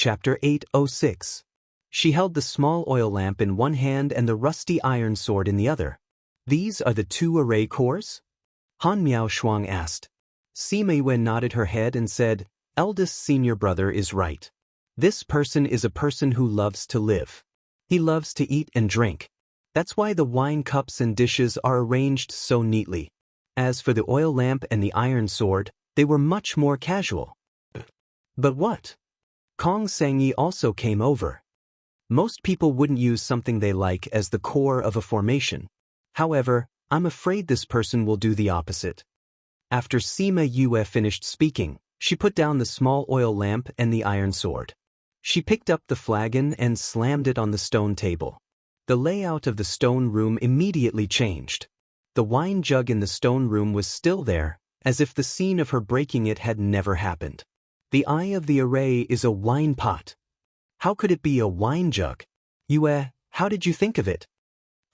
Chapter 806. She held the small oil lamp in one hand and the rusty iron sword in the other. These are the two array cores? Han Miao Shuang asked. Sima Yue nodded her head and said, eldest senior brother is right. This person is a person who loves to live. He loves to eat and drink. That's why the wine cups and dishes are arranged so neatly. As for the oil lamp and the iron sword, they were much more casual. But what? Kong Sangyi also came over. Most people wouldn't use something they like as the core of a formation. However, I'm afraid this person will do the opposite. After Sima Yue finished speaking, she put down the small oil lamp and the iron sword. She picked up the flagon and slammed it on the stone table. The layout of the stone room immediately changed. The wine jug in the stone room was still there, as if the scene of her breaking it had never happened. The eye of the array is a wine pot. How could it be a wine jug? Yue, how did you think of it?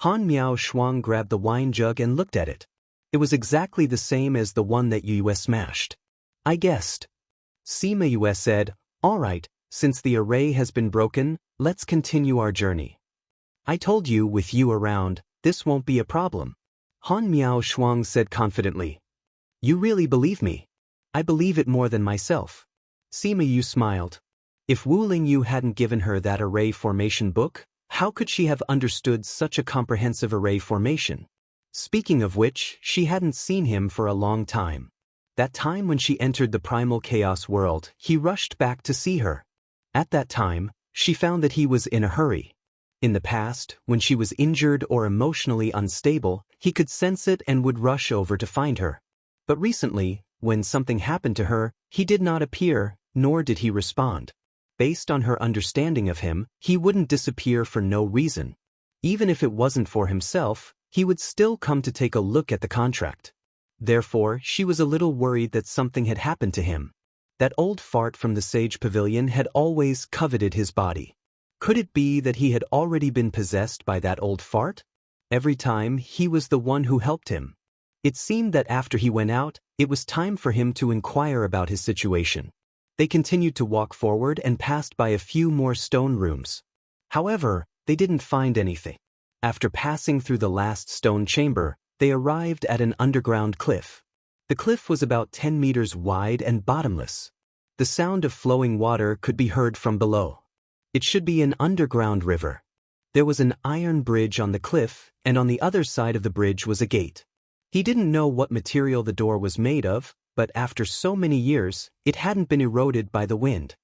Han Miao Shuang grabbed the wine jug and looked at it. It was exactly the same as the one that Yue smashed. I guessed. Sima Yue said, all right, since the array has been broken, let's continue our journey. I told you, with you around, this won't be a problem. Han Miao Shuang said confidently. You really believe me? I believe it more than myself. Sima Yue smiled. If Wu Lingyu hadn't given her that array formation book, how could she have understood such a comprehensive array formation? Speaking of which, she hadn't seen him for a long time. That time when she entered the primal chaos world, he rushed back to see her. At that time, she found that he was in a hurry. In the past, when she was injured or emotionally unstable, he could sense it and would rush over to find her. But recently, when something happened to her, he did not appear, nor did he respond. Based on her understanding of him, he wouldn't disappear for no reason. Even if it wasn't for himself, he would still come to take a look at the contract. Therefore, she was a little worried that something had happened to him. That old fart from the Sage Pavilion had always coveted his body. Could it be that he had already been possessed by that old fart? Every time, he was the one who helped him. It seemed that after he went out, it was time for him to inquire about his situation. They continued to walk forward and passed by a few more stone rooms. However, they didn't find anything. After passing through the last stone chamber, they arrived at an underground cliff. The cliff was about 10 meters wide and bottomless. The sound of flowing water could be heard from below. It should be an underground river. There was an iron bridge on the cliff, and on the other side of the bridge was a gate. He didn't know what material the door was made of, but after so many years, it hadn't been eroded by the wind.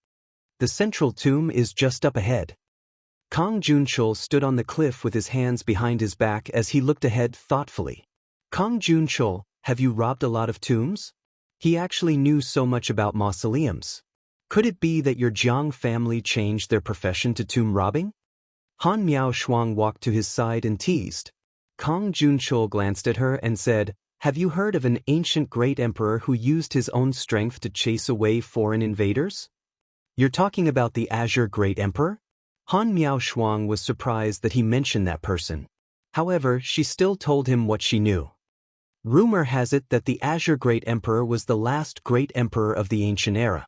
The central tomb is just up ahead. Kong Junchul stood on the cliff with his hands behind his back as he looked ahead thoughtfully. Kong Junchul, have you robbed a lot of tombs? He actually knew so much about mausoleums. Could it be that your Jiang family changed their profession to tomb robbing? Han Miao Shuang walked to his side and teased. Kong Junchul glanced at her and said, have you heard of an ancient great emperor who used his own strength to chase away foreign invaders? You're talking about the Azure Great Emperor? Han Miao Shuang was surprised that he mentioned that person. However, she still told him what she knew. Rumor has it that the Azure Great Emperor was the last great emperor of the ancient era.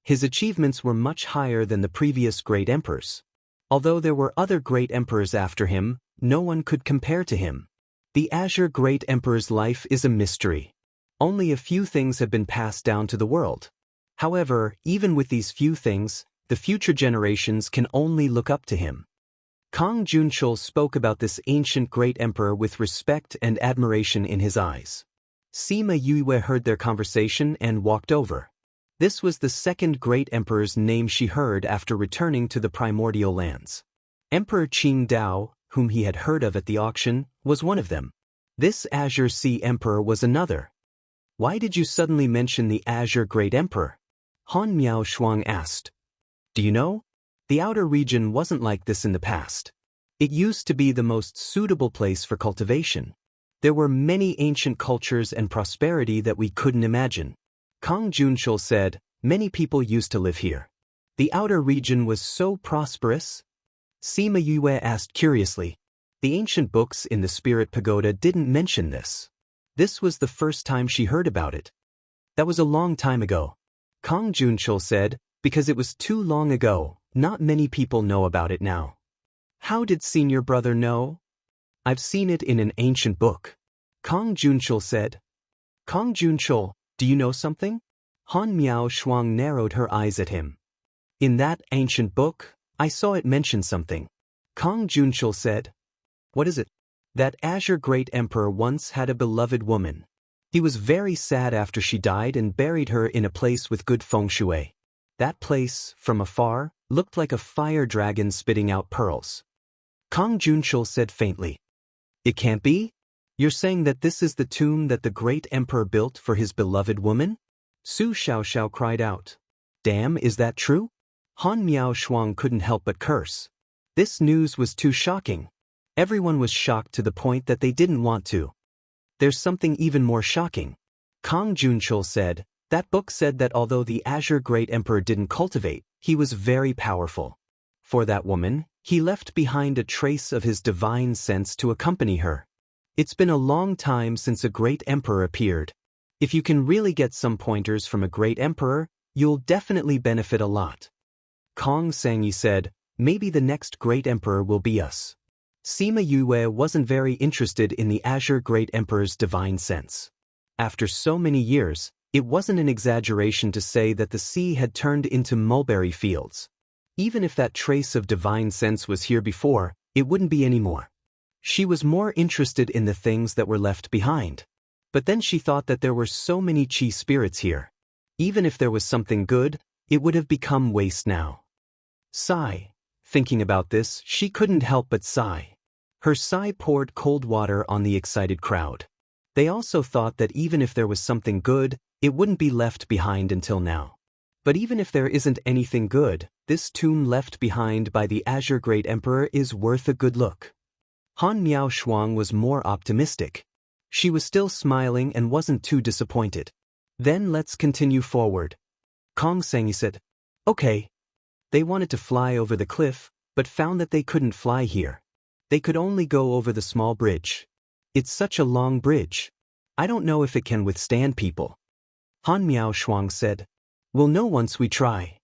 His achievements were much higher than the previous great emperors. Although there were other great emperors after him, no one could compare to him. The Azure Great Emperor's life is a mystery. Only a few things have been passed down to the world. However, even with these few things, the future generations can only look up to him. Kong Junchul spoke about this ancient great emperor with respect and admiration in his eyes. Sima Yue heard their conversation and walked over. This was the second great emperor's name she heard after returning to the primordial lands. Emperor Qing Dao, whom he had heard of at the auction, was one of them. This Azure Sea Emperor was another. Why did you suddenly mention the Azure Great Emperor? Han Miao Shuang asked. Do you know? The outer region wasn't like this in the past. It used to be the most suitable place for cultivation. There were many ancient cultures and prosperity that we couldn't imagine. Kong Junchul said, many people used to live here. The outer region was so prosperous. Sima Yue asked curiously. The ancient books in the Spirit Pagoda didn't mention this. This was the first time she heard about it. That was a long time ago. Kong Junchul said, because it was too long ago, Not many people know about it now. How did senior brother know? I've seen it in an ancient book. Kong Junchul said. Kong Junchul, do you know something? Han Miao Shuang narrowed her eyes at him. In that ancient book, I saw it mention something. Kong Junchul said. What is it? That Azure Great Emperor once had a beloved woman. He was very sad after she died and buried her in a place with good feng shui. That place, from afar, looked like a fire dragon spitting out pearls. Kong Junchul said faintly. It can't be? You're saying that this is the tomb that the great emperor built for his beloved woman? Su Xiaoxiao cried out. Damn, is that true? Han Miao Shuang couldn't help but curse. This news was too shocking. Everyone was shocked to the point that they didn't want to. There's something even more shocking. Kong Junchul said, that book said that although the Azure Great Emperor didn't cultivate, he was very powerful. For that woman, he left behind a trace of his divine sense to accompany her. It's been a long time since a great emperor appeared. If you can really get some pointers from a great emperor, you'll definitely benefit a lot. Kong Xianxia said, maybe the next great emperor will be us. Sima Yue wasn't very interested in the Azure Great Emperor's divine sense. After so many years, it wasn't an exaggeration to say that the sea had turned into mulberry fields. Even if that trace of divine sense was here before, it wouldn't be anymore. She was more interested in the things that were left behind. But then she thought that there were so many chi spirits here. Even if there was something good, it would have become waste now. Sigh. Thinking about this, she couldn't help but sigh. Her sigh poured cold water on the excited crowd. They also thought that even if there was something good, it wouldn't be left behind until now. But even if there isn't anything good, this tomb left behind by the Azure Great Emperor is worth a good look. Han Miao Shuang was more optimistic. She was still smiling and wasn't too disappointed. Then let's continue forward. Kong Xianxia said. Okay. They wanted to fly over the cliff, but found that they couldn't fly here. They could only go over the small bridge. It's such a long bridge. I don't know if it can withstand people. Han Miao Shuang said. We'll know once we try.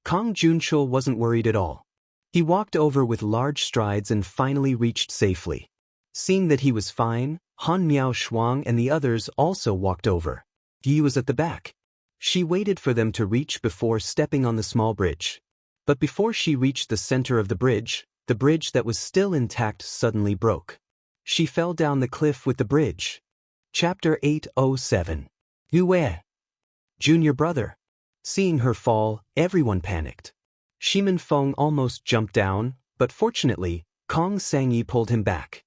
Kong Junchul wasn't worried at all. He walked over with large strides and finally reached safely. Seeing that he was fine, Han Miao Shuang and the others also walked over. He was at the back. She waited for them to reach before stepping on the small bridge. But before she reached the center of the bridge that was still intact suddenly broke. She fell down the cliff with the bridge. Chapter 807. Yue. Junior brother. Seeing her fall, everyone panicked. Shimen Feng almost jumped down, but fortunately, Kong Xianxia pulled him back.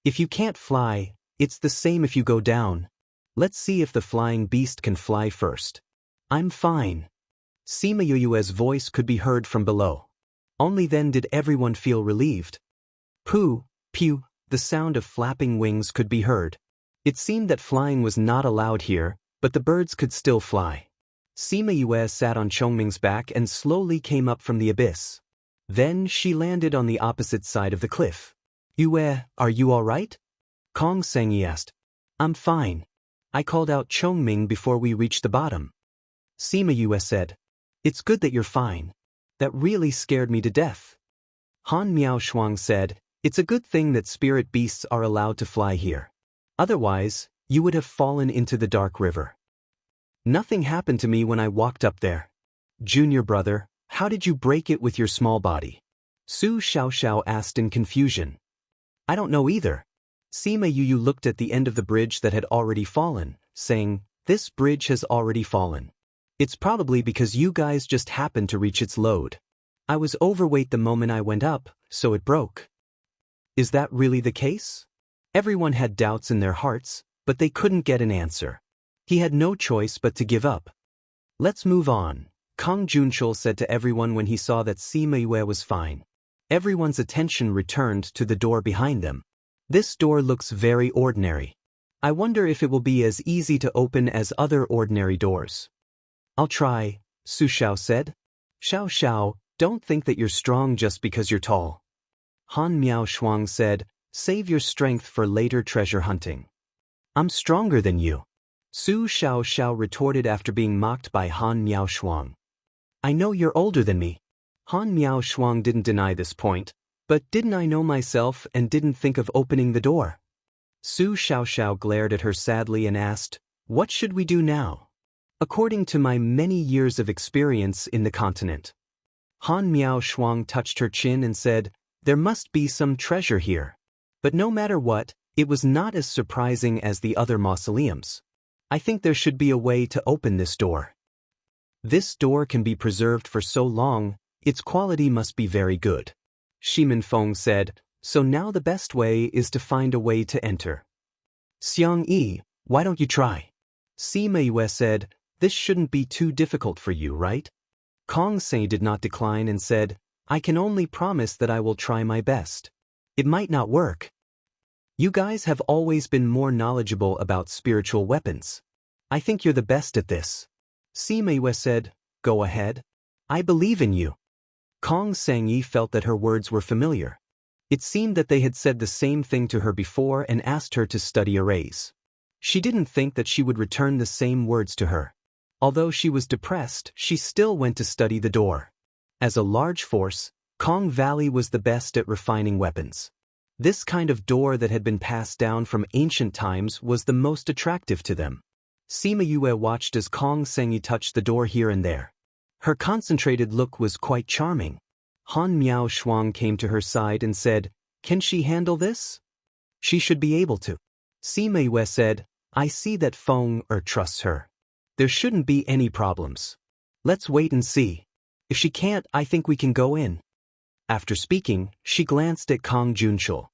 If you can't fly, it's the same if you go down. Let's see if the flying beast can fly first. I'm fine. Sima Yue's voice could be heard from below. Only then did everyone feel relieved. Pooh, pew, the sound of flapping wings could be heard. It seemed that flying was not allowed here, but the birds could still fly. Sima Yue sat on Chongming's back and slowly came up from the abyss. Then she landed on the opposite side of the cliff. Yue, are you all right? Kong Xianxia asked. I'm fine. I called out Chongming before we reached the bottom. Sima Yue said. It's good that you're fine. That really scared me to death. Han Miao Shuang said, it's a good thing that spirit beasts are allowed to fly here. Otherwise, you would have fallen into the dark river. Nothing happened to me when I walked up there. Junior brother, how did you break it with your small body? Su Xiaoxiao asked in confusion. I don't know either. Sima Yu looked at the end of the bridge that had already fallen, saying, this bridge has already fallen. It's probably because you guys just happened to reach its load. I was overweight the moment I went up, so it broke. Is that really the case? Everyone had doubts in their hearts, but they couldn't get an answer. He had no choice but to give up. Let's move on, Kong Junchul said to everyone when he saw that Sima Yue was fine. Everyone's attention returned to the door behind them. This door looks very ordinary. I wonder if it will be as easy to open as other ordinary doors. I'll try, Su Xiao said. Xiao, don't think that you're strong just because you're tall. Han Miao Shuang said, save your strength for later treasure hunting. I'm stronger than you. Su Xiao retorted after being mocked by Han Miao Shuang. I know you're older than me. Han Miao Shuang didn't deny this point. But didn't I know myself and didn't think of opening the door? Su Xiaoxiao glared at her sadly and asked, what should we do now? According to my many years of experience in the continent. Han Miao Shuang touched her chin and said, there must be some treasure here. But no matter what, it was not as surprising as the other mausoleums. I think there should be a way to open this door. This door can be preserved for so long, its quality must be very good. Shimin Feng said, so now the best way is to find a way to enter. Xiang Yi, why don't you try? Sima Yue said, this shouldn't be too difficult for you, right? Kong Sei did not decline and said, I can only promise that I will try my best. It might not work. You guys have always been more knowledgeable about spiritual weapons. I think you're the best at this. Sima Yue said, go ahead. I believe in you. Kong Sangyi felt that her words were familiar. It seemed that they had said the same thing to her before and asked her to study arrays. She didn't think that she would return the same words to her. Although she was depressed, she still went to study the door. As a large force, Kong Valley was the best at refining weapons. This kind of door that had been passed down from ancient times was the most attractive to them. Sima Yue watched as Kong Sangyi touched the door here and there. Her concentrated look was quite charming. Han Miao Shuang came to her side and said, can she handle this? She should be able to. Sima Yue said, I see that Feng trusts her. There shouldn't be any problems. Let's wait and see. If she can't, I think we can go in. After speaking, she glanced at Kong Junshul.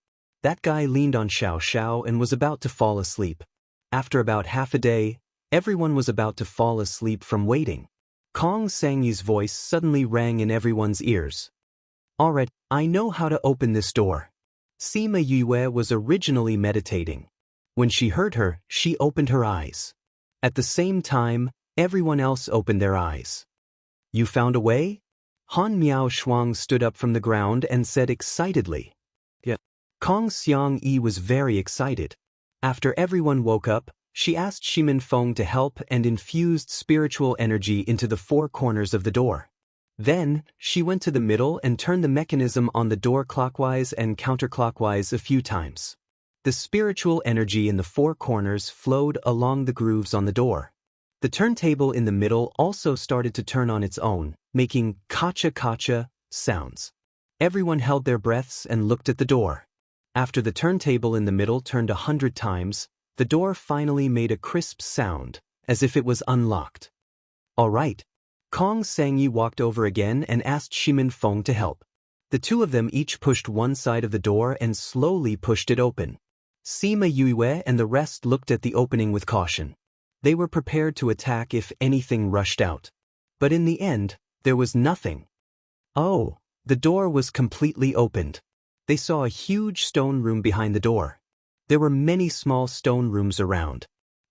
That guy leaned on Xiao Xiao and was about to fall asleep. After about half a day, everyone was about to fall asleep from waiting. Kong Sangyi's voice suddenly rang in everyone's ears. Alright, I know how to open this door. Sima Yue was originally meditating. When she heard her, she opened her eyes. At the same time, everyone else opened their eyes. You found a way? Han Miao Shuang stood up from the ground and said excitedly. Yeah. Kong Xiang Yi was very excited. After everyone woke up, she asked Shimin Feng to help and infused spiritual energy into the four corners of the door. Then, she went to the middle and turned the mechanism on the door clockwise and counterclockwise a few times. The spiritual energy in the four corners flowed along the grooves on the door. The turntable in the middle also started to turn on its own, making kacha-kacha sounds. Everyone held their breaths and looked at the door. After the turntable in the middle turned 100 times, the door finally made a crisp sound, as if it was unlocked. All right. Kong Sangyi walked over again and asked Shimin Feng to help. The two of them each pushed one side of the door and slowly pushed it open. Sima Yue and the rest looked at the opening with caution. They were prepared to attack if anything rushed out. But in the end, there was nothing. Oh, the door was completely opened. They saw a huge stone room behind the door. There were many small stone rooms around.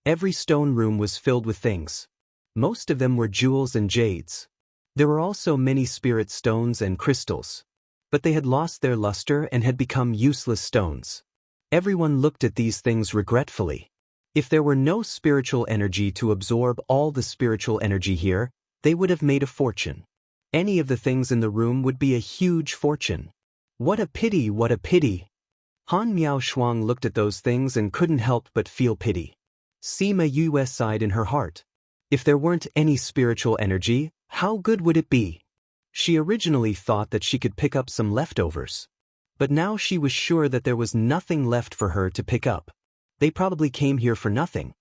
Every stone room was filled with things. Most of them were jewels and jades. There were also many spirit stones and crystals. But they had lost their luster and had become useless stones. Everyone looked at these things regretfully. If there were no spiritual energy to absorb all the spiritual energy here, they would have made a fortune. Any of the things in the room would be a huge fortune. What a pity, what a pity. Han Miao Shuang looked at those things and couldn't help but feel pity. Sima Yue sighed in her heart. If there weren't any spiritual energy, how good would it be? She originally thought that she could pick up some leftovers. But now she was sure that there was nothing left for her to pick up. They probably came here for nothing.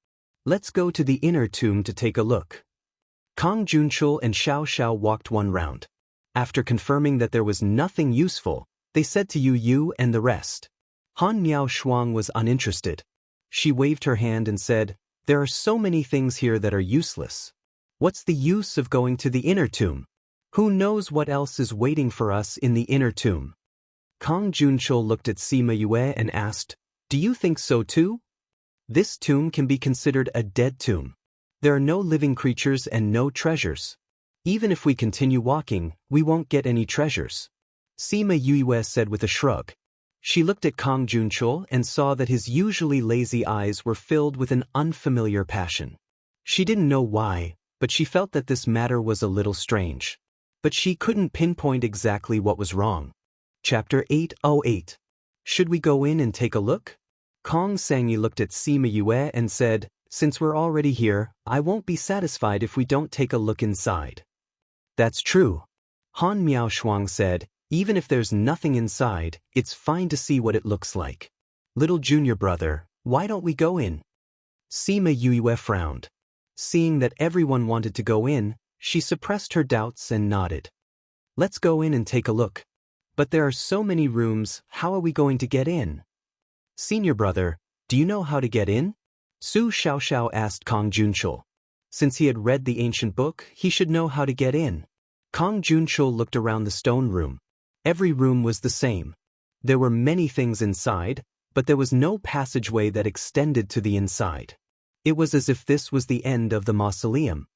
Let's go to the inner tomb to take a look. Kong Junshul and Xiao Xiao walked one round. After confirming that there was nothing useful, they said to Yu and the rest. Han Miao Shuang was uninterested. She waved her hand and said, there are so many things here that are useless. What's the use of going to the inner tomb? Who knows what else is waiting for us in the inner tomb? Kong Junshul looked at Sima Yue and asked, do you think so too? This tomb can be considered a dead tomb. There are no living creatures and no treasures. Even if we continue walking, we won't get any treasures. Sima Yue said with a shrug. She looked at Kong Junshul and saw that his usually lazy eyes were filled with an unfamiliar passion. She didn't know why, but she felt that this matter was a little strange. but she couldn't pinpoint exactly what was wrong. Chapter 808. Should we go in and take a look? Kong Sangyi looked at Sima Yue and said, since we're already here, I won't be satisfied if we don't take a look inside. That's true. Han Miaoshuang said, even if there's nothing inside, it's fine to see what it looks like. Little junior brother, why don't we go in? Sima Yue frowned. Seeing that everyone wanted to go in, she suppressed her doubts and nodded. Let's go in and take a look. But there are so many rooms, how are we going to get in? Senior brother, do you know how to get in? Su Xiaoxiao asked Kong Junchul. Since he had read the ancient book, he should know how to get in. Kong Junchul looked around the stone room. Every room was the same. There were many things inside, but there was no passageway that extended to the inside. It was as if this was the end of the mausoleum.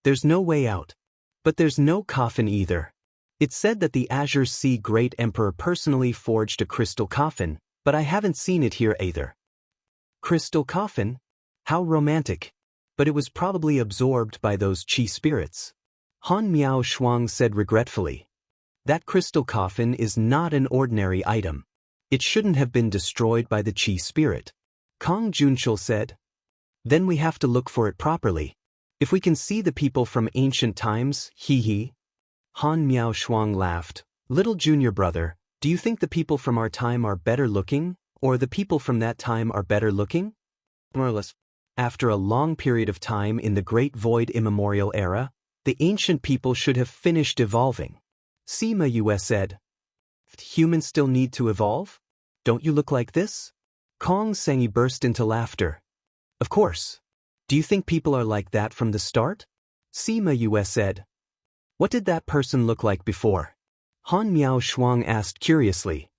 There's no way out. But there's no coffin either. It's said that the Azure Sea Great Emperor personally forged a crystal coffin, but I haven't seen it here either. Crystal coffin? How romantic. But it was probably absorbed by those qi spirits. Han Miaoshuang said regretfully. That crystal coffin is not an ordinary item. It shouldn't have been destroyed by the qi spirit. Kong Junchul said. Then we have to look for it properly. If we can see the people from ancient times, hee. Han Miaoshuang laughed. Little junior brother, do you think the people from our time are better looking, or the people from that time are better looking? More or less. After a long period of time in the Great Void Immemorial Era, the ancient people should have finished evolving. Sima Yue said. Humans still need to evolve? Don't you look like this? Kong Sangyi burst into laughter. Of course. Do you think people are like that from the start? Sima Yue said. What did that person look like before? Han Miaoshuang asked curiously.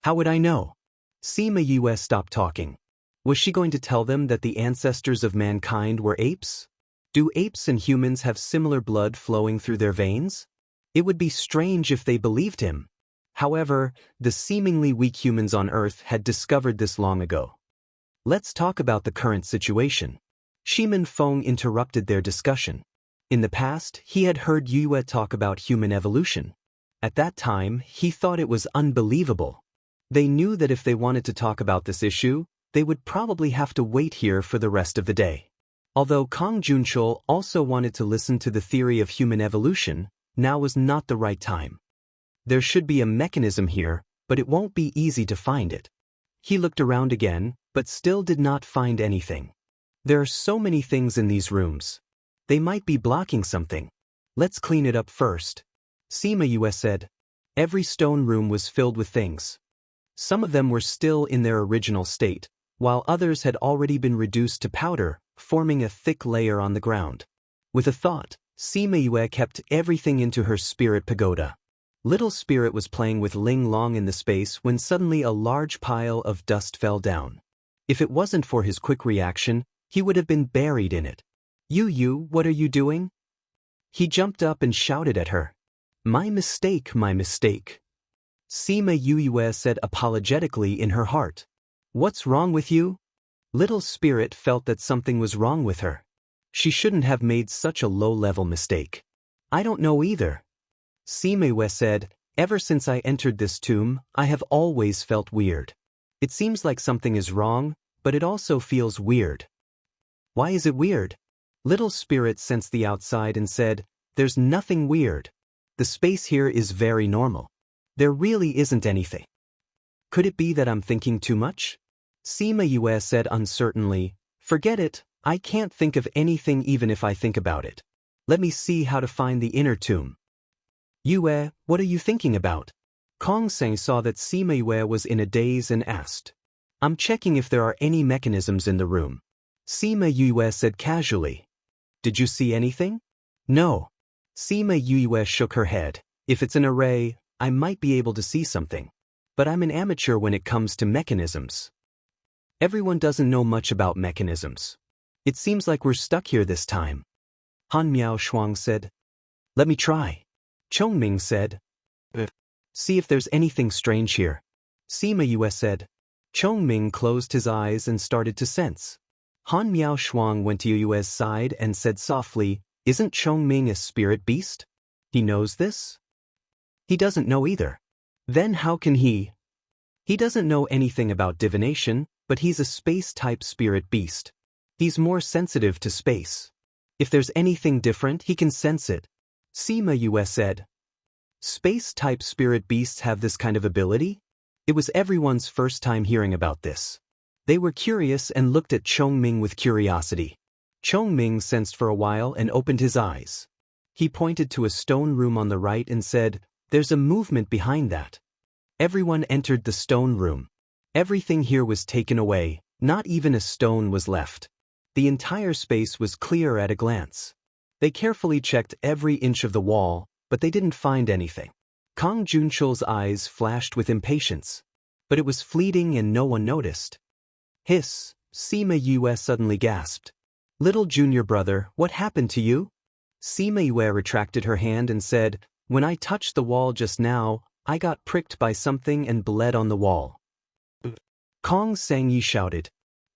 How would I know? Sima Yue stopped talking. Was she going to tell them that the ancestors of mankind were apes? Do apes and humans have similar blood flowing through their veins? It would be strange if they believed him. However, the seemingly weak humans on Earth had discovered this long ago. Let's talk about the current situation. Shimin Feng interrupted their discussion. In the past, he had heard Yue talk about human evolution. At that time, he thought it was unbelievable. They knew that if they wanted to talk about this issue, they would probably have to wait here for the rest of the day. Although Kong Junchul also wanted to listen to the theory of human evolution, now was not the right time. There should be a mechanism here, but it won't be easy to find it. He looked around again, but still did not find anything. There are so many things in these rooms. They might be blocking something. Let's clean it up first. Sima Yue said. Every stone room was filled with things. Some of them were still in their original state, while others had already been reduced to powder, forming a thick layer on the ground. With a thought, Sima Yue kept everything into her spirit pagoda. Little Spirit was playing with Ling Long in the space when suddenly a large pile of dust fell down. If it wasn't for his quick reaction, he would have been buried in it. Yu, what are you doing? He jumped up and shouted at her. My mistake, my mistake. Sima Yue said apologetically in her heart. What's wrong with you? Little Spirit felt that something was wrong with her. She shouldn't have made such a low-level mistake. I don't know either. Sima Yue said, ever since I entered this tomb, I have always felt weird. It seems like something is wrong, but it also feels weird. Why is it weird? Little Spirit sensed the outside and said, there's nothing weird. The space here is very normal. There really isn't anything. Could it be that I'm thinking too much? Sima Yue said uncertainly, forget it, I can't think of anything even if I think about it. Let me see how to find the inner tomb. Yue, what are you thinking about? Kong Seng saw that Sima Yue was in a daze and asked. I'm checking if there are any mechanisms in the room. Sima Yue said casually. Did you see anything? No. Sima Yue shook her head. If it's an array, I might be able to see something. But I'm an amateur when it comes to mechanisms. Everyone doesn't know much about mechanisms. It seems like we're stuck here this time. Han Miaoshuang said. Let me try. Chongming said. See if there's anything strange here. Sima Yue said. Chongming closed his eyes and started to sense. Han Miaoshuang went to Yue's side and said softly, isn't Chongming a spirit beast? He knows this? He doesn't know either. Then how can he? He doesn't know anything about divination, but he's a space-type spirit beast. He's more sensitive to space. If there's anything different, he can sense it. Sima Yue said. Space-type spirit beasts have this kind of ability? It was everyone's first time hearing about this. They were curious and looked at Chongming with curiosity. Chongming sensed for a while and opened his eyes. He pointed to a stone room on the right and said, "There's a movement behind that." Everyone entered the stone room. Everything here was taken away, not even a stone was left. The entire space was clear at a glance. They carefully checked every inch of the wall, but they didn't find anything. Kang Junchol's eyes flashed with impatience. But it was fleeting and no one noticed. Hiss, Sima Yue suddenly gasped. "Little junior brother, what happened to you?" Sima Yue retracted her hand and said, "When I touched the wall just now, I got pricked by something and bled on the wall." Kang Xianxia shouted.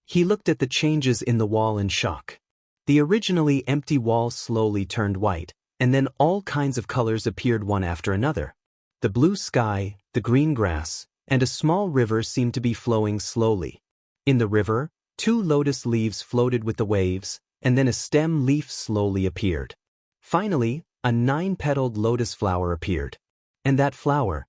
He looked at the changes in the wall in shock. The originally empty wall slowly turned white, and then all kinds of colors appeared one after another. The blue sky, the green grass, and a small river seemed to be flowing slowly. In the river, 2 lotus leaves floated with the waves, and then a stem leaf slowly appeared. Finally, a 9-petaled lotus flower appeared. And that flower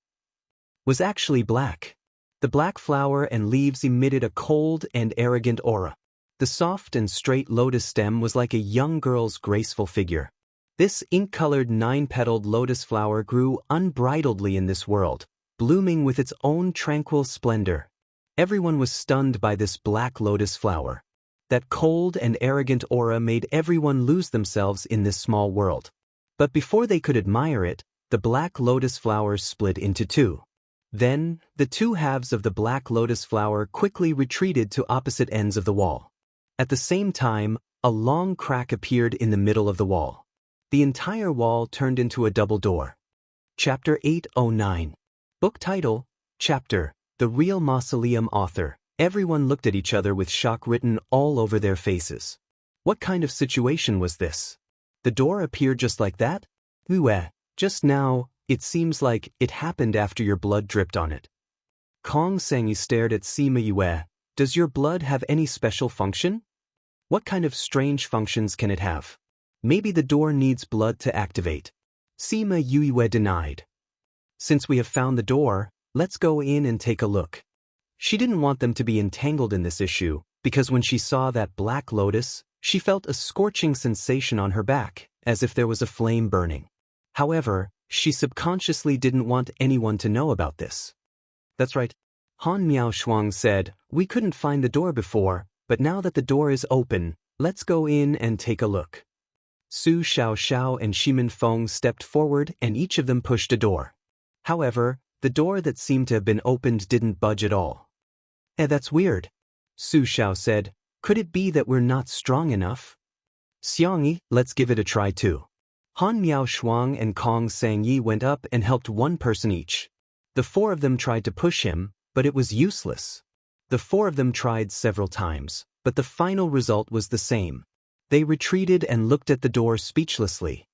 was actually black. The black flower and leaves emitted a cold and arrogant aura. The soft and straight lotus stem was like a young girl's graceful figure. This ink-colored 9-petaled lotus flower grew unbridledly in this world, blooming with its own tranquil splendor. Everyone was stunned by this black lotus flower. That cold and arrogant aura made everyone lose themselves in this small world. But before they could admire it, the black lotus flower split into 2. Then, the 2 halves of the black lotus flower quickly retreated to opposite ends of the wall. At the same time, a long crack appeared in the middle of the wall. The entire wall turned into a double door. Chapter 809. Book title, Chapter, The Real Mausoleum Author. Everyone looked at each other with shock written all over their faces. What kind of situation was this? The door appeared just like that? Just now, it seems like it happened after your blood dripped on it. Kang Xianxia stared at Sima Yue. Does your blood have any special function? What kind of strange functions can it have? Maybe the door needs blood to activate. Sima Yue denied. Since we have found the door, let's go in and take a look. She didn't want them to be entangled in this issue, because when she saw that black lotus, she felt a scorching sensation on her back, as if there was a flame burning. However, she subconsciously didn't want anyone to know about this. That's right. Han Miaoshuang said, "We couldn't find the door before, but now that the door is open, let's go in and take a look." Su Xiaoxiao and Shimin Feng stepped forward and each of them pushed a door. However, the door that seemed to have been opened didn't budge at all. That's weird. Su Xiao said, "Could it be that we're not strong enough?" Xiangyi, let's give it a try too. Han Miaoshuang and Kang Xianxia went up and helped one person each. The 4 of them tried to push him, but it was useless. The 4 of them tried several times, but the final result was the same. They retreated and looked at the door speechlessly.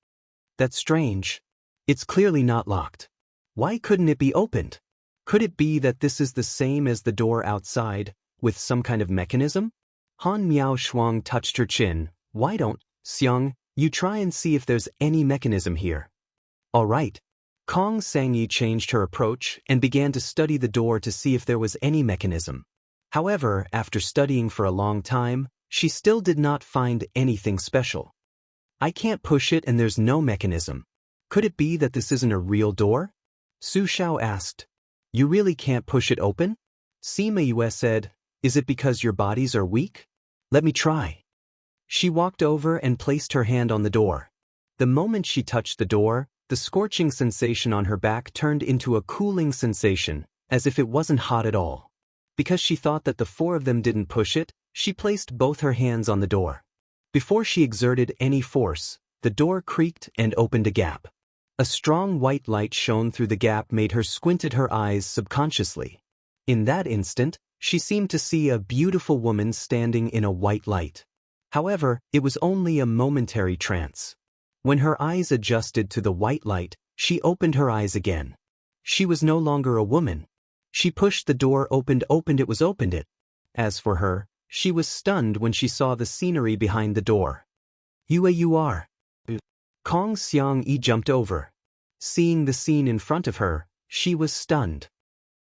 That's strange. It's clearly not locked. Why couldn't it be opened? Could it be that this is the same as the door outside, with some kind of mechanism? Han Miaoshuang touched her chin. Why don't, Xiang, you try and see if there's any mechanism here. All right. Kang Xianxia changed her approach and began to study the door to see if there was any mechanism. However, after studying for a long time, she still did not find anything special. I can't push it and there's no mechanism. Could it be that this isn't a real door? Su Xiao asked. You really can't push it open? Sima Yue said, is it because your bodies are weak? Let me try. She walked over and placed her hand on the door. The moment she touched the door, the scorching sensation on her back turned into a cooling sensation, as if it wasn't hot at all. Because she thought that the 4 of them didn't push it, she placed both her hands on the door. Before she exerted any force, the door creaked and opened a gap. A strong white light shone through the gap made her squint at her eyes subconsciously. In that instant, she seemed to see a beautiful woman standing in a white light. However, it was only a momentary trance. When her eyes adjusted to the white light, she opened her eyes again. She was no longer a woman. She pushed the door opened it. As for her, she was stunned when she saw the scenery behind the door. You are. Kong Xiang jumped over. Seeing the scene in front of her, she was stunned.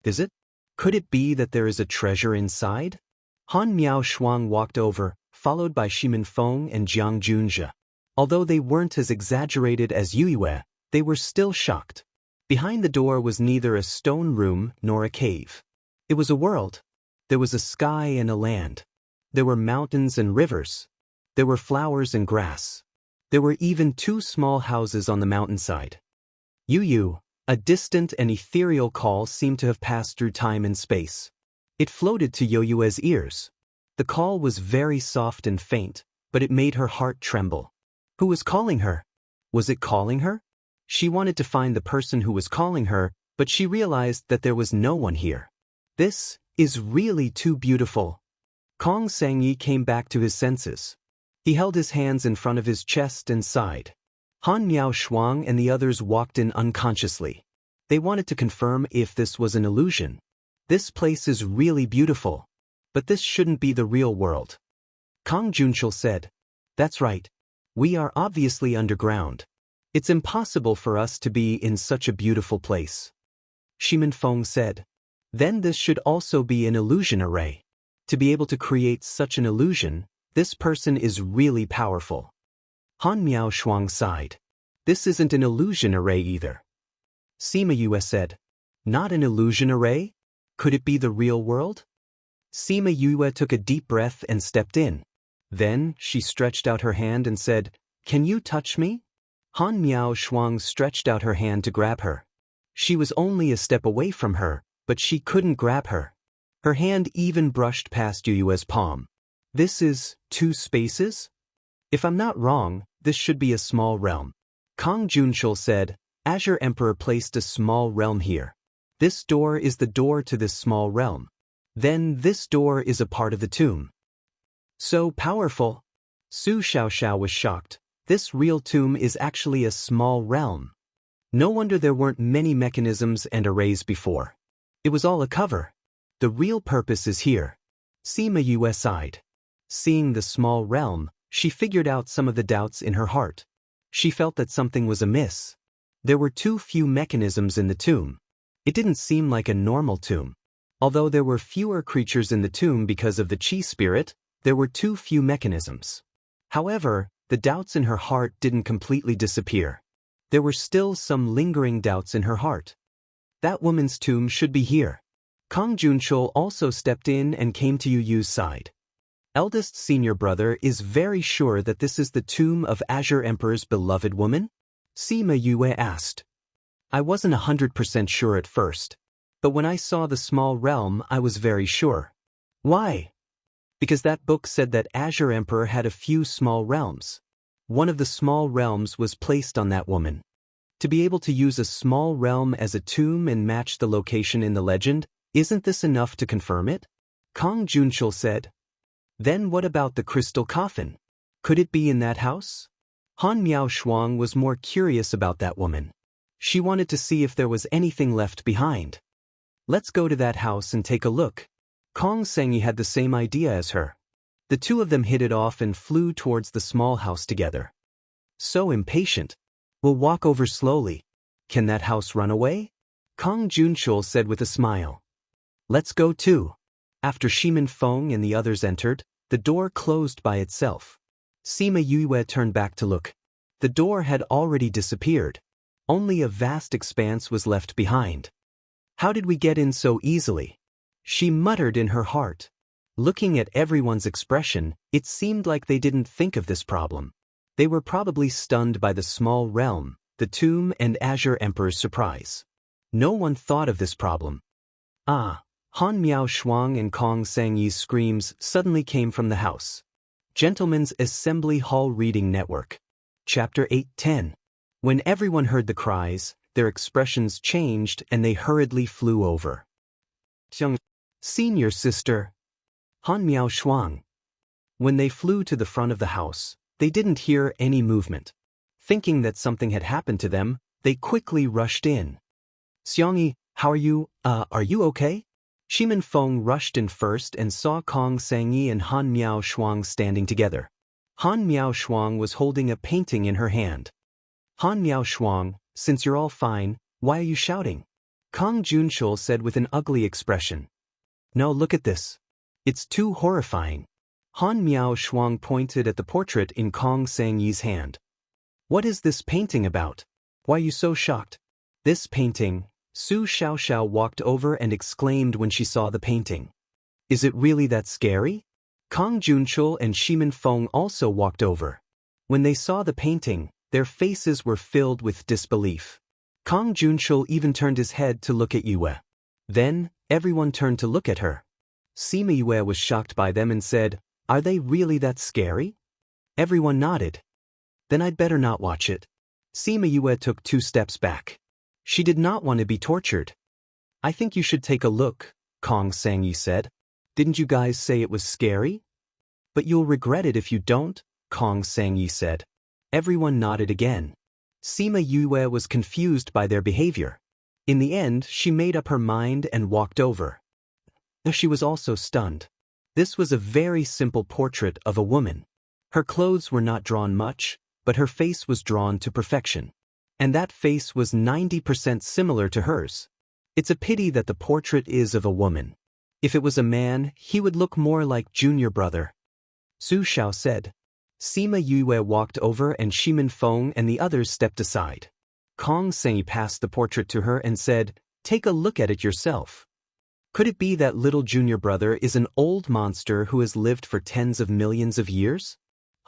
Is it? Could it be that there is a treasure inside? Han Miao Shuang walked over, followed by Shimin Feng and Jiang Junjia. Although they weren't as exaggerated as Yue, they were still shocked. Behind the door was neither a stone room nor a cave. It was a world. There was a sky and a land. There were mountains and rivers. There were flowers and grass. There were even 2 small houses on the mountainside. Yu, a distant and ethereal call seemed to have passed through time and space. It floated to Yoyue's ears. The call was very soft and faint, but it made her heart tremble. Who was calling her? Was it calling her? She wanted to find the person who was calling her, but she realized that there was no one here. This is really too beautiful. Kong Sangyi came back to his senses. He held his hands in front of his chest and sighed. Han Miao Shuang and the others walked in unconsciously. They wanted to confirm if this was an illusion. This place is really beautiful. But this shouldn't be the real world. Kong Junshil said, "That's right. We are obviously underground. It's impossible for us to be in such a beautiful place." Shimin Feng said, "Then this should also be an illusion array. To be able to create such an illusion, this person is really powerful." Han Miao Shuang sighed. "This isn't an illusion array either." Sima Yue said, "Not an illusion array? Could it be the real world?" Sima Yue took a deep breath and stepped in. Then she stretched out her hand and said, "Can you touch me?" Han Miao Shuang stretched out her hand to grab her. She was only a step away from her, but she couldn't grab her. Her hand even brushed past Yue's palm. "This is 2 spaces? If I'm not wrong, this should be a small realm." Kong Junshil said, "Azure Emperor placed a small realm here. This door is the door to this small realm. Then this door is a part of the tomb." "So powerful." Su Xiaoxiao was shocked. This real tomb is actually a small realm. No wonder there weren't many mechanisms and arrays before. It was all a cover. The real purpose is here. Sima Yue sighed. Seeing the small realm, she figured out some of the doubts in her heart. She felt that something was amiss. There were too few mechanisms in the tomb. It didn't seem like a normal tomb. Although there were fewer creatures in the tomb because of the Qi spirit, there were too few mechanisms. However, the doubts in her heart didn't completely disappear. There were still some lingering doubts in her heart. That woman's tomb should be here. Kong Junshil also stepped in and came to Yu's side. Eldest senior brother is very sure that this is the tomb of Azure Emperor's beloved woman? Sima Yue asked. "I wasn't 100% sure at first, but when I saw the small realm I was very sure." "Why?" "Because that book said that Azure Emperor had a few small realms. One of the small realms was placed on that woman. To be able to use a small realm as a tomb and match the location in the legend, isn't this enough to confirm it?" Kong Junshil said. "Then what about the crystal coffin? Could it be in that house?" Han Miao Shuang was more curious about that woman. She wanted to see if there was anything left behind. "Let's go to that house and take a look." Kong Sengyi had the same idea as her. The 2 of them hit it off and flew towards the small house together. "So impatient. We'll walk over slowly. Can that house run away?" Kong Junshil said with a smile. "Let's go too." After Shimin Feng and the others entered, the door closed by itself. Sima Yue turned back to look. The door had already disappeared. Only a vast expanse was left behind. "How did we get in so easily?" she muttered in her heart. Looking at everyone's expression, it seemed like they didn't think of this problem. They were probably stunned by the small realm, the tomb, and Azure Emperor's surprise. No one thought of this problem. "Ah!" Han Miao Shuang and Kong Sangyi's screams suddenly came from the house. Gentlemen's Assembly Hall Reading Network. Chapter 8-10. When everyone heard the cries, their expressions changed and they hurriedly flew over. "Senior sister." Han Miao Shuang. When they flew to the front of the house, they didn't hear any movement. Thinking that something had happened to them, they quickly rushed in. Xiangyi, how are you okay? Shimin Feng rushed in first and saw Kong Sangyi and Han Miao Shuang standing together. Han Miao Shuang was holding a painting in her hand. Han Miao Shuang, since you're all fine, why are you shouting? Kong Junshul said with an ugly expression. No, look at this. It's too horrifying. Han Miao Shuang pointed at the portrait in Kong Sangyi's hand. What is this painting about? Why are you so shocked? This painting, Su Xiaoxiao walked over and exclaimed when she saw the painting. Is it really that scary? Kong Junshul and Shimin Feng also walked over. When they saw the painting, their faces were filled with disbelief. Kong Junshul even turned his head to look at Yue. Then, everyone turned to look at her. Sima Yue was shocked by them and said, Are they really that scary? Everyone nodded. Then I'd better not watch it. Sima Yue took 2 steps back. She did not want to be tortured. I think you should take a look, Kong Sangyi said. Didn't you guys say it was scary? But you'll regret it if you don't, Kong Sangyi said. Everyone nodded again. Sima Yue was confused by their behavior. In the end, she made up her mind and walked over. She was also stunned. This was a very simple portrait of a woman. Her clothes were not drawn much, but her face was drawn to perfection. And that face was 90% similar to hers. It's a pity that the portrait is of a woman. If it was a man, he would look more like junior brother. Su Xiao said. Sima Yue walked over and Shimin Feng and the others stepped aside. Kong Sangyi passed the portrait to her and said, Take a look at it yourself. Could it be that little junior brother is an old monster who has lived for tens of millions of years?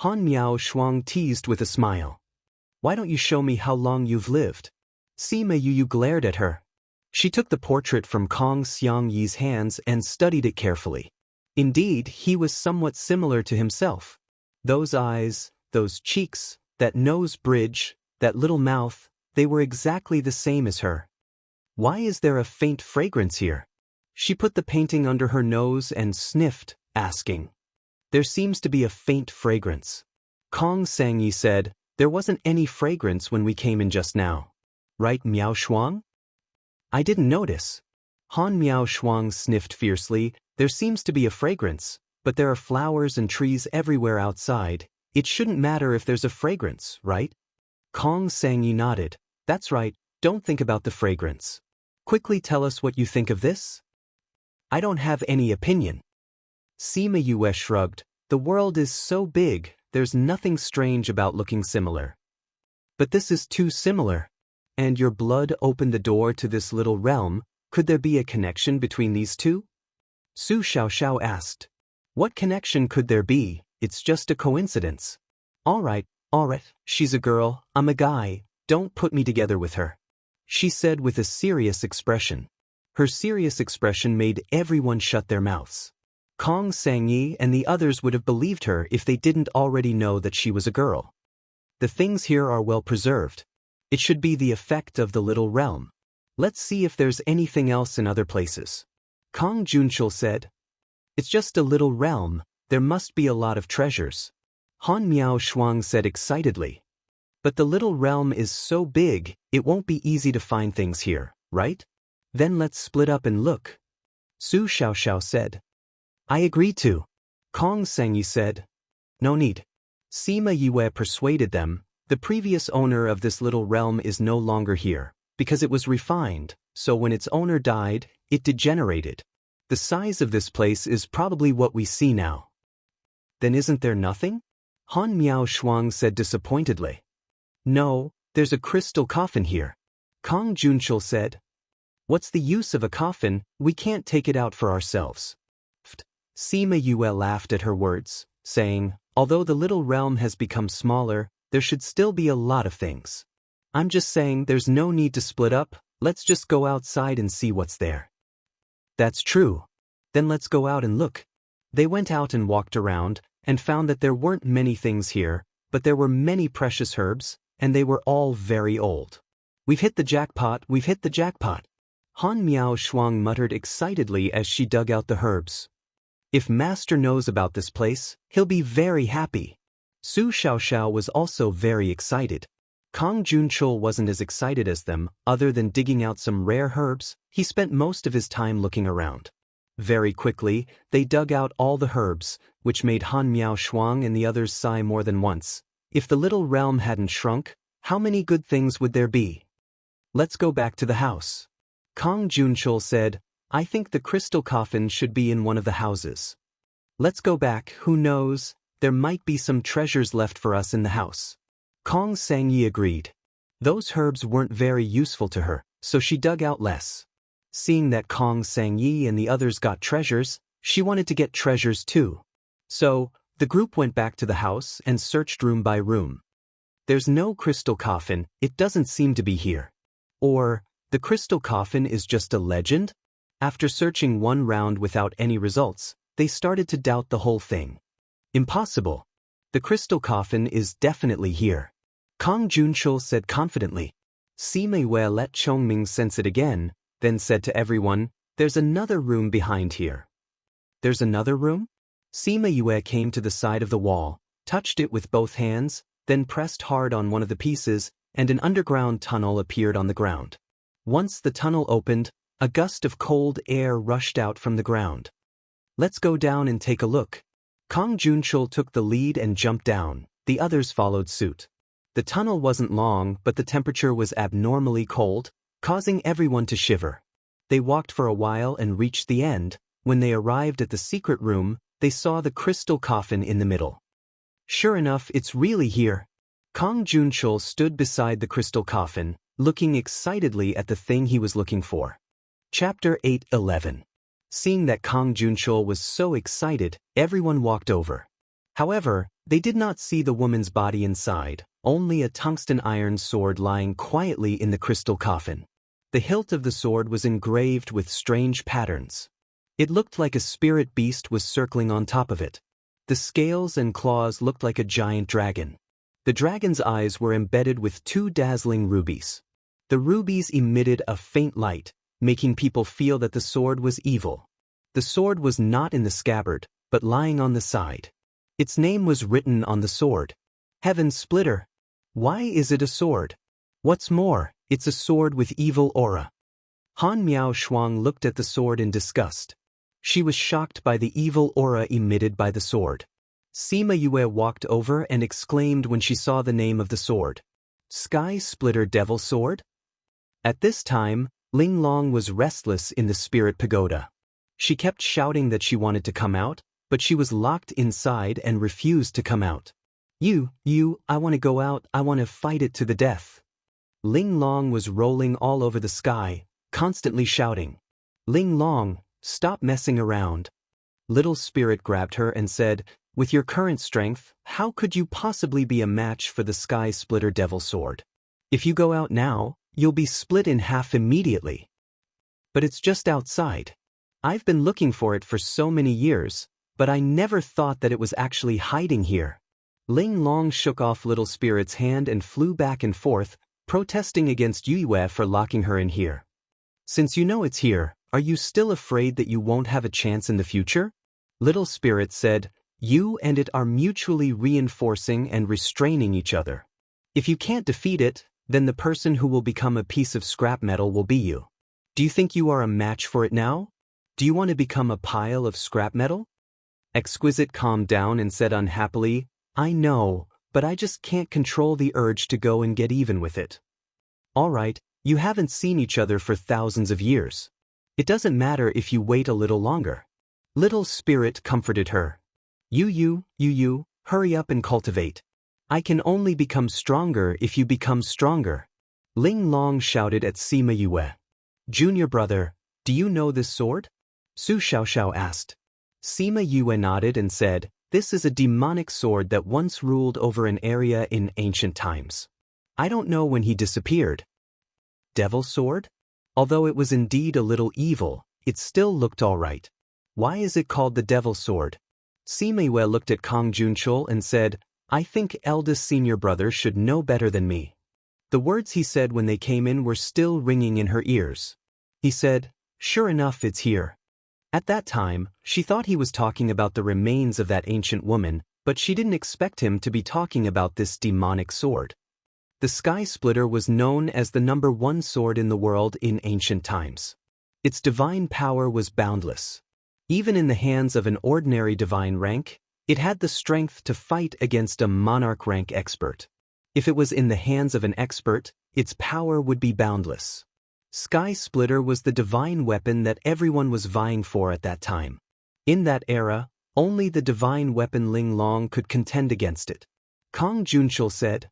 Han Miao Shuang teased with a smile. Why don't you show me how long you've lived? Sima Yu glared at her. She took the portrait from Kong Xiangyi's hands and studied it carefully. Indeed, he was somewhat similar to himself. Those eyes, those cheeks, that nose bridge, that little mouth, they were exactly the same as her. Why is there a faint fragrance here? She put the painting under her nose and sniffed, asking. There seems to be a faint fragrance. Kong Sangyi said, There wasn't any fragrance when we came in just now. Right, Miao Shuang? I didn't notice. Han Miao Shuang sniffed fiercely. There seems to be a fragrance, but there are flowers and trees everywhere outside. It shouldn't matter if there's a fragrance, right? Kong Sangyi nodded. That's right, don't think about the fragrance. Quickly tell us what you think of this? I don't have any opinion. Sima Yue shrugged. The world is so big, there's nothing strange about looking similar. But this is too similar. And your blood opened the door to this little realm. Could there be a connection between these two? Su Xiaoxiao asked. What connection could there be? It's just a coincidence. All right, she's a girl, I'm a guy, don't put me together with her. She said with a serious expression. Her serious expression made everyone shut their mouths. Kong Sangyi and the others would have believed her if they didn't already know that she was a girl. The things here are well preserved. It should be the effect of the little realm. Let's see if there's anything else in other places. Kong Junshul said. It's just a little realm, there must be a lot of treasures. Han Miao Shuang said excitedly. But the little realm is so big, it won't be easy to find things here, right? Then let's split up and look. Su Xiaoxiao said. I agree too. Kong Sangyi said. No need. Sima Yue persuaded them. The previous owner of this little realm is no longer here, because it was refined, so when its owner died, it degenerated. The size of this place is probably what we see now. Then isn't there nothing? Han Miao Shuang said disappointedly. No, there's a crystal coffin here. Kong Junshul said. What's the use of a coffin? We can't take it out for ourselves. Sima Yue laughed at her words, saying, Although the little realm has become smaller, there should still be a lot of things. I'm just saying there's no need to split up, let's just go outside and see what's there. That's true. Then let's go out and look. They went out and walked around, and found that there weren't many things here, but there were many precious herbs, and they were all very old. We've hit the jackpot, we've hit the jackpot. Han Miao Shuang muttered excitedly as she dug out the herbs. If Master knows about this place, he'll be very happy. Su Xiaoxiao was also very excited. Kong Junchul wasn't as excited as them, other than digging out some rare herbs. He spent most of his time looking around. Very quickly, they dug out all the herbs, which made Han Miao Shuang and the others sigh more than once. If the little realm hadn't shrunk, how many good things would there be? Let's go back to the house. Kong Junchul said, I think the crystal coffin should be in one of the houses. Let's go back, who knows, there might be some treasures left for us in the house. Kong Xianxia agreed. Those herbs weren't very useful to her, so she dug out less. Seeing that Kong Xianxia and the others got treasures, she wanted to get treasures too. So, the group went back to the house and searched room by room. There's no crystal coffin, it doesn't seem to be here. Or, the crystal coffin is just a legend? After searching one round without any results, they started to doubt the whole thing. Impossible. The crystal coffin is definitely here. Kong Junchul said confidently. Sima Yue let Chongming sense it again, then said to everyone, there's another room behind here. There's another room? Sima Yue came to the side of the wall, touched it with both hands, then pressed hard on one of the pieces, and an underground tunnel appeared on the ground. Once the tunnel opened, a gust of cold air rushed out from the ground. Let's go down and take a look. Kong Junchul took the lead and jumped down. The others followed suit. The tunnel wasn't long, but the temperature was abnormally cold, causing everyone to shiver. They walked for a while and reached the end. When they arrived at the secret room, they saw the crystal coffin in the middle. Sure enough, it's really here. Kong Junchul stood beside the crystal coffin, looking excitedly at the thing he was looking for. Chapter 8:11. Seeing that Kong Junchul was so excited, everyone walked over. However, they did not see the woman's body inside, only a tungsten iron sword lying quietly in the crystal coffin. The hilt of the sword was engraved with strange patterns. It looked like a spirit beast was circling on top of it. The scales and claws looked like a giant dragon. The dragon's eyes were embedded with 2 dazzling rubies. The rubies emitted a faint light, making people feel that the sword was evil. The sword was not in the scabbard, but lying on the side. Its name was written on the sword. Heaven Splitter. Why is it a sword? What's more, it's a sword with evil aura. Han Miao Shuang looked at the sword in disgust. She was shocked by the evil aura emitted by the sword. Sima Yue walked over and exclaimed when she saw the name of the sword. Sky Splitter Devil Sword? At this time, Ling Long was restless in the spirit pagoda. She kept shouting that she wanted to come out, but she was locked inside and refused to come out. I want to go out, I want to fight it to the death. Ling Long was rolling all over the sky, constantly shouting. Ling Long, stop messing around. Little Spirit grabbed her and said, with your current strength, how could you possibly be a match for the Sky Splitter Devil Sword? If you go out now, you'll be split in half immediately. But it's just outside. I've been looking for it for so many years, but I never thought that it was actually hiding here. Ling Long shook off Little Spirit's hand and flew back and forth, protesting against Yue for locking her in here. Since you know it's here, are you still afraid that you won't have a chance in the future? Little Spirit said, you and it are mutually reinforcing and restraining each other. If you can't defeat it, then the person who will become a piece of scrap metal will be you. Do you think you are a match for it now? Do you want to become a pile of scrap metal? Exquisite calmed down and said unhappily, I know, but I just can't control the urge to go and get even with it. All right, you haven't seen each other for thousands of years. It doesn't matter if you wait a little longer. Little Spirit comforted her. You, hurry up and cultivate. I can only become stronger if you become stronger. Ling Long shouted at Sima Yue. Junior brother, do you know this sword? Su Xiaoxiao asked. Sima Yue nodded and said, this is a demonic sword that once ruled over an area in ancient times. I don't know when he disappeared. Devil sword? Although it was indeed a little evil, it still looked all right. Why is it called the Devil Sword? Sima Yue looked at Kong Junchul and said, I think eldest senior brother should know better than me. The words he said when they came in were still ringing in her ears. He said, sure enough, it's here. At that time, she thought he was talking about the remains of that ancient woman, but she didn't expect him to be talking about this demonic sword. The Sky Splitter was known as the #1 sword in the world in ancient times. Its divine power was boundless. Even in the hands of an ordinary divine rank, it had the strength to fight against a monarch rank expert. If it was in the hands of an expert, its power would be boundless. Sky Splitter was the divine weapon that everyone was vying for at that time. In that era, only the divine weapon Ling Long could contend against it. Kong Junshil said,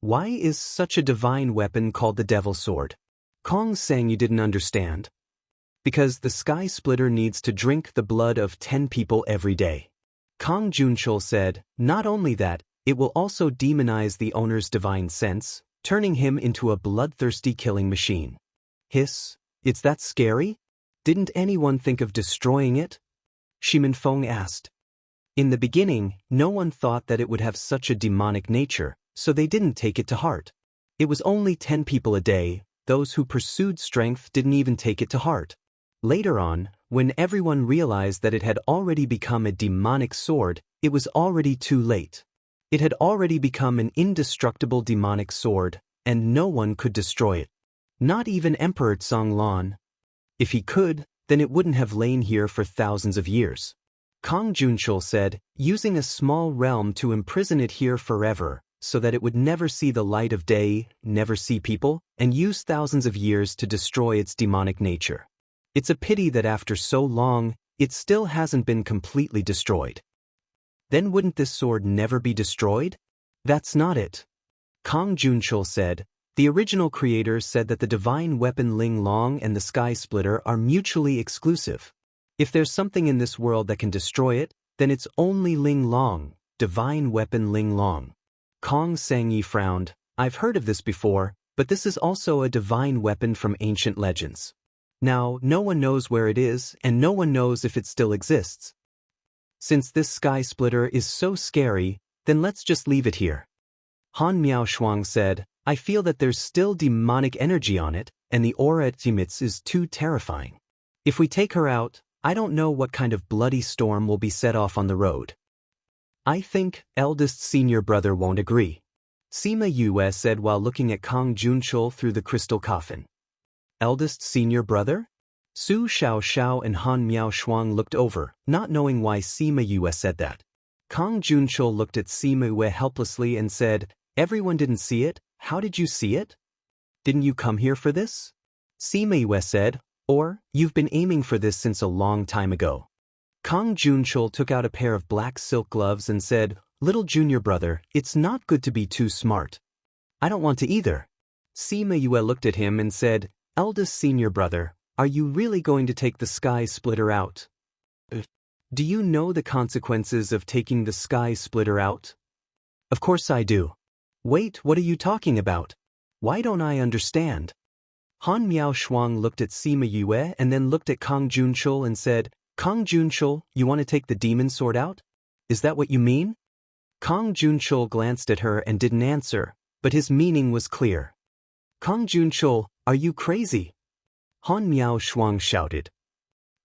"Why is such a divine weapon called the Devil Sword?" Kong sang you didn't understand. Because the Sky Splitter needs to drink the blood of 10 people every day. Kong Junshil said, not only that, it will also demonize the owner's divine sense, turning him into a bloodthirsty killing machine. Hiss, it's that scary? Didn't anyone think of destroying it? Shimin Feng asked. In the beginning, no one thought that it would have such a demonic nature, so they didn't take it to heart. It was only 10 people a day, those who pursued strength didn't even take it to heart. Later on, when everyone realized that it had already become a demonic sword, it was already too late. It had already become an indestructible demonic sword, and no one could destroy it. Not even Emperor Zhonglan. If he could, then it wouldn't have lain here for thousands of years. Kong Junshil said, using a small realm to imprison it here forever, so that it would never see the light of day, never see people, and use thousands of years to destroy its demonic nature. It's a pity that after so long, it still hasn't been completely destroyed. Then wouldn't this sword never be destroyed? That's not it. Kong Junshil said, the original creators said that the divine weapon Ling Long and the Sky Splitter are mutually exclusive. If there's something in this world that can destroy it, then it's only Ling Long, divine weapon Ling Long. Kong Sangyi frowned. I've heard of this before, but this is also a divine weapon from ancient legends. Now, no one knows where it is, and no one knows if it still exists. Since this Sky Splitter is so scary, then let's just leave it here. Han Miaoshuang said, I feel that there's still demonic energy on it, and the aura it emits is too terrifying. If we take her out, I don't know what kind of bloody storm will be set off on the road. I think eldest senior brother won't agree. Sima Yue said while looking at Kong Junshil through the crystal coffin. Eldest senior brother? Su Xiaoxiao and Han Miaoshuang looked over, not knowing why Sima Yue said that. Kong Junshil looked at Sima Yue helplessly and said, everyone didn't see it, how did you see it? Didn't you come here for this? Sima Yue said, or, you've been aiming for this since a long time ago. Kong Junshil took out a pair of black silk gloves and said, little junior brother, it's not good to be too smart. I don't want to either. Sima Yue looked at him and said, eldest senior brother, are you really going to take the Sky Splitter out? Do you know the consequences of taking the Sky Splitter out? Of course I do. Wait, what are you talking about? Why don't I understand? Han Miaoshuang looked at Sima Yue and then looked at Kong Junshil and said, Kong Junshil, you want to take the demon sword out? Is that what you mean? Kong Junshil glanced at her and didn't answer, but his meaning was clear. Kong Junshil, are you crazy? Han Miaoshuang shouted.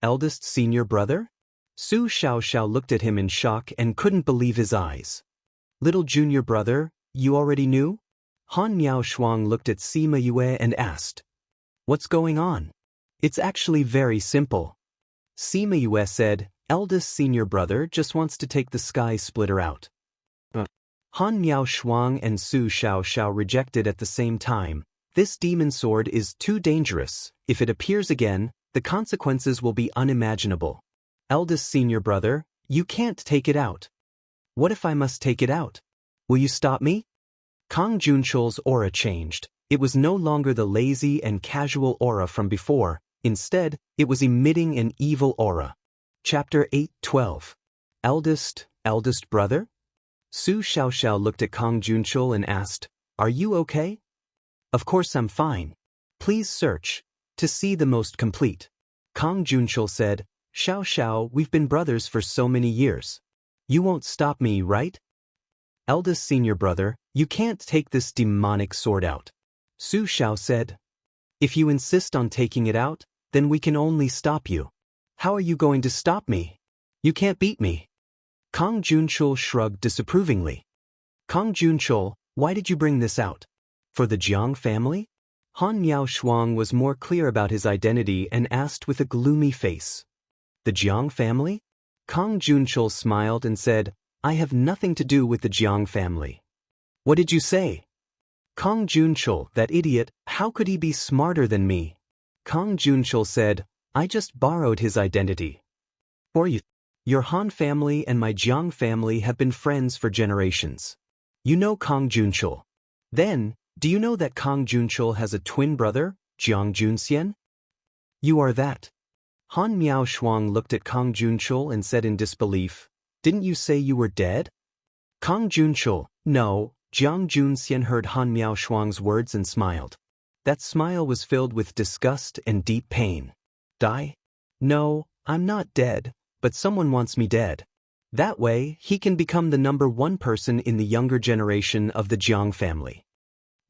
Eldest senior brother? Su Xiaoxiao looked at him in shock and couldn't believe his eyes. Little junior brother, you already knew? Han Miaoshuang looked at Sima Yue and asked. What's going on? It's actually very simple. Sima Yue said, eldest senior brother just wants to take the Sky Splitter out. Han Miaoshuang and Su Xiaoxiao rejected at the same time. This demon sword is too dangerous. If it appears again, the consequences will be unimaginable. Eldest senior brother, you can't take it out. What if I must take it out? Will you stop me? Kong Junshil's aura changed. It was no longer the lazy and casual aura from before. Instead, it was emitting an evil aura. Chapter 8:12. Eldest brother? Su Xiaoxiao looked at Kong Junshil and asked, are you okay? Of course I'm fine. Please search to see the most complete. Kong Junshil said, Xiaoxiao, we've been brothers for so many years. You won't stop me, right? Eldest senior brother, you can't take this demonic sword out. Su Xiao said. If you insist on taking it out, then we can only stop you. How are you going to stop me? You can't beat me. Kong Junshil shrugged disapprovingly. Kong Junshil, why did you bring this out? For the Jiang family? Han Miao Shuang was more clear about his identity and asked with a gloomy face. The Jiang family? Kang Junchul smiled and said, I have nothing to do with the Jiang family. What did you say? Kang Junchul, that idiot, how could he be smarter than me? Kang Junchul said, I just borrowed his identity. Or you. Your Han family and my Jiang family have been friends for generations. You know Kang Junchul. Then, do you know that Kang Junchul has a twin brother, Jiang Junxian? You are that. Han Miao Shuang looked at Kang Junchul and said in disbelief, Didn't you say you were dead? Kang Junchul, no. Jiang Junxian heard Han Miao Shuang's words and smiled. That smile was filled with disgust and deep pain. Die? No, I'm not dead, but someone wants me dead. That way, he can become the #1 person in the younger generation of the Jiang family.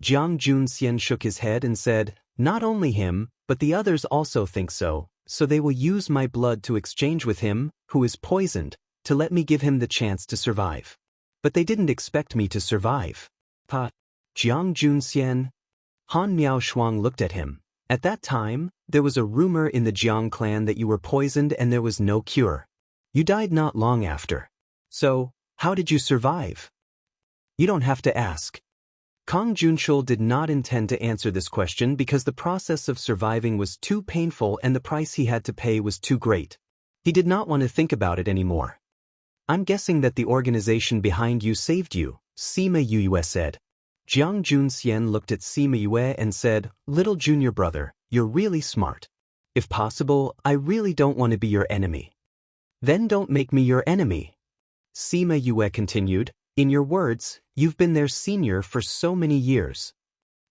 Jiang Junxian shook his head and said, Not only him, but the others also think so they will use my blood to exchange with him, who is poisoned, to let me give him the chance to survive. But they didn't expect me to survive. Jiang Junxian. Han Miao Shuang looked at him. At that time, there was a rumor in the Jiang clan that you were poisoned and there was no cure. You died not long after. So, how did you survive? You don't have to ask. Kang Junchul did not intend to answer this question because the process of surviving was too painful and the price he had to pay was too great. He did not want to think about it anymore. I'm guessing that the organization behind you saved you, Sima Yue said. Jiang Junxian looked at Sima Yue and said, Little junior brother, you're really smart. If possible, I really don't want to be your enemy. Then don't make me your enemy. Sima Yue continued, In your words, you've been their senior for so many years.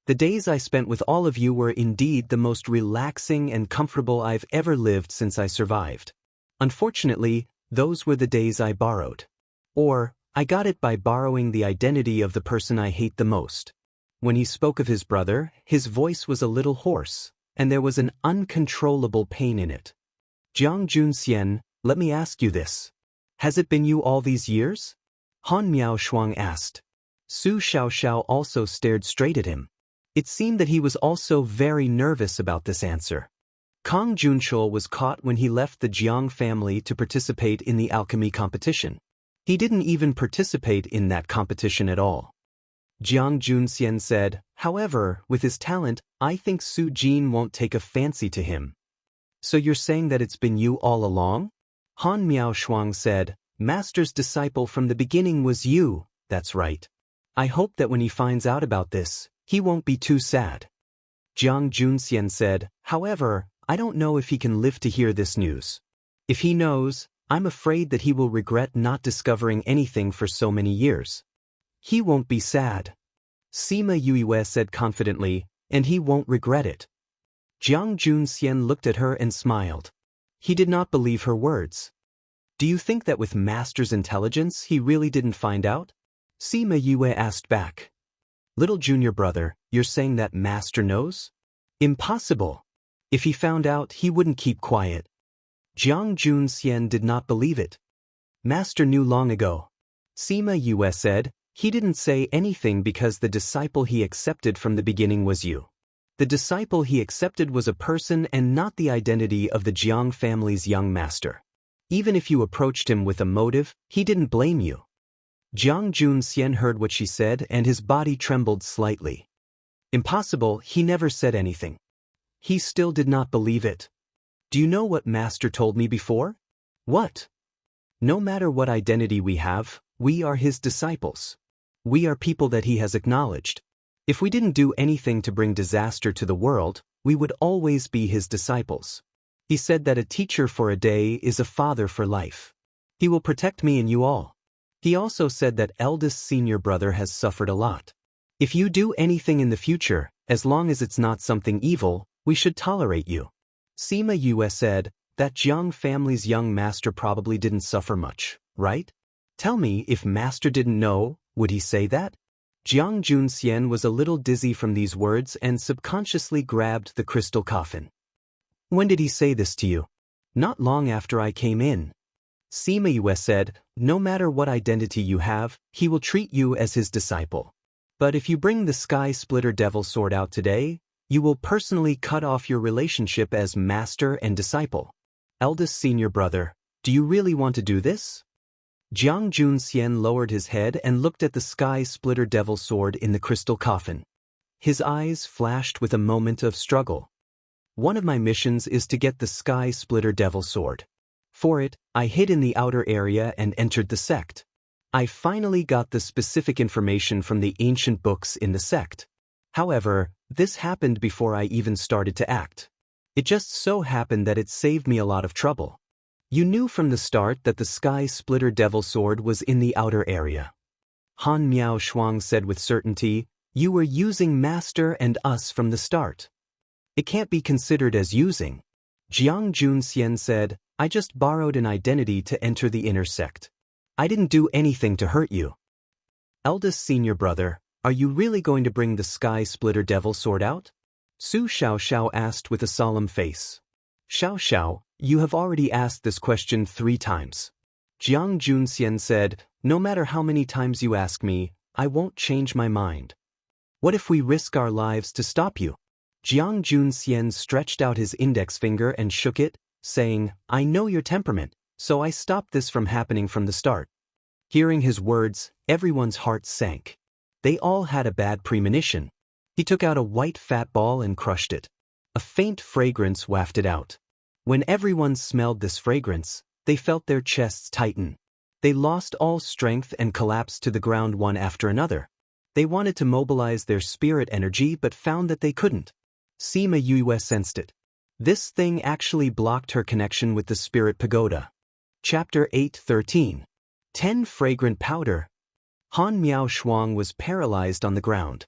The days I spent with all of you were indeed the most relaxing and comfortable I've ever lived since I survived. Unfortunately, those were the days I borrowed. Or, I got it by borrowing the identity of the person I hate the most. When he spoke of his brother, his voice was a little hoarse, and there was an uncontrollable pain in it. Jiang Junxian, let me ask you this. Has it been you all these years? Han Miao Shuang asked. Su Xiaoxiao also stared straight at him. It seemed that he was also very nervous about this answer. Kang Junchul was caught when he left the Jiang family to participate in the alchemy competition. He didn't even participate in that competition at all. Jiang Junxian said, However, with his talent, I think Su Jin won't take a fancy to him. So you're saying that it's been you all along? Han Miao Shuang said, Master's disciple from the beginning was you, that's right. I hope that when he finds out about this, he won't be too sad. Jiang Junxian said, However, I don't know if he can live to hear this news. If he knows, I'm afraid that he will regret not discovering anything for so many years. He won't be sad. Sima Yue said confidently, and he won't regret it. Jiang Junxian looked at her and smiled. He did not believe her words. Do you think that with Master's intelligence he really didn't find out? Sima Yue asked back. Little junior brother, you're saying that Master knows? Impossible. If he found out, he wouldn't keep quiet. Jiang Junxian did not believe it. Master knew long ago. Sima Yue said, he didn't say anything because the disciple he accepted from the beginning was you. The disciple he accepted was a person and not the identity of the Jiang family's young master. Even if you approached him with a motive, he didn't blame you. Jiang Junxian heard what she said and his body trembled slightly. Impossible, he never said anything. He still did not believe it. Do you know what Master told me before? What? No matter what identity we have, we are his disciples. We are people that he has acknowledged. If we didn't do anything to bring disaster to the world, we would always be his disciples. He said that a teacher for a day is a father for life. He will protect me and you all. He also said that eldest senior brother has suffered a lot. If you do anything in the future, as long as it's not something evil, we should tolerate you. Sima Yue said, that Jiang family's young master probably didn't suffer much, right? Tell me, if Master didn't know, would he say that? Jiang Junxian was a little dizzy from these words and subconsciously grabbed the crystal coffin. When did he say this to you? Not long after I came in. Sima Yue said, no matter what identity you have, he will treat you as his disciple. But if you bring the Sky Splitter Devil Sword out today, you will personally cut off your relationship as master and disciple. Eldest senior brother, do you really want to do this? Jiang Junxian lowered his head and looked at the Sky Splitter Devil Sword in the crystal coffin. His eyes flashed with a moment of struggle. One of my missions is to get the Sky Splitter Devil Sword. For it, I hid in the outer area and entered the sect. I finally got the specific information from the ancient books in the sect. However, this happened before I even started to act. It just so happened that it saved me a lot of trouble. You knew from the start that the Sky Splitter Devil Sword was in the outer area. Han Miao Shuang said with certainty, you were using Master and us from the start. It can't be considered as using. Jiang Junxian said, I just borrowed an identity to enter the inner sect. I didn't do anything to hurt you. Eldest senior brother, are you really going to bring the Sky Splitter Devil Sword out? Su Xiaoxiao asked with a solemn face. Xiaoxiao, you have already asked this question 3 times. Jiang Junxian said, no matter how many times you ask me, I won't change my mind. What if we risk our lives to stop you? Jiang Junxian stretched out his index finger and shook it, saying, I know your temperament, so I stopped this from happening from the start. Hearing his words, everyone's heart sank. They all had a bad premonition. He took out a white fat ball and crushed it. A faint fragrance wafted out. When everyone smelled this fragrance, they felt their chests tighten. They lost all strength and collapsed to the ground one after another. They wanted to mobilize their spirit energy but found that they couldn't. Sima Yue sensed it. This thing actually blocked her connection with the spirit pagoda. Chapter 8:13. 10 Fragrant Powder. Han Miao Shuang was paralyzed on the ground.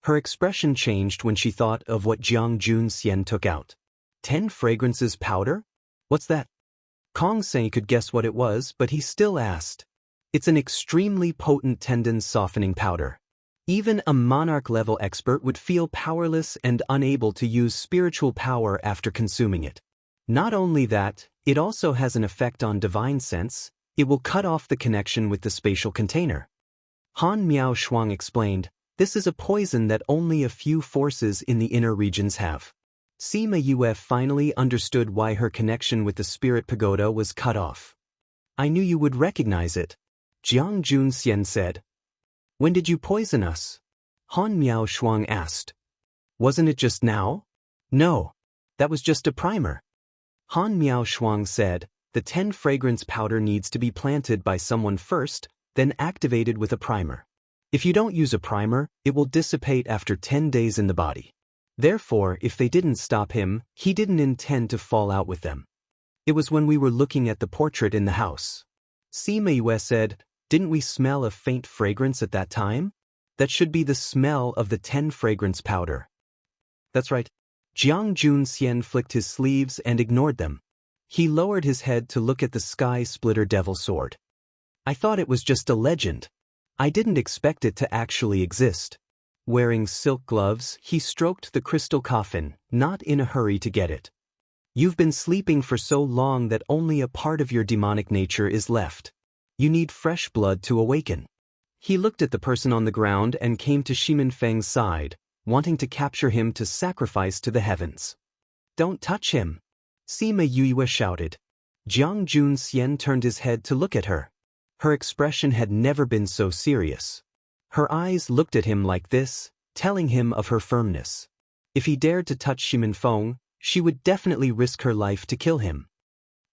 Her expression changed when she thought of what Jiang Junxian took out. 10 fragrances powder? What's that? Kong Sei could guess what it was, but he still asked. It's an extremely potent tendon-softening powder. Even a monarch-level expert would feel powerless and unable to use spiritual power after consuming it. Not only that, it also has an effect on divine sense. It will cut off the connection with the spatial container. Han Miao Shuang explained, this is a poison that only a few forces in the inner regions have. Sima Yue finally understood why her connection with the spirit pagoda was cut off. I knew you would recognize it. Jiang Junxian said. When did you poison us? Han Miao Shuang asked. Wasn't it just now? No. That was just a primer. Han Miao Shuang said, the 10 fragrance powder needs to be planted by someone first, then activated with a primer. If you don't use a primer, it will dissipate after 10 days in the body. Therefore, if they didn't stop him, he didn't intend to fall out with them. It was when we were looking at the portrait in the house. Sima Yue said, didn't we smell a faint fragrance at that time? That should be the smell of the 10 fragrance powder. That's right. Jiang Junxian flicked his sleeves and ignored them. He lowered his head to look at the Sky Splitter Devil Sword. I thought it was just a legend. I didn't expect it to actually exist. Wearing silk gloves, he stroked the crystal coffin, not in a hurry to get it. You've been sleeping for so long that only a part of your demonic nature is left. You need fresh blood to awaken. He looked at the person on the ground and came to Shimin Feng's side, wanting to capture him to sacrifice to the heavens. Don't touch him! Sima Yue shouted. Jiang Junxian turned his head to look at her. Her expression had never been so serious. Her eyes looked at him like this, telling him of her firmness. If he dared to touch Shimin Feng, she would definitely risk her life to kill him.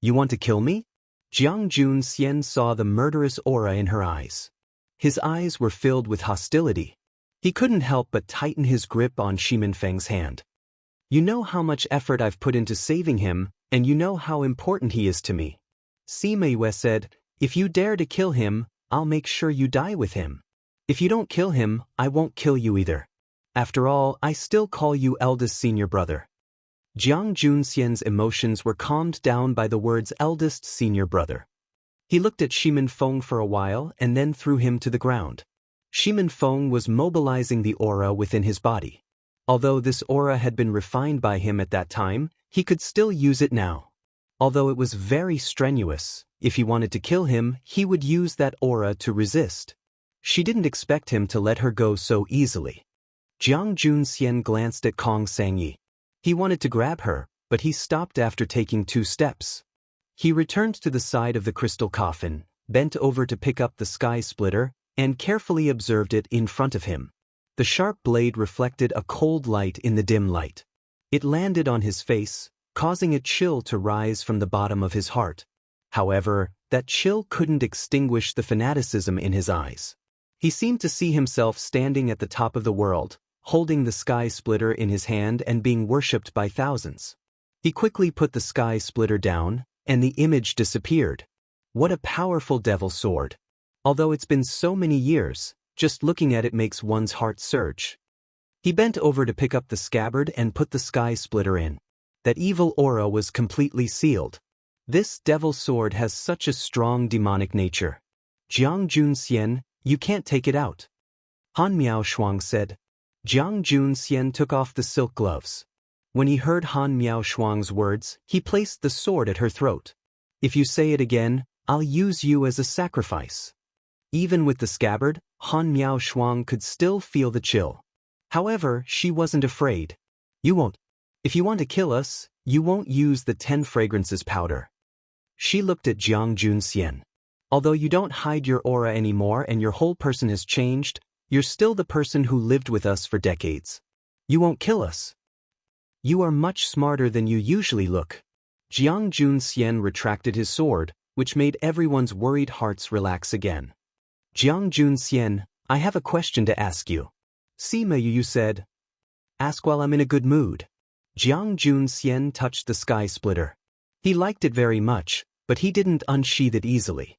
You want to kill me? Jiang Junxian saw the murderous aura in her eyes. His eyes were filled with hostility. He couldn't help but tighten his grip on Shimin Feng's hand. You know how much effort I've put into saving him, and you know how important he is to me. Sima Yue said, if you dare to kill him, I'll make sure you die with him. If you don't kill him, I won't kill you either. After all, I still call you eldest senior brother. Jiang Junxian's emotions were calmed down by the words eldest senior brother. He looked at Shimin Feng for a while and then threw him to the ground. Shimin Feng was mobilizing the aura within his body. Although this aura had been refined by him at that time, he could still use it now. Although it was very strenuous, if he wanted to kill him, he would use that aura to resist. She didn't expect him to let her go so easily. Jiang Junxian glanced at Kong Sangyi. He wanted to grab her, but he stopped after taking 2 steps. He returned to the side of the crystal coffin, bent over to pick up the sky splitter, and carefully observed it in front of him. The sharp blade reflected a cold light in the dim light. It landed on his face, causing a chill to rise from the bottom of his heart. However, that chill couldn't extinguish the fanaticism in his eyes. He seemed to see himself standing at the top of the world, holding the sky splitter in his hand and being worshipped by thousands. He quickly put the sky splitter down, and the image disappeared. What a powerful devil sword! Although it's been so many years, just looking at it makes one's heart surge. He bent over to pick up the scabbard and put the sky splitter in. That evil aura was completely sealed. This devil sword has such a strong demonic nature. Jiang Junxian, you can't take it out. Han Miao Shuang said. Jiang Junxian took off the silk gloves. When he heard Han Miao Shuang's words, he placed the sword at her throat. If you say it again, I'll use you as a sacrifice. Even with the scabbard, Han Miao Shuang could still feel the chill. However, she wasn't afraid. You won't. If you want to kill us, you won't use the 10 fragrances powder. She looked at Jiang Junxian. Although you don't hide your aura anymore and your whole person has changed, you're still the person who lived with us for decades. You won't kill us. You are much smarter than you usually look. Jiang Junxian retracted his sword, which made everyone's worried hearts relax again. Jiang Junxian, I have a question to ask you. Sima Yu said. Ask while I'm in a good mood. Jiang Junxian touched the sky splitter. He liked it very much, but he didn't unsheath it easily.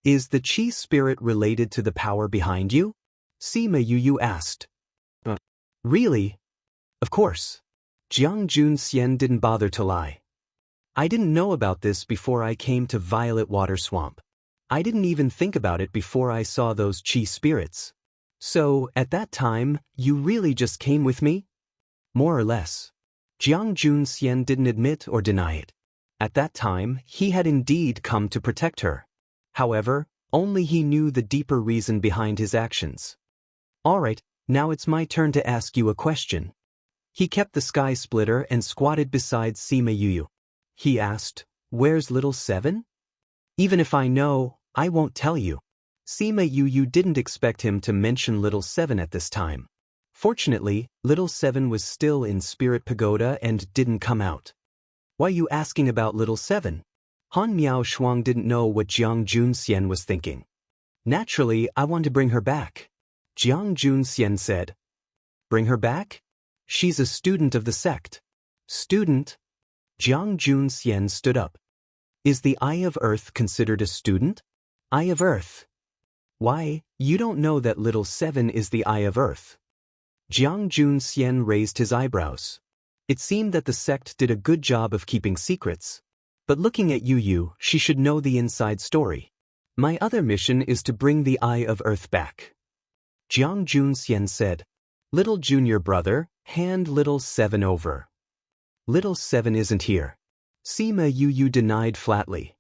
Is the chi spirit related to the power behind you? Sima Yu asked. Really? Of course. Jiang Junxian didn't bother to lie. I didn't know about this before I came to Violet Water Swamp. I didn't even think about it before I saw those chi spirits. So, at that time, you really just came with me? More or less. Jiang Junxian didn't admit or deny it. At that time, he had indeed come to protect her. However, only he knew the deeper reason behind his actions. Alright, now it's my turn to ask you a question. He kept the sky splitter and squatted beside Sima Yu. He asked, Where's little 7? Even if I know, I won't tell you. Sima Yu didn't expect him to mention little 7 at this time. Fortunately, little 7 was still in Spirit Pagoda and didn't come out. Why are you asking about little 7? Han Miao Shuang didn't know what Jiang Junxian was thinking. Naturally, I want to bring her back. Jiang Junxian said. Bring her back? She's a student of the sect. Student? Jiang Junxian stood up. Is the Eye of Earth considered a student? Eye of Earth? Why, you don't know that little 7 is the Eye of Earth. Jiang Junxian raised his eyebrows. It seemed that the sect did a good job of keeping secrets. But looking at Yu, she should know the inside story. My other mission is to bring the Eye of Earth back. Jiang Junxian said. Little junior brother, hand little 7 over. Little 7 isn't here. Sima Yu denied flatly.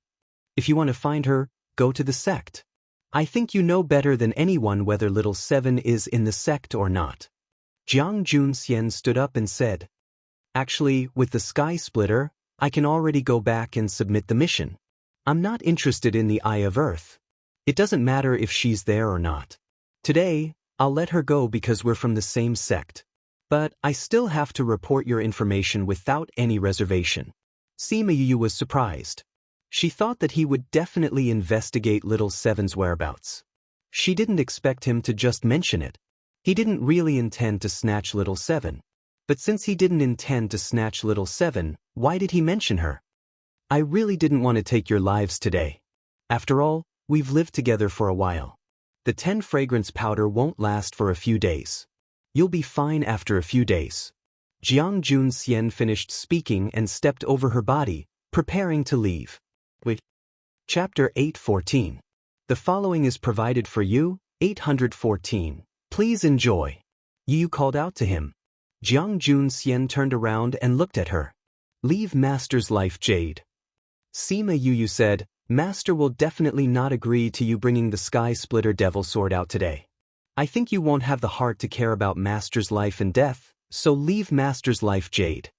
If you want to find her, go to the sect. I think you know better than anyone whether little 7 is in the sect or not. Jiang Junxian stood up and said. Actually, with the sky splitter, I can already go back and submit the mission. I'm not interested in the Eye of Earth. It doesn't matter if she's there or not. Today, I'll let her go because we're from the same sect. But I still have to report your information without any reservation. Sima Yu was surprised. She thought that he would definitely investigate little 7's whereabouts. She didn't expect him to just mention it. He didn't really intend to snatch little 7. But since he didn't intend to snatch little 7, why did he mention her? I really didn't want to take your lives today. After all, we've lived together for a while. The 10 fragrance powder won't last for a few days. You'll be fine after a few days. Jiang Junxian finished speaking and stepped over her body, preparing to leave. Chapter 814. The following is provided for you, 814. Please enjoy. Yu called out to him. Jiang Junxian turned around and looked at her. Leave Master's life, Jade. Sima Yu said, Master will definitely not agree to you bringing the Sky Splitter Devil Sword out today. I think you won't have the heart to care about Master's life and death, so leave Master's life Jade.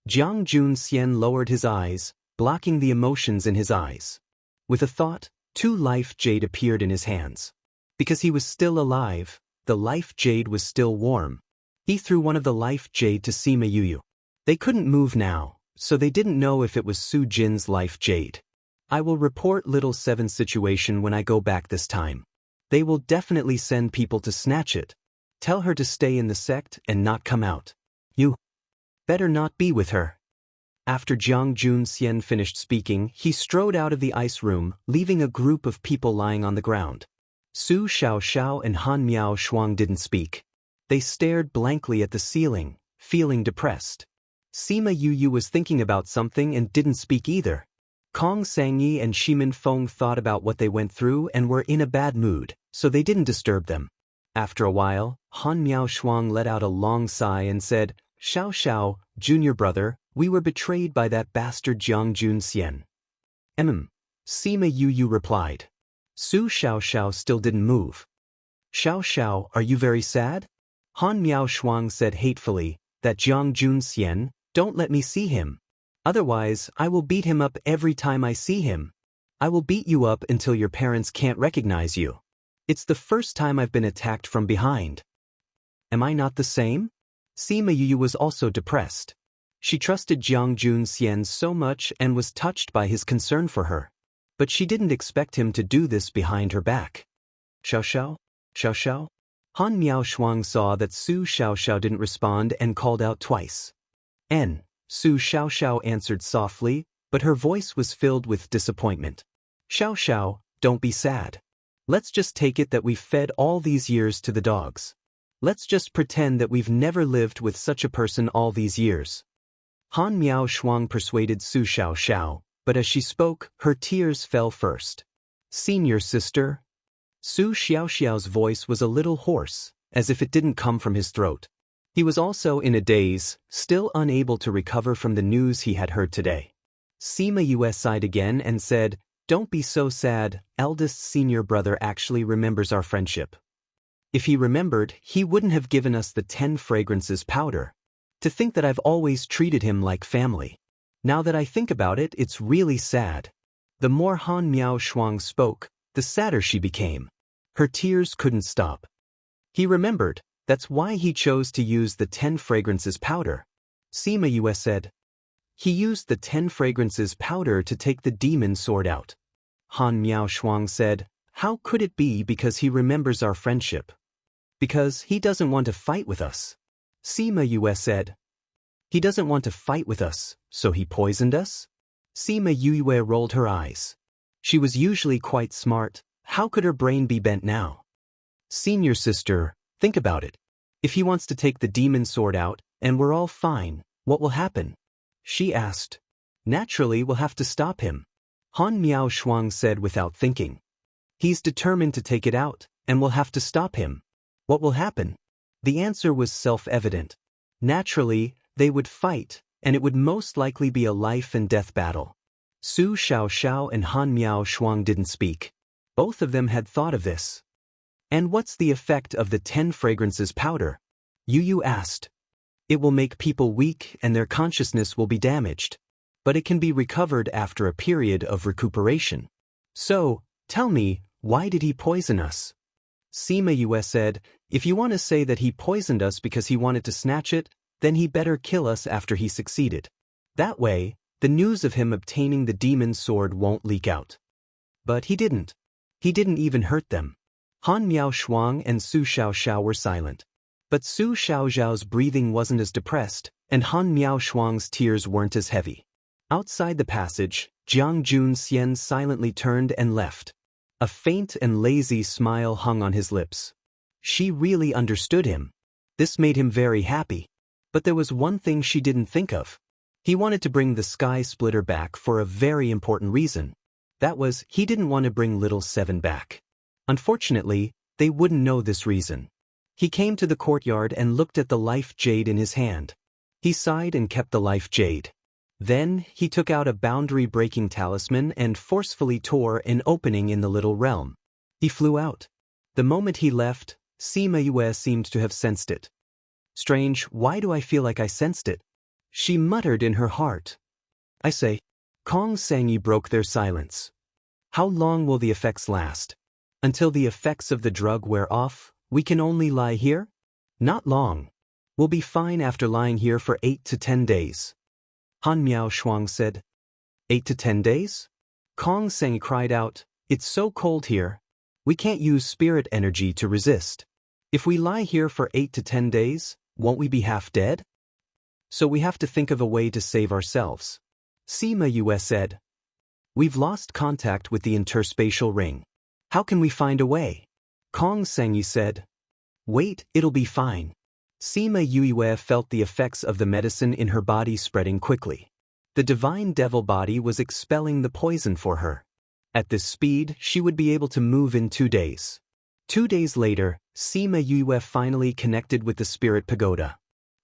Jiang Junxian lowered his eyes, blocking the emotions in his eyes. With a thought, 2 life jade appeared in his hands. Because he was still alive, the life jade was still warm. He threw one of the life jade to Sima Yuyu. They couldn't move now, so they didn't know if it was Su Jin's life jade. I will report Little Seven's situation when I go back this time. They will definitely send people to snatch it. Tell her to stay in the sect and not come out. You better not be with her. After Jiang Junxian finished speaking, he strode out of the ice room, leaving a group of people lying on the ground. Su Xiaoxiao and Han Miao Shuang didn't speak. They stared blankly at the ceiling, feeling depressed. Sima Yuyu was thinking about something and didn't speak either. Kong Sangyi and Shimin Feng thought about what they went through and were in a bad mood, so they didn't disturb them. After a while, Han Miao Shuang let out a long sigh and said, Xiao Xiao, junior brother, we were betrayed by that bastard Jiang Junxian. Sima Yuyu replied. Su Xiaoxiao still didn't move. Xiao Xiao, are you very sad? Han Miao Shuang said hatefully, that Jiang Junxian, don't let me see him. Otherwise, I will beat him up every time I see him. I will beat you up until your parents can't recognize you. It's the first time I've been attacked from behind. Am I not the same? Sima Yuyu was also depressed. She trusted Jiang Junxian so much and was touched by his concern for her. But she didn't expect him to do this behind her back. Xiao Xiao? Xiao Xiao? Han Miao Shuang saw that Su Xiaoxiao didn't respond and called out twice. Su Xiaoxiao answered softly, but her voice was filled with disappointment. Xiao Xiao, don't be sad. Let's just take it that we've fed all these years to the dogs. Let's just pretend that we've never lived with such a person all these years. Han Miao Shuang persuaded Su Xiaoxiao, but as she spoke, her tears fell first. Senior sister. Su Xiaoxiao's voice was a little hoarse, as if it didn't come from his throat. He was also in a daze, still unable to recover from the news he had heard today. Sima Yue sighed again and said, Don't be so sad, eldest senior brother actually remembers our friendship. If he remembered, he wouldn't have given us the 10 fragrances powder. To think that I've always treated him like family. Now that I think about it, it's really sad. The more Han Miao Shuang spoke, the sadder she became. Her tears couldn't stop. He remembered. That's why he chose to use the 10 fragrances powder. Sima Yue said. He used the 10 fragrances powder to take the demon sword out. Han Miao Shuang said, How could it be because he remembers our friendship? Because he doesn't want to fight with us. Sima Yue said. He doesn't want to fight with us, so he poisoned us? Sima Yue rolled her eyes. She was usually quite smart. How could her brain be bent now? Senior sister, think about it. If he wants to take the demon sword out, and we're all fine, what will happen? She asked. Naturally, we'll have to stop him. Han Miao Shuang said without thinking. He's determined to take it out, and we'll have to stop him. What will happen? The answer was self-evident. Naturally, they would fight, and it would most likely be a life and death battle. Su Xiaoxiao and Han Miao Shuang didn't speak. Both of them had thought of this. And what's the effect of the 10 fragrances powder? Yu asked. It will make people weak and their consciousness will be damaged. But it can be recovered after a period of recuperation. So, tell me, why did he poison us? Sima Yue said, If you want to say that he poisoned us because he wanted to snatch it, then he better kill us after he succeeded. That way, the news of him obtaining the demon sword won't leak out. But he didn't. He didn't even hurt them. Han Miao Shuang and Su Xiaoxiao were silent. But Su Xiaoxiao's breathing wasn't as depressed, and Han Miao Shuang's tears weren't as heavy. Outside the passage, Jiang Junxian silently turned and left. A faint and lazy smile hung on his lips. She really understood him. This made him very happy. But there was one thing she didn't think of. He wanted to bring the Sky Splitter back for a very important reason. That was, he didn't want to bring Little Seven back. Unfortunately, they wouldn't know this reason. He came to the courtyard and looked at the life jade in his hand. He sighed and kept the life jade. Then, he took out a boundary-breaking talisman and forcefully tore an opening in the little realm. He flew out. The moment he left, Sima Yue seemed to have sensed it. Strange, why do I feel like I sensed it? She muttered in her heart. I say. Kong Sangyi broke their silence. How long will the effects last? Until the effects of the drug wear off, we can only lie here? Not long. We'll be fine after lying here for 8 to 10 days. Han Miao Shuang said. 8 to 10 days? Kong Sangyi cried out, it's so cold here. We can't use spirit energy to resist. If we lie here for 8 to 10 days, won't we be half dead? So we have to think of a way to save ourselves. Sima Yue said. We've lost contact with the interspatial ring. How can we find a way? Kong Sangyi said. Wait, it'll be fine. Sima Yue felt the effects of the medicine in her body spreading quickly. The divine devil body was expelling the poison for her. At this speed, she would be able to move in 2 days. 2 days later, Sima Yue finally connected with the spirit pagoda.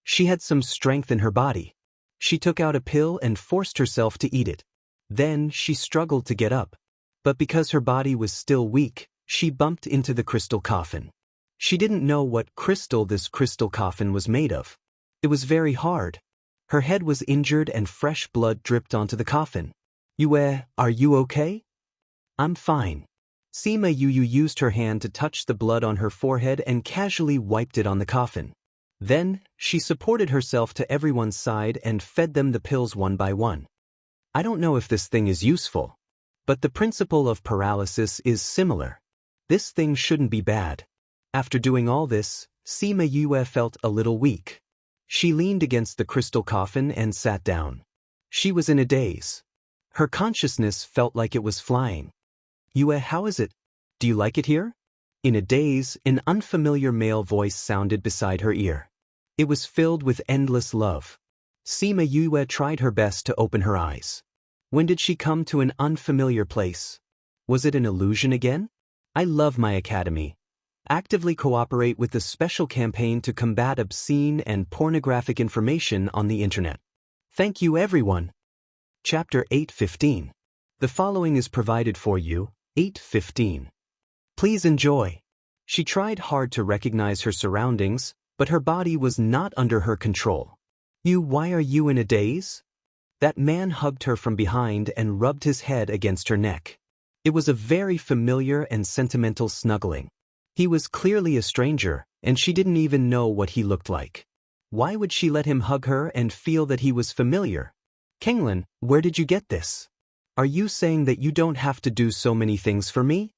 She had some strength in her body. She took out a pill and forced herself to eat it. Then, she struggled to get up. But because her body was still weak, she bumped into the crystal coffin. She didn't know what crystal this crystal coffin was made of. It was very hard. Her head was injured and fresh blood dripped onto the coffin. Yue, are you okay? I'm fine. Sima Yue used her hand to touch the blood on her forehead and casually wiped it on the coffin. Then, she supported herself to everyone's side and fed them the pills one by one. I don't know if this thing is useful, but the principle of paralysis is similar. This thing shouldn't be bad. After doing all this, Sima Yue felt a little weak. She leaned against the crystal coffin and sat down. She was in a daze. Her consciousness felt like it was flying. Yue, how is it? Do you like it here? In a daze, an unfamiliar male voice sounded beside her ear. It was filled with endless love. Sima Yue tried her best to open her eyes. When did she come to an unfamiliar place? Was it an illusion again? I love my academy. Actively cooperate with the special campaign to combat obscene and pornographic information on the internet. Thank you, everyone. Chapter 8:15. The following is provided for you, 8:15. Please enjoy. She tried hard to recognize her surroundings, but her body was not under her control. Why are you in a daze? That man hugged her from behind and rubbed his head against her neck. It was a very familiar and sentimental snuggling. He was clearly a stranger, and she didn't even know what he looked like. Why would she let him hug her and feel that he was familiar? Kenglin, where did you get this? Are you saying that you don't have to do so many things for me?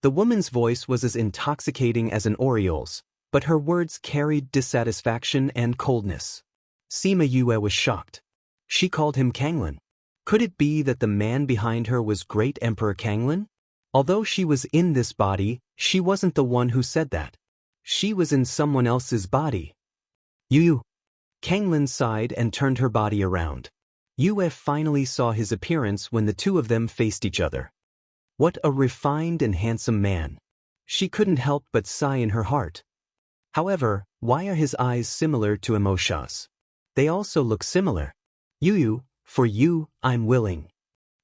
The woman's voice was as intoxicating as an oriole's, but her words carried dissatisfaction and coldness. Sima Yue was shocked. She called him Kanglin. Could it be that the man behind her was Great Emperor Kanglin? Although she was in this body, she wasn't the one who said that. She was in someone else's body. Yu. Kanglin sighed and turned her body around. Yue finally saw his appearance when the two of them faced each other. What a refined and handsome man. She couldn't help but sigh in her heart. However, why are his eyes similar to Emosha's? They also look similar. Yu, for you, I'm willing.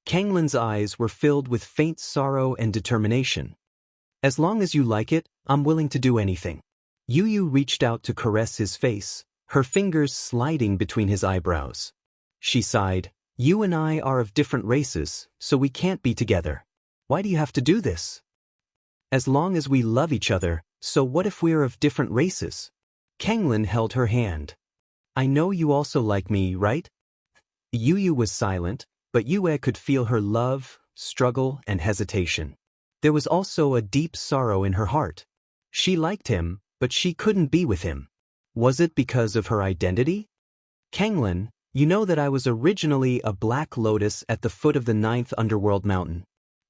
Kanglin's eyes were filled with faint sorrow and determination. As long as you like it, I'm willing to do anything. Yu reached out to caress his face, her fingers sliding between his eyebrows. She sighed, you and I are of different races, so we can't be together. Why do you have to do this? As long as we love each other, so what if we're of different races? Kanglin held her hand. I know you also like me, right? Yu was silent, but Yue could feel her love, struggle, and hesitation. There was also a deep sorrow in her heart. She liked him, but she couldn't be with him. Was it because of her identity? Kanglin, you know that I was originally a black lotus at the foot of the 9th underworld mountain.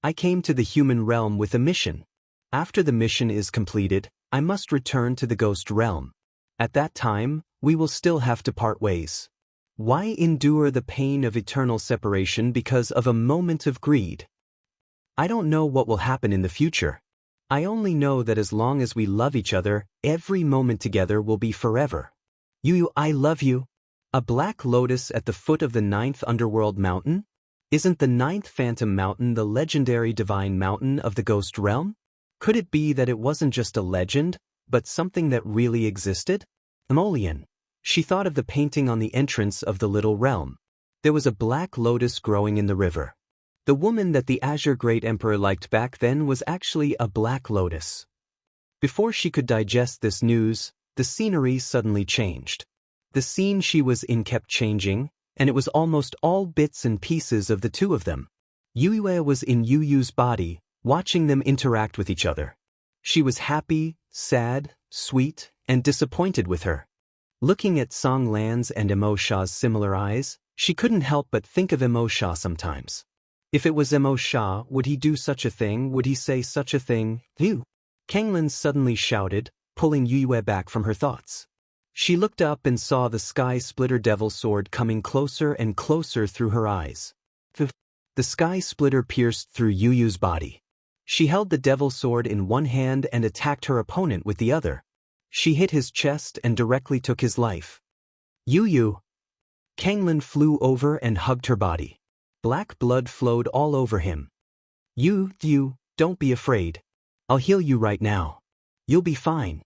I came to the human realm with a mission. After the mission is completed, I must return to the ghost realm. At that time, we will still have to part ways. Why endure the pain of eternal separation because of a moment of greed? I don't know what will happen in the future. I only know that as long as we love each other, every moment together will be forever. Yu, I love you. A black lotus at the foot of the 9th underworld mountain? Isn't the 9th phantom mountain the legendary divine mountain of the ghost realm? Could it be that it wasn't just a legend, but something that really existed? Emolian. She thought of the painting on the entrance of the little realm. There was a black lotus growing in the river. The woman that the Azure Great Emperor liked back then was actually a black lotus. Before she could digest this news, the scenery suddenly changed. The scene she was in kept changing, and it was almost all bits and pieces of the two of them. Yuyue was in Yuyu's body, watching them interact with each other. She was happy, sad, sweet, and disappointed with her. Looking at Song Lan's and Emo Sha's similar eyes, she couldn't help but think of Emo Sha sometimes. If it was Emo Sha, would he do such a thing? Would he say such a thing? You! Kanglin suddenly shouted, pulling Yuyue back from her thoughts. She looked up and saw the sky splitter devil sword coming closer and closer through her eyes. The sky splitter pierced through Yuyu's body. She held the devil sword in one hand and attacked her opponent with the other. She hit his chest and directly took his life. Yuyu! Kanglin flew over and hugged her body. Black blood flowed all over him. You, don't be afraid. I'll heal you right now. You'll be fine.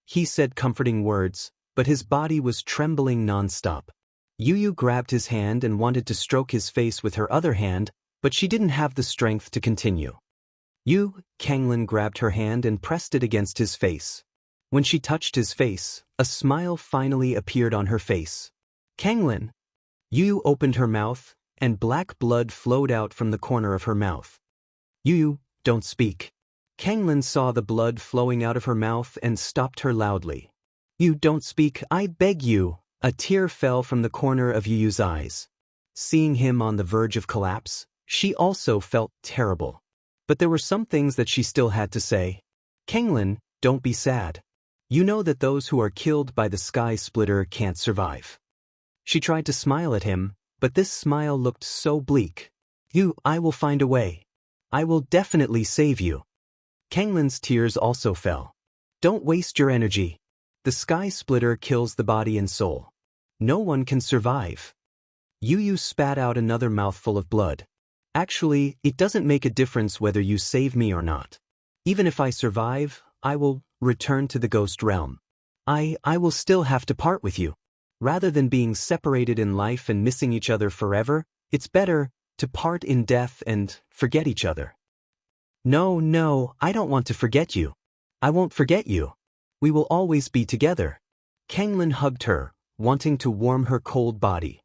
He said comforting words, but his body was trembling non-stop. Yuyu grabbed his hand and wanted to stroke his face with her other hand, but she didn't have the strength to continue. Kanglin grabbed her hand and pressed it against his face. When she touched his face, a smile finally appeared on her face. Kanglin! Yuyu opened her mouth, and black blood flowed out from the corner of her mouth. Yuyu, don't speak. Kanglin saw the blood flowing out of her mouth and stopped her loudly. You don't speak, I beg you. A tear fell from the corner of Yuyu's eyes. Seeing him on the verge of collapse, she also felt terrible. But there were some things that she still had to say. Kanglin, don't be sad. You know that those who are killed by the sky splitter can't survive. She tried to smile at him, but this smile looked so bleak. I will find a way. I will definitely save you. Kanglin's tears also fell. Don't waste your energy. The sky splitter kills the body and soul. No one can survive. Yuyu spat out another mouthful of blood. Actually, it doesn't make a difference whether you save me or not. Even if I survive, I will return to the ghost realm. I will still have to part with you. Rather than being separated in life and missing each other forever, it's better to part in death and forget each other. No, I don't want to forget you. I won't forget you. We will always be together. Kanglin hugged her, wanting to warm her cold body.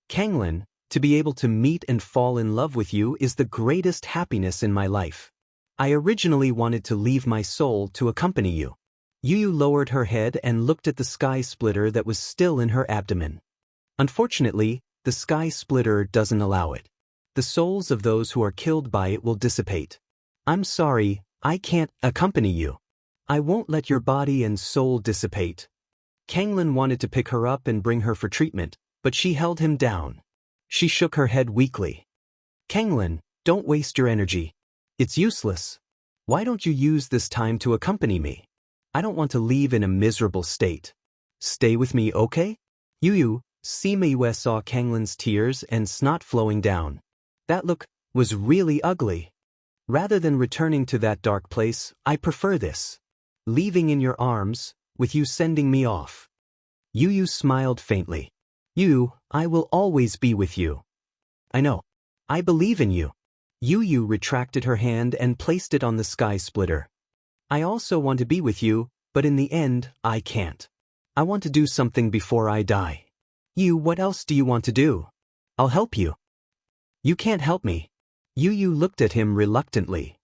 Kanglin, to be able to meet and fall in love with you is the greatest happiness in my life. I originally wanted to leave my soul to accompany you. Yuyu lowered her head and looked at the sky splitter that was still in her abdomen. Unfortunately, the sky splitter doesn't allow it. The souls of those who are killed by it will dissipate. I'm sorry, I can't accompany you. I won't let your body and soul dissipate. Kanglin wanted to pick her up and bring her for treatment, but she held him down. She shook her head weakly. Kanglin, don't waste your energy. It's useless. Why don't you use this time to accompany me? I don't want to leave in a miserable state. Stay with me, okay? Yuyu, Simei saw Kanglin's tears and snot flowing down. That look was really ugly. Rather than returning to that dark place, I prefer this. Leaving in your arms, with you sending me off. Yuyu smiled faintly. I will always be with you. I know. I believe in you. Yuyu retracted her hand and placed it on the sky splitter. I also want to be with you, but in the end, I can't. I want to do something before I die. What else do you want to do? I'll help you. You can't help me. Yuyu looked at him reluctantly.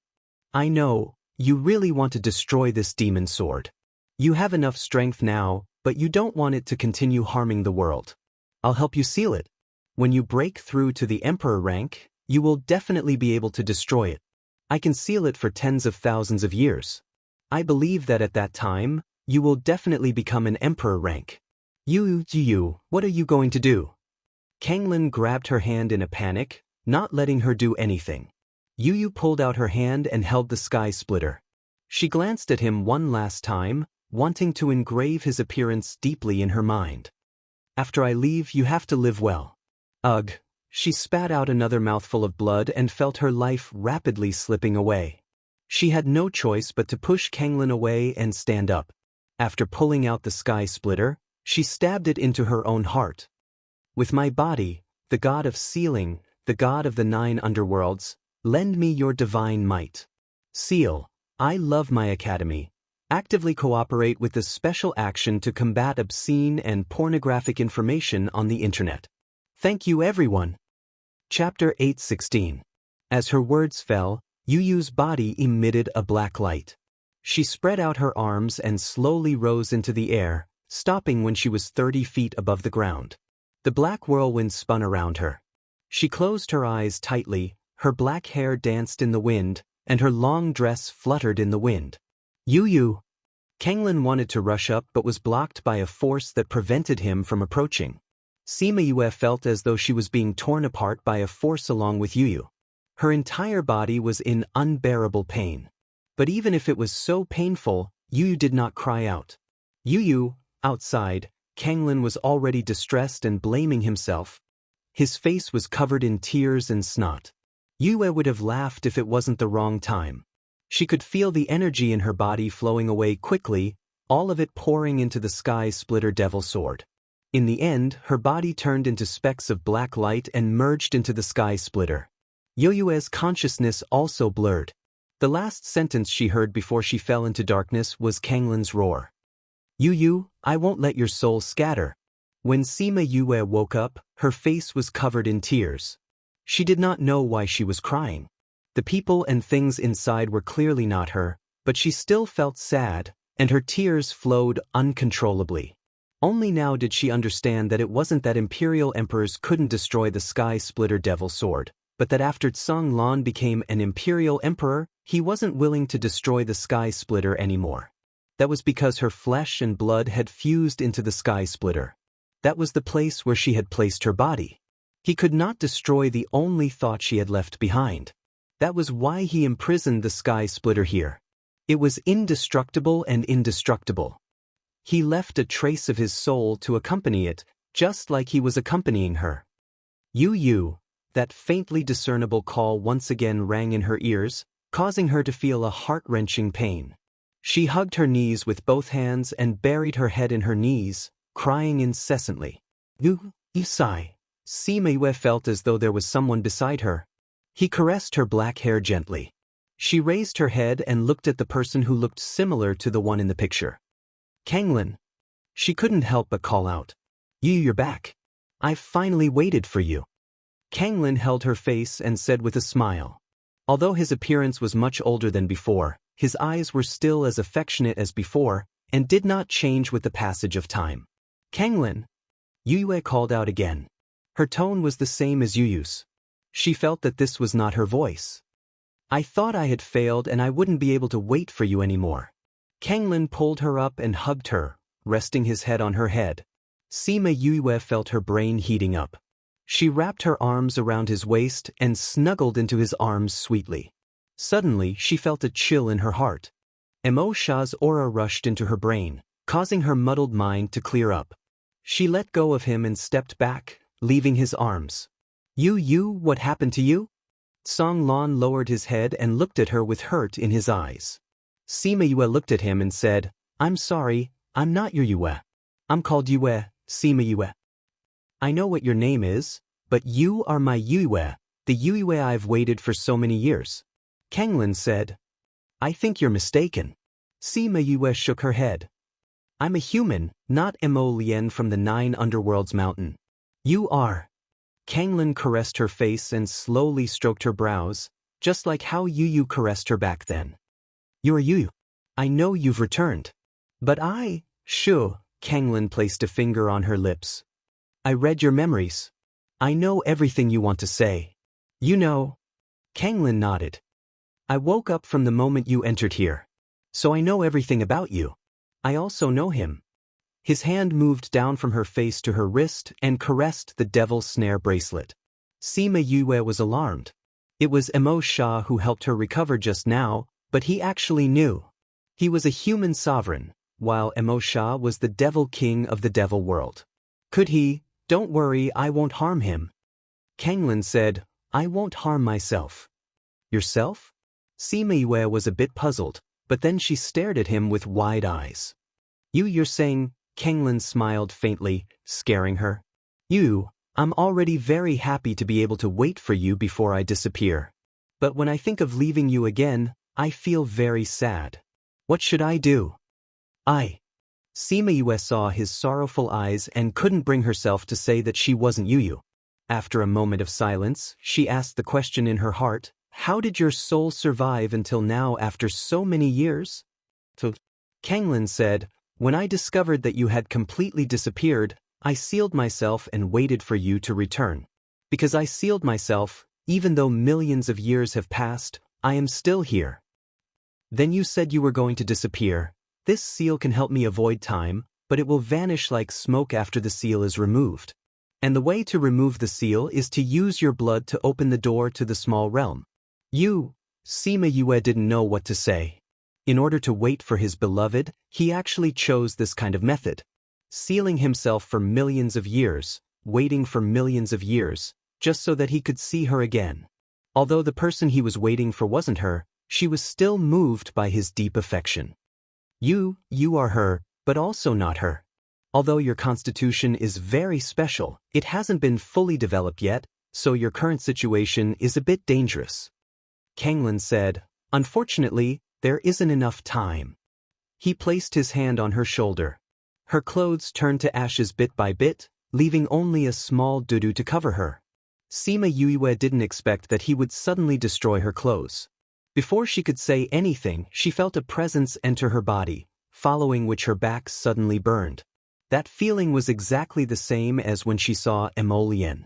I know, you really want to destroy this demon sword. You have enough strength now, but you don't want it to continue harming the world. I'll help you seal it. When you break through to the emperor rank, you will definitely be able to destroy it. I can seal it for tens of thousands of years. I believe that at that time, you will definitely become an emperor rank. Yuyu, what are you going to do? Kanglin grabbed her hand in a panic, not letting her do anything. Yuyu pulled out her hand and held the sky splitter. She glanced at him one last time, wanting to engrave his appearance deeply in her mind. After I leave, you have to live well. Ugh. She spat out another mouthful of blood and felt her life rapidly slipping away. She had no choice but to push Kanglin away and stand up. After pulling out the sky splitter, she stabbed it into her own heart. With my body, the god of sealing, the god of the 9 underworlds, lend me your divine might. Seal, I love my academy. Actively cooperate with the special action to combat obscene and pornographic information on the internet. Thank you everyone. Chapter 8:16. As her words fell, Yuyu's body emitted a black light. She spread out her arms and slowly rose into the air, stopping when she was 30 feet above the ground. The black whirlwind spun around her. She closed her eyes tightly, her black hair danced in the wind, and her long dress fluttered in the wind. Yuyu! Kanglin wanted to rush up but was blocked by a force that prevented him from approaching. Sima Yue felt as though she was being torn apart by a force along with Yuyu. Her entire body was in unbearable pain. But even if it was so painful, Yuyu did not cry out. Yuyu, outside, Kanglin was already distressed and blaming himself. His face was covered in tears and snot. Yue would have laughed if it wasn't the wrong time. She could feel the energy in her body flowing away quickly, all of it pouring into the sky splitter devil sword. In the end, her body turned into specks of black light and merged into the sky splitter. Yue's consciousness also blurred. The last sentence she heard before she fell into darkness was Kanglin's roar. Yuyu, I won't let your soul scatter. When Sima Yue woke up, her face was covered in tears. She did not know why she was crying. The people and things inside were clearly not her, but she still felt sad, and her tears flowed uncontrollably. Only now did she understand that it wasn't that Imperial Emperors couldn't destroy the Sky Splitter Devil Sword, but that after Tsang Lan became an Imperial Emperor, he wasn't willing to destroy the Sky Splitter anymore. That was because her flesh and blood had fused into the Sky Splitter. That was the place where she had placed her body. He could not destroy the only thought she had left behind. That was why he imprisoned the Sky Splitter here. It was indestructible and indestructible. He left a trace of his soul to accompany it, just like he was accompanying her. Yu, that faintly discernible call once again rang in her ears, causing her to feel a heart-wrenching pain. She hugged her knees with both hands and buried her head in her knees, crying incessantly. Isai. Sima Yue felt as though there was someone beside her. He caressed her black hair gently. She raised her head and looked at the person who looked similar to the one in the picture. Kanglin. She couldn't help but call out. You're back. I've finally waited for you. Kanglin held her face and said with a smile. Although his appearance was much older than before, his eyes were still as affectionate as before, and did not change with the passage of time. Kanglin. Yue called out again. Her tone was the same as Yuyu's. She felt that this was not her voice. I thought I had failed and I wouldn't be able to wait for you anymore. Kanglin pulled her up and hugged her, resting his head on her head. Sima Yue felt her brain heating up. She wrapped her arms around his waist and snuggled into his arms sweetly. Suddenly, she felt a chill in her heart. Emosha's aura rushed into her brain, causing her muddled mind to clear up. She let go of him and stepped back, leaving his arms. Yu, what happened to you? Tsang Lan lowered his head and looked at her with hurt in his eyes. Sima Yue looked at him and said, I'm sorry, I'm not your Yue. I'm called Yue, Sima Yue. I know what your name is, but you are my Yue, the Yue I've waited for so many years. Kanglin said, I think you're mistaken. Sima Yue shook her head. I'm a human, not Mo Lien from the 9 Underworlds mountain. You are. Kanglin caressed her face and slowly stroked her brows, just like how Yu caressed her back then. You're Yu. I know you've returned. But Shu, Kanglin placed a finger on her lips. I read your memories. I know everything you want to say. You know. Kanglin nodded. I woke up from the moment you entered here. So I know everything about you. I also know him. His hand moved down from her face to her wrist and caressed the devil's snare bracelet. Sima Yue was alarmed. It was Emosha who helped her recover just now, but he actually knew. He was a human sovereign, while Emosha was the devil king of the devil world. Could he? Don't worry, I won't harm him. Wang Lin said, I won't harm myself. Yourself? Sima Yue was a bit puzzled, but then she stared at him with wide eyes. You're saying, Wang Lin smiled faintly, scaring her. I'm already very happy to be able to wait for you before I disappear. But when I think of leaving you again, I feel very sad. What should I do? Sima Yue saw his sorrowful eyes and couldn't bring herself to say that she wasn't Yu. After a moment of silence, she asked the question in her heart, how did your soul survive until now after so many years? Wang Lin said, when I discovered that you had completely disappeared, I sealed myself and waited for you to return. Because I sealed myself, even though millions of years have passed, I am still here. Then you said you were going to disappear. This seal can help me avoid time, but it will vanish like smoke after the seal is removed. And the way to remove the seal is to use your blood to open the door to the small realm. Sima Yue didn't know what to say. In order to wait for his beloved, he actually chose this kind of method. Sealing himself for millions of years, waiting for millions of years, just so that he could see her again. Although the person he was waiting for wasn't her, she was still moved by his deep affection. You are her, but also not her. Although your constitution is very special, it hasn't been fully developed yet, so your current situation is a bit dangerous. Wang Lin said, unfortunately, there isn't enough time. He placed his hand on her shoulder. Her clothes turned to ashes bit by bit, leaving only a small doo-doo to cover her. Sima Yue didn't expect that he would suddenly destroy her clothes. Before she could say anything, she felt a presence enter her body, following which her back suddenly burned. That feeling was exactly the same as when she saw Immortal.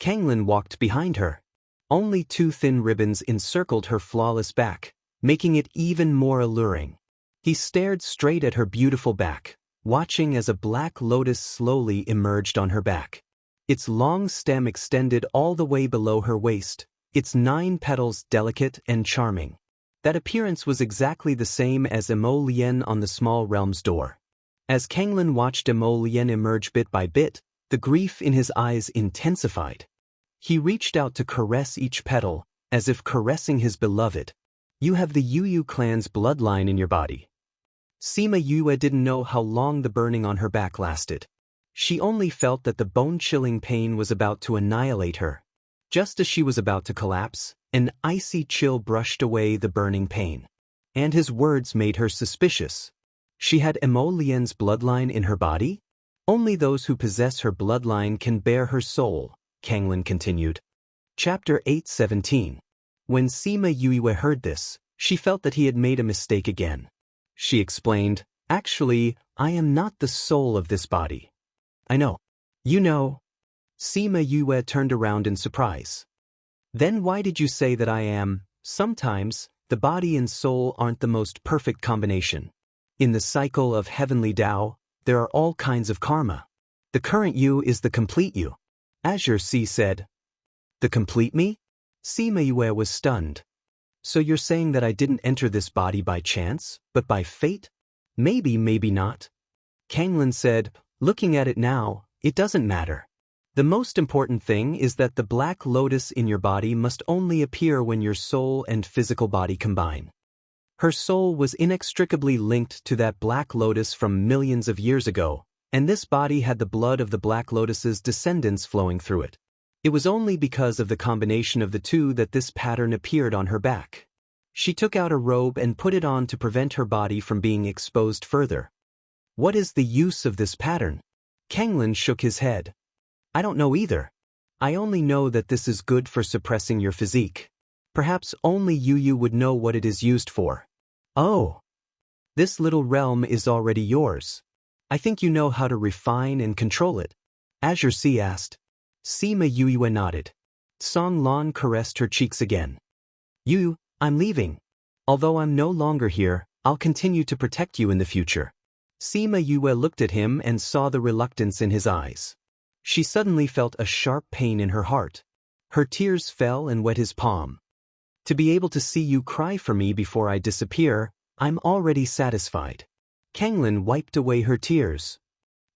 Wang Lin walked behind her. Only 2 thin ribbons encircled her flawless back, making it even more alluring. He stared straight at her beautiful back, watching as a black lotus slowly emerged on her back. Its long stem extended all the way below her waist, its 9 petals delicate and charming. That appearance was exactly the same as Immortal on the small realm's door. As Wang Lin watched Immortal emerge bit by bit, the grief in his eyes intensified. He reached out to caress each petal, as if caressing his beloved. You have the Yu clan's bloodline in your body. Sima Yue didn't know how long the burning on her back lasted. She only felt that the bone-chilling pain was about to annihilate her. Just as she was about to collapse, an icy chill brushed away the burning pain. And his words made her suspicious. She had Immortal's bloodline in her body? Only those who possess her bloodline can bear her soul, Wang Lin continued. Chapter 8:17. When Sima Yue heard this, she felt that he had made a mistake again. She explained, actually, I am not the soul of this body. I know. You know. Sima Yue turned around in surprise. Then why did you say that I am? Sometimes, the body and soul aren't the most perfect combination. In the cycle of heavenly Tao, there are all kinds of karma. The current you is the complete you. Azure Sea said. The complete me? Sima Yue was stunned. So you're saying that I didn't enter this body by chance, but by fate? Maybe, maybe not. Wang Lin said, looking at it now, it doesn't matter. The most important thing is that the black lotus in your body must only appear when your soul and physical body combine. Her soul was inextricably linked to that black lotus from millions of years ago, and this body had the blood of the black lotus's descendants flowing through it. It was only because of the combination of the two that this pattern appeared on her back. She took out a robe and put it on to prevent her body from being exposed further. What is the use of this pattern? Wang Lin shook his head. I don't know either. I only know that this is good for suppressing your physique. Perhaps only you would know what it is used for. Oh. This little realm is already yours. I think you know how to refine and control it. Azure Sea asked. Sima Yue nodded. Song Lan caressed her cheeks again. I'm leaving. Although I'm no longer here, I'll continue to protect you in the future. Sima Yue looked at him and saw the reluctance in his eyes. She suddenly felt a sharp pain in her heart. Her tears fell and wet his palm. To be able to see you cry for me before I disappear, I'm already satisfied. Wang Lin wiped away her tears.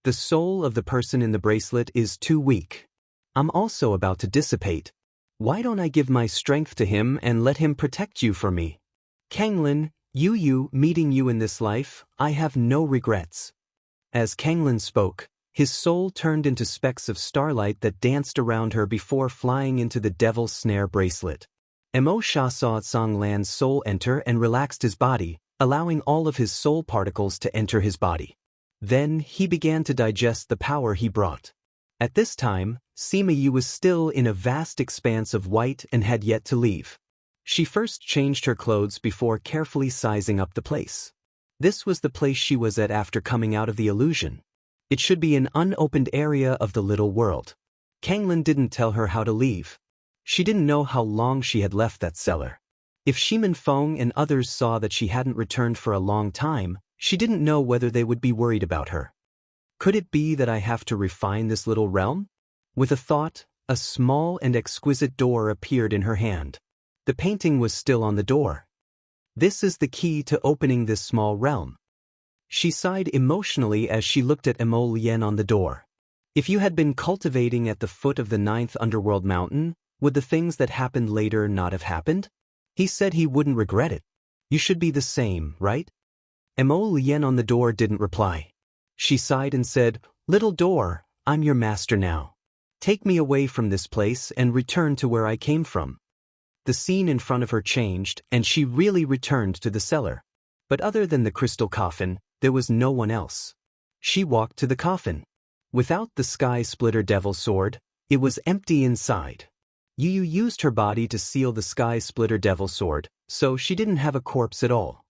The soul of the person in the bracelet is too weak. I'm also about to dissipate. Why don't I give my strength to him and let him protect you for me? Wang Lin, meeting you in this life, I have no regrets. As Wang Lin spoke, his soul turned into specks of starlight that danced around her before flying into the devil's snare bracelet. Mo Sha saw Song Lan's soul enter and relaxed his body, allowing all of his soul particles to enter his body. Then he began to digest the power he brought. At this time, Sima Yu was still in a vast expanse of white and had yet to leave. She first changed her clothes before carefully sizing up the place. This was the place she was at after coming out of the illusion. It should be an unopened area of the little world. Wang Lin didn't tell her how to leave. She didn't know how long she had left that cellar. If Shimin Feng and others saw that she hadn't returned for a long time, she didn't know whether they would be worried about her. Could it be that I have to refine this little realm? With a thought, a small and exquisite door appeared in her hand. The painting was still on the door. This is the key to opening this small realm. She sighed emotionally as she looked at Mo Lien on the door. If you had been cultivating at the foot of the 9th underworld mountain, would the things that happened later not have happened? He said he wouldn't regret it. You should be the same, right? Mo Lien on the door didn't reply. She sighed and said, "Little door, I'm your master now. Take me away from this place and return to where I came from." The scene in front of her changed, and she really returned to the cellar. But other than the crystal coffin, there was no one else. She walked to the coffin. Without the sky splitter devil sword, it was empty inside. Yu used her body to seal the sky splitter devil sword, so she didn't have a corpse at all.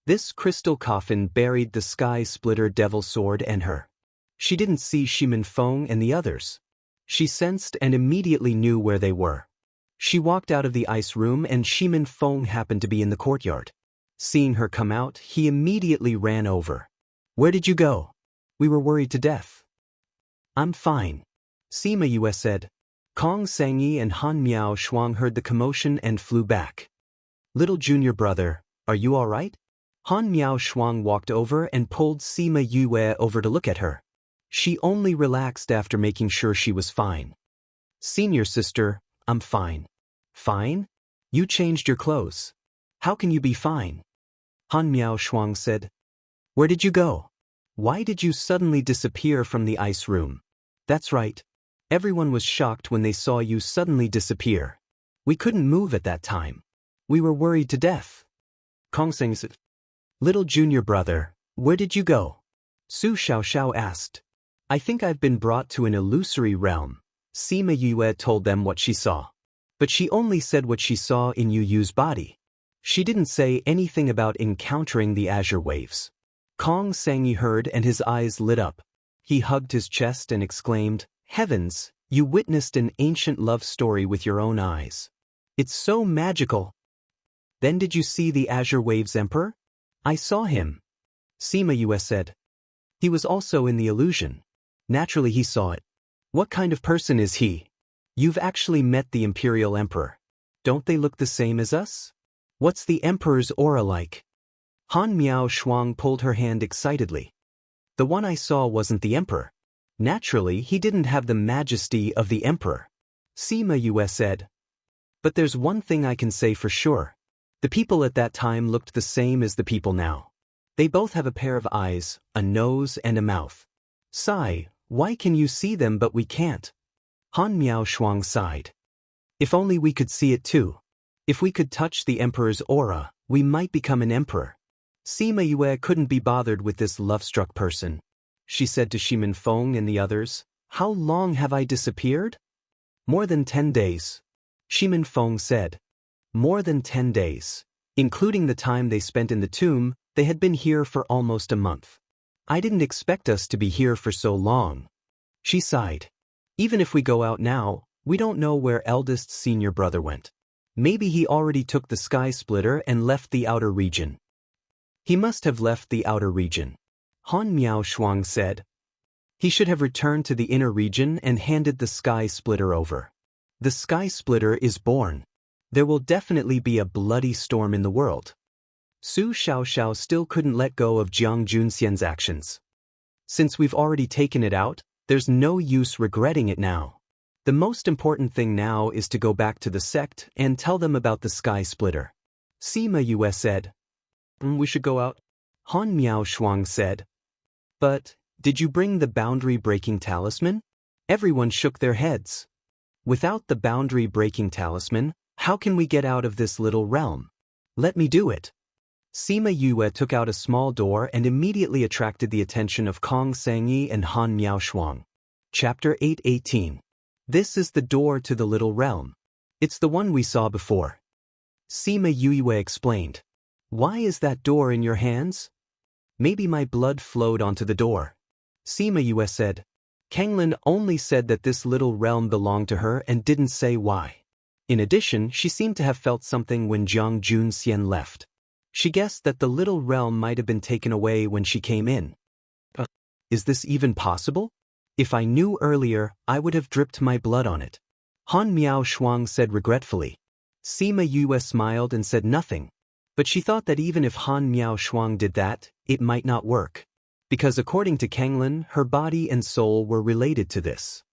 This crystal coffin buried the sky splitter devil sword and her. She didn't see Shimin Feng and the others. She sensed and immediately knew where they were. She walked out of the ice room and Shimin Feng happened to be in the courtyard. Seeing her come out, he immediately ran over. "Where did you go? We were worried to death." "I'm fine," Sima Yue said. Kong Sangyi and Han Miao Shuang heard the commotion and flew back. "Little junior brother, are you all right?" Han Miao Shuang walked over and pulled Sima Yue over to look at her. She only relaxed after making sure she was fine. "Senior sister, I'm fine." "Fine? You changed your clothes. How can you be fine?" Han Miao Shuang said. "Where did you go? Why did you suddenly disappear from the ice room?" "That's right. Everyone was shocked when they saw you suddenly disappear. We couldn't move at that time. We were worried to death." Kong Seng said, "Little junior brother, where did you go?" Su Xiaoxiao asked. "I think I've been brought to an illusory realm." Sima Yue told them what she saw. But she only said what she saw in Yu Yu's body. She didn't say anything about encountering the azure waves. Kong Sangyi heard and his eyes lit up. He hugged his chest and exclaimed, "Heavens, you witnessed an ancient love story with your own eyes. It's so magical." "Then did you see the azure waves emperor?" "I saw him," Sima Yue said. "He was also in the illusion. Naturally he saw it. What kind of person is he?" "You've actually met the Imperial Emperor. Don't they look the same as us?" "What's the Emperor's aura like?" Han Miao Shuang pulled her hand excitedly. "The one I saw wasn't the Emperor. Naturally, he didn't have the majesty of the Emperor," Sima Yue said. "But there's one thing I can say for sure. The people at that time looked the same as the people now. They both have a pair of eyes, a nose and a mouth." "Sigh, why can you see them but we can't?" Han Miao Shuang sighed. "If only we could see it too. If we could touch the Emperor's aura, we might become an emperor." Sima Yue couldn't be bothered with this love-struck person. She said to Shimin Feng and the others, "How long have I disappeared?" "More than 10 days. Shimin Feng said. "More than 10 days. Including the time they spent in the tomb, they had been here for almost a month. I didn't expect us to be here for so long." She sighed. "Even if we go out now, we don't know where eldest senior brother went. Maybe he already took the sky splitter and left the outer region." "He must have left the outer region," Han Miao Shuang said. "He should have returned to the inner region and handed the sky splitter over. The sky splitter is born. There will definitely be a bloody storm in the world." Su Xiaoxiao still couldn't let go of Jiang Junxian's actions. Since we've already taken it out, there's no use regretting it now. The most important thing now is to go back to the sect and tell them about the sky splitter. Sima Yue said. We should go out. Han Miao Shuang said. But, did you bring the boundary-breaking talisman? Everyone shook their heads. Without the boundary-breaking talisman, how can we get out of this little realm? Let me do it. Sima Yue took out a small door and immediately attracted the attention of Kong Sangyi and Han Miao Shuang. Chapter 8:18. This is the door to the little realm. It's the one we saw before. Sima Yue explained. Why is that door in your hands? Maybe my blood flowed onto the door. Sima Yue said. Kanglin only said that this little realm belonged to her and didn't say why. In addition, she seemed to have felt something when Jiang Junxian left. She guessed that the little realm might have been taken away when she came in. Is this even possible? If I knew earlier, I would have dripped my blood on it. Han Miao Shuang said regretfully. Sima Yue smiled and said nothing. But she thought that even if Han Miao Shuang did that, it might not work. Because according to Kanglin, her body and soul were related to this.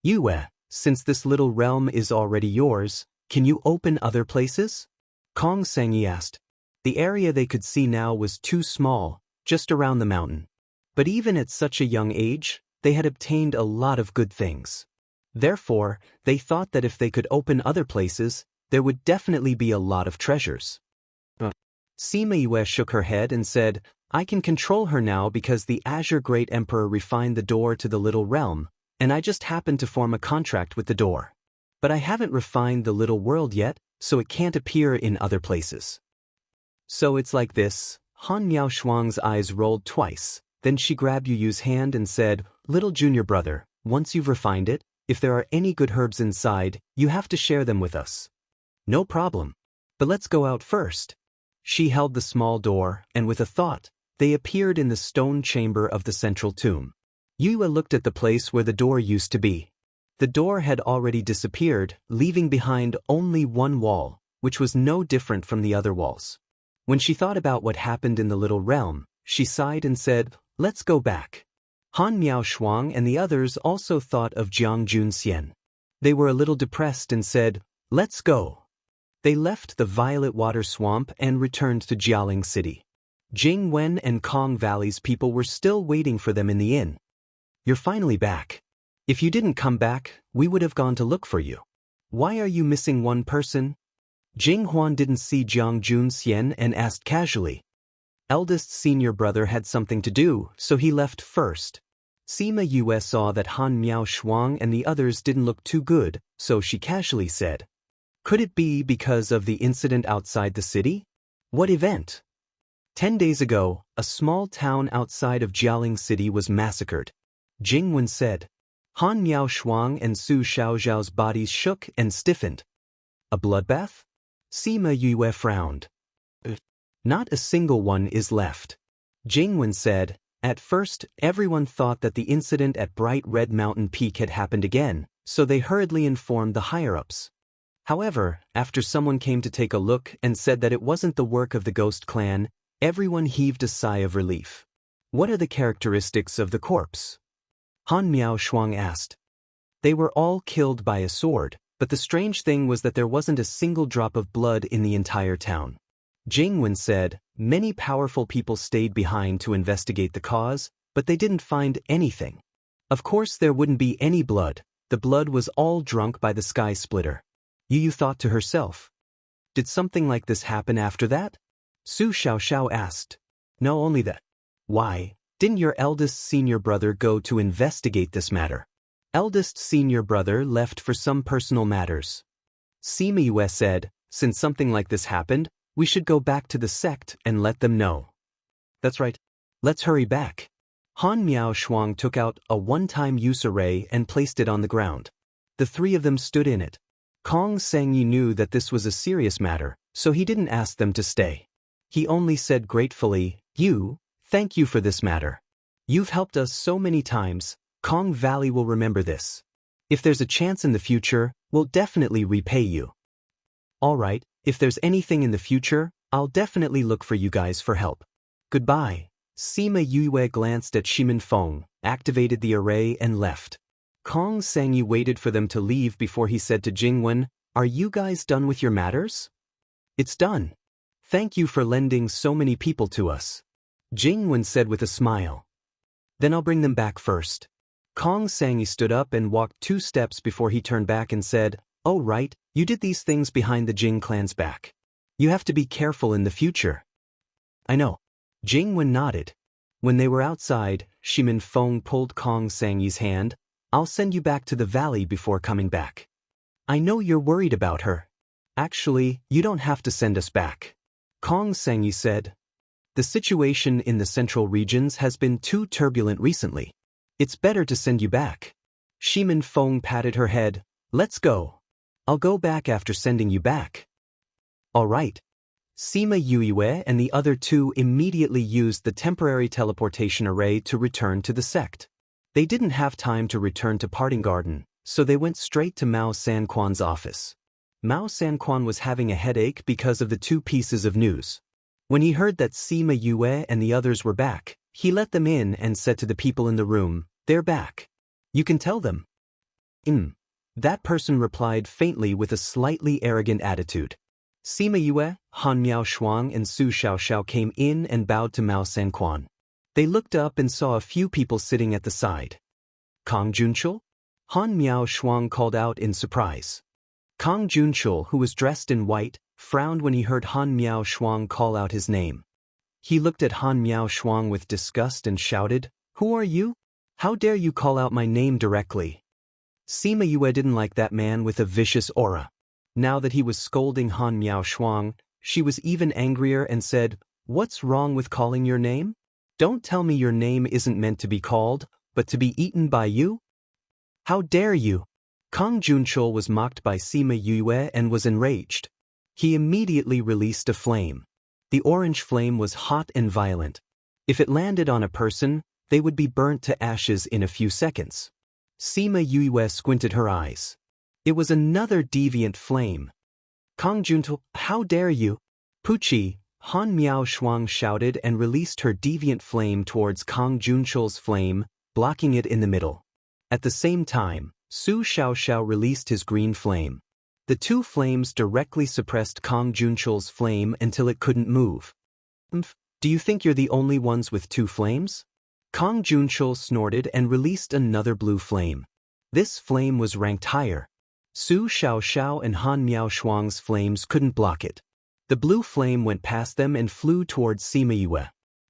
Yue, since this little realm is already yours, can you open other places? Kong Sangyi asked. The area they could see now was too small, just around the mountain. But even at such a young age, they had obtained a lot of good things. Therefore, they thought that if they could open other places, there would definitely be a lot of treasures. Sima Yue shook her head and said, I can control her now because the Azure Great Emperor refined the door to the little realm, and I just happened to form a contract with the door. But I haven't refined the little world yet, so it can't appear in other places. So it's like this. Han Miao Shuang's eyes rolled twice, then she grabbed Yu Yu's hand and said, Little junior brother, once you've refined it, if there are any good herbs inside, you have to share them with us. No problem. But let's go out first. She held the small door, and with a thought, they appeared in the stone chamber of the central tomb. Yue looked at the place where the door used to be. The door had already disappeared, leaving behind only one wall, which was no different from the other walls. When she thought about what happened in the little realm, she sighed and said, Let's go back. Han Miao Shuang and the others also thought of Jiang Junxian. They were a little depressed and said, Let's go. They left the Violet Water Swamp and returned to Jialing City. Jing Wen and Kong Valley's people were still waiting for them in the inn. You're finally back. If you didn't come back, we would have gone to look for you. Why are you missing one person? Jing Huan didn't see Jiang Junxian and asked casually. Eldest senior brother had something to do, so he left first. Sima Yue saw that Han Miao Shuang and the others didn't look too good, so she casually said, Could it be because of the incident outside the city? What event? 10 days ago, a small town outside of Jialing City was massacred. Jing Wen said. Han Miao Shuang and Su Xiaozhao's bodies shook and stiffened. A bloodbath? Sima Yue frowned. Not a single one is left. Jing Wen said, At first, everyone thought that the incident at Bright Red Mountain Peak had happened again, so they hurriedly informed the higher-ups. However, after someone came to take a look and said that it wasn't the work of the Ghost Clan, everyone heaved a sigh of relief. What are the characteristics of the corpse? Han Miao Shuang asked. They were all killed by a sword, but the strange thing was that there wasn't a single drop of blood in the entire town. Jing Wen said, Many powerful people stayed behind to investigate the cause, but they didn't find anything. Of course there wouldn't be any blood. The blood was all drunk by the sky splitter. Yu thought to herself. Did something like this happen after that? Su Xiaoxiao asked. No, only that. Why, didn't your eldest senior brother go to investigate this matter? Eldest senior brother left for some personal matters. Sima Yue said, Since something like this happened, we should go back to the sect and let them know. That's right. Let's hurry back. Han Miao Shuang took out a one-time use array and placed it on the ground. The three of them stood in it. Kong Sangyi knew that this was a serious matter, so he didn't ask them to stay. He only said gratefully, Thank you for this matter. You've helped us so many times. Kong Valley will remember this. If there's a chance in the future, we'll definitely repay you. All right, if there's anything in the future, I'll definitely look for you guys for help. Goodbye. Sima Yue glanced at Shimin Feng, activated the array and left. Kong Sangyi waited for them to leave before he said to Jingwen, "Are you guys done with your matters?" "It's done. Thank you for lending so many people to us," Jingwen said with a smile. "Then I'll bring them back first." Kong Sangyi stood up and walked 2 steps before he turned back and said, "Oh right, you did these things behind the Jing clan's back. You have to be careful in the future." "I know." Jingwen nodded. When they were outside, Shimin Feng pulled Kong Sangyi's hand. "I'll send you back to the valley before coming back. I know you're worried about her." "Actually, you don't have to send us back," Kong Sangyi said. "The situation in the central regions has been too turbulent recently. It's better to send you back." Shimin Feng patted her head. "Let's go. I'll go back after sending you back." "All right." Sima Yue and the other 2 immediately used the temporary teleportation array to return to the sect. They didn't have time to return to Parting Garden, so they went straight to Mao Sanquan's office. Mao Sanquan was having a headache because of the 2 pieces of news. When he heard that Sima Yue and the others were back, he let them in and said to the people in the room, "They're back. You can tell them." That person replied faintly with a slightly arrogant attitude. Sima Yue, Han Miao Shuang and Su Xiaoxiao came in and bowed to Mao Sanquan. They looked up and saw a few people sitting at the side. "Kong Junchul?" Han Miao Shuang called out in surprise. Kong Junchul, who was dressed in white, frowned when he heard Han Miao Shuang call out his name. He looked at Han Miao Shuang with disgust and shouted, "Who are you? How dare you call out my name directly?" Sima Yue didn't like that man with a vicious aura. Now that he was scolding Han Miao Shuang, she was even angrier and said, "What's wrong with calling your name? Don't tell me your name isn't meant to be called, but to be eaten by you? How dare you?" Kong Junchul was mocked by Sima Yue and was enraged. He immediately released a flame. The orange flame was hot and violent. If it landed on a person, they would be burnt to ashes in a few seconds. Sima Yue squinted her eyes. It was another deviant flame. "Kong Junchul, how dare you?" "Puchi!" Han Miao Shuang shouted and released her deviant flame towards Kong Junchul's flame, blocking it in the middle. At the same time, Su Xiaoxiao released his green flame. The 2 flames directly suppressed Kong Junchul's flame until it couldn't move. "Do you think you're the only ones with 2 flames?" Kong Junchul snorted and released another blue flame. This flame was ranked higher. Su Xiaoxiao and Han Miao Shuang's flames couldn't block it. The blue flame went past them and flew towards Sima Yue.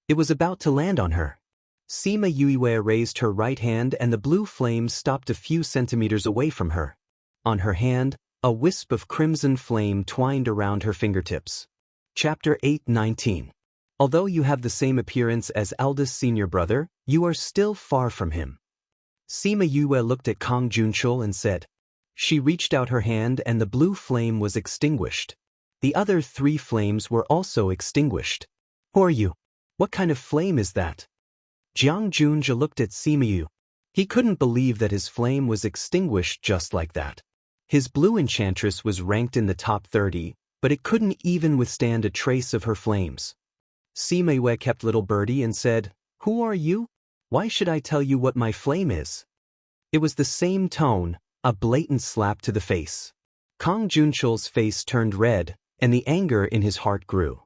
It was about to land on her. Sima Yue raised her right hand and the blue flame stopped a few centimeters away from her. On her hand, a wisp of crimson flame twined around her fingertips. Chapter 8:19. Although you have the same appearance as eldest senior brother, you are still far from him. Sima Yue looked at Kong Junchul and said. She reached out her hand and the blue flame was extinguished. The other 3 flames were also extinguished. "Who are you? What kind of flame is that?" Jiang Junja looked at Sima Yue. He couldn't believe that his flame was extinguished just like that. His blue enchantress was ranked in the top 30, but it couldn't even withstand a trace of her flames. Sima Yue kept little birdie and said, "Who are you? Why should I tell you what my flame is?" It was the same tone, a blatant slap to the face. Kong Junchul's face turned red, and the anger in his heart grew.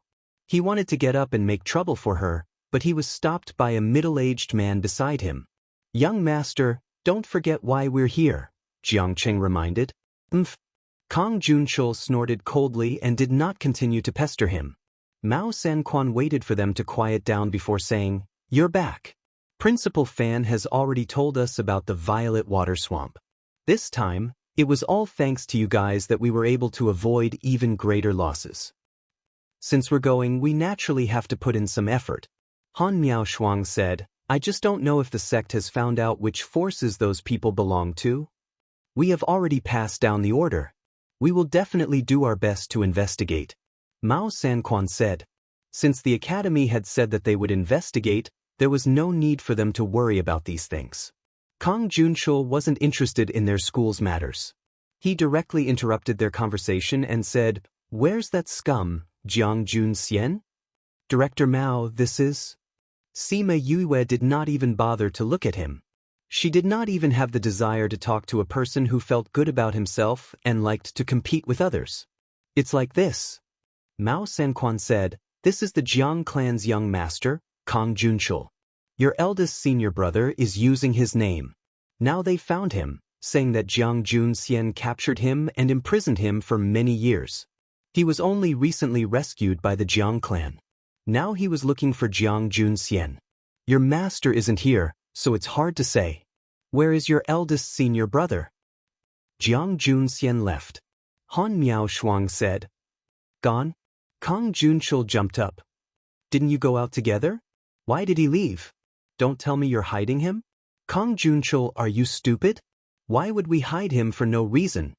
He wanted to get up and make trouble for her, but he was stopped by a middle-aged man beside him. "Young master, don't forget why we're here," Jiang Cheng reminded. Kong Junchul snorted coldly and did not continue to pester him. Mao Sanquan waited for them to quiet down before saying, "You're back. Principal Fan has already told us about the violet water swamp. This time, it was all thanks to you guys that we were able to avoid even greater losses. Since we're going, we naturally have to put in some effort." Han Miao Shuang said, "I just don't know if the sect has found out which forces those people belong to. We have already passed down the order. We will definitely do our best to investigate." Mao Sanquan said. Since the academy had said that they would investigate, there was no need for them to worry about these things. Kong Junchul wasn't interested in their school's matters. He directly interrupted their conversation and said, "Where's that scum, Jiang Junxian?" "Director Mao, this is..." Sima Yue did not even bother to look at him. She did not even have the desire to talk to a person who felt good about himself and liked to compete with others. It's like this. Mao Sanquan said, "This is the Jiang clan's young master, Kang Junchul. Your eldest senior brother is using his name. Now they found him, saying that Jiang Junxian captured him and imprisoned him for many years. He was only recently rescued by the Jiang clan. Now he was looking for Jiang Junxian. Your master isn't here, so it's hard to say. Where is your eldest senior brother?" Jiang Junxian left. Han Miao Shuang said. "Gone?" Kang Junchul jumped up. "Didn't you go out together? Why did he leave? Don't tell me you're hiding him? Kang Junchul, are you stupid? Why would we hide him for no reason?"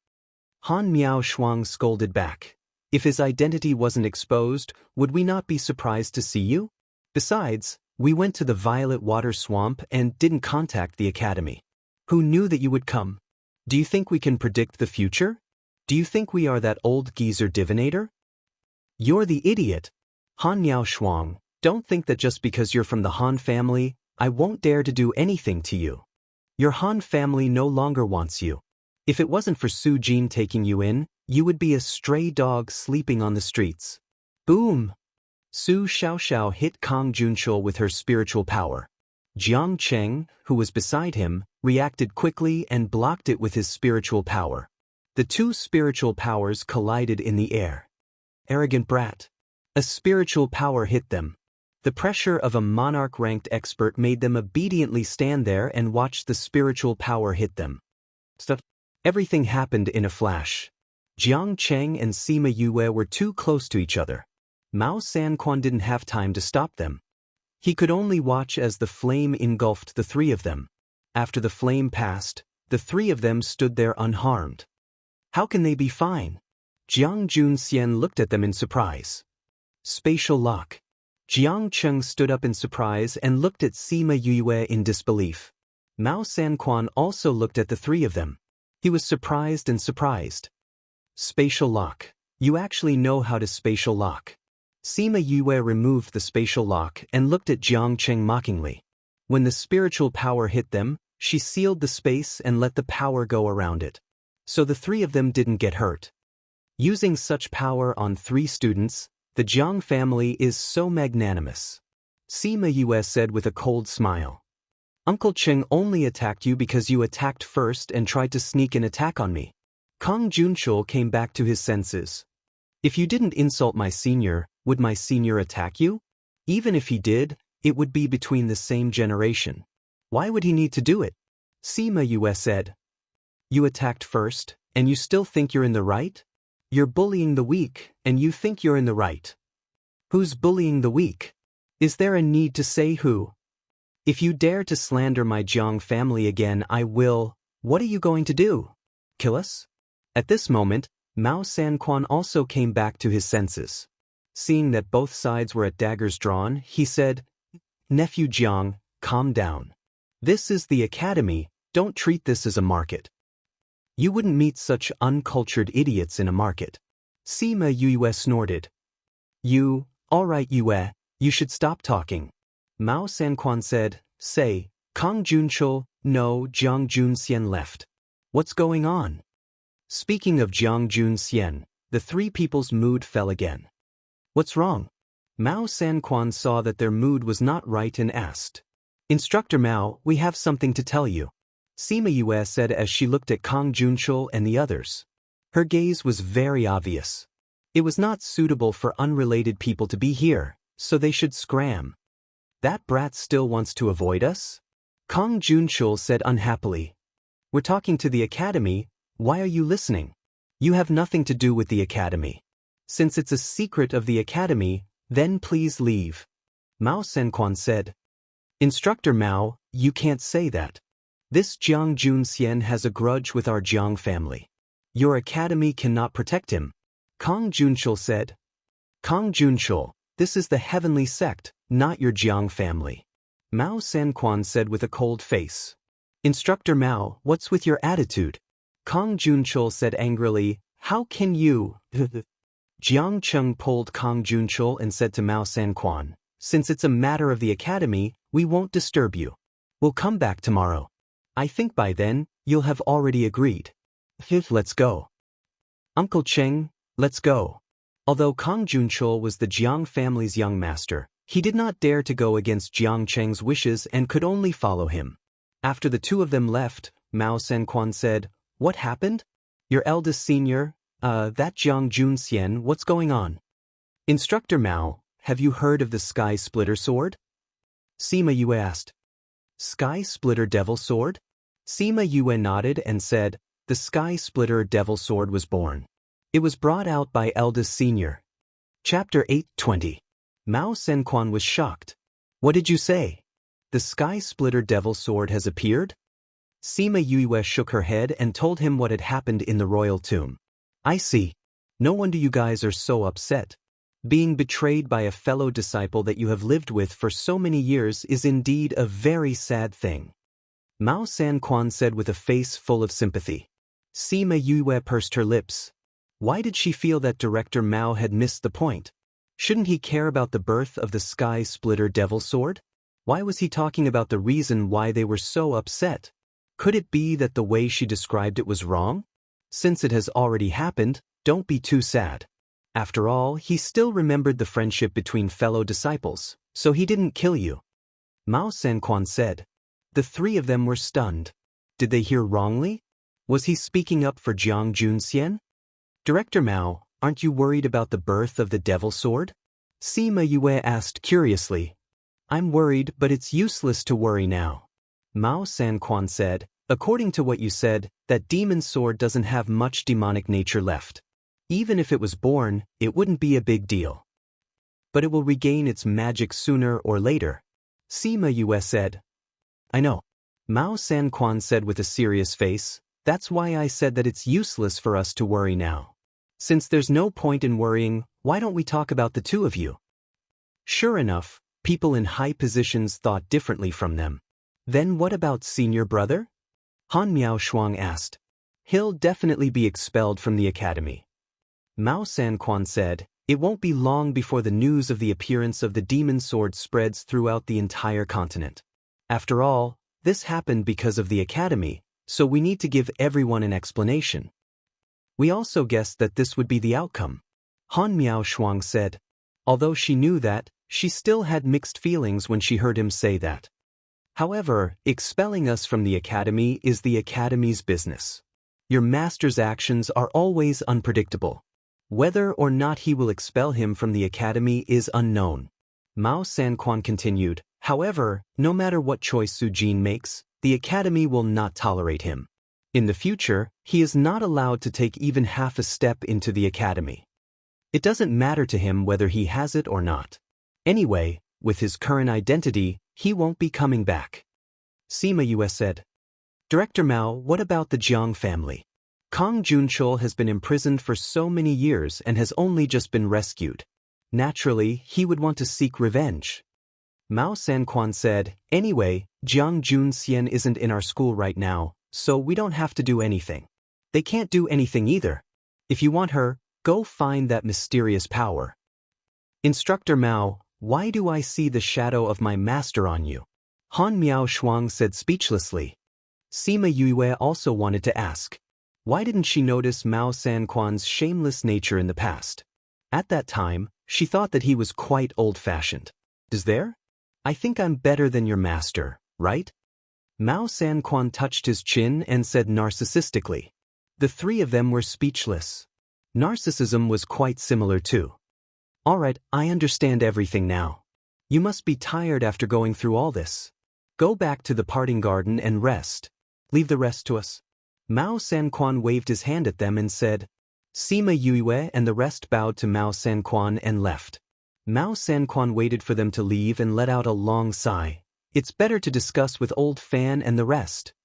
Han Miao Shuang scolded back. "If his identity wasn't exposed, would we not be surprised to see you? Besides, we went to the Violet Water Swamp and didn't contact the academy. Who knew that you would come? Do you think we can predict the future? Do you think we are that old geezer divinator? You're the idiot. Han Miao Shuang, don't think that just because you're from the Han family, I won't dare to do anything to you. Your Han family no longer wants you. If it wasn't for Su Jin taking you in, you would be a stray dog sleeping on the streets." Boom! Su Xiaoxiao hit Kang Junchul with her spiritual power. Jiang Cheng, who was beside him, reacted quickly and blocked it with his spiritual power. The two spiritual powers collided in the air. Arrogant brat. A spiritual power hit them. The pressure of a monarch-ranked expert made them obediently stand there and watch the spiritual power hit them. Everything happened in a flash. Jiang Cheng and Sima Yue were too close to each other. Mao Sanquan didn't have time to stop them. He could only watch as the flame engulfed the three of them. After the flame passed, the three of them stood there unharmed. How can they be fine? Jiang Junxian looked at them in surprise. Spatial lock. Jiang Cheng stood up in surprise and looked at Sima Yue in disbelief. Mao Sanquan also looked at the three of them. He was surprised and surprised. Spatial lock. You actually know how to spatial lock. Sima Yue removed the spatial lock and looked at Jiang Cheng mockingly. When the spiritual power hit them, she sealed the space and let the power go around it. So the three of them didn't get hurt. Using such power on three students, the Jiang family is so magnanimous. Sima Yue said with a cold smile. Uncle Cheng only attacked you because you attacked first and tried to sneak an attack on me. Kang Junchul came back to his senses. If you didn't insult my senior, would my senior attack you? Even if he did, it would be between the same generation. Why would he need to do it? Sima Yue said. You attacked first, and you still think you're in the right? You're bullying the weak, and you think you're in the right. Who's bullying the weak? Is there a need to say who? If you dare to slander my Jiang family again, I will. What are you going to do? Kill us? At this moment, Mao Sanquan also came back to his senses. Seeing that both sides were at daggers drawn, he said, Nephew Jiang, calm down. This is the academy, don't treat this as a market. You wouldn't meet such uncultured idiots in a market. Sima Yue snorted. All right Yue, you should stop talking. Mao Sanquan said, say, Kang Junchul, no, Jiang Junxian left. What's going on? Speaking of Jiang Junxian, the three people's mood fell again. What's wrong? Mao Sanquan saw that their mood was not right and asked. Instructor Mao, we have something to tell you. Sima Yue said as she looked at Kang Junchul and the others. Her gaze was very obvious. It was not suitable for unrelated people to be here, so they should scram. That brat still wants to avoid us? Kang Junchul said unhappily. We're talking to the academy, why are you listening? You have nothing to do with the academy. Since it's a secret of the academy, then please leave. Mao Sanquan said. Instructor Mao, you can't say that. This Jiang Junxian has a grudge with our Jiang family. Your academy cannot protect him. Kang Junchul said. Kang Junchul, this is the heavenly sect, not your Jiang family. Mao Sanquan said with a cold face. Instructor Mao, what's with your attitude? Kang Junchul said angrily, how can you? Jiang Cheng pulled Kang Junchul and said to Mao Sanquan, Since it's a matter of the academy, we won't disturb you. We'll come back tomorrow. I think by then, you'll have already agreed. Let's go. Uncle Cheng, let's go. Although Kang Junchul was the Jiang family's young master, he did not dare to go against Jiang Cheng's wishes and could only follow him. After the two of them left, Mao Sanquan said, "What happened? Your eldest senior, that Jiang Junxian, what's going on?" "Instructor Mao, have you heard of the Sky Splitter Sword?" Sima Yue asked. "Sky Splitter Devil Sword?" Sima Yue nodded and said, "The Sky Splitter Devil Sword was born. It was brought out by eldest senior." Chapter 8:20. Mao Sanquan was shocked. "What did you say? The Sky Splitter Devil Sword has appeared?" Sima Yue shook her head and told him what had happened in the royal tomb. "I see. No wonder you guys are so upset. Being betrayed by a fellow disciple that you have lived with for so many years is indeed a very sad thing." Mao Sanquan said with a face full of sympathy. Sima Yue pursed her lips. Why did she feel that Director Mao had missed the point? Shouldn't he care about the birth of the Sky Splitter Devil Sword? Why was he talking about the reason why they were so upset? Could it be that the way she described it was wrong? Since it has already happened, don't be too sad. After all, he still remembered the friendship between fellow disciples, so he didn't kill you. Mao Sanquan said. The three of them were stunned. Did they hear wrongly? Was he speaking up for Jiang Junxian? "Director Mao, aren't you worried about the birth of the Devil Sword?" Sima Yue asked curiously. "I'm worried, but it's useless to worry now." Mao Sanquan said, "According to what you said, that demon sword doesn't have much demonic nature left. Even if it was born, it wouldn't be a big deal. But it will regain its magic sooner or later." Sima Yue said. "I know." Mao Sanquan said with a serious face, "That's why I said that it's useless for us to worry now. Since there's no point in worrying, why don't we talk about the two of you?" Sure enough, people in high positions thought differently from them. "Then what about senior brother?" Han Miaoshuang asked. "He'll definitely be expelled from the academy." Mao Sanquan said, "It won't be long before the news of the appearance of the demon sword spreads throughout the entire continent. After all, this happened because of the academy, so we need to give everyone an explanation." "We also guessed that this would be the outcome," Han Miaoshuang said. Although she knew that, she still had mixed feelings when she heard him say that. "However, expelling us from the academy is the academy's business. Your master's actions are always unpredictable. Whether or not he will expel him from the academy is unknown." Mao Sanquan continued, "However, no matter what choice Su Jin makes, the academy will not tolerate him. In the future, he is not allowed to take even half a step into the academy. It doesn't matter to him whether he has it or not. Anyway, with his current identity, he won't be coming back." Sima Yue said. "Director Mao, what about the Jiang family? Kang Junchul has been imprisoned for so many years and has only just been rescued. Naturally, he would want to seek revenge." Mao Sanquan said, "Anyway, Jiang Junxian isn't in our school right now, so we don't have to do anything. They can't do anything either. If you want her, go find that mysterious power." "Instructor Mao, why do I see the shadow of my master on you?" Han Miaoshuang said speechlessly. Sima Yue also wanted to ask. Why didn't she notice Mao Sanquan's shameless nature in the past? At that time, she thought that he was quite old-fashioned. "Is there? I think I'm better than your master, right?" Mao Sanquan touched his chin and said narcissistically. The three of them were speechless. Narcissism was quite similar too. "All right, I understand everything now. You must be tired after going through all this. Go back to the parting garden and rest. Leave the rest to us." Mao Sanquan waved his hand at them and said. Sima Yue and the rest bowed to Mao Sanquan and left. Mao Sanquan waited for them to leave and let out a long sigh. It's better to discuss with old Fan and the rest.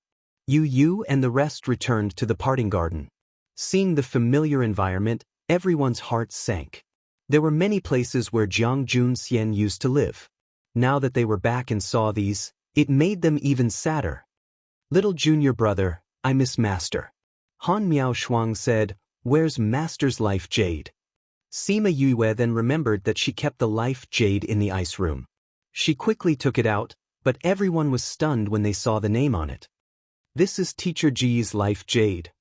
Yu and the rest returned to the parting garden. Seeing the familiar environment, everyone's hearts sank. There were many places where Jiang Junxian used to live. Now that they were back and saw these, it made them even sadder. "Little junior brother, I miss Master." Han Miaoshuang said, "Where's Master's life jade?" Sima Yue then remembered that she kept the life jade in the ice room. She quickly took it out, but everyone was stunned when they saw the name on it. This is Teacher Ji's life jade.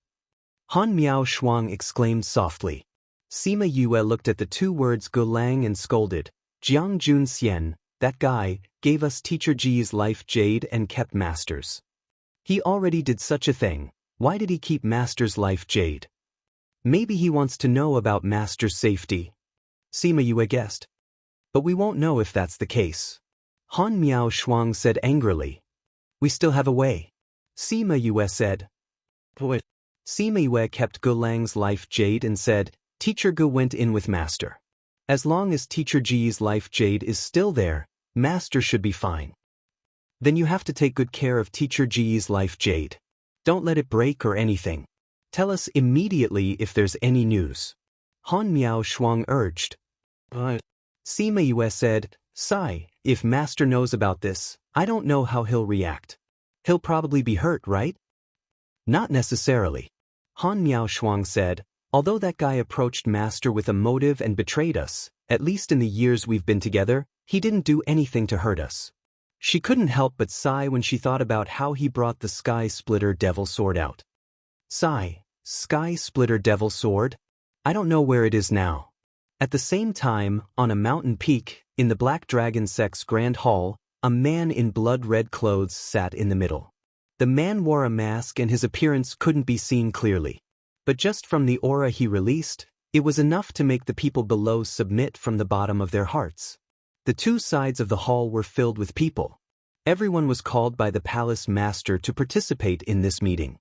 Han Miao Shuang exclaimed softly. Sima Yue looked at the two words Gulang and scolded. Jiang Jun Xian, that guy, gave us Teacher Ji's life jade and kept Master's. He already did such a thing. Why did he keep Master's life jade? Maybe he wants to know about Master's safety. Sima Yue guessed. But we won't know if that's the case. Han Miao Shuang said angrily. We still have a way. Sima Yue said. What? Sima Yue kept Gulang's life jade and said, Teacher Gu went in with Master. As long as Teacher Ji's life jade is still there, Master should be fine. Then you have to take good care of Teacher Ji's life jade. Don't let it break or anything. Tell us immediately if there's any news. Han Miao Shuang urged. But Sima Yue said, Sai, if Master knows about this, I don't know how he'll react. He'll probably be hurt, right? Not necessarily. Han Miao Shuang said, although that guy approached Master with a motive and betrayed us, at least in the years we've been together, he didn't do anything to hurt us. She couldn't help but sigh when she thought about how he brought the Sky Splitter Devil Sword out. Sigh, Sky Splitter Devil Sword? I don't know where it is now. At the same time, on a mountain peak, in the Black Dragon Sect's Grand Hall, a man in blood-red clothes sat in the middle. The man wore a mask and his appearance couldn't be seen clearly. But just from the aura he released, it was enough to make the people below submit from the bottom of their hearts. The two sides of the hall were filled with people. Everyone was called by the palace master to participate in this meeting.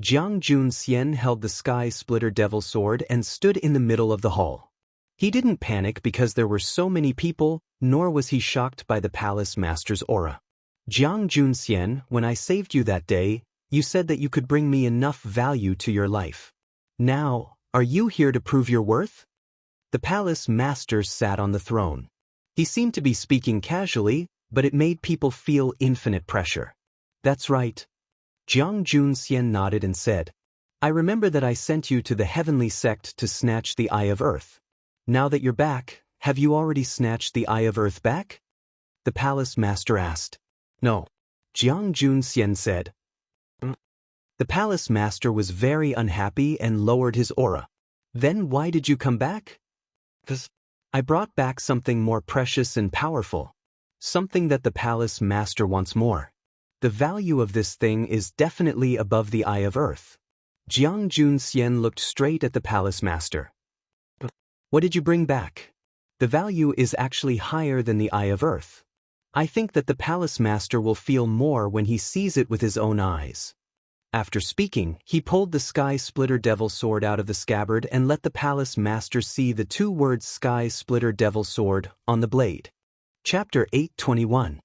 Jiang Jun Xian held the Sky Splitter Devil Sword and stood in the middle of the hall. He didn't panic because there were so many people, nor was he shocked by the palace master's aura. Jiang Jun Xian, when I saved you that day, you said that you could bring me enough value to your life. Now, are you here to prove your worth? The palace master sat on the throne. He seemed to be speaking casually, but it made people feel infinite pressure. That's right. Jiang Jun Xian nodded and said, I remember that I sent you to the heavenly sect to snatch the Eye of Earth. Now that you're back, have you already snatched the Eye of Earth back? The palace master asked. No. Jiang Jun Xian said. The palace master was very unhappy and lowered his aura. Then why did you come back? 'Cause I brought back something more precious and powerful. Something that the palace master wants more. The value of this thing is definitely above the Eye of Earth. Jiang Jun Xian looked straight at the palace master. What did you bring back? The value is actually higher than the Eye of Earth. I think that the palace master will feel more when he sees it with his own eyes. After speaking, he pulled the Sky Splitter Devil Sword out of the scabbard and let the palace master see the two words Sky Splitter Devil Sword on the blade. Chapter 821.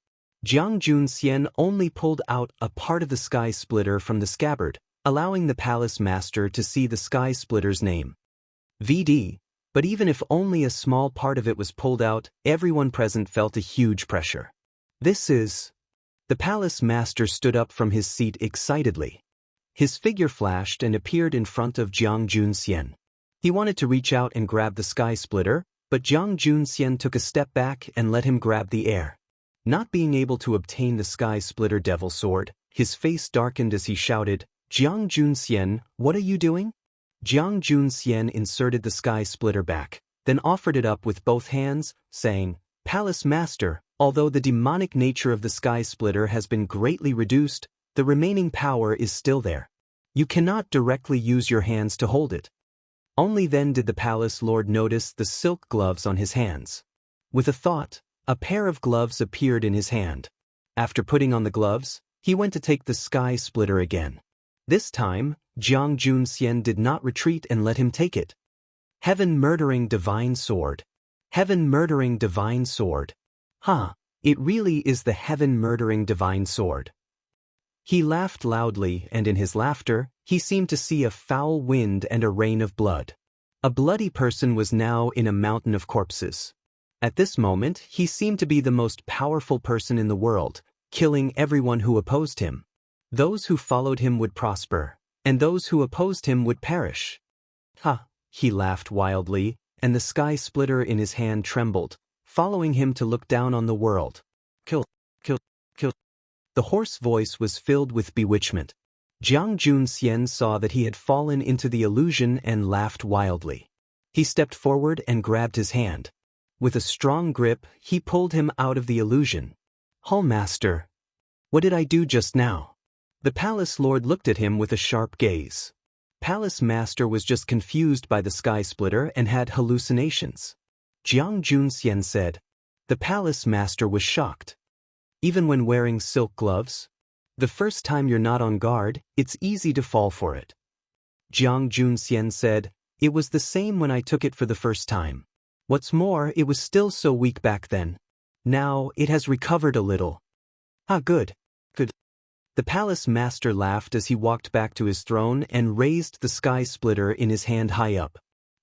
Jiang Jun Xian only pulled out a part of the Sky Splitter from the scabbard, allowing the palace master to see the Sky Splitter's name. VD, but even if only a small part of it was pulled out, everyone present felt a huge pressure. This is... The palace master stood up from his seat excitedly. His figure flashed and appeared in front of Jiang Jun Xian. He wanted to reach out and grab the Sky Splitter, but Jiang Jun Xian took a step back and let him grab the air. Not being able to obtain the Sky Splitter Devil Sword, his face darkened as he shouted, Jiang Jun Xian, what are you doing? Jiang Jun Xian inserted the Sky Splitter back, then offered it up with both hands, saying, Palace Master, although the demonic nature of the Sky Splitter has been greatly reduced, the remaining power is still there. You cannot directly use your hands to hold it. Only then did the palace lord notice the silk gloves on his hands. With a thought, a pair of gloves appeared in his hand. After putting on the gloves, he went to take the Sky Splitter again. This time, Jiang Jun Xian did not retreat and let him take it. Heaven-murdering divine sword. Heaven-murdering divine sword. It really is the heaven-murdering divine sword. He laughed loudly, and in his laughter, he seemed to see a foul wind and a rain of blood. A bloody person was now in a mountain of corpses. At this moment, he seemed to be the most powerful person in the world, killing everyone who opposed him. Those who followed him would prosper, and those who opposed him would perish. He laughed wildly, and the sky splitter in his hand trembled, following him to look down on the world. Kill, kill, kill. The hoarse voice was filled with bewitchment. Jiang Junxian saw that he had fallen into the illusion and laughed wildly. He stepped forward and grabbed his hand. With a strong grip, he pulled him out of the illusion. Hall Master, what did I do just now? The palace lord looked at him with a sharp gaze. Palace Master was just confused by the sky splitter and had hallucinations. Jiang Junxian said. The Palace Master was shocked. Even when wearing silk gloves? The first time you're not on guard, it's easy to fall for it. Jiang Junxian said, it was the same when I took it for the first time. What's more, it was still so weak back then. Now, it has recovered a little. Ah, good. Good. The Palace Master laughed as he walked back to his throne and raised the sky splitter in his hand high up.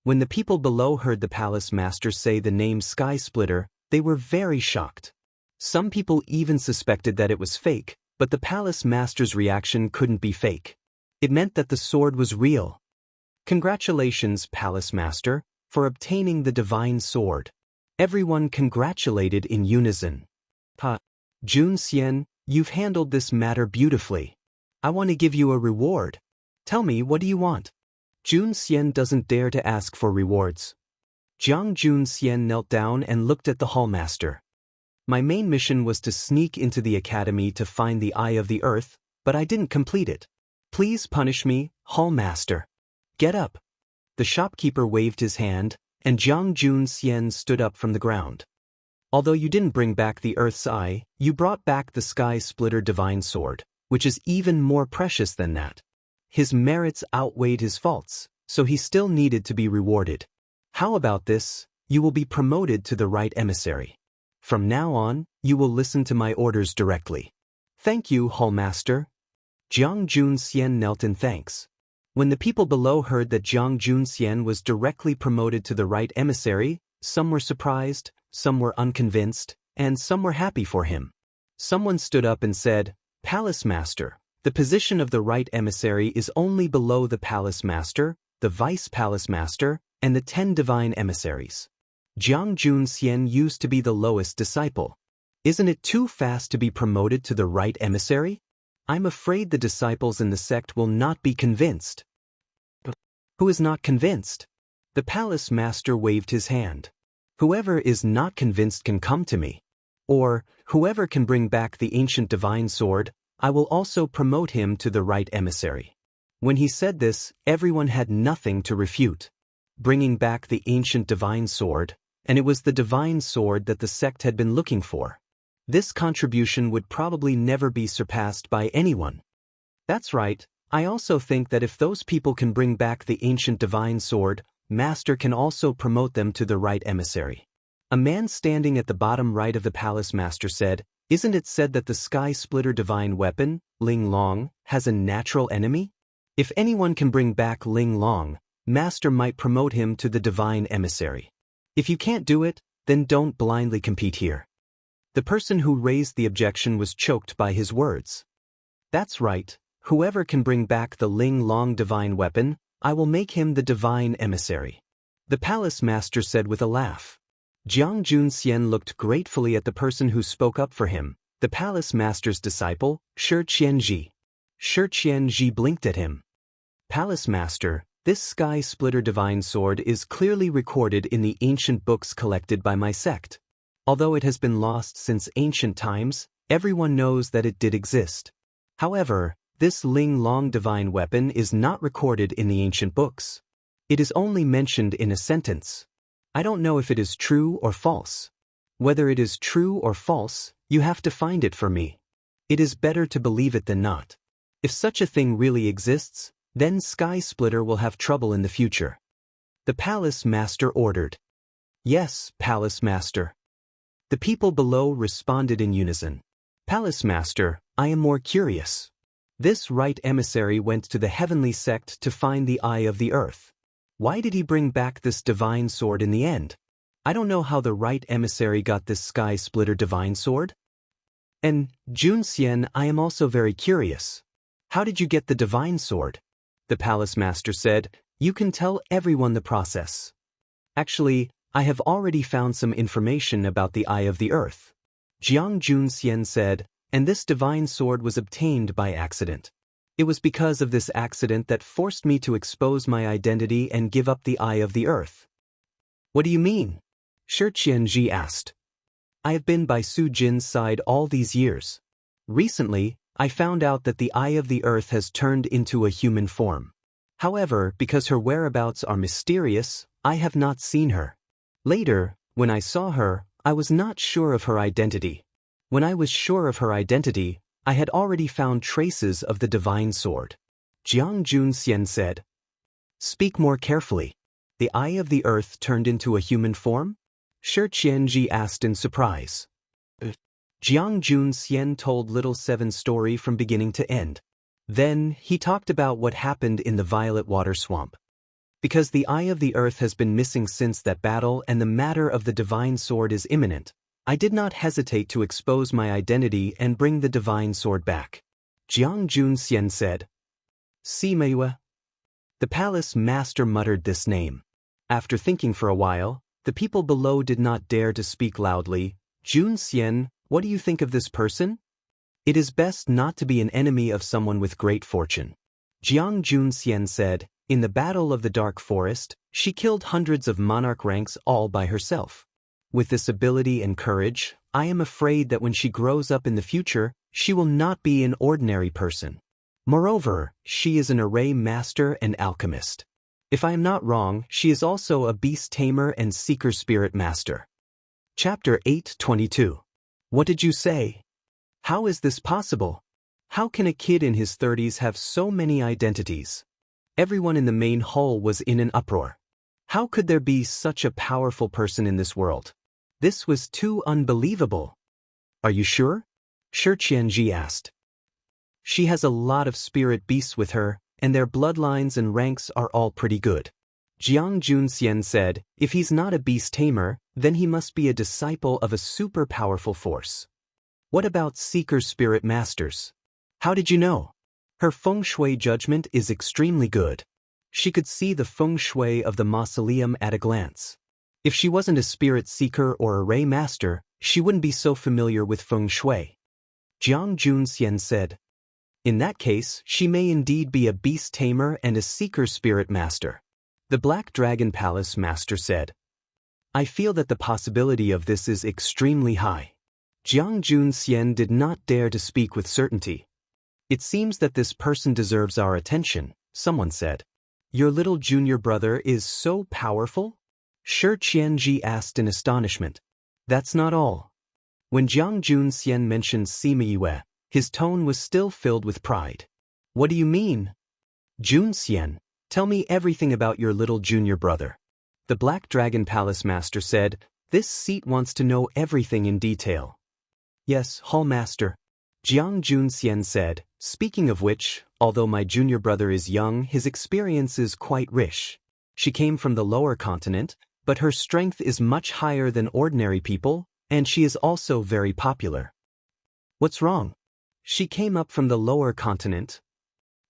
When the people below heard the Palace Master say the name Sky Splitter, they were very shocked. Some people even suspected that it was fake, but the Palace Master's reaction couldn't be fake. It meant that the sword was real. Congratulations, Palace Master, for obtaining the divine sword. Everyone congratulated in unison. Junxian, you've handled this matter beautifully. I want to give you a reward. Tell me, what do you want? Junxian doesn't dare to ask for rewards. Jiang Junxian knelt down and looked at the hallmaster. My main mission was to sneak into the academy to find the Eye of the Earth, but I didn't complete it. Please punish me, hallmaster. Get up. The shopkeeper waved his hand, and Jiang Junxian stood up from the ground. Although you didn't bring back the Earth's Eye, you brought back the Sky Splitter Divine Sword, which is even more precious than that. His merits outweighed his faults, so he still needed to be rewarded. How about this? You will be promoted to the right emissary. From now on, you will listen to my orders directly. Thank you, Hallmaster. Jiang Junxian knelt in thanks. When the people below heard that Jiang Junxian was directly promoted to the right emissary, some were surprised, some were unconvinced, and some were happy for him. Someone stood up and said, Palace Master, the position of the right emissary is only below the Palace Master, the Vice Palace Master, and the 10 divine emissaries. Jiang Junxian used to be the lowest disciple. Isn't it too fast to be promoted to the right emissary? I'm afraid the disciples in the sect will not be convinced. Who is not convinced? The Palace Master waved his hand. Whoever is not convinced can come to me. Or, whoever can bring back the ancient divine sword, I will also promote him to the right emissary. When he said this, everyone had nothing to refute. Bringing back the ancient divine sword, and it was the divine sword that the sect had been looking for. This contribution would probably never be surpassed by anyone. That's right, I also think that if those people can bring back the ancient divine sword, Master can also promote them to the right emissary. A man standing at the bottom right of the Palace Master said, Isn't it said that the Sky Splitter divine weapon, Ling Long, has a natural enemy? If anyone can bring back Ling Long, Master might promote him to the divine emissary. If you can't do it, then don't blindly compete here. The person who raised the objection was choked by his words. That's right, whoever can bring back the Ling Long divine weapon, I will make him the divine emissary. The Palace Master said with a laugh. Jiang Junxian looked gratefully at the person who spoke up for him, the Palace Master's disciple, Shi Qianji. Shi Qianji blinked at him. Palace Master, this Sky Splitter divine sword is clearly recorded in the ancient books collected by my sect. Although it has been lost since ancient times, everyone knows that it did exist. However, this Ling Long divine weapon is not recorded in the ancient books. It is only mentioned in a sentence. I don't know if it is true or false. Whether it is true or false, you have to find it for me. It is better to believe it than not. If such a thing really exists, then Sky Splitter will have trouble in the future. The Palace Master ordered. Yes, Palace Master. The people below responded in unison. Palace Master, I am more curious. This right emissary went to the heavenly sect to find the Eye of the Earth. Why did he bring back this divine sword in the end? I don't know how the right emissary got this Sky Splitter divine sword. And, Junxian, I am also very curious. How did you get the divine sword? The Palace Master said, You can tell everyone the process. Actually, I have already found some information about the Eye of the Earth. Jiang Junxian said, and this divine sword was obtained by accident. It was because of this accident that forced me to expose my identity and give up the Eye of the Earth. What do you mean? Shi Qianji asked. I have been by Su Jin's side all these years. Recently, I found out that the Eye of the Earth has turned into a human form. However, because her whereabouts are mysterious, I have not seen her. Later, when I saw her, I was not sure of her identity. When I was sure of her identity, I had already found traces of the divine sword. Jiang Junxian said. Speak more carefully. The Eye of the Earth turned into a human form? Shi Qianji asked in surprise. Jiang Junxian told Little Seven's story from beginning to end. Then, he talked about what happened in the Violet Water Swamp. Because the Eye of the Earth has been missing since that battle and the matter of the divine sword is imminent, I did not hesitate to expose my identity and bring the divine sword back. Jiang Junxian said. Sima. The palace master muttered this name. After thinking for a while, the people below did not dare to speak loudly. Junxian, what do you think of this person? It is best not to be an enemy of someone with great fortune. Jiang Junxian said, in the Battle of the Dark Forest, she killed hundreds of monarch ranks all by herself. With this ability and courage, I am afraid that when she grows up in the future, she will not be an ordinary person. Moreover, she is an array master and alchemist. If I am not wrong, she is also a beast tamer and seeker spirit master. Chapter 8:22. What did you say? How is this possible? How can a kid in his 30s have so many identities? Everyone in the main hall was in an uproar. How could there be such a powerful person in this world? This was too unbelievable. Are you sure? Shi Qianji asked. She has a lot of spirit beasts with her, and their bloodlines and ranks are all pretty good. Jiang Junxian said, if he's not a beast tamer, then he must be a disciple of a super powerful force. What about seeker spirit masters? How did you know? Her feng shui judgment is extremely good. She could see the feng shui of the mausoleum at a glance. If she wasn't a spirit seeker or array master, she wouldn't be so familiar with feng shui. Jiang Junxian said. In that case, she may indeed be a beast tamer and a seeker spirit master. The Black Dragon Palace master said. I feel that the possibility of this is extremely high. Jiang Junxian did not dare to speak with certainty. It seems that this person deserves our attention, someone said. Your little junior brother is so powerful? Shi Qianji asked in astonishment. That's not all. When Jiang Junxian mentioned Sima Yue, his tone was still filled with pride. What do you mean? Junxian, tell me everything about your little junior brother. The Black Dragon Palace master said, this seat wants to know everything in detail. Yes, Hall Master. Jiang Junxian said, speaking of which, although my junior brother is young, his experience is quite rich. She came from the lower continent, but her strength is much higher than ordinary people, and she is also very popular. What's wrong? She came up from the lower continent.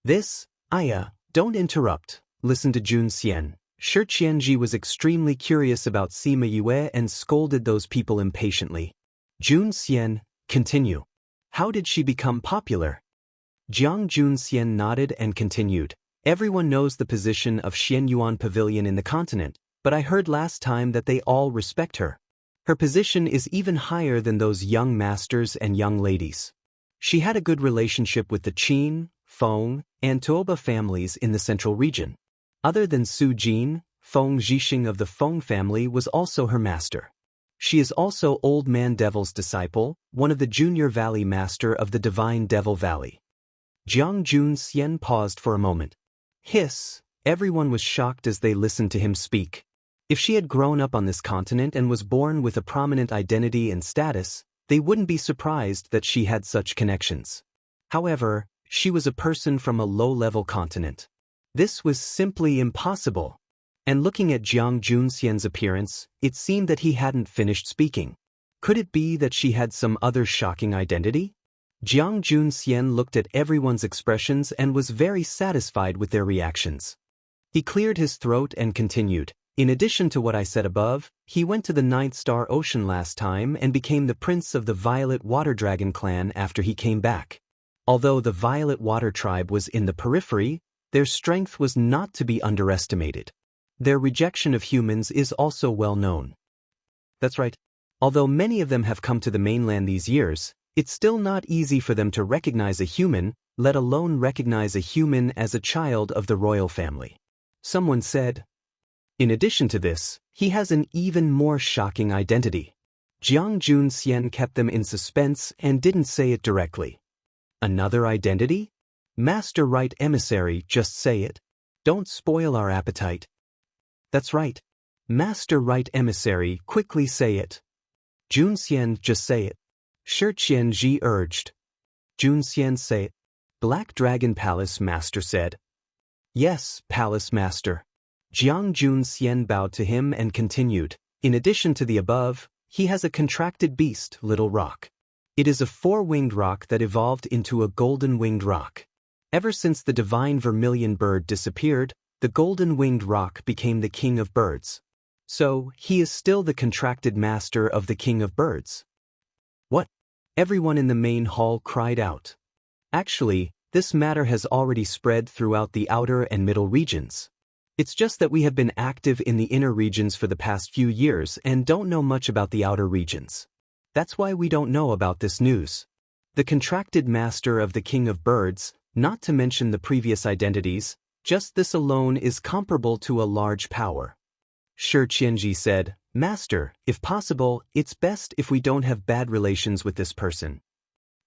This, Aya, don't interrupt, listen to Junxian. Shi Qianji was extremely curious about Sima Yue and scolded those people impatiently. Junxian, continue. How did she become popular? Jiang Junxian nodded and continued. Everyone knows the position of Xianyuan Pavilion in the continent, but I heard last time that they all respect her. Her position is even higher than those young masters and young ladies. She had a good relationship with the Qin, Feng, and Tuoba families in the central region. Other than Su Jin, Feng Zhixing of the Feng family was also her master. She is also Old Man Devil's disciple, one of the junior valley master of the Divine Devil Valley. Jiang Junxian paused for a moment. Hiss, everyone was shocked as they listened to him speak. If she had grown up on this continent and was born with a prominent identity and status, they wouldn't be surprised that she had such connections. However, she was a person from a low-level continent. This was simply impossible. And looking at Jiang Junxian's appearance, it seemed that he hadn't finished speaking. Could it be that she had some other shocking identity? Jiang Junxian looked at everyone's expressions and was very satisfied with their reactions. He cleared his throat and continued. In addition to what I said above, he went to the Ninth Star Ocean last time and became the prince of the Violet Water Dragon clan after he came back. Although the Violet Water tribe was in the periphery, their strength was not to be underestimated. Their rejection of humans is also well known. That's right. Although many of them have come to the mainland these years, it's still not easy for them to recognize a human, let alone recognize a human as a child of the royal family. Someone said. In addition to this, he has an even more shocking identity. Jiang Junxian kept them in suspense and didn't say it directly. Another identity? Master Right Emissary, just say it. Don't spoil our appetite. That's right. Master Right Emissary, quickly say it. Junxian, just say it. Shi Qianji urged. Junxian, say it. Black Dragon Palace Master said. Yes, Palace Master. Jiang Junxian bowed to him and continued. In addition to the above, he has a contracted beast, Little Rock. It is a four-winged rock that evolved into a golden-winged rock. Ever since the divine vermilion bird disappeared, the golden-winged rock became the king of birds. So, he is still the contracted master of the king of birds. What? Everyone in the main hall cried out. Actually, this matter has already spread throughout the outer and middle regions. It's just that we have been active in the inner regions for the past few years and don't know much about the outer regions. That's why we don't know about this news. The contracted master of the king of birds, not to mention the previous identities, just this alone is comparable to a large power. Shi Qianji said, Master, if possible, it's best if we don't have bad relations with this person.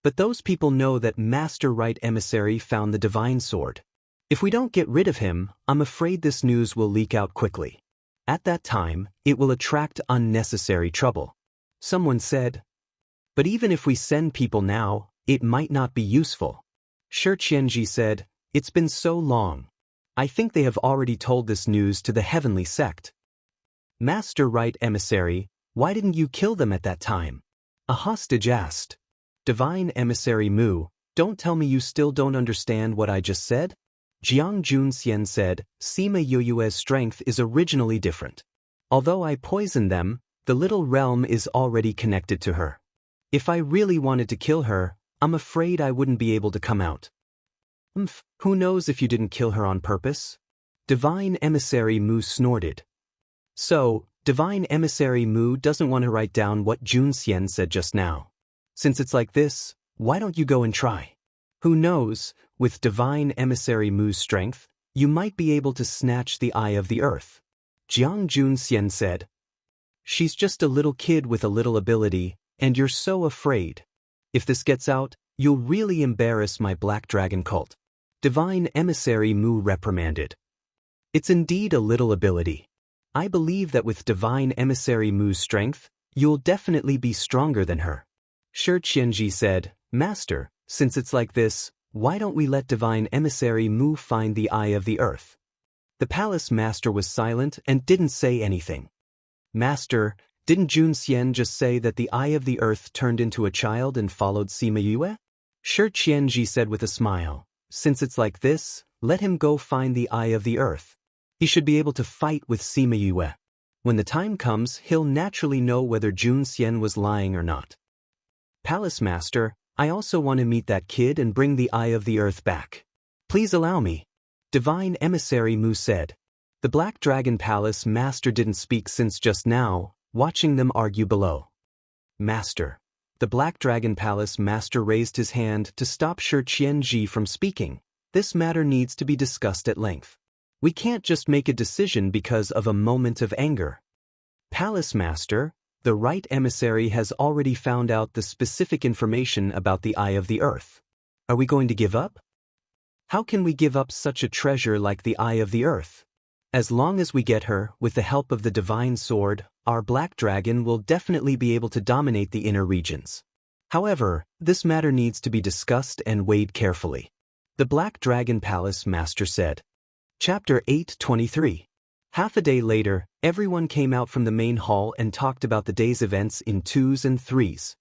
But those people know that Master Right Emissary found the divine sword. If we don't get rid of him, I'm afraid this news will leak out quickly. At that time, it will attract unnecessary trouble. Someone said. But even if we send people now, it might not be useful. Shi Qianji said, It's been so long. I think they have already told this news to the heavenly sect. Master Right Emissary, why didn't you kill them at that time? A hostage asked. Divine Emissary Mu, don't tell me you still don't understand what I just said? Jiang Junxian said, Sima Yoyue's strength is originally different. Although I poisoned them, the little realm is already connected to her. If I really wanted to kill her, I'm afraid I wouldn't be able to come out. Who knows if you didn't kill her on purpose? Divine Emissary Mu snorted. So, Divine Emissary Mu doesn't want to write down what Junxian said just now. Since it's like this, why don't you go and try? Who knows, with Divine Emissary Mu's strength, you might be able to snatch the eye of the earth. Jiang Junxian said. She's just a little kid with a little ability, and you're so afraid. If this gets out, you'll really embarrass my Black Dragon cult. Divine Emissary Mu reprimanded. It's indeed a little ability. I believe that with Divine Emissary Mu's strength, you'll definitely be stronger than her. Shi Qianji said, Master, since it's like this, why don't we let Divine Emissary Mu find the eye of the earth? The palace master was silent and didn't say anything. Master, didn't Junxian just say that the eye of the earth turned into a child and followed Sima Yue? Shi Qianji said with a smile, Since it's like this, let him go find the eye of the earth. He should be able to fight with Sima Yue. When the time comes, he'll naturally know whether Junxian was lying or not. Palace Master, I also want to meet that kid and bring the eye of the earth back. Please allow me. Divine Emissary Mu said. The Black Dragon Palace Master didn't speak since just now, watching them argue below. Master. The Black Dragon Palace Master raised his hand to stop Shi Qianji from speaking. This matter needs to be discussed at length. We can't just make a decision because of a moment of anger. Palace Master, the Right Emissary has already found out the specific information about the eye of the earth. Are we going to give up? How can we give up such a treasure like the eye of the earth? As long as we get her, with the help of the divine sword, our Black Dragon will definitely be able to dominate the inner regions. However, this matter needs to be discussed and weighed carefully. The Black Dragon Palace Master said. Chapter 8:23. Half a day later, everyone came out from the main hall and talked about the day's events in twos and threes.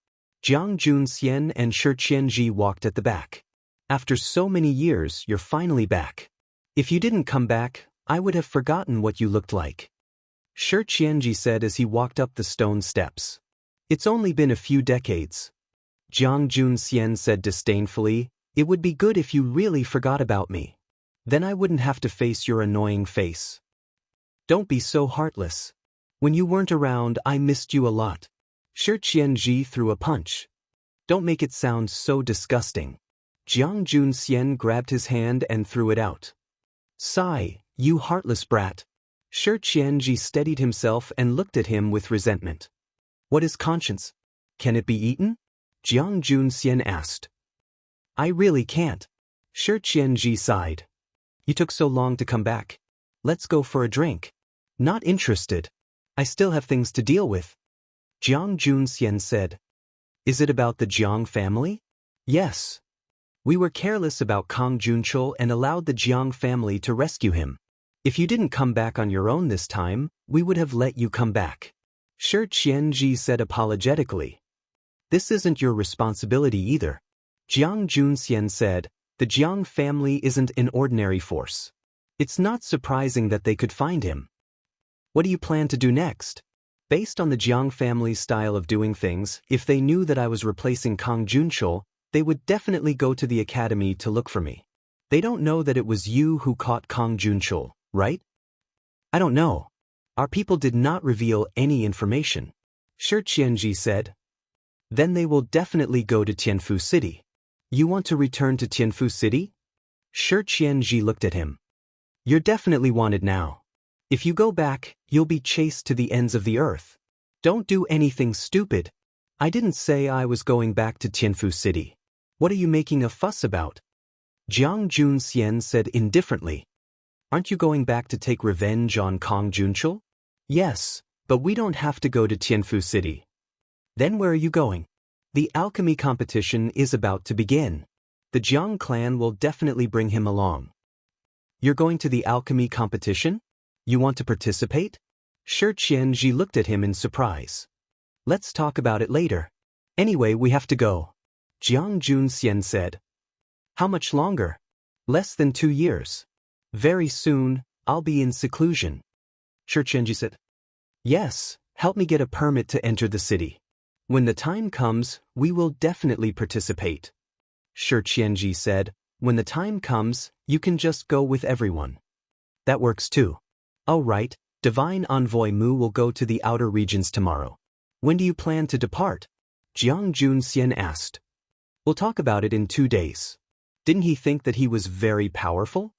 Jiang Junxian and Shi Qianji walked at the back. After so many years, you're finally back. If you didn't come back, I would have forgotten what you looked like. Shi Qianji said as he walked up the stone steps. It's only been a few decades. Jiang Junxian said disdainfully, it would be good if you really forgot about me. Then I wouldn't have to face your annoying face. Don't be so heartless. When you weren't around, I missed you a lot. Shi Qianji threw a punch. Don't make it sound so disgusting. Jiang Junxian grabbed his hand and threw it out. Sigh, you heartless brat. Shi Qianji steadied himself and looked at him with resentment. What is conscience? Can it be eaten? Jiang Junxian asked. I really can't. Shi Qianji sighed. You took so long to come back. Let's go for a drink. Not interested. I still have things to deal with. Jiang Junxian said. Is it about the Jiang family? Yes. We were careless about Kang Junchul and allowed the Jiang family to rescue him. If you didn't come back on your own this time, we would have let you come back. Shi Qianji said apologetically. This isn't your responsibility either. Jiang Junxian said, the Jiang family isn't an ordinary force. It's not surprising that they could find him. What do you plan to do next? Based on the Jiang family's style of doing things, if they knew that I was replacing Kang Junchul, they would definitely go to the academy to look for me. They don't know that it was you who caught Kang Junchul, right? I don't know. Our people did not reveal any information. Shi Qianji said. Then they will definitely go to Tianfu City. You want to return to Tianfu City? Shi Qianji looked at him. You're definitely wanted now. If you go back, you'll be chased to the ends of the earth. Don't do anything stupid. I didn't say I was going back to Tianfu City. What are you making a fuss about? Jiang Junxian said indifferently. Aren't you going back to take revenge on Kang Junchul? Yes, but we don't have to go to Tianfu City. Then where are you going? The alchemy competition is about to begin. The Jiang clan will definitely bring him along. You're going to the alchemy competition? You want to participate? Shi Qianji looked at him in surprise. Let's talk about it later. Anyway, we have to go. Jiang Junxian said. How much longer? Less than 2 years. Very soon, I'll be in seclusion. Shi Qianji said. Yes, help me get a permit to enter the city. When the time comes, we will definitely participate. Shi Qianji said, when the time comes, you can just go with everyone. That works too. All right, Divine Envoy Mu will go to the outer regions tomorrow. When do you plan to depart? Jiang Junxian asked. We'll talk about it in 2 days. Didn't he think that he was very powerful?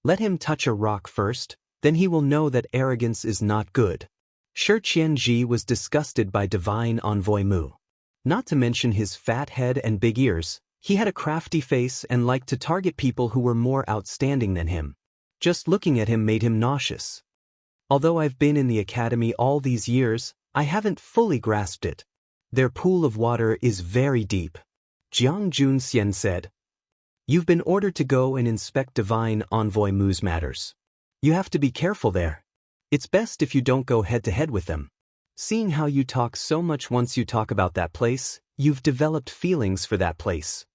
Let him touch a rock first, then he will know that arrogance is not good. Shi Qianji was disgusted by Divine Envoy Mu. Not to mention his fat head and big ears, he had a crafty face and liked to target people who were more outstanding than him. Just looking at him made him nauseous. Although I've been in the academy all these years, I haven't fully grasped it. Their pool of water is very deep. Jiang Junxian said. You've been ordered to go and inspect Divine Envoy Mu's matters. You have to be careful there. It's best if you don't go head-to-head with them. Seeing how you talk so much once you talk about that place, you've developed feelings for that place.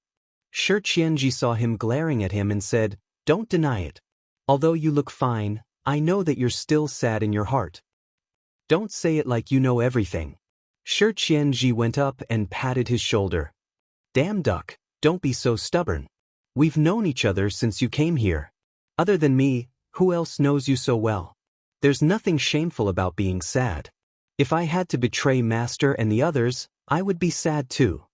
Shi Qianji saw him glaring at him and said, don't deny it. Although you look fine, I know that you're still sad in your heart. Don't say it like you know everything. Shi Qianji went up and patted his shoulder. Damn duck, don't be so stubborn. We've known each other since you came here. Other than me, who else knows you so well? There's nothing shameful about being sad. If I had to betray Master and the others, I would be sad too.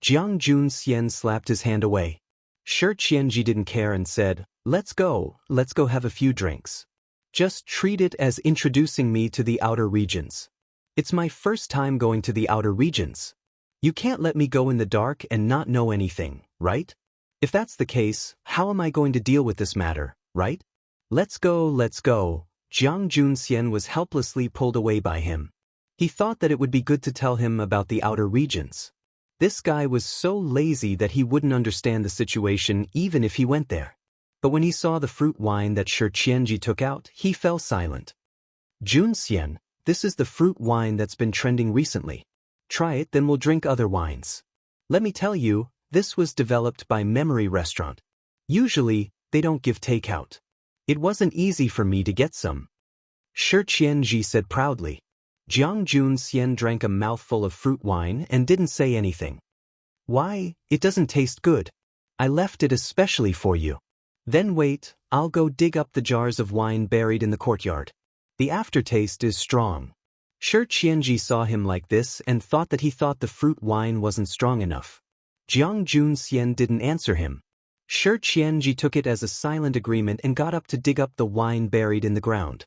Jiang Junxian slapped his hand away. Shi Qianji didn't care and said, let's go have a few drinks. Just treat it as introducing me to the outer regions. It's my first time going to the outer regions. You can't let me go in the dark and not know anything, right? If that's the case, how am I going to deal with this matter, right? Let's go. Jiang Junxian was helplessly pulled away by him. He thought that it would be good to tell him about the outer regions. This guy was so lazy that he wouldn't understand the situation even if he went there. But when he saw the fruit wine that Shi Qianji took out, he fell silent. Junxian, this is the fruit wine that's been trending recently. Try it, then we'll drink other wines. Let me tell you, this was developed by Memory Restaurant. Usually, they don't give takeout. It wasn't easy for me to get some. Shi Qianji said proudly. Jiang Junxian drank a mouthful of fruit wine and didn't say anything. Why, it doesn't taste good. I left it especially for you. Then wait, I'll go dig up the jars of wine buried in the courtyard. The aftertaste is strong. Shi Qianji saw him like this and thought that he thought the fruit wine wasn't strong enough. Jiang Junxian didn't answer him. Shi Qianji took it as a silent agreement and got up to dig up the wine buried in the ground.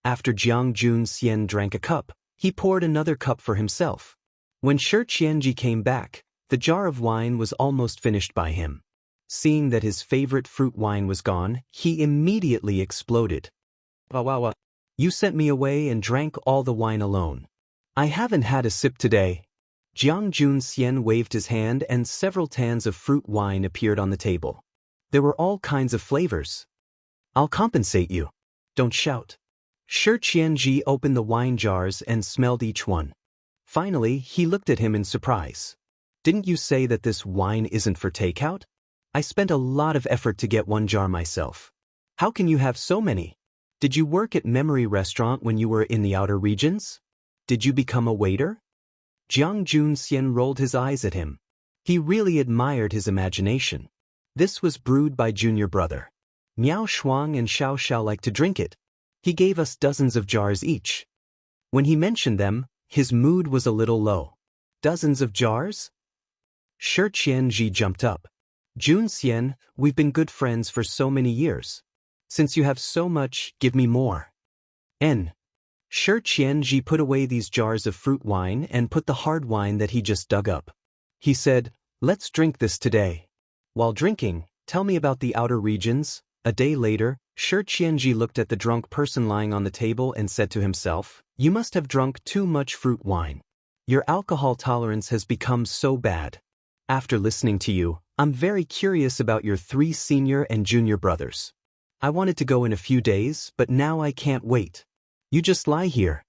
After Jiang Junxian drank a cup, he poured another cup for himself. When Shi Qianji came back, the jar of wine was almost finished by him. Seeing that his favorite fruit wine was gone, he immediately exploded. Wow. You sent me away and drank all the wine alone. I haven't had a sip today. Jiang Junxian waved his hand and several tans of fruit wine appeared on the table. There were all kinds of flavors. I'll compensate you. Don't shout. Shi Qianji opened the wine jars and smelled each one. Finally, he looked at him in surprise. Didn't you say that this wine isn't for takeout? I spent a lot of effort to get one jar myself. How can you have so many? Did you work at Memory Restaurant when you were in the outer regions? Did you become a waiter? Jiang Junxian rolled his eyes at him. He really admired his imagination. This was brewed by junior brother. Miao Shuang and Xiao Xiao like to drink it. He gave us dozens of jars each. When he mentioned them, his mood was a little low. Dozens of jars? Shi Qianji jumped up. Junxian, we've been good friends for so many years. Since you have so much, give me more. Shi Qianji put away these jars of fruit wine and put the hard wine that he just dug up. He said, let's drink this today. While drinking, tell me about the outer regions. A day later, Shi Qianji looked at the drunk person lying on the table and said to himself, you must have drunk too much fruit wine. Your alcohol tolerance has become so bad. After listening to you, I'm very curious about your 3 senior and junior brothers. I wanted to go in a few days, but now I can't wait. You just lie here.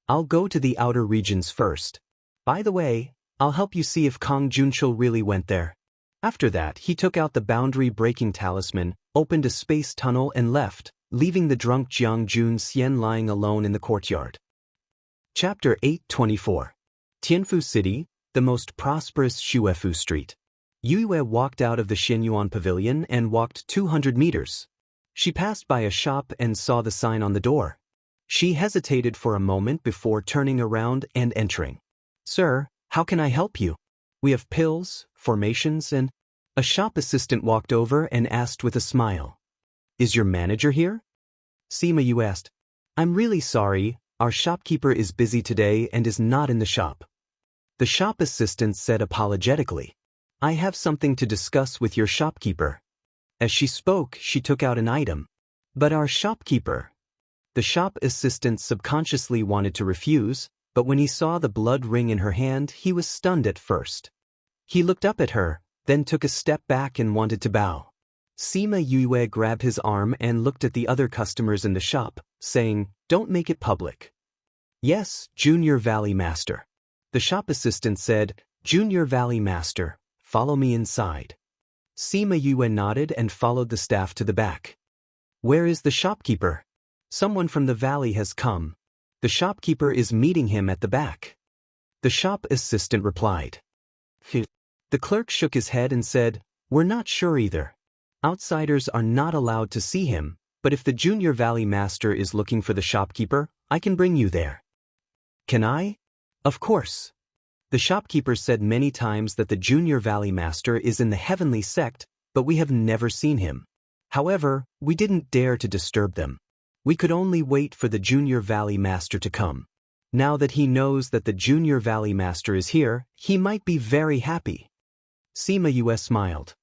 I'll go to the outer regions first. By the way, I'll help you see if Kong Junchul really went there. After that, he took out the boundary-breaking talisman, opened a space tunnel and left, leaving the drunk Jiang Junxian lying alone in the courtyard. Chapter 824. Tianfu City, the most prosperous Xuefu Street. Yue walked out of the Xinyuan Pavilion and walked 200 meters. She passed by a shop and saw the sign on the door. She hesitated for a moment before turning around and entering. Sir, how can I help you? We have pills, formations, and... A shop assistant walked over and asked with a smile. Is your manager here? Sima Yu asked. I'm really sorry, our shopkeeper is busy today and is not in the shop. The shop assistant said apologetically. I have something to discuss with your shopkeeper. As she spoke, she took out an item. But our shopkeeper. The shop assistant subconsciously wanted to refuse, but when he saw the blood ring in her hand, he was stunned at first. He looked up at her, then took a step back and wanted to bow. Sima Yue grabbed his arm and looked at the other customers in the shop, saying, Don't make it public. Yes, Junior Valley Master. The shop assistant said, Junior Valley Master, follow me inside. Sima Yue nodded and followed the staff to the back. Where is the shopkeeper? Someone from the valley has come. The shopkeeper is meeting him at the back. The shop assistant replied. The clerk shook his head and said, We're not sure either. Outsiders are not allowed to see him, but if the Junior Valley Master is looking for the shopkeeper, I can bring you there. Can I? Of course. The shopkeeper said many times that the Junior Valley Master is in the heavenly sect, but we have never seen him. However, we didn't dare to disturb them. We could only wait for the Junior Valley Master to come. Now that he knows that the Junior Valley Master is here, he might be very happy. Sima Yue smiled.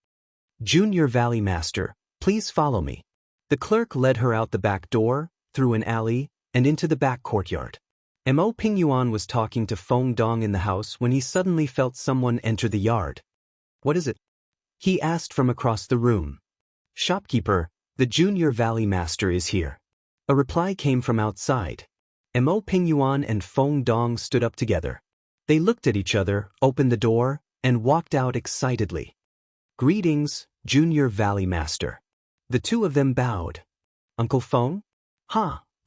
Junior Valley Master, please follow me. The clerk led her out the back door, through an alley, and into the back courtyard. Mo Pingyuan was talking to Feng Dong in the house when he suddenly felt someone enter the yard. What is it? He asked from across the room. Shopkeeper, the Junior Valley Master is here. A reply came from outside. Mo Pingyuan and Feng Dong stood up together. They looked at each other, opened the door, and walked out excitedly. Greetings, Junior Valley Master. The two of them bowed. Uncle Feng?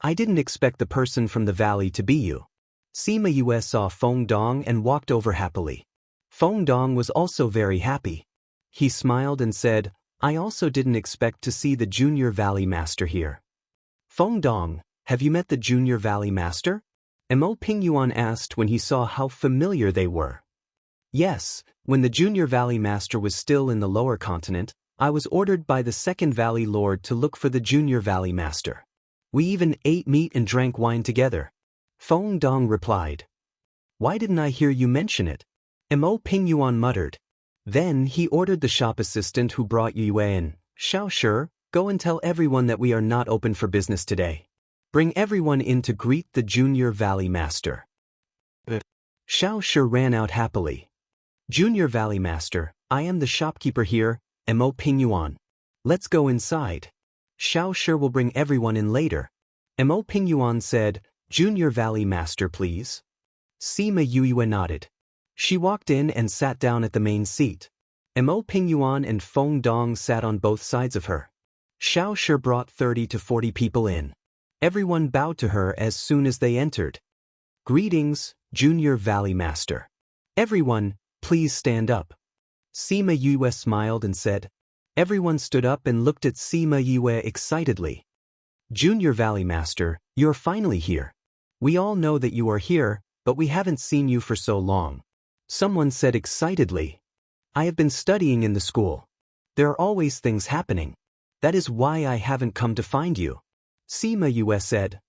I didn't expect the person from the valley to be you. Sima Yue saw Feng Dong and walked over happily. Feng Dong was also very happy. He smiled and said, I also didn't expect to see the Junior Valley Master here. Feng Dong, have you met the Junior Valley Master? Mo Pingyuan asked when he saw how familiar they were. Yes, when the Junior Valley Master was still in the lower continent, I was ordered by the Second Valley Lord to look for the Junior Valley Master. We even ate meat and drank wine together. Feng Dong replied. Why didn't I hear you mention it? Mo Pingyuan muttered. Then he ordered the shop assistant who brought Yue in, Xiaoshi, go and tell everyone that we are not open for business today. Bring everyone in to greet the Junior Valley Master. Xiaoshi ran out happily. Junior Valley Master, I am the shopkeeper here, Mo Pingyuan. Let's go inside. Xiaoshi will bring everyone in later. Mo Pingyuan said, Junior Valley Master please. Sima Yue nodded. She walked in and sat down at the main seat. Mo Pingyuan and Feng Dong sat on both sides of her. Xiaoshi brought 30 to 40 people in. Everyone bowed to her as soon as they entered. Greetings, Junior Valley Master. Everyone, please stand up. Sima Yue smiled and said. Everyone stood up and looked at Sima Yue excitedly. Junior Valley Master, you're finally here. We all know that you are here, but we haven't seen you for so long. Someone said excitedly. I have been studying in the school. There are always things happening. That is why I haven't come to find you. Sima Yue said.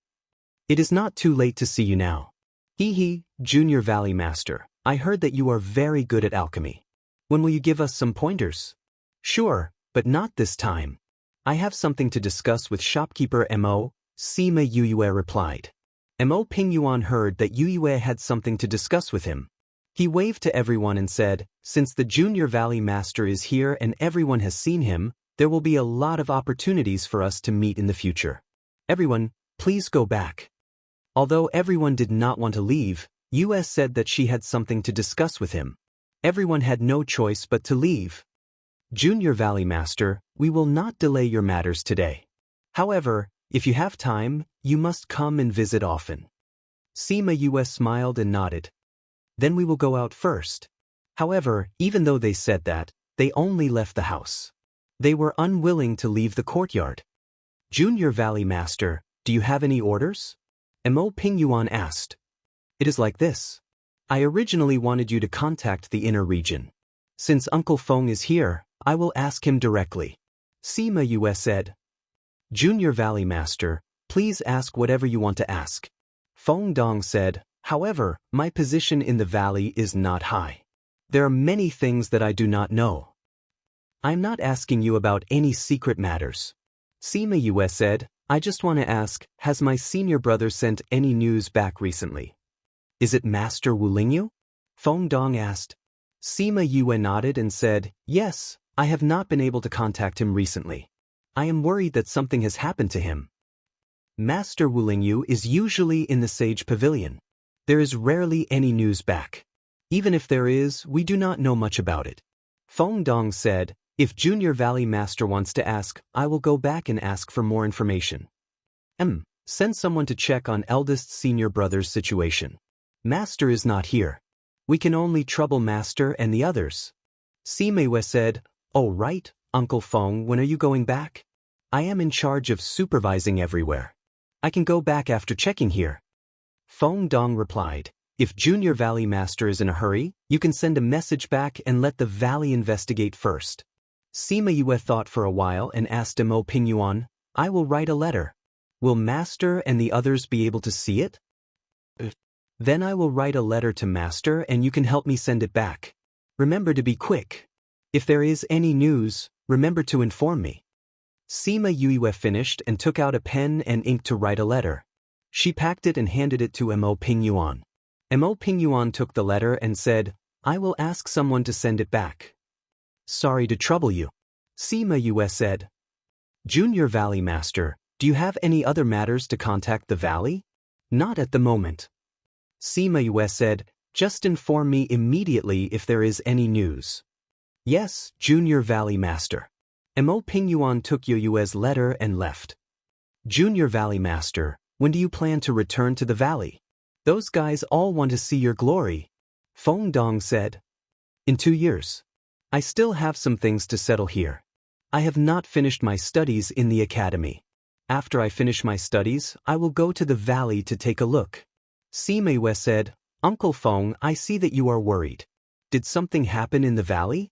It is not too late to see you now. Hee, Junior Valley Master, I heard that you are very good at alchemy. When will you give us some pointers? Sure, but not this time. I have something to discuss with shopkeeper Mo, Sima Yue replied. Mo Pingyuan heard that Yue had something to discuss with him. He waved to everyone and said, since the Junior Valley Master is here and everyone has seen him, there will be a lot of opportunities for us to meet in the future. Everyone, please go back. Although everyone did not want to leave, Yue said that she had something to discuss with him. Everyone had no choice but to leave. Junior Valley Master, we will not delay your matters today. However, if you have time, you must come and visit often. Sima Yue smiled and nodded. Then we will go out first. However, even though they said that, they only left the house. They were unwilling to leave the courtyard. Junior Valley Master, do you have any orders? Mo Pingyuan asked. It is like this. I originally wanted you to contact the inner region. Since Uncle Feng is here, I will ask him directly. Sima Yue said. Junior Valley Master, please ask whatever you want to ask. Feng Dong said, however, my position in the valley is not high. There are many things that I do not know. I'm not asking you about any secret matters. Sima Yue said, I just want to ask, has my senior brother sent any news back recently? Is it Master Wu Lingyu? Feng Dong asked. Sima Yue nodded and said, yes, I have not been able to contact him recently. I am worried that something has happened to him. Master Wu Lingyu is usually in the Sage Pavilion. There is rarely any news back. Even if there is, we do not know much about it. Feng Dong said, if Junior Valley Master wants to ask, I will go back and ask for more information. Send someone to check on eldest senior brother's situation. Master is not here. We can only trouble Master and the others. Sima Yue said, oh right, Uncle Feng, when are you going back? I am in charge of supervising everywhere. I can go back after checking here. Feng Dong replied, if Junior Valley Master is in a hurry, you can send a message back and let the valley investigate first. Sima Yue thought for a while and asked Mo Pingyuan, I will write a letter. Will Master and the others be able to see it? Then I will write a letter to Master and you can help me send it back. Remember to be quick. If there is any news, remember to inform me. Sima Yue finished and took out a pen and ink to write a letter. She packed it and handed it to Mo Pingyuan. Mo Pingyuan took the letter and said, I will ask someone to send it back. Sorry to trouble you. Sima Yue said. Junior Valley Master, do you have any other matters to contact the valley? Not at the moment. Sima Yue said, just inform me immediately if there is any news. Yes, Junior Valley Master. Mo Pingyuan took Yue's letter and left. Junior Valley Master, When do you plan to return to the valley? Those guys all want to see your glory. Feng Dong said. In 2 years. I still have some things to settle here. I have not finished my studies in the academy. After I finish my studies, I will go to the valley to take a look. Sima Yue said, Uncle Feng, I see that you are worried. Did something happen in the valley?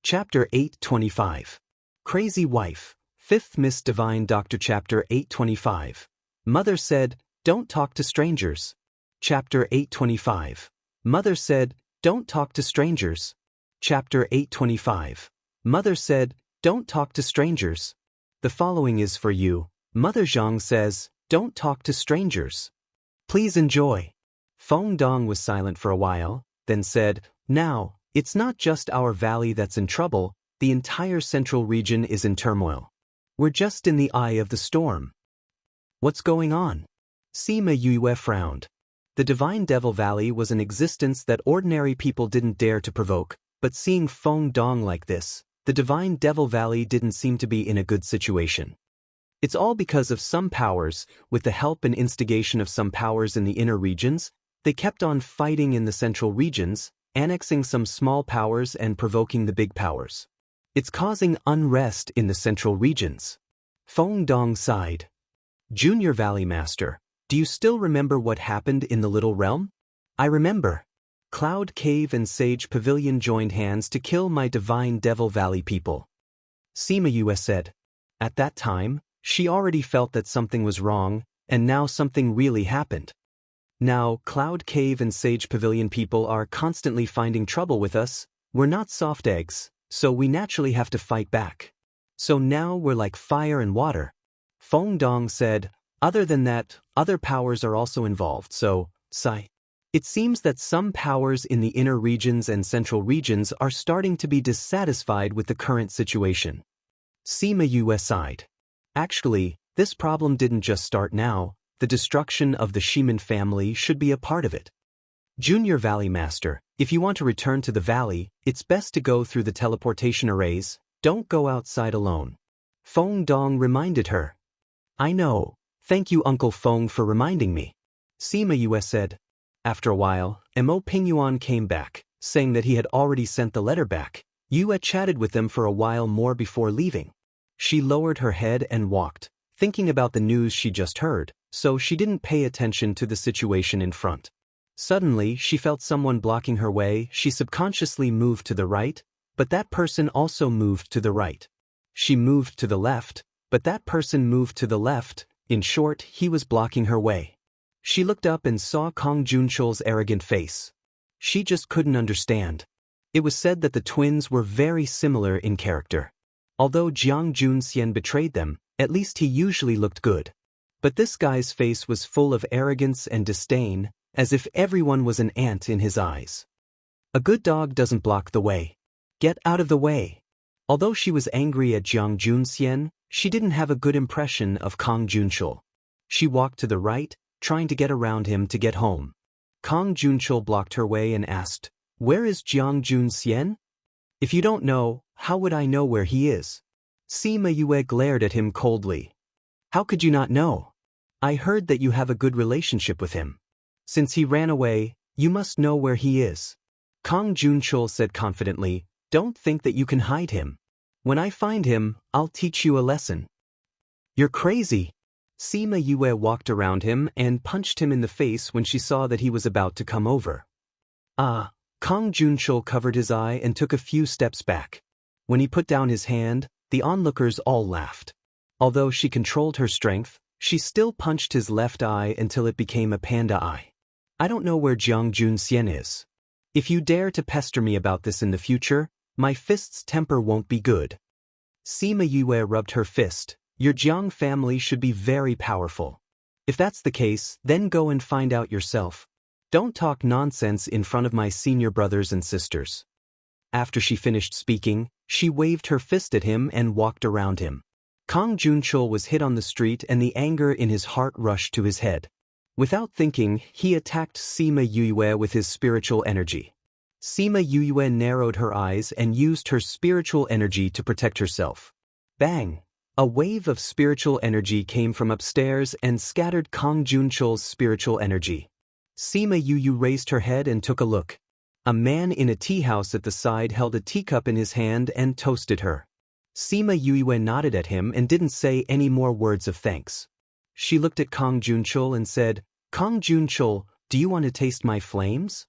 Chapter 825. Crazy Wife, 5th Miss Divine Doctor. Chapter 825. Mother said, don't talk to strangers. Chapter 825. Mother said, don't talk to strangers. Chapter 825. Mother said, don't talk to strangers. The following is for you. Mother Zhang says, don't talk to strangers. Please enjoy. Feng Dong was silent for a while, then said, now, it's not just our valley that's in trouble, the entire central region is in turmoil. We're just in the eye of the storm. What's going on? Sima Yue frowned. The Divine Devil Valley was an existence that ordinary people didn't dare to provoke, but seeing Feng Dong like this, the Divine Devil Valley didn't seem to be in a good situation. It's all because of some powers, with the help and instigation of some powers in the inner regions, they kept on fighting in the central regions, annexing some small powers and provoking the big powers. It's causing unrest in the central regions. Feng Dong sighed. Junior Valley Master, do you still remember what happened in the Little Realm? I remember. Cloud Cave and Sage Pavilion joined hands to kill my Divine Devil Valley people. Sima Yue said. At that time, she already felt that something was wrong, and now something really happened. Now, Cloud Cave and Sage Pavilion people are constantly finding trouble with us. We're not soft eggs, so we naturally have to fight back. So now we're like fire and water. Feng Dong said, other than that, other powers are also involved, so, sigh. It seems that some powers in the inner regions and central regions are starting to be dissatisfied with the current situation. Sima Yue sighed. Actually, this problem didn't just start now. The destruction of the Shiman family should be a part of it. Junior Valley Master, if you want to return to the valley, it's best to go through the teleportation arrays. Don't go outside alone. Feng Dong reminded her. I know. Thank you, Uncle Feng, for reminding me. Sima Yue said. After a while, Mo Pingyuan came back, saying that he had already sent the letter back. Yue chatted with them for a while more before leaving. She lowered her head and walked, thinking about the news she just heard, so she didn't pay attention to the situation in front. Suddenly, she felt someone blocking her way. She subconsciously moved to the right, but that person also moved to the right. She moved to the left, but that person moved to the left. In short, he was blocking her way. She looked up and saw Kong Junchol's arrogant face. She just couldn't understand. It was said that the twins were very similar in character. Although Jiang Junxian betrayed them, at least he usually looked good. But this guy's face was full of arrogance and disdain, as if everyone was an ant in his eyes. A good dog doesn't block the way. Get out of the way. Although she was angry at Jiang Junxian, she didn't have a good impression of Kong Junchol. She walked to the right, trying to get around him to get home. Kong Junchol blocked her way and asked, Where is Jiang Junxian? If you don't know, how would I know where he is? Sima Yue glared at him coldly. How could you not know? I heard that you have a good relationship with him. Since he ran away, you must know where he is. Kong Junchol said confidently, Don't think that you can hide him. When I find him, I'll teach you a lesson. You're crazy. Sima Yue walked around him and punched him in the face when she saw that he was about to come over. Kong Junchol covered his eye and took a few steps back. When he put down his hand, the onlookers all laughed. Although she controlled her strength, she still punched his left eye until it became a panda eye. I don't know where Jiang Junxian is. If you dare to pester me about this in the future, my fist's temper won't be good. Sima Yue rubbed her fist. Your Jiang family should be very powerful. If that's the case, then go and find out yourself. Don't talk nonsense in front of my senior brothers and sisters. After she finished speaking, she waved her fist at him and walked around him. Kong Junchol was hit on the street and the anger in his heart rushed to his head. Without thinking, he attacked Sima Yue with his spiritual energy. Sima Yue narrowed her eyes and used her spiritual energy to protect herself. Bang! A wave of spiritual energy came from upstairs and scattered Kang Junchol's spiritual energy. Sima Yuyu raised her head and took a look. A man in a tea house at the side held a teacup in his hand and toasted her. Sima Yuyu nodded at him and didn't say any more words of thanks. She looked at Kang Junchol and said, "Kang Junchol, do you want to taste my flames?"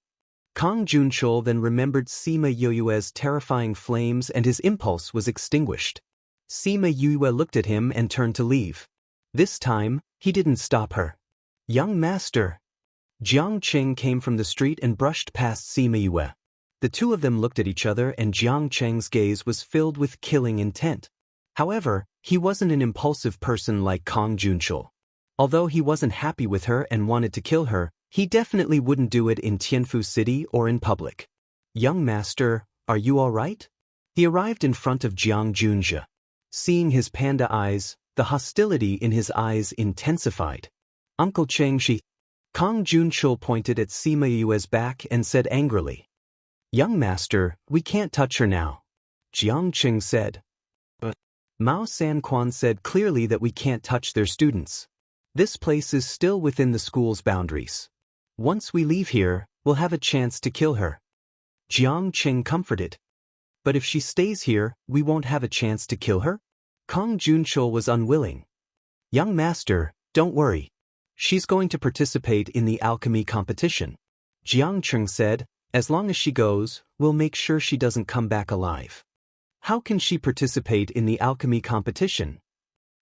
Kang Junchol then remembered Sima Yuyue's terrifying flames and his impulse was extinguished. Sima Yuyue looked at him and turned to leave. This time, he didn't stop her. "Young master." Jiang Qing came from the street and brushed past Sima Yue. The two of them looked at each other and Jiang Qing's gaze was filled with killing intent. However, he wasn't an impulsive person like Kang Junchol. Although he wasn't happy with her and wanted to kill her, he definitely wouldn't do it in Tianfu City or in public. "Young master, are you all right?" He arrived in front of Jiang Junjie. Seeing his panda eyes, the hostility in his eyes intensified. "Uncle Chengshi." Kang Junchol pointed at Sima Yue's back and said angrily, "Young master, we can't touch her now." Jiang Qing said. "But Mao Sanquan said clearly that we can't touch their students. This place is still within the school's boundaries. Once we leave here, we'll have a chance to kill her." Jiang Qing comforted. "But if she stays here, we won't have a chance to kill her?" Kang Junchol was unwilling. "Young master, don't worry. She's going to participate in the alchemy competition." Jiang Qing said, "As long as she goes, we'll make sure she doesn't come back alive." "How can she participate in the alchemy competition?"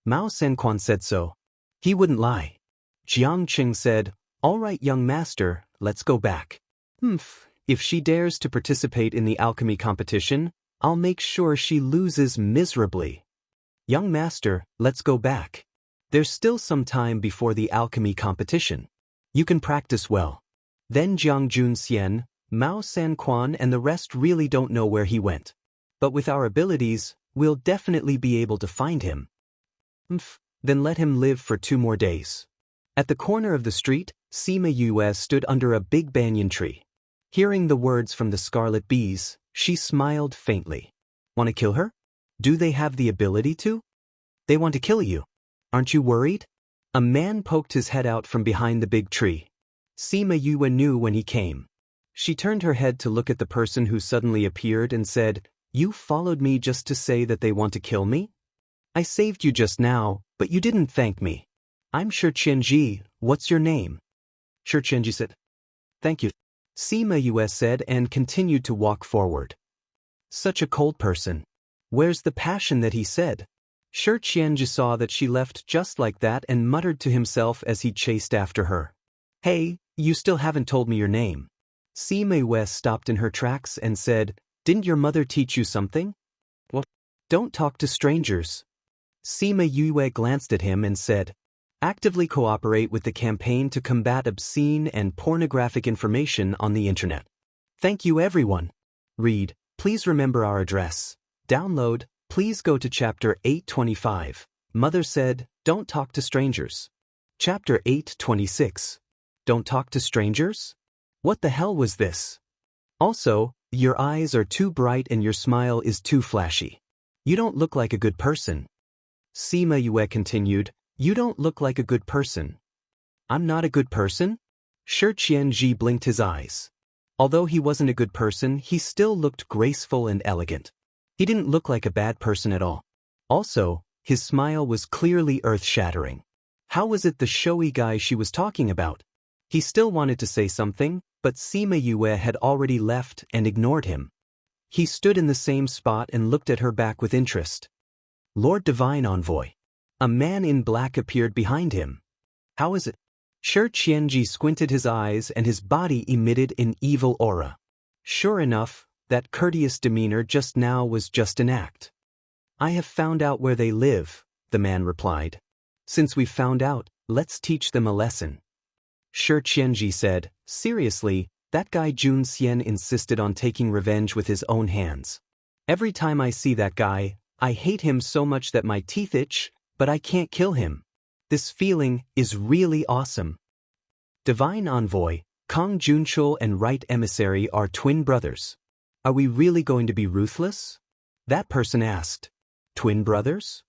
Mao Sanquan said so. He wouldn't lie. Jiang Qing said, "All right, young master, let's go back." If she dares to participate in the alchemy competition, I'll make sure she loses miserably." "Young master, let's go back. There's still some time before the alchemy competition. You can practice well." Then Jiang Junxian, Mao Sanquan and the rest really don't know where he went. But with our abilities, we'll definitely be able to find him. Then let him live for 2 more days. At the corner of the street, Sima Yue stood under a big banyan tree. Hearing the words from the scarlet bees, she smiled faintly. "Want to kill her? Do they have the ability to?" "They want to kill you. Aren't you worried?" A man poked his head out from behind the big tree. Sima Yue knew when he came. She turned her head to look at the person who suddenly appeared and said, "You followed me just to say that they want to kill me? I saved you just now, but you didn't thank me." "I'm Shi Qianji, what's your name?" Shi Qianji said. "Thank you," Sima Yue said and continued to walk forward. Such a cold person. Where's the passion that he said? Shi Qianji saw that she left just like that and muttered to himself as he chased after her. "Hey, you still haven't told me your name." Sima Yue stopped in her tracks and said, "Didn't your mother teach you something?" "What?" "Don't talk to strangers." Sima Yue glanced at him and said, "Actively cooperate with the campaign to combat obscene and pornographic information on the internet. Thank you everyone. Read, please remember our address. Download, please go to chapter 825. Mother said, don't talk to strangers. Chapter 826. Don't talk to strangers? What the hell was this? Also, your eyes are too bright and your smile is too flashy. You don't look like a good person." Sima Yue continued, "You don't look like a good person." "I'm not a good person?" Shi Qianji blinked his eyes. Although he wasn't a good person, he still looked graceful and elegant. He didn't look like a bad person at all. Also, his smile was clearly earth-shattering. How was it the showy guy she was talking about? He still wanted to say something, but Sima Yue had already left and ignored him. He stood in the same spot and looked at her back with interest. "Lord Divine Envoy." A man in black appeared behind him. "How is it?" Shi Qianji squinted his eyes and his body emitted an evil aura. Sure enough, that courteous demeanor just now was just an act. "I have found out where they live," the man replied. "Since we've found out, let's teach them a lesson." Shi Qianji said, "Seriously, that guy Jun Xian insisted on taking revenge with his own hands. Every time I see that guy, I hate him so much that my teeth itch, but I can't kill him. This feeling is really awesome." Divine Envoy, Kang Junchul and Right Emissary are twin brothers. "Are we really going to be ruthless?" that person asked. "Twin brothers?"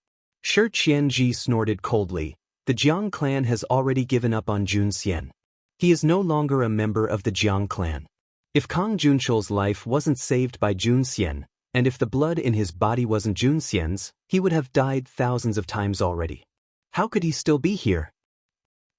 Shi Qianji snorted coldly. The Jiang clan has already given up on Jun Xian. He is no longer a member of the Jiang clan. If Kang Junqiu's life wasn't saved by Jun Xian, and if the blood in his body wasn't Jun Xian's, he would have died thousands of times already. How could he still be here?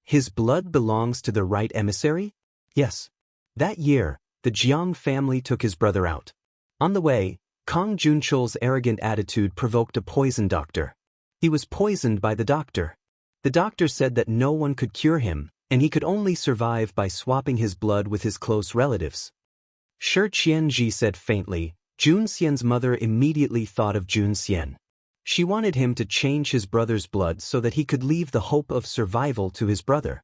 His blood belongs to the right emissary? Yes. That year, the Jiang family took his brother out. On the way, Kang Junqiu's arrogant attitude provoked a poison doctor. He was poisoned by the doctor. The doctor said that no one could cure him, and he could only survive by swapping his blood with his close relatives. Shi Qianji said faintly. Jun Xian's mother immediately thought of Jun Xian. She wanted him to change his brother's blood so that he could leave the hope of survival to his brother.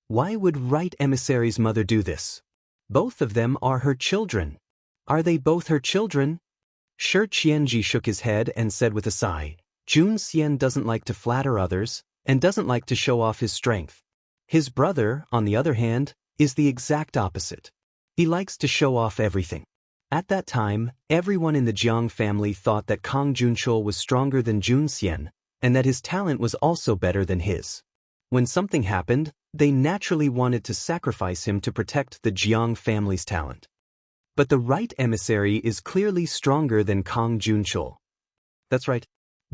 Why would right emissary's mother do this? Both of them are her children. Are they both her children? Shi Qianji shook his head and said with a sigh, Jun Xian doesn't like to flatter others, and doesn't like to show off his strength. His brother, on the other hand, is the exact opposite. He likes to show off everything. At that time, everyone in the Jiang family thought that Kang Junqiu was stronger than Jun Xian, and that his talent was also better than his. When something happened, they naturally wanted to sacrifice him to protect the Jiang family's talent. But the right emissary is clearly stronger than Kang Junqiu. That's right.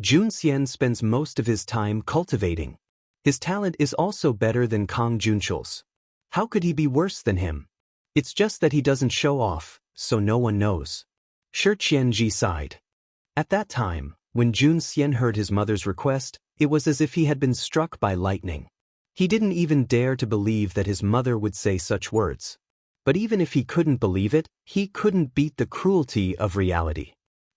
Jun Xian spends most of his time cultivating. His talent is also better than Kang Junqiu's. How could he be worse than him? It's just that he doesn't show off, so no one knows. Shi Qianji sighed. At that time, when Jun Xian heard his mother's request, it was as if he had been struck by lightning. He didn't even dare to believe that his mother would say such words. But even if he couldn't believe it, he couldn't beat the cruelty of reality.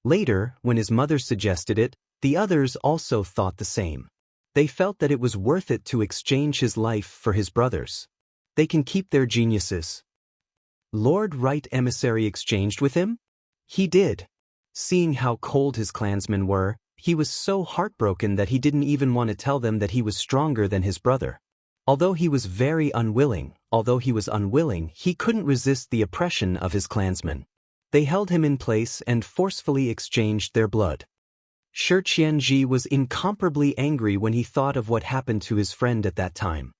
Later, when his mother suggested it, the others also thought the same. They felt that it was worth it to exchange his life for his brother's. They can keep their geniuses. Lord Right Emissary exchanged with him? He did. Seeing how cold his clansmen were, he was so heartbroken that he didn't even want to tell them that he was stronger than his brother. Although he was unwilling, he couldn't resist the oppression of his clansmen. They held him in place and forcefully exchanged their blood. Shi Qianji was incomparably angry when he thought of what happened to his friend at that time.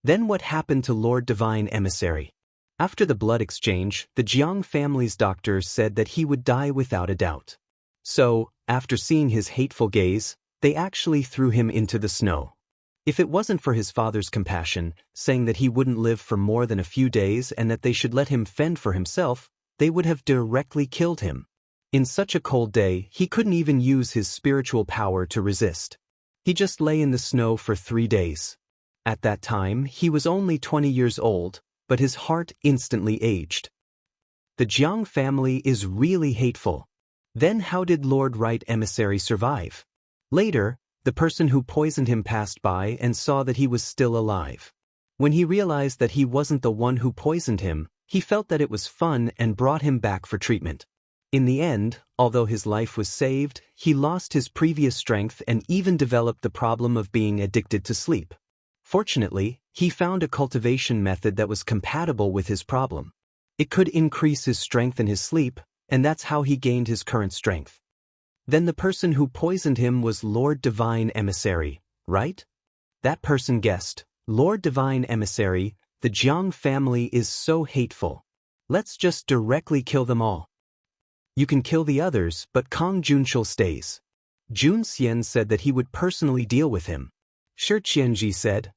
Then what happened to Lord Divine Emissary? After the blood exchange, the Jiang family's doctor said that he would die without a doubt. So, after seeing his hateful gaze, they actually threw him into the snow. If it wasn't for his father's compassion, saying that he wouldn't live for more than a few days and that they should let him fend for himself, they would have directly killed him. In such a cold day, he couldn't even use his spiritual power to resist. He just lay in the snow for 3 days. At that time, he was only 20 years old, but his heart instantly aged. The Jiang family is really hateful. Then how did Lord Right Emissary survive? Later, the person who poisoned him passed by and saw that he was still alive. When he realized that he wasn't the one who poisoned him, he felt that it was fun and brought him back for treatment. In the end, although his life was saved, he lost his previous strength and even developed the problem of being addicted to sleep. Fortunately, he found a cultivation method that was compatible with his problem. It could increase his strength in his sleep, and that's how he gained his current strength. Then the person who poisoned him was Lord Divine Emissary, right? That person guessed, Lord Divine Emissary, the Jiang family is so hateful. Let's just directly kill them all. You can kill the others, but Kang Junqiu stays. Jun Xian said that he would personally deal with him. Shi Qianji said,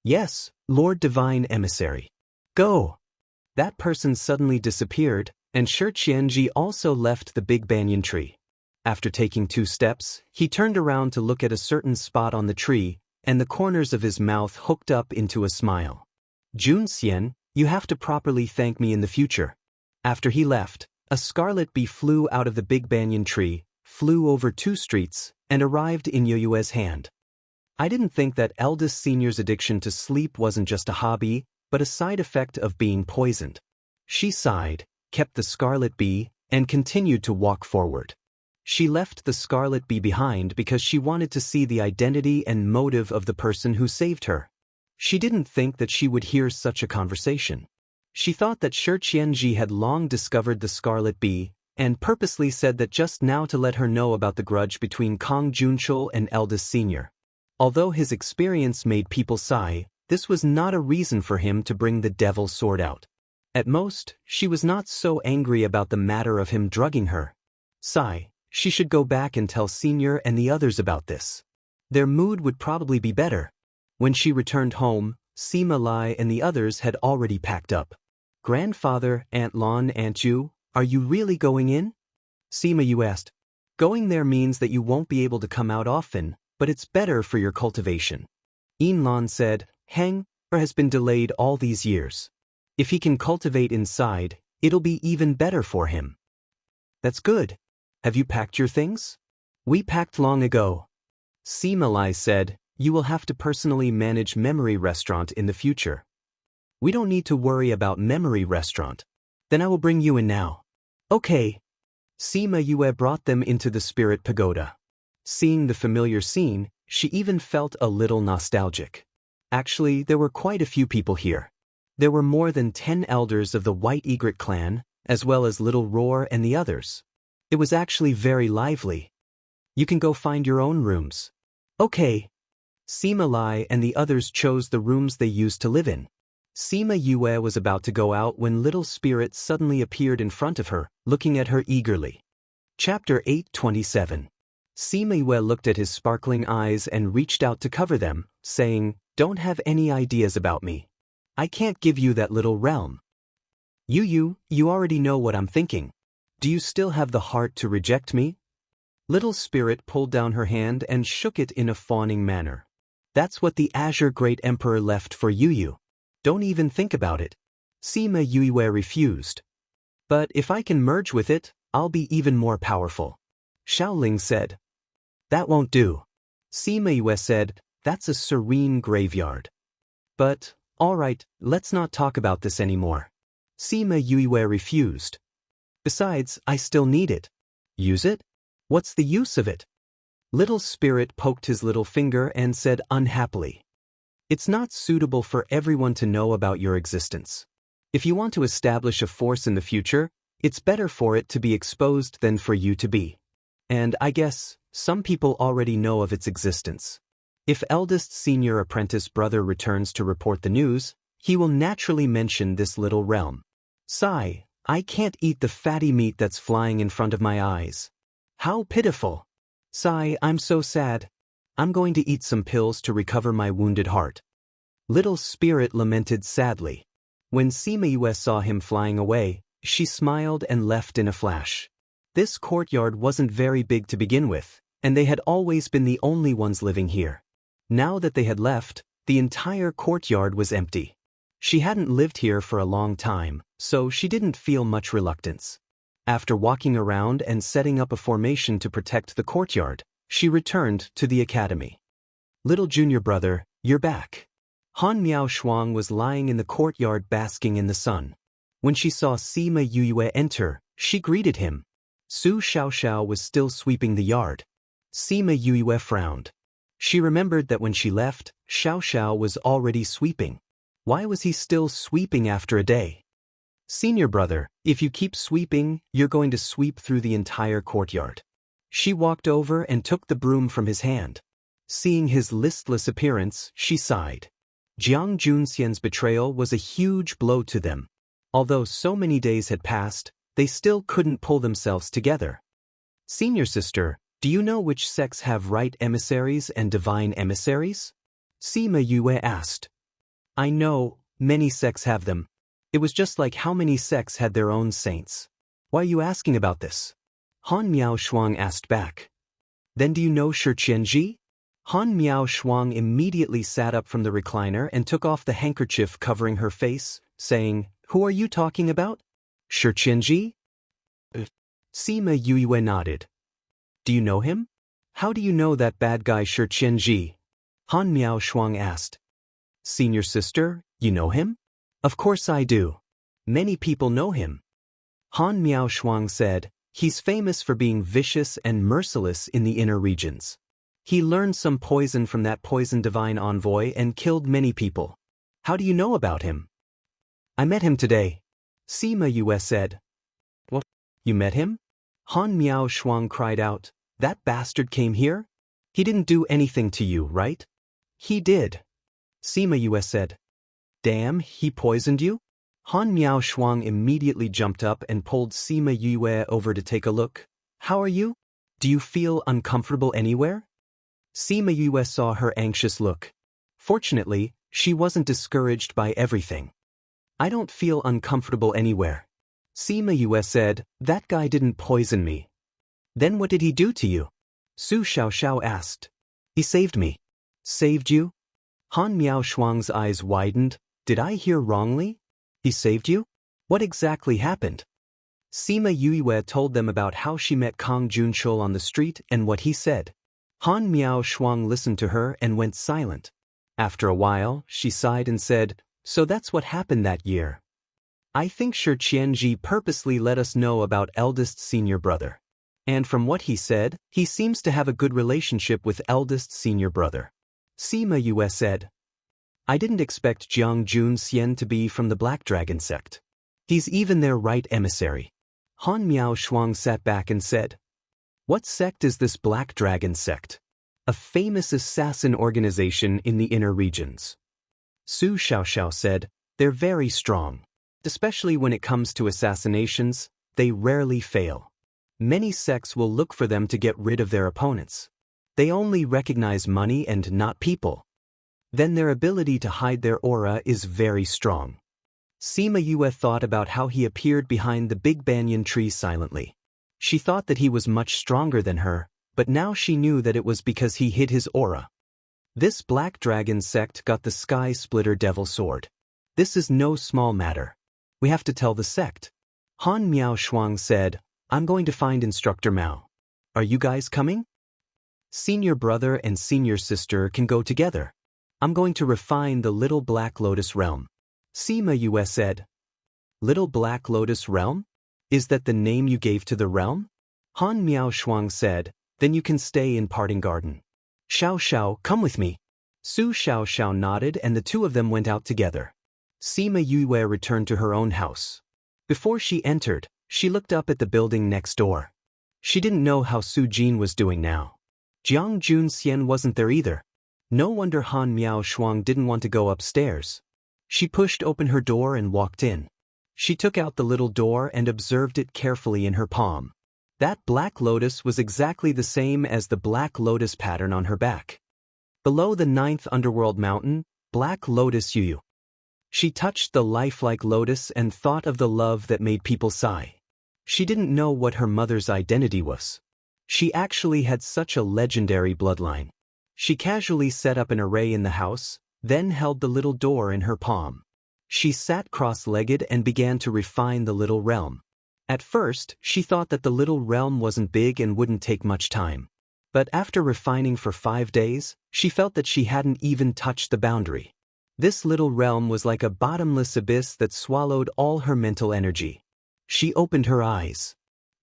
Yes, Lord Divine Emissary. Go. That person suddenly disappeared, and Shi Qianji also left the big banyan tree. After taking 2 steps, he turned around to look at a certain spot on the tree, and the corners of his mouth hooked up into a smile. Jun Xian, you have to properly thank me in the future. After he left, a scarlet bee flew out of the big banyan tree, flew over 2 streets, and arrived in Yoyue's hand. I didn't think that eldest senior's addiction to sleep wasn't just a hobby, but a side effect of being poisoned. She sighed, kept the scarlet bee, and continued to walk forward. She left the scarlet bee behind because she wanted to see the identity and motive of the person who saved her. She didn't think that she would hear such a conversation. She thought that Shi Qianji had long discovered the scarlet bee, and purposely said that just now to let her know about the grudge between Kong Junchul and eldest senior. Although his experience made people sigh, this was not a reason for him to bring the devil's sword out. At most, she was not so angry about the matter of him drugging her. Sigh, she should go back and tell senior and the others about this. Their mood would probably be better. When she returned home, Sima Lai and the others had already packed up. Grandfather, Aunt Lon, Aunt Yu, are you really going in? Sima Yu asked. Going there means that you won't be able to come out often, but it's better for your cultivation. Lon said, Hang has been delayed all these years. If he can cultivate inside, it'll be even better for him. That's good. Have you packed your things? We packed long ago. Sima Lai said, You will have to personally manage Memory Restaurant in the future. We don't need to worry about Memory Restaurant. Then I will bring you in now. Okay. Sima Yue brought them into the Spirit Pagoda. Seeing the familiar scene, she even felt a little nostalgic. Actually, there were quite a few people here. There were more than 10 elders of the White Egret clan, as well as Little Roar and the others. It was actually very lively. You can go find your own rooms. Okay. Sima Lai and the others chose the rooms they used to live in. Sima Yue was about to go out when Little Spirit suddenly appeared in front of her, looking at her eagerly. Chapter 827. Sima Yue looked at his sparkling eyes and reached out to cover them, saying, Don't have any ideas about me. I can't give you that little realm. You already know what I'm thinking. Do you still have the heart to reject me? Little Spirit pulled down her hand and shook it in a fawning manner. That's what the Azure Great Emperor left for Yu. Don't even think about it. Sima Yue refused. But if I can merge with it, I'll be even more powerful. Xiaoling said. That won't do. Sima Yue said, That's a serene graveyard. But, alright, let's not talk about this anymore. Sima Yue refused. Besides, I still need it. Use it? What's the use of it? Little Spirit poked his little finger and said unhappily. It's not suitable for everyone to know about your existence. If you want to establish a force in the future, it's better for it to be exposed than for you to be. And I guess, some people already know of its existence. If eldest senior apprentice brother returns to report the news, he will naturally mention this little realm. Sigh, I can't eat the fatty meat that's flying in front of my eyes. How pitiful. Sigh, I'm so sad. I'm going to eat some pills to recover my wounded heart. Little Spirit lamented sadly. When Sima Yue saw him flying away, she smiled and left in a flash. This courtyard wasn't very big to begin with, and they had always been the only ones living here. Now that they had left, the entire courtyard was empty. She hadn't lived here for a long time, so she didn't feel much reluctance. After walking around and setting up a formation to protect the courtyard, she returned to the academy. Little junior brother, you're back. Han Miao Shuang was lying in the courtyard basking in the sun. When she saw Sima Yue enter, she greeted him. Su Xiaoxiao was still sweeping the yard. Sima Yue frowned. She remembered that when she left, Xiaoxiao was already sweeping. Why was he still sweeping after a day? Senior brother, if you keep sweeping, you're going to sweep through the entire courtyard. She walked over and took the broom from his hand. Seeing his listless appearance, she sighed. Jiang Junxian's betrayal was a huge blow to them. Although so many days had passed, they still couldn't pull themselves together. Senior sister, do you know which sects have right emissaries and divine emissaries? Sima Yue asked. I know, many sects have them. It was just like how many sects had their own saints. Why are you asking about this? Han Miao Shuang asked back. Then do you know Shi Qianji? Han Miao Shuang immediately sat up from the recliner and took off the handkerchief covering her face, saying, Who are you talking about? Shi Qianji? Sima Yue nodded. Do you know him? How do you know that bad guy Shi Qianji? Han Miao Shuang asked. Senior sister, you know him? Of course I do. Many people know him. Han Miao Shuang said, He's famous for being vicious and merciless in the inner regions. He learned some poison from that poison divine envoy and killed many people. How do you know about him? I met him today. Sima Yue said. What? You met him? Han Miao Shuang cried out, "That bastard came here? He didn't do anything to you, right?" "He did," Sima Yue said. "Damn, he poisoned you?" Han Miao Shuang immediately jumped up and pulled Sima Yue over to take a look. "How are you? Do you feel uncomfortable anywhere?" Sima Yue saw her anxious look. Fortunately, she wasn't discouraged by everything. "I don't feel uncomfortable anywhere." Sima Yue said, "That guy didn't poison me." "Then what did he do to you?" Su Xiaoxiao asked. "He saved me." "Saved you?" Han Miao Shuang's eyes widened. "Did I hear wrongly? He saved you? What exactly happened?" Sima Yue told them about how she met Kang Junshul on the street and what he said. Han Miao Shuang listened to her and went silent. After a while, she sighed and said, "So that's what happened that year. I think Shi Qianji purposely let us know about eldest senior brother. And from what he said, he seems to have a good relationship with eldest senior brother." Sima Yue said, "I didn't expect Jiang Jun Xian to be from the Black Dragon sect. He's even their right emissary." Han Miao Shuang sat back and said, "What sect is this Black Dragon sect?" "A famous assassin organization in the inner regions." Su Xiaoxiao said, "They're very strong. Especially when it comes to assassinations, they rarely fail. Many sects will look for them to get rid of their opponents. They only recognize money and not people. Then their ability to hide their aura is very strong." Sima Yue thought about how he appeared behind the big banyan tree silently. She thought that he was much stronger than her, but now she knew that it was because he hid his aura. This Black Dragon sect got the Sky Splitter Devil Sword. This is no small matter. We have to tell the sect. Han Miao Shuang said, "I'm going to find Instructor Mao. Are you guys coming? Senior brother and senior sister can go together. I'm going to refine the Little Black Lotus Realm." Sima Yue said, "Little Black Lotus Realm? Is that the name you gave to the realm?" Han Miao Shuang said, "Then you can stay in Parting Garden." "Xiao Xiao, come with me." Su Xiaoxiao nodded and the two of them went out together. Sima Yue returned to her own house. Before she entered, she looked up at the building next door. She didn't know how Su Jin was doing now. Jiang Jun Xian wasn't there either. No wonder Han Miao Shuang didn't want to go upstairs. She pushed open her door and walked in. She took out the little door and observed it carefully in her palm. That black lotus was exactly the same as the black lotus pattern on her back. Below the 9th underworld mountain, Black Lotus Yu. She touched the lifelike lotus and thought of the love that made people sigh. She didn't know what her mother's identity was. She actually had such a legendary bloodline. She casually set up an array in the house, then held the little door in her palm. She sat cross-legged and began to refine the little realm. At first, she thought that the little realm wasn't big and wouldn't take much time. But after refining for 5 days, she felt that she hadn't even touched the boundary. This little realm was like a bottomless abyss that swallowed all her mental energy. She opened her eyes.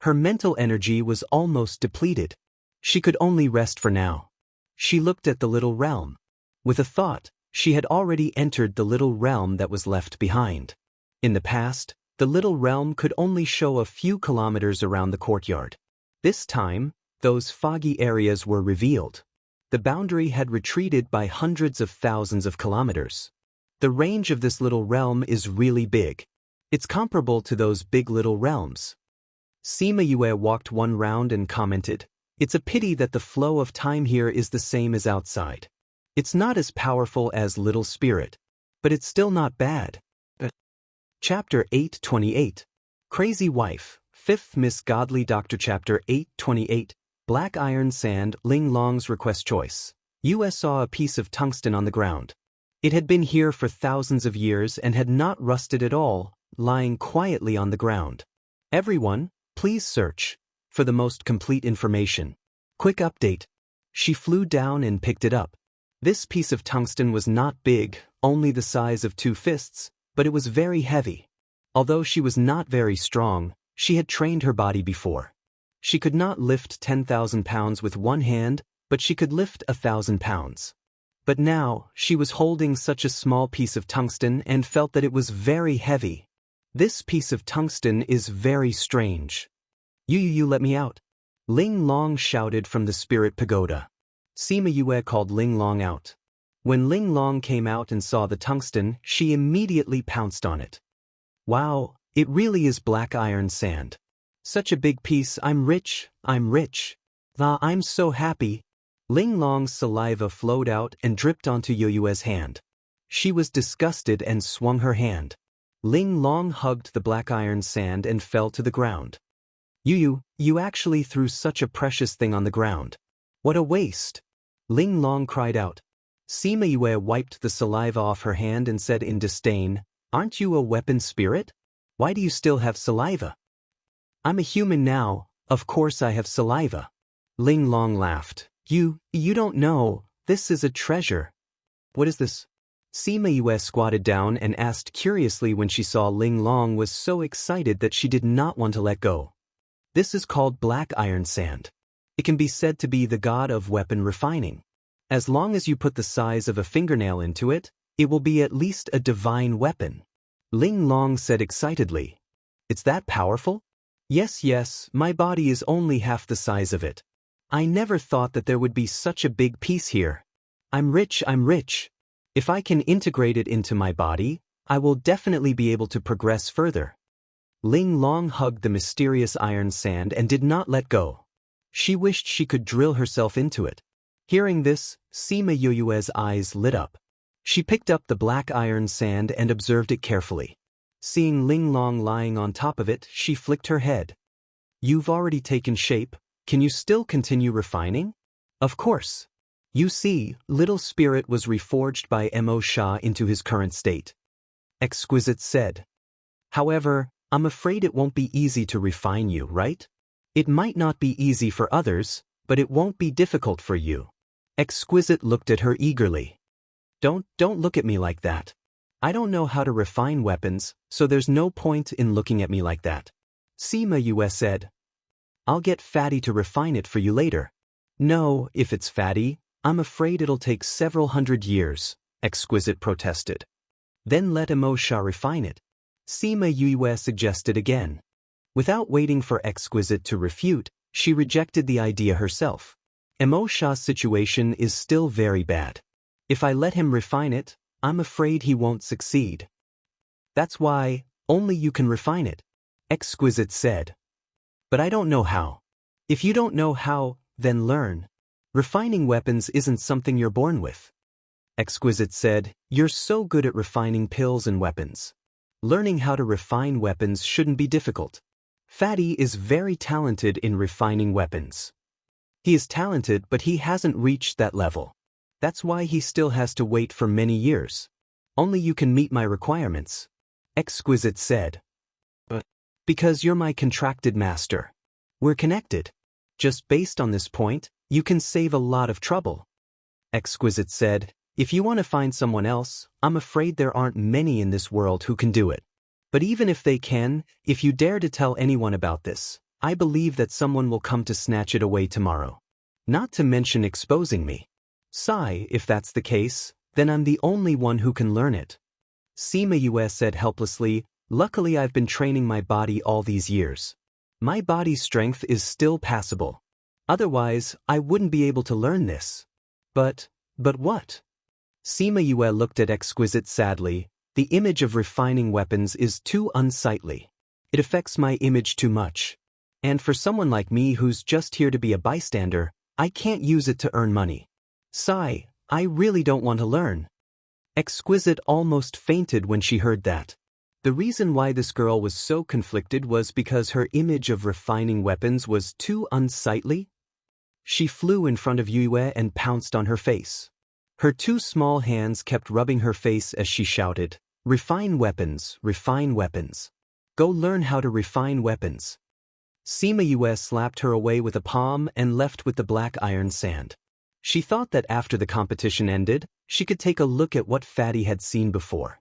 Her mental energy was almost depleted. She could only rest for now. She looked at the little realm. With a thought, she had already entered the little realm that was left behind. In the past, the little realm could only show a few kilometers around the courtyard. This time, those foggy areas were revealed. The boundary had retreated by hundreds of thousands of kilometers. The range of this little realm is really big. It's comparable to those big little realms. Sima Yue walked one round and commented, "It's a pity that the flow of time here is the same as outside. It's not as powerful as Little Spirit, but it's still not bad." Chapter 828. Crazy Wife, 5th Miss Godly Doctor. Chapter 828. Black Iron Sand, Ling Long's Request Choice. US saw a piece of tungsten on the ground. It had been here for thousands of years and had not rusted at all, lying quietly on the ground. "Everyone, please search for the most complete information. Quick update." She flew down and picked it up. This piece of tungsten was not big, only the size of 2 fists, but it was very heavy. Although she was not very strong, she had trained her body before. She could not lift 10,000 pounds with one hand, but she could lift 1,000 pounds. But now, she was holding such a small piece of tungsten and felt that it was very heavy. This piece of tungsten is very strange. You let me out. Ling Long shouted from the spirit pagoda. Sima Yue called Ling Long out. When Ling Long came out and saw the tungsten, she immediately pounced on it. Wow, it really is black iron sand. Such a big piece, I'm rich. I'm so happy. Ling Long's saliva flowed out and dripped onto Yue's hand. She was disgusted and swung her hand. Ling Long hugged the black iron sand and fell to the ground. You actually threw such a precious thing on the ground. What a waste. Ling Long cried out. Sima Yue wiped the saliva off her hand and said in disdain, Aren't you a weapon spirit? Why do you still have saliva? I'm a human now, of course I have saliva. Ling Long laughed. You don't know, this is a treasure. What is this? Sima Yue squatted down and asked curiously when she saw Ling Long was so excited that she did not want to let go. This is called black iron sand. It can be said to be the god of weapon refining. As long as you put the size of a fingernail into it, it will be at least a divine weapon. Ling Long said excitedly. It's that powerful? Yes, my body is only half the size of it. I never thought that there would be such a big piece here. I'm rich. If I can integrate it into my body, I will definitely be able to progress further. Ling Long hugged the mysterious iron sand and did not let go. She wished she could drill herself into it. Hearing this, Sima Yue's eyes lit up. She picked up the black iron sand and observed it carefully. Seeing Ling Long lying on top of it, she flicked her head. You've already taken shape, can you still continue refining? Of course. You see, Little Spirit was reforged by Mo Sha into his current state. Exquisite said. However, I'm afraid it won't be easy to refine you, right? It might not be easy for others, but it won't be difficult for you. Exquisite looked at her eagerly. Don't look at me like that. I don't know how to refine weapons, so there's no point in looking at me like that. Sima Yue said. I'll get Fatty to refine it for you later. No, if it's Fatty, I'm afraid it'll take several hundred years, Exquisite protested. Then let Mo Sha refine it. Sima Yue suggested again. Without waiting for Exquisite to refute, she rejected the idea herself. Mo Sha's situation is still very bad. If I let him refine it, I'm afraid he won't succeed. That's why, only you can refine it, Exquisite said. But I don't know how. If you don't know how, then learn. Refining weapons isn't something you're born with. Exquisite said, You're so good at refining pills and weapons. Learning how to refine weapons shouldn't be difficult. Fatty is very talented in refining weapons. He is talented, but he hasn't reached that level. That's why he still has to wait for many years. Only you can meet my requirements, Exquisite said. But because you're my contracted master. We're connected. Just based on this point, you can save a lot of trouble. Exquisite said, If you want to find someone else, I'm afraid there aren't many in this world who can do it. But even if they can, if you dare to tell anyone about this, I believe that someone will come to snatch it away tomorrow. Not to mention exposing me. Sigh, if that's the case, then I'm the only one who can learn it. Sima Yue said helplessly, Luckily I've been training my body all these years. My body's strength is still passable. Otherwise, I wouldn't be able to learn this. But what? Sima Yue looked at Exquisite sadly. The image of refining weapons is too unsightly. It affects my image too much. And for someone like me who's just here to be a bystander, I can't use it to earn money. Sigh, I really don't want to learn. Exquisite almost fainted when she heard that. The reason why this girl was so conflicted was because her image of refining weapons was too unsightly. She flew in front of Yue and pounced on her face. Her two small hands kept rubbing her face as she shouted, Refine weapons, refine weapons. Go learn how to refine weapons. Sima Yue slapped her away with a palm and left with the black iron sand. She thought that after the competition ended, she could take a look at what Fatty had seen before.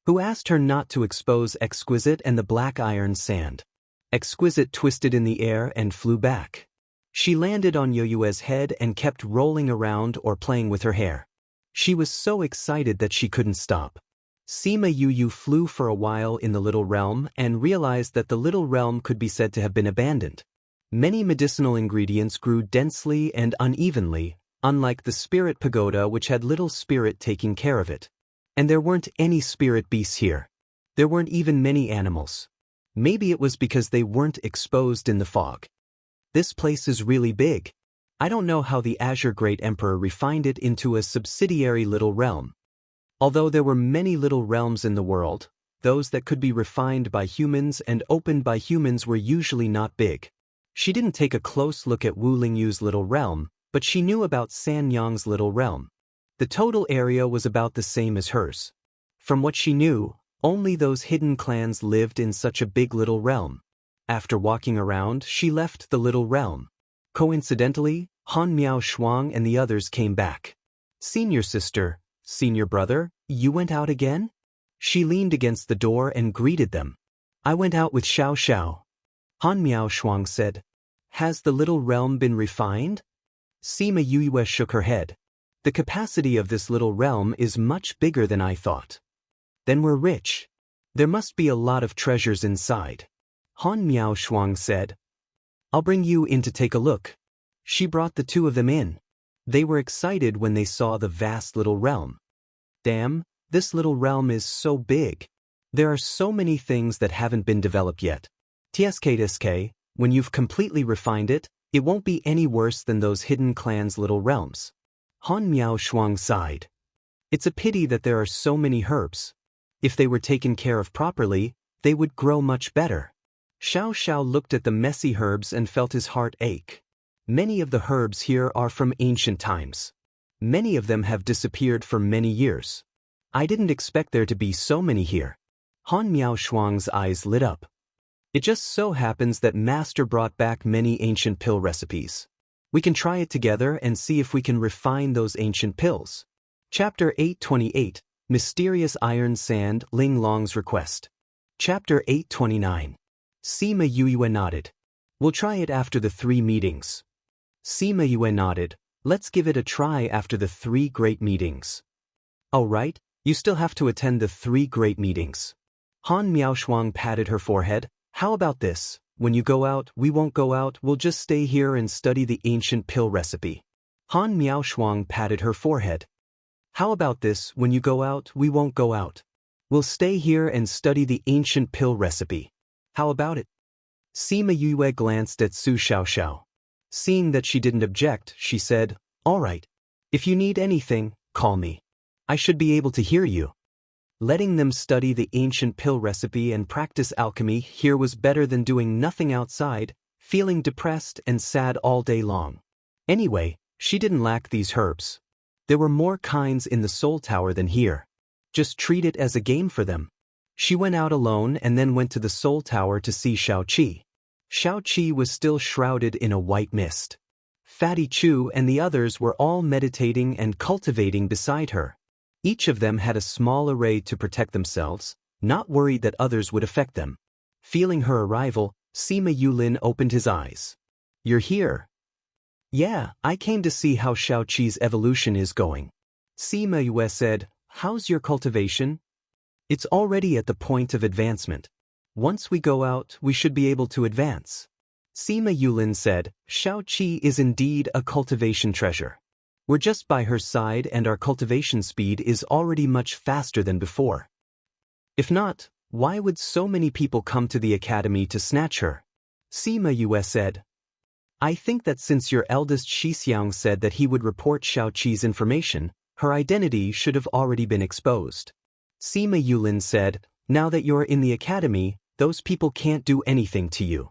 Who asked her not to expose Exquisite and the black iron sand. Exquisite twisted in the air and flew back. She landed on Yue's head and kept rolling around or playing with her hair. She was so excited that she couldn't stop. Sima Yue flew for a while in the little realm and realized that the little realm could be said to have been abandoned. Many medicinal ingredients grew densely and unevenly, unlike the spirit pagoda which had little spirit taking care of it. And there weren't any spirit beasts here. There weren't even many animals. Maybe it was because they weren't exposed in the fog. This place is really big. I don't know how the Azure Great Emperor refined it into a subsidiary little realm. Although there were many little realms in the world, those that could be refined by humans and opened by humans were usually not big. She didn't take a close look at Wu Lingyu's little realm, but she knew about San Yang's little realm. The total area was about the same as hers. From what she knew, only those hidden clans lived in such a big little realm. After walking around, she left the little realm. Coincidentally, Han Miao Shuang and the others came back. Senior sister, senior brother, you went out again? She leaned against the door and greeted them. I went out with Xiao Xiao. Han Miao Shuang said. Has the little realm been refined? Sima Yue shook her head. The capacity of this little realm is much bigger than I thought. Then we're rich. There must be a lot of treasures inside. Han Miao Shuang said. I'll bring you in to take a look. She brought the two of them in. They were excited when they saw the vast little realm. Damn, this little realm is so big. There are so many things that haven't been developed yet. TSK, when you've completely refined it, it won't be any worse than those hidden clans' little realms. Han Miao Shuang sighed. It's a pity that there are so many herbs. If they were taken care of properly, they would grow much better. Xiao Xiao looked at the messy herbs and felt his heart ache. Many of the herbs here are from ancient times. Many of them have disappeared for many years. I didn't expect there to be so many here. Han Miao Shuang's eyes lit up. It just so happens that Master brought back many ancient pill recipes. We can try it together and see if we can refine those ancient pills. Chapter 828, Mysterious Iron Sand, Ling Long's Request. Chapter 829. Sima Yue nodded. We'll try it after the 3 meetings. Sima Yue nodded. Let's give it a try after the 3 great meetings. Oh right, you still have to attend the 3 great meetings. Han Miao Shuang patted her forehead. How about this? When you go out, we won't go out, we'll just stay here and study the ancient pill recipe. Han Miao Shuang patted her forehead. How about this? When you go out, we won't go out. We'll stay here and study the ancient pill recipe. How about it? Sima Yue glanced at Su Xiaoxiao. Seeing that she didn't object, she said, all right. If you need anything, call me. I should be able to hear you. Letting them study the ancient pill recipe and practice alchemy here was better than doing nothing outside, feeling depressed and sad all day long. Anyway, she didn't lack these herbs. There were more kinds in the Soul Tower than here. Just treat it as a game for them. She went out alone and then went to the Soul Tower to see Xiao Qi. Xiao Qi was still shrouded in a white mist. Fatty Chu and the others were all meditating and cultivating beside her. Each of them had a small array to protect themselves, not worried that others would affect them. Feeling her arrival, Sima Yulin opened his eyes. You're here. Yeah, I came to see how Xiao Qi's evolution is going. Sima Yue said, how's your cultivation? It's already at the point of advancement. Once we go out, we should be able to advance. Sima Yulin said, Xiao Qi is indeed a cultivation treasure. We're just by her side and our cultivation speed is already much faster than before. If not, why would so many people come to the academy to snatch her? Sima Yue said. I think that since your eldest Shixiang said that he would report Xiao Qi's information, her identity should have already been exposed. Sima Yulin said, now that you're in the academy, those people can't do anything to you.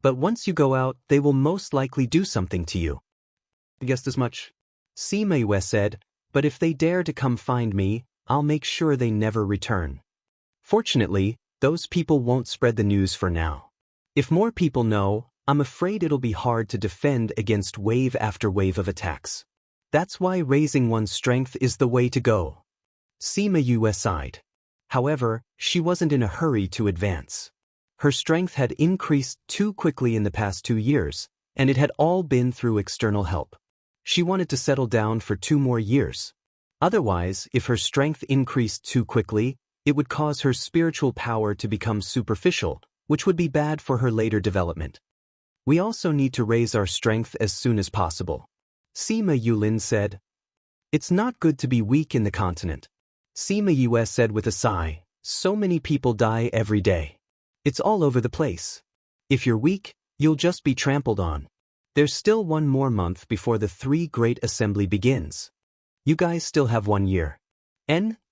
But once you go out, they will most likely do something to you. I guessed as much. Sima Yue said, but if they dare to come find me, I'll make sure they never return. Fortunately, those people won't spread the news for now. If more people know, I'm afraid it'll be hard to defend against wave after wave of attacks. That's why raising one's strength is the way to go. Sima Yue sighed. However, she wasn't in a hurry to advance. Her strength had increased too quickly in the past 2 years, and it had all been through external help. She wanted to settle down for 2 more years. Otherwise, if her strength increased too quickly, it would cause her spiritual power to become superficial, which would be bad for her later development. We also need to raise our strength as soon as possible. Sima Yulin said. It's not good to be weak in the continent. Sima Yue said with a sigh, so many people die every day. It's all over the place. If you're weak, you'll just be trampled on. There's still one more month before the Three Great Assembly begins. You guys still have 1 year.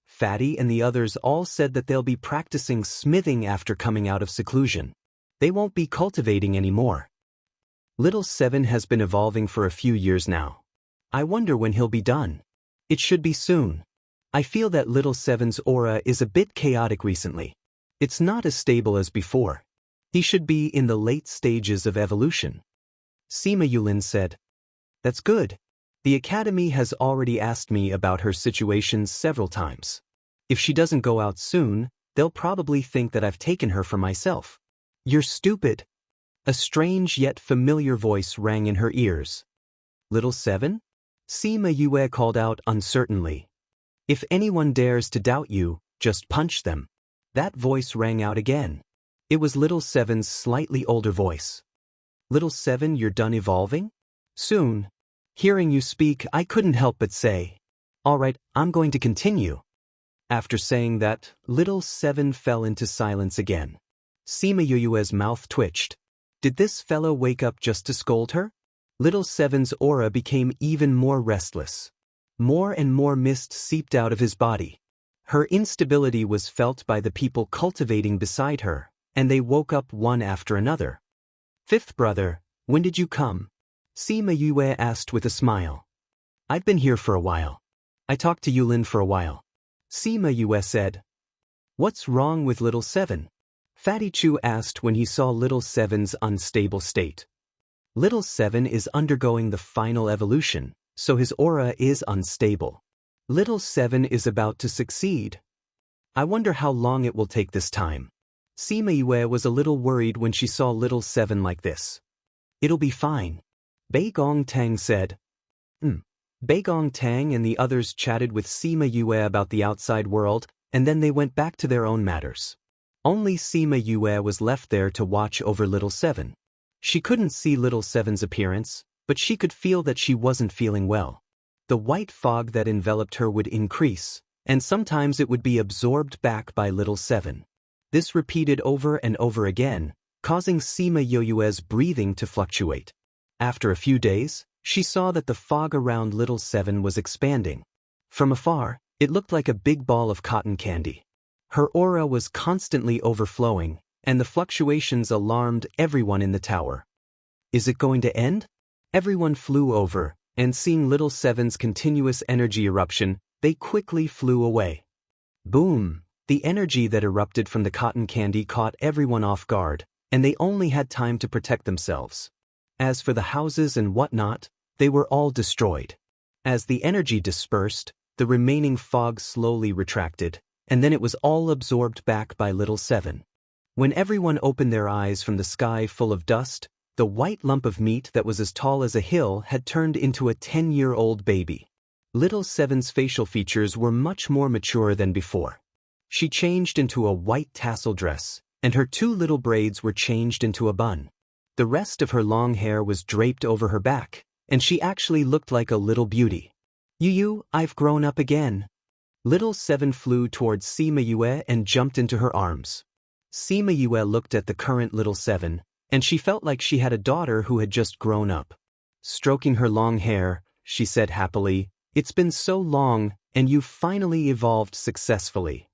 Fatty and the others all said that they'll be practicing smithing after coming out of seclusion. They won't be cultivating anymore. Little Seven has been evolving for a few years now. I wonder when he'll be done. It should be soon. I feel that Little Seven's aura is a bit chaotic recently. It's not as stable as before. He should be in the late stages of evolution. Sima Yulin said. That's good. The academy has already asked me about her situation several times. If she doesn't go out soon, they'll probably think that I've taken her for myself. You're stupid. A strange yet familiar voice rang in her ears. Little Seven? Sima Yue called out uncertainly. If anyone dares to doubt you, just punch them. That voice rang out again. It was Little Seven's slightly older voice. Little Seven, you're done evolving? Soon. Hearing you speak, I couldn't help but say, all right, I'm going to continue. After saying that, Little Seven fell into silence again. Sima Yue's mouth twitched. Did this fellow wake up just to scold her? Little Seven's aura became even more restless. More and more mist seeped out of his body. Her instability was felt by the people cultivating beside her, and they woke up one after another. Fifth brother, when did you come? Sima Yue asked with a smile. I've been here for a while. I talked to Yulin for a while. Sima Yue said. What's wrong with Little Seven? Fatty Chu asked when he saw Little Seven's unstable state. Little Seven is undergoing the final evolution, so his aura is unstable. Little Seven is about to succeed. I wonder how long it will take this time. Sima Yue was a little worried when she saw Little Seven like this. It'll be fine. Bei Gong Tang said. Bei Gong Tang and the others chatted with Sima Yue about the outside world, and then they went back to their own matters. Only Sima Yue was left there to watch over Little Seven. She couldn't see Little Seven's appearance, but she could feel that she wasn't feeling well. The white fog that enveloped her would increase, and sometimes it would be absorbed back by Little Seven. This repeated over and over again, causing Sima Yue's breathing to fluctuate. After a few days, she saw that the fog around Little Seven was expanding. From afar, it looked like a big ball of cotton candy. Her aura was constantly overflowing, and the fluctuations alarmed everyone in the tower. Is it going to end? Everyone flew over, and seeing Little Seven's continuous energy eruption, they quickly flew away. Boom! The energy that erupted from the cotton candy caught everyone off guard, and they only had time to protect themselves. As for the houses and whatnot, they were all destroyed. As the energy dispersed, the remaining fog slowly retracted, and then it was all absorbed back by Little Seven. When everyone opened their eyes from the sky full of dust, the white lump of meat that was as tall as a hill had turned into a 10-year-old baby. Little Seven's facial features were much more mature than before. She changed into a white tassel dress, and her 2 little braids were changed into a bun. The rest of her long hair was draped over her back, and she actually looked like a little beauty. I've grown up again. Little Seven flew towards Sima Yue and jumped into her arms. Sima Yue looked at the current Little Seven, and she felt like she had a daughter who had just grown up. Stroking her long hair, she said happily, "It's been so long, and you've finally evolved successfully.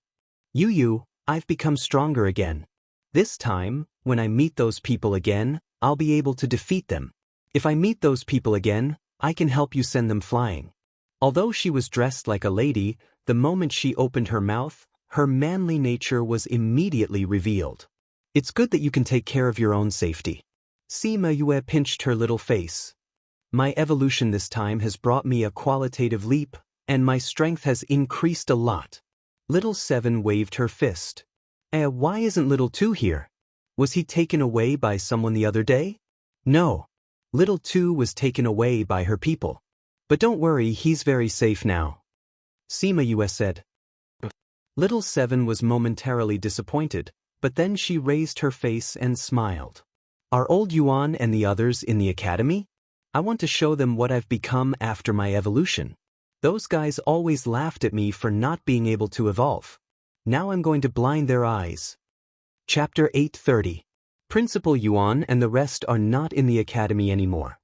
I've become stronger again. This time, when I meet those people again, I'll be able to defeat them. If I meet those people again, I can help you send them flying." Although she was dressed like a lady, the moment she opened her mouth, her manly nature was immediately revealed. It's good that you can take care of your own safety. Sima Yue pinched her little face. My evolution this time has brought me a qualitative leap, and my strength has increased a lot. Little Seven waved her fist. Why isn't Little Two here? Was he taken away by someone the other day? No. Little Two was taken away by her people. But don't worry, he's very safe now. Sima Yue said. Little Seven was momentarily disappointed, but then she raised her face and smiled. Are old Yuan and the others in the academy? I want to show them what I've become after my evolution. Those guys always laughed at me for not being able to evolve. Now I'm going to blind their eyes. Chapter 830. Principal Yuan and the rest are not in the academy anymore.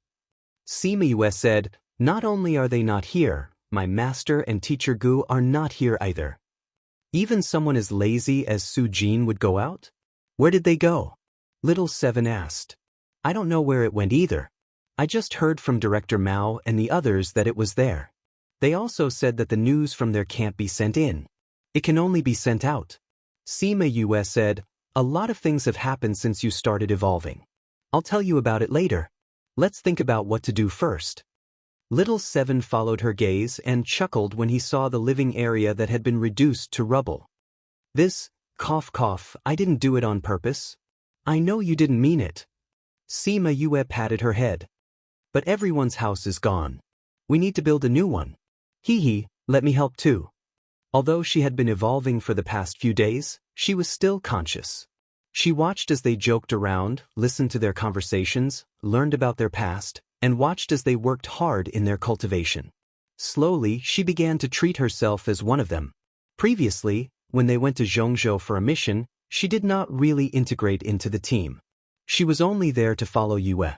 Sima Yue said, not only are they not here, my master and teacher Gu are not here either. Even someone as lazy as Su Jin would go out? Where did they go? Little Seven asked. I don't know where it went either. I just heard from Director Mao and the others that it was there. They also said that the news from there can't be sent in. It can only be sent out. Sima Yue said, a lot of things have happened since you started evolving. I'll tell you about it later. Let's think about what to do first. Little Seven followed her gaze and chuckled when he saw the living area that had been reduced to rubble. This, cough cough, I didn't do it on purpose. I know you didn't mean it. Sima Yue patted her head. But everyone's house is gone. We need to build a new one. Hee hee, let me help too. Although she had been evolving for the past few days, she was still conscious. She watched as they joked around, listened to their conversations, learned about their past, and watched as they worked hard in their cultivation. Slowly, she began to treat herself as one of them. Previously, when they went to Zhongzhou for a mission, she did not really integrate into the team. She was only there to follow Yue.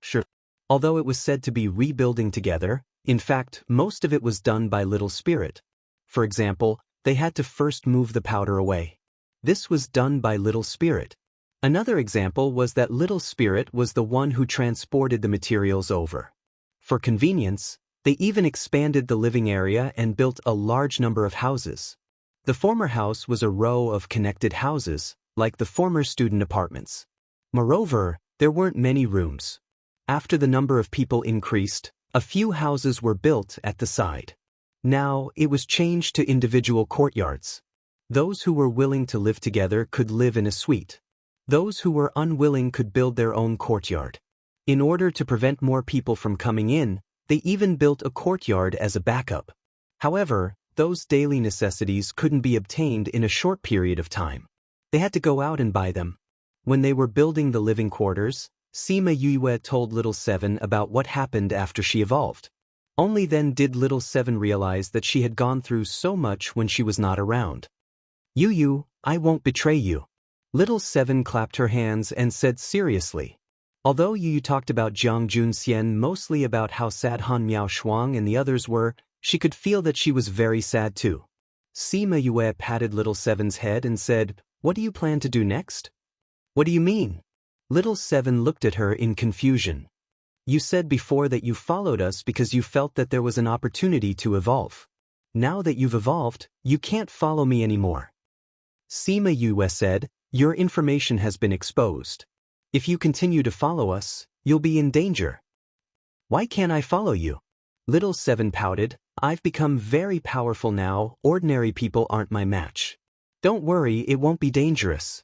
Sure. Although it was said to be rebuilding together, in fact, most of it was done by Little Spirit. For example, they had to first move the powder away. This was done by Little Spirit. Another example was that Little Spirit was the one who transported the materials over. For convenience, they even expanded the living area and built a large number of houses. The former house was a row of connected houses, like the former student apartments. Moreover, there weren't many rooms. After the number of people increased, a few houses were built at the side. Now, it was changed to individual courtyards. Those who were willing to live together could live in a suite. Those who were unwilling could build their own courtyard. In order to prevent more people from coming in, they even built a courtyard as a backup. However, those daily necessities couldn't be obtained in a short period of time. They had to go out and buy them. When they were building the living quarters, Sima Yue told Little Seven about what happened after she evolved. Only then did Little Seven realize that she had gone through so much when she was not around. Yu, I won't betray you. Little Seven clapped her hands and said seriously. Although Yu talked about Jiang Junxian mostly about how sad Han Miao Shuang and the others were, she could feel that she was very sad too. Sima Yue patted Little Seven's head and said, what do you plan to do next? What do you mean? Little Seven looked at her in confusion. You said before that you followed us because you felt that there was an opportunity to evolve. Now that you've evolved, you can't follow me anymore. Sima Yue said, your information has been exposed. If you continue to follow us, you'll be in danger. Why can't I follow you? Little Seven pouted, I've become very powerful now, ordinary people aren't my match. Don't worry, it won't be dangerous.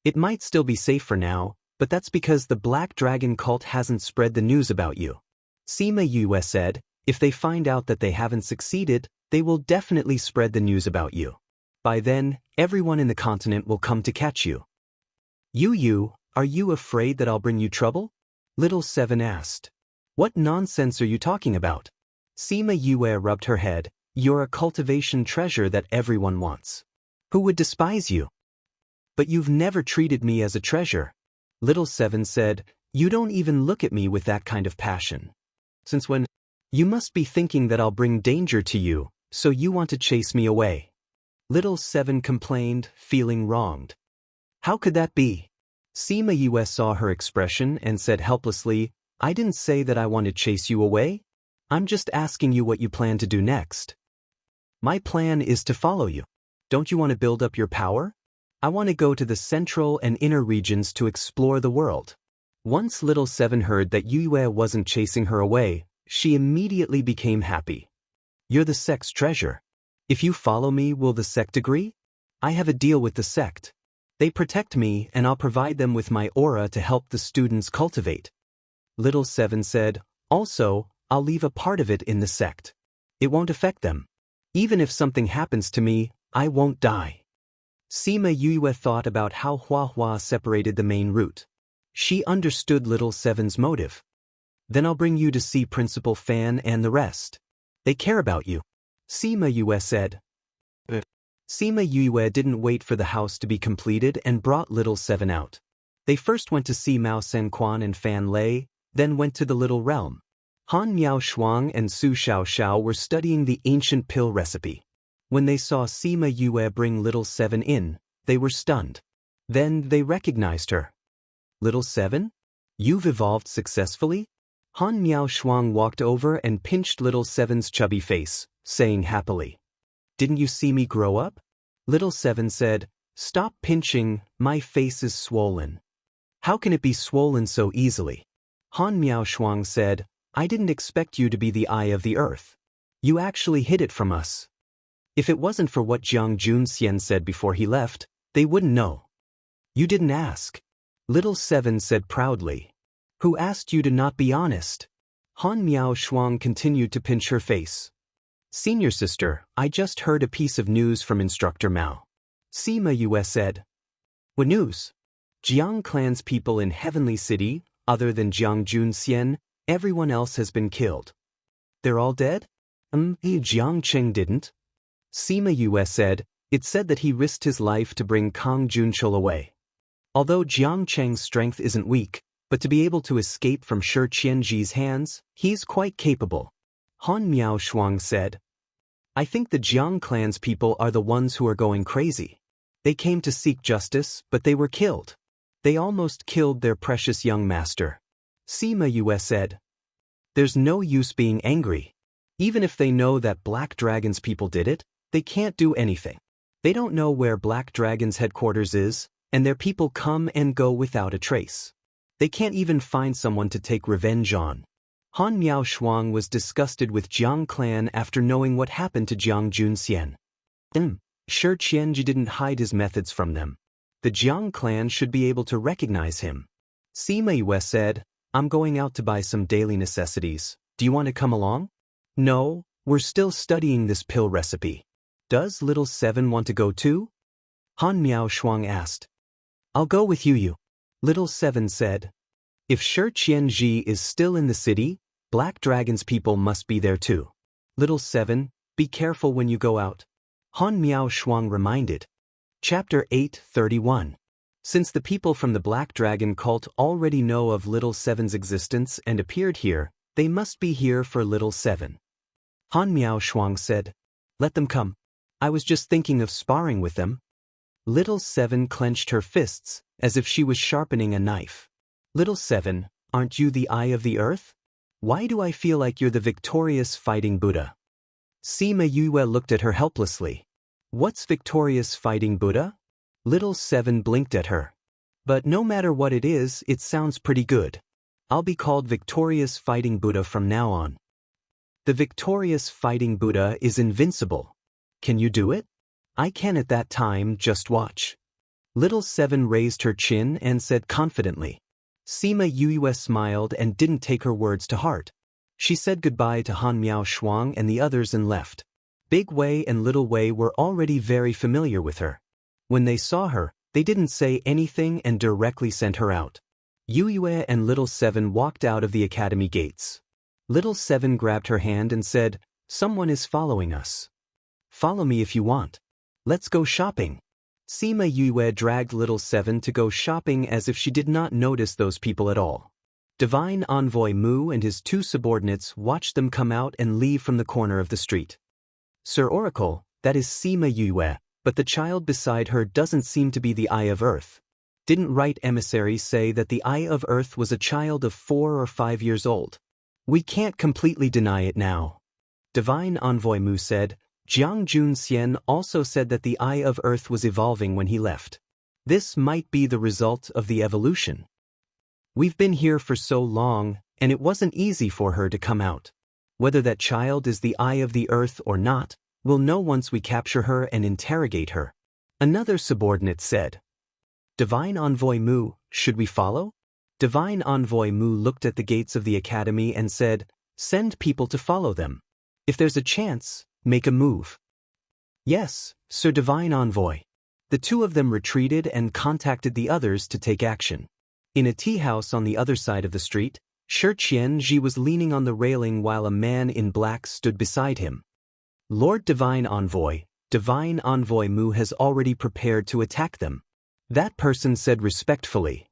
It might still be safe for now, but that's because the Black Dragon cult hasn't spread the news about you. Sima Yue said, if they find out that they haven't succeeded, they will definitely spread the news about you. By then, everyone in the continent will come to catch you. Yu, are you afraid that I'll bring you trouble? Little Seven asked. What nonsense are you talking about? Sima Yue rubbed her head, you're a cultivation treasure that everyone wants. Who would despise you? But you've never treated me as a treasure. Little Seven said, you don't even look at me with that kind of passion. Since when? You must be thinking that I'll bring danger to you, so you want to chase me away. Little Seven complained, feeling wronged. How could that be? Sima Yue saw her expression and said helplessly, I didn't say that I want to chase you away. I'm just asking you what you plan to do next. My plan is to follow you. Don't you want to build up your power? I want to go to the central and inner regions to explore the world. Once Little Seven heard that Yue wasn't chasing her away, she immediately became happy. You're the sect's treasure. If you follow me, will the sect agree? I have a deal with the sect. They protect me and I'll provide them with my aura to help the students cultivate. Little Seven said, also, I'll leave a part of it in the sect. It won't affect them. Even if something happens to me, I won't die. Sima Yue thought about how Hua Hua separated the main route. She understood little Seven's motive. Then I'll bring you to see Principal Fan and the rest. They care about you, Sima Yue said. Sima Yue didn't wait for the house to be completed and brought little Seven out. They first went to see Mao Senquan and Fan Lei, then went to the little realm. Han Miao Shuang and Su Xiaoxiao were studying the ancient pill recipe. When they saw Sima Yue bring little Seven in, they were stunned. Then they recognized her. Little Seven? You've evolved successfully? Han Miao Shuang walked over and pinched little Seven's chubby face, saying happily. Didn't you see me grow up? Little Seven said, Stop pinching, my face is swollen. How can it be swollen so easily? Han Miao Shuang said, I didn't expect you to be the eye of the earth. You actually hid it from us. If it wasn't for what Jiang Junxian said before he left, they wouldn't know. You didn't ask. Little Seven said proudly. Who asked you to not be honest? Han Miao Shuang continued to pinch her face. Senior sister, I just heard a piece of news from Instructor Mao. Sima Yue said. What news? Jiang clan's people in Heavenly City, other than Jiang Junxian, everyone else has been killed. They're all dead? Jiang Cheng didn't. Sima Yue said, it said that he risked his life to bring Kang Junchul away. Although Jiang Cheng's strength isn't weak, but to be able to escape from Shi Qianji's hands, he's quite capable. Han Miao Shuang said. I think the Jiang clan's people are the ones who are going crazy. They came to seek justice, but they were killed. They almost killed their precious young master. Sima Yue said. There's no use being angry. Even if they know that Black Dragon's people did it, they can't do anything. They don't know where Black Dragon's headquarters is, and their people come and go without a trace. They can't even find someone to take revenge on. Han Miao Shuang was disgusted with Jiang clan after knowing what happened to Jiang Junxian. Shi Qianji didn't hide his methods from them. The Jiang clan should be able to recognize him. Sima Yue said, I'm going out to buy some daily necessities. Do you want to come along? No, we're still studying this pill recipe. Does little Seven want to go too? Han Miao Shuang asked. I'll go with you. Little Seven said. If Shi Qianji is still in the city, Black Dragon's people must be there too. Little Seven, be careful when you go out. Han Miao Shuang reminded. Chapter 8:31. Since the people from the Black Dragon cult already know of Little Seven's existence and appeared here, they must be here for Little Seven. Han Miao Shuang said. Let them come. I was just thinking of sparring with them. Little Seven clenched her fists, as if she was sharpening a knife. Little Seven, aren't you the eye of the earth? Why do I feel like you're the victorious fighting Buddha? Sima Yue looked at her helplessly. What's victorious fighting Buddha? Little Seven blinked at her. But no matter what it is, it sounds pretty good. I'll be called victorious fighting Buddha from now on. The victorious fighting Buddha is invincible. Can you do it? I can at that time, just watch. Little Seven raised her chin and said confidently. Sima Yue smiled and didn't take her words to heart. She said goodbye to Han Miao Shuang and the others and left. Big Wei and Little Wei were already very familiar with her. When they saw her, they didn't say anything and directly sent her out. Yue and Little Seven walked out of the academy gates. Little Seven grabbed her hand and said, Someone is following us. Follow me if you want. Let's go shopping. Sima Yue dragged Little Seven to go shopping as if she did not notice those people at all. Divine Envoy Mu and his two subordinates watched them come out and leave from the corner of the street. Sir Oracle, that is Sima Yue, but the child beside her doesn't seem to be the Eye of Earth. Didn't Right Emissary say that the Eye of Earth was a child of 4 or 5 years old? We can't completely deny it now. Divine Envoy Mu said. Jiang Junxian also said that the Eye of Earth was evolving when he left. This might be the result of the evolution. We've been here for so long, and it wasn't easy for her to come out. Whether that child is the Eye of the Earth or not, we'll know once we capture her and interrogate her. Another subordinate said. Divine Envoy Mu, should we follow? Divine Envoy Mu looked at the gates of the academy and said, Send people to follow them. If there's a chance, make a move. Yes, Sir Divine Envoy. The two of them retreated and contacted the others to take action. In a tea house on the other side of the street, Shi Qianji was leaning on the railing while a man in black stood beside him. Lord Divine Envoy Mu has already prepared to attack them. That person said respectfully.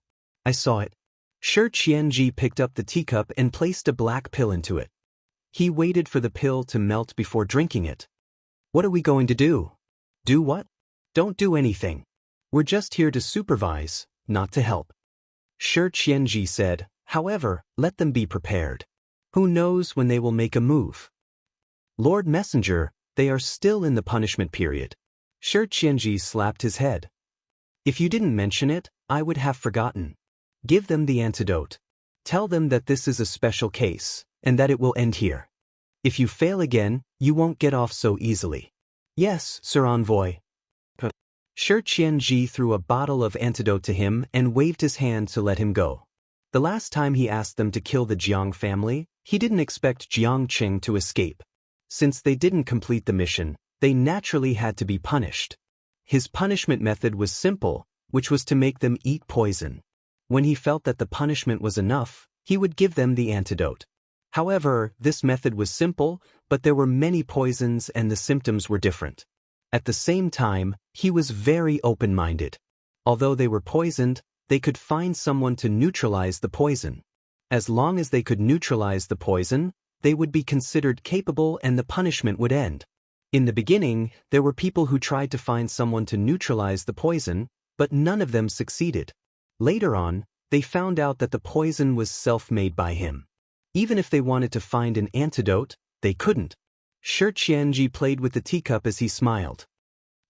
I saw it. Shi Qianji picked up the teacup and placed a black pill into it. He waited for the pill to melt before drinking it. What are we going to do? Do what? Don't do anything. We're just here to supervise, not to help. Shi Qianji said, however, let them be prepared. Who knows when they will make a move? Lord Messenger, they are still in the punishment period. Shi Qianji slapped his head. If you didn't mention it, I would have forgotten. Give them the antidote. Tell them that this is a special case, and that it will end here. If you fail again, you won't get off so easily. Yes, Sir Envoy. Shi Qianji threw a bottle of antidote to him and waved his hand to let him go. The last time he asked them to kill the Jiang family, he didn't expect Jiang Qing to escape. Since they didn't complete the mission, they naturally had to be punished. His punishment method was simple, which was to make them eat poison. When he felt that the punishment was enough, he would give them the antidote. However, this method was simple, but there were many poisons and the symptoms were different. At the same time, he was very open-minded. Although they were poisoned, they could find someone to neutralize the poison. As long as they could neutralize the poison, they would be considered capable and the punishment would end. In the beginning, there were people who tried to find someone to neutralize the poison, but none of them succeeded. Later on, they found out that the poison was self-made by him. Even if they wanted to find an antidote, they couldn't. Shi Qianji played with the teacup as he smiled.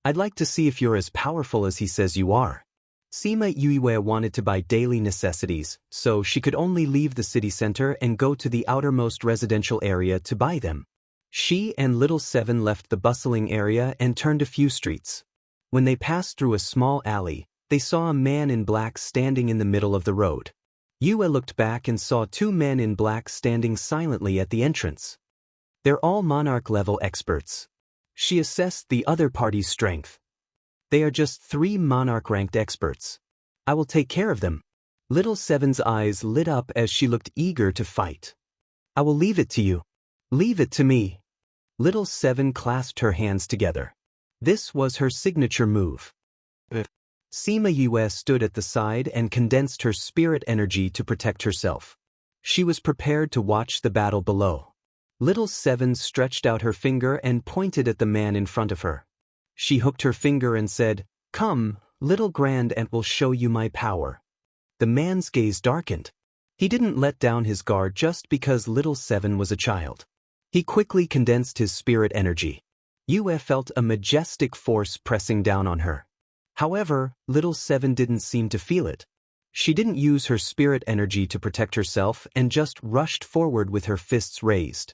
I'd like to see if you're as powerful as he says you are. Sima Yuiwei wanted to buy daily necessities, so she could only leave the city center and go to the outermost residential area to buy them. She and Little Seven left the bustling area and turned a few streets. When they passed through a small alley, they saw a man in black standing in the middle of the road. Yue looked back and saw two men in black standing silently at the entrance. They're all monarch-level experts. She assessed the other party's strength. They are just 3 monarch-ranked experts. I will take care of them. Little Seven's eyes lit up as she looked eager to fight. I will leave it to you. Leave it to me. Little Seven clasped her hands together. This was her signature move. Sima Yue stood at the side and condensed her spirit energy to protect herself. She was prepared to watch the battle below. Little Seven stretched out her finger and pointed at the man in front of her. She hooked her finger and said, "Come, little Grand Ant will show you my power." The man's gaze darkened. He didn't let down his guard just because Little Seven was a child. He quickly condensed his spirit energy. Yue felt a majestic force pressing down on her. However, Little Seven didn't seem to feel it. She didn't use her spirit energy to protect herself and just rushed forward with her fists raised.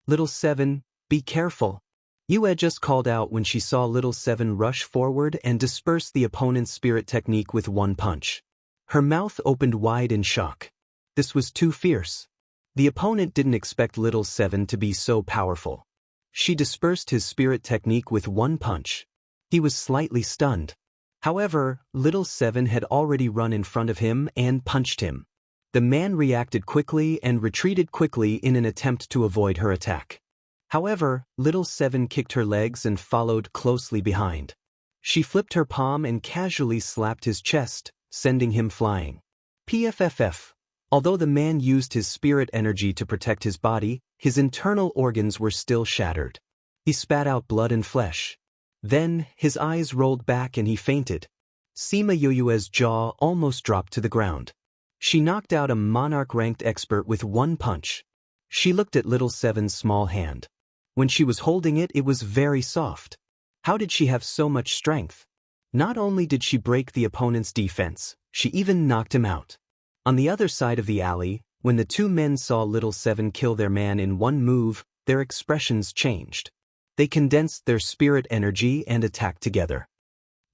Little Seven, be careful. Yue just called out when she saw Little Seven rush forward and disperse the opponent's spirit technique with one punch. Her mouth opened wide in shock. This was too fierce. The opponent didn't expect Little Seven to be so powerful. She dispersed his spirit technique with one punch. He was slightly stunned. However, Little Seven had already run in front of him and punched him. The man reacted quickly and retreated quickly in an attempt to avoid her attack. However, Little Seven kicked her legs and followed closely behind. She flipped her palm and casually slapped his chest, sending him flying. PFFF. Although the man used his spirit energy to protect his body, his internal organs were still shattered. He spat out blood and flesh. Then, his eyes rolled back and he fainted. Sima Yue's jaw almost dropped to the ground. She knocked out a monarch-ranked expert with one punch. She looked at Little Seven's small hand. When she was holding it, it was very soft. How did she have so much strength? Not only did she break the opponent's defense, she even knocked him out. On the other side of the alley, when the two men saw Little Seven kill their man in one move, their expressions changed. They condensed their spirit energy and attacked together.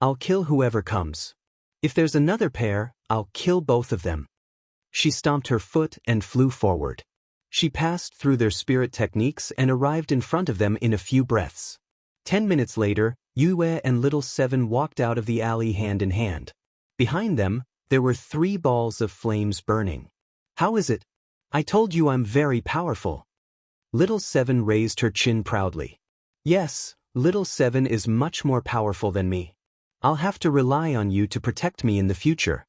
I'll kill whoever comes. If there's another pair, I'll kill both of them. She stomped her foot and flew forward. She passed through their spirit techniques and arrived in front of them in a few breaths. 10 minutes later, Yue and Little Seven walked out of the alley hand in hand. Behind them, There were 3 balls of flames burning. How is it? I told you I'm very powerful. Little Seven raised her chin proudly. Yes, Little Seven is much more powerful than me. I'll have to rely on you to protect me in the future.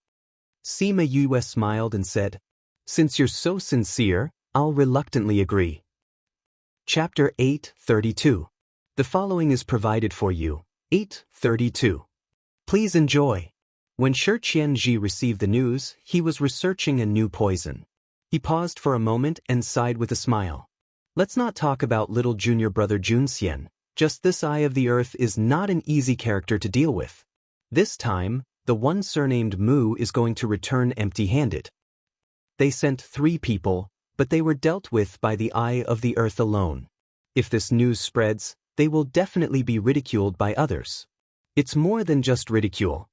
Sima Yue smiled and said, Since you're so sincere, I'll reluctantly agree. Chapter 8:32. The following is provided for you. 8:32. Please enjoy. When Shi Qianji received the news, he was researching a new poison. He paused for a moment and sighed with a smile. Let's not talk about little junior brother Junxian. Just this Eye of the Earth is not an easy character to deal with. This time, the one surnamed Mu is going to return empty-handed. They sent 3 people, but they were dealt with by the Eye of the Earth alone. If this news spreads, they will definitely be ridiculed by others. It's more than just ridicule.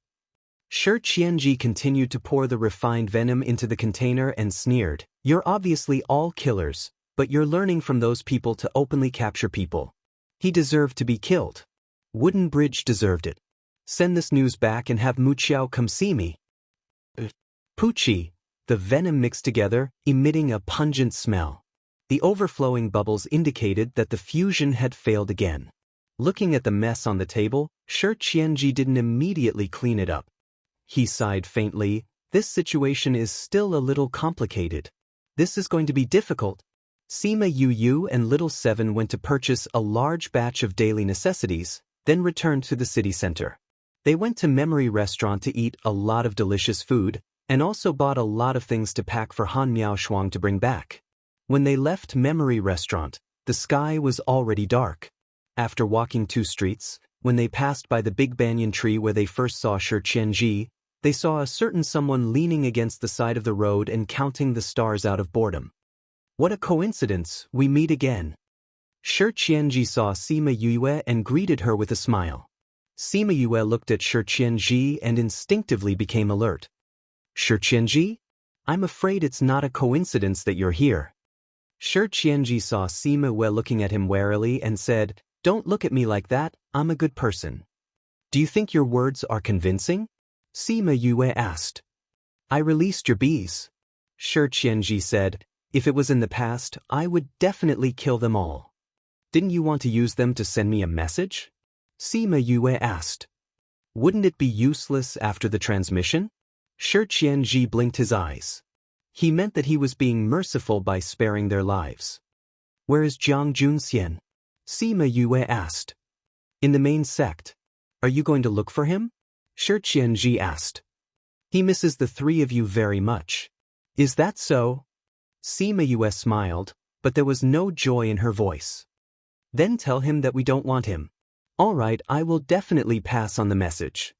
Shi Qianji continued to pour the refined venom into the container and sneered, You're obviously all killers, but you're learning from those people to openly capture people. He deserved to be killed. Wooden Bridge deserved it. Send this news back and have Mu Qiao come see me. Pucci, the venom mixed together, emitting a pungent smell. The overflowing bubbles indicated that the fusion had failed again. Looking at the mess on the table, Shi Qianji didn't immediately clean it up. He sighed faintly, This situation is still a little complicated. This is going to be difficult. Sima Yu and Little Seven went to purchase a large batch of daily necessities, then returned to the city center. They went to Memory Restaurant to eat a lot of delicious food, and also bought a lot of things to pack for Han Miaoshuang to bring back. When they left Memory Restaurant, the sky was already dark. After walking 2 streets, when they passed by the big banyan tree where they first saw Shi Qianji, they saw a certain someone leaning against the side of the road and counting the stars out of boredom. What a coincidence, we meet again. Shi Qianji saw Sima Yue and greeted her with a smile. Sima Yue looked at Shi Qianji and instinctively became alert. Shi Qianji? I'm afraid it's not a coincidence that you're here. Shi Qianji saw Sima Yue looking at him warily and said, Don't look at me like that, I'm a good person. Do you think your words are convincing? Sima Yue asked. I released your bees. Shi Qianji said, If it was in the past, I would definitely kill them all. Didn't you want to use them to send me a message? Sima Yue asked. Wouldn't it be useless after the transmission? Shi Qianji blinked his eyes. He meant that he was being merciful by sparing their lives. Where is Jiang Junxian? Sima Yue asked. In the main sect. Are you going to look for him? Shi Qianji asked. He misses the 3 of you very much. Is that so? Sima Yue smiled, but there was no joy in her voice. Then tell him that we don't want him. All right, I will definitely pass on the message.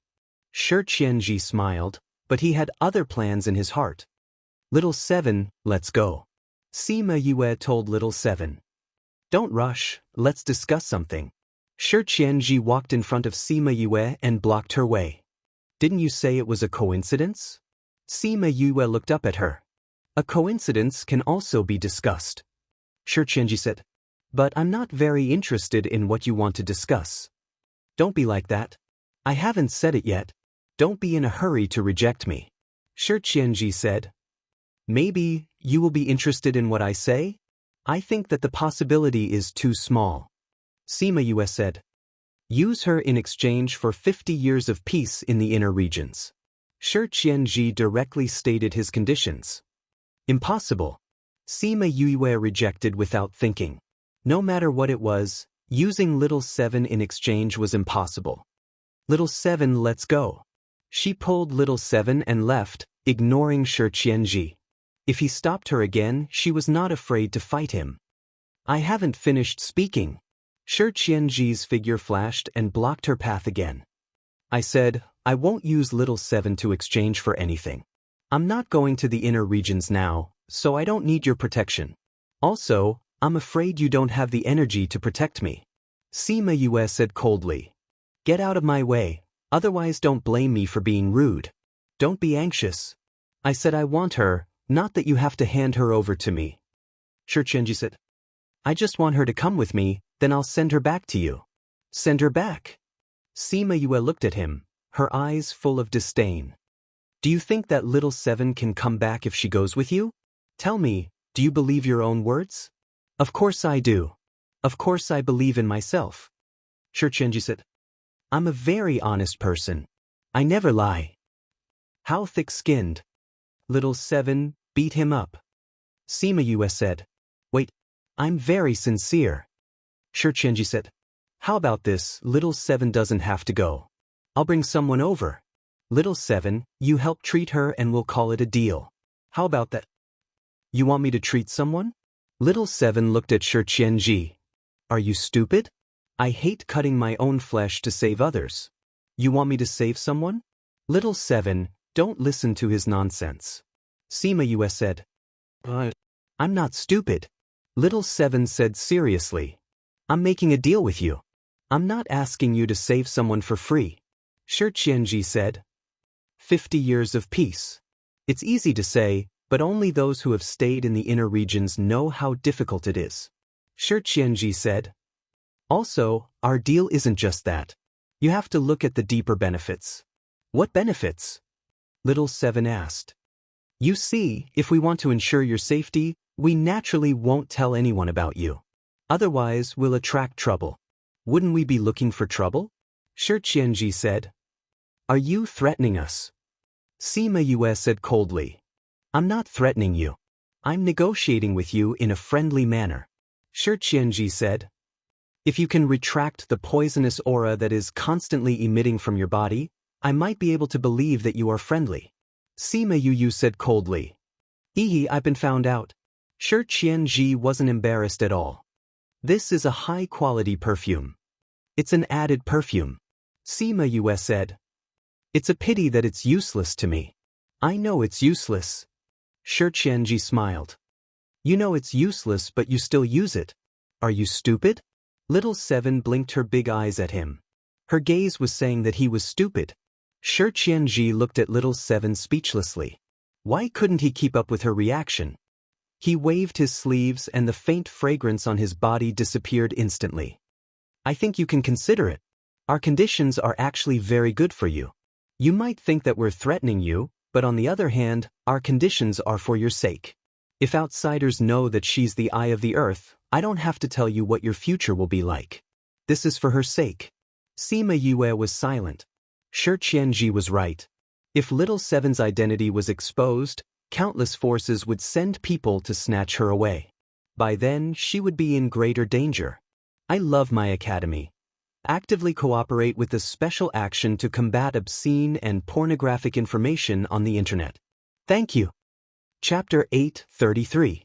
Shi Qianji smiled, but he had other plans in his heart. Little Seven, let's go. Sima Yue told Little Seven. Don't rush, let's discuss something. Shi Qianji walked in front of Sima Yue and blocked her way. Didn't you say it was a coincidence? Sima Yue looked up at her. A coincidence can also be discussed. Shi Qianji said. But I'm not very interested in what you want to discuss. Don't be like that. I haven't said it yet. Don't be in a hurry to reject me. Shi Qianji said. Maybe you will be interested in what I say? I think that the possibility is too small. Sima Yue said. Use her in exchange for 50 years of peace in the inner regions. Shi Qianji directly stated his conditions. Impossible. Sima Yue rejected without thinking. No matter what it was, using Little Seven in exchange was impossible. Little Seven, let's go. She pulled Little Seven and left, ignoring Shi Qianji. If he stopped her again, she was not afraid to fight him. I haven't finished speaking. Shi Qianji's figure flashed and blocked her path again. I said, I won't use Little Seven to exchange for anything. I'm not going to the inner regions now, so I don't need your protection. Also, I'm afraid you don't have the energy to protect me. Sima Yue said coldly. Get out of my way, otherwise don't blame me for being rude. Don't be anxious. I said I want her, not that you have to hand her over to me. Shi Qianji said. I just want her to come with me, then I'll send her back to you. Send her back? Sima Yue looked at him, her eyes full of disdain. Do you think that little Seven can come back if she goes with you? Tell me, do you believe your own words? Of course I do. Of course I believe in myself. Xianxia said. I'm a very honest person. I never lie. How thick-skinned. Little Seven, beat him up. Sima said. Wait, I'm very sincere. Xianxia said. How about this, little Seven doesn't have to go. I'll bring someone over. Little Seven, you help treat her and we'll call it a deal. How about that? You want me to treat someone? Little Seven looked at Xianxia. Are you stupid? I hate cutting my own flesh to save others. You want me to save someone? Little Seven, don't listen to his nonsense. Sima said. I'm not stupid. Little Seven said seriously. I'm making a deal with you. I'm not asking you to save someone for free. Xianxia said. 50 years of peace. It's easy to say, but only those who have stayed in the inner regions know how difficult it is. Xianxia said. Also, our deal isn't just that. You have to look at the deeper benefits. What benefits? Little Seven asked. You see, if we want to ensure your safety, we naturally won't tell anyone about you. Otherwise, we'll attract trouble. Wouldn't we be looking for trouble? Xianxia said. Are you threatening us? Sima said coldly. I'm not threatening you. I'm negotiating with you in a friendly manner. Xianxia said. If you can retract the poisonous aura that is constantly emitting from your body, I might be able to believe that you are friendly. Sima said coldly. I've been found out. Xianxia wasn't embarrassed at all. This is a high-quality perfume. It's an added perfume. Sima said. It's a pity that it's useless to me. I know it's useless. Xianxia smiled. You know it's useless but you still use it. Are you stupid? Little Seven blinked her big eyes at him. Her gaze was saying that he was stupid. Xianxia looked at Little Seven speechlessly. Why couldn't he keep up with her reaction? He waved his sleeves and the faint fragrance on his body disappeared instantly. I think you can consider it. Our conditions are actually very good for you. You might think that we're threatening you, but on the other hand, our conditions are for your sake. If outsiders know that she's the eye of the earth, I don't have to tell you what your future will be like. This is for her sake. Sima was silent. Xianxia was right. If Little Seven's identity was exposed, countless forces would send people to snatch her away. By then, she would be in greater danger. I love my academy. Actively cooperate with the special action to combat obscene and pornographic information on the internet. Thank you. Chapter 8:33.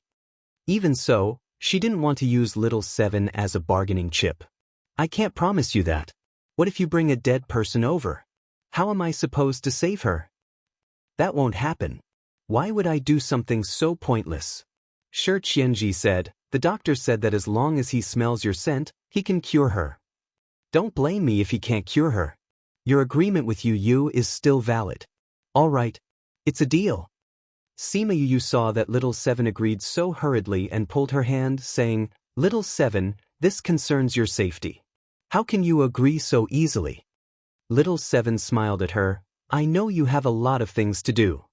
Even so, she didn't want to use Little Seven as a bargaining chip. I can't promise you that. What if you bring a dead person over? How am I supposed to save her? That won't happen. Why would I do something so pointless? Xianxia said, the doctor said that as long as he smells your scent, he can cure her. Don't blame me if he can't cure her. Your agreement with you is still valid. All right. It's a deal. Sima saw that Little Seven agreed so hurriedly and pulled her hand, saying, Little Seven, this concerns your safety. How can you agree so easily? Little Seven smiled at her. I know you have a lot of things to do.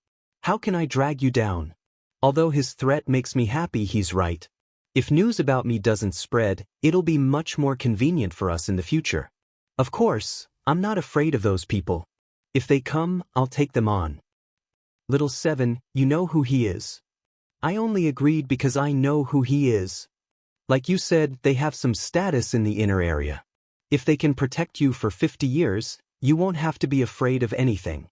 How can I drag you down? Although his threat makes me happy, he's right. If news about me doesn't spread, it'll be much more convenient for us in the future. Of course, I'm not afraid of those people. If they come, I'll take them on. Little Seven, you know who he is. I only agreed because I know who he is. Like you said, they have some status in the inner area. If they can protect you for 50 years, you won't have to be afraid of anything.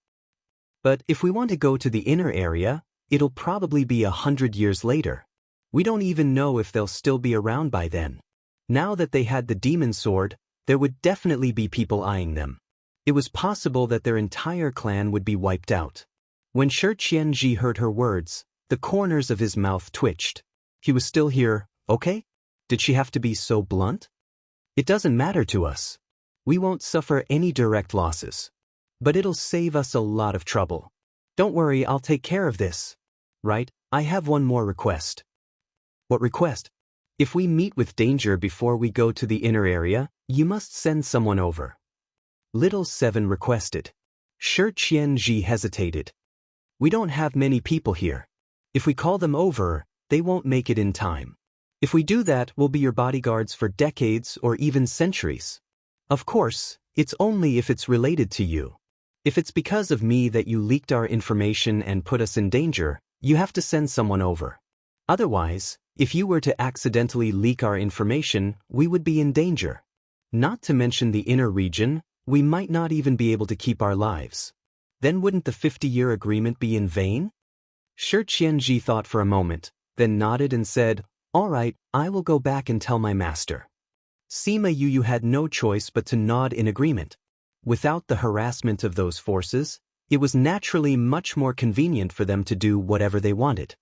But if we want to go to the inner area, it'll probably be 100 years later. We don't even know if they'll still be around by then. Now that they had the demon sword, there would definitely be people eyeing them. It was possible that their entire clan would be wiped out. When Xianxia heard her words, the corners of his mouth twitched. He was still here, okay? Did she have to be so blunt? It doesn't matter to us. We won't suffer any direct losses. But it'll save us a lot of trouble. Don't worry, I'll take care of this. Right, I have one more request. What request? If we meet with danger before we go to the inner area, you must send someone over. Little Seven requested. Xianxia hesitated. We don't have many people here. If we call them over, they won't make it in time. If we do that, we'll be your bodyguards for decades or even centuries. Of course, it's only if it's related to you. If it's because of me that you leaked our information and put us in danger, you have to send someone over. Otherwise, if you were to accidentally leak our information, we would be in danger. Not to mention the inner region, we might not even be able to keep our lives. Then wouldn't the 50-year agreement be in vain? Xianxia thought for a moment, then nodded and said, "All right, I will go back and tell my master." Sima Yu had no choice but to nod in agreement. Without the harassment of those forces, it was naturally much more convenient for them to do whatever they wanted.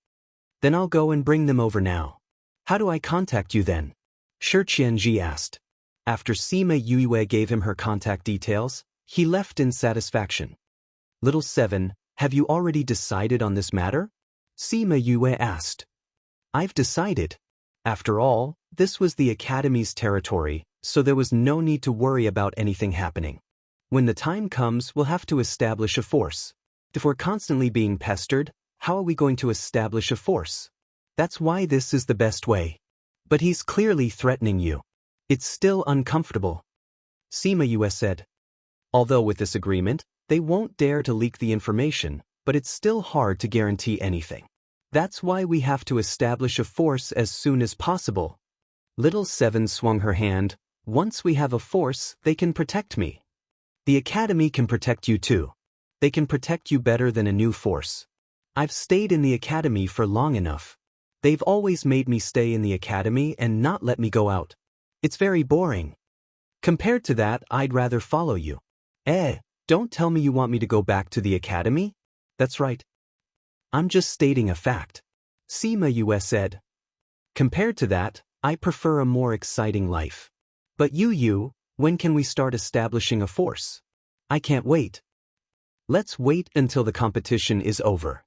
Then I'll go and bring them over now. How do I contact you then? Xianxia asked. After Sima Yue gave him her contact details, he left in satisfaction. Little 7, have you already decided on this matter? Sima Yue asked. I've decided. After all, this was the Academy's territory, so there was no need to worry about anything happening. When the time comes, we'll have to establish a force. If we're constantly being pestered, how are we going to establish a force? That's why this is the best way. But he's clearly threatening you. It's still uncomfortable. Sima Yue said. Although with this agreement, they won't dare to leak the information, but it's still hard to guarantee anything. That's why we have to establish a force as soon as possible. Little 7 swung her hand. Once we have a force, they can protect me. The Academy can protect you too. They can protect you better than a new force. I've stayed in the Academy for long enough. They've always made me stay in the Academy and not let me go out. It's very boring. Compared to that, I'd rather follow you. Don't tell me you want me to go back to the Academy? That's right. I'm just stating a fact. Sima Yue said. Compared to that, I prefer a more exciting life. But you, when can we start establishing a force? I can't wait. Let's wait until the competition is over.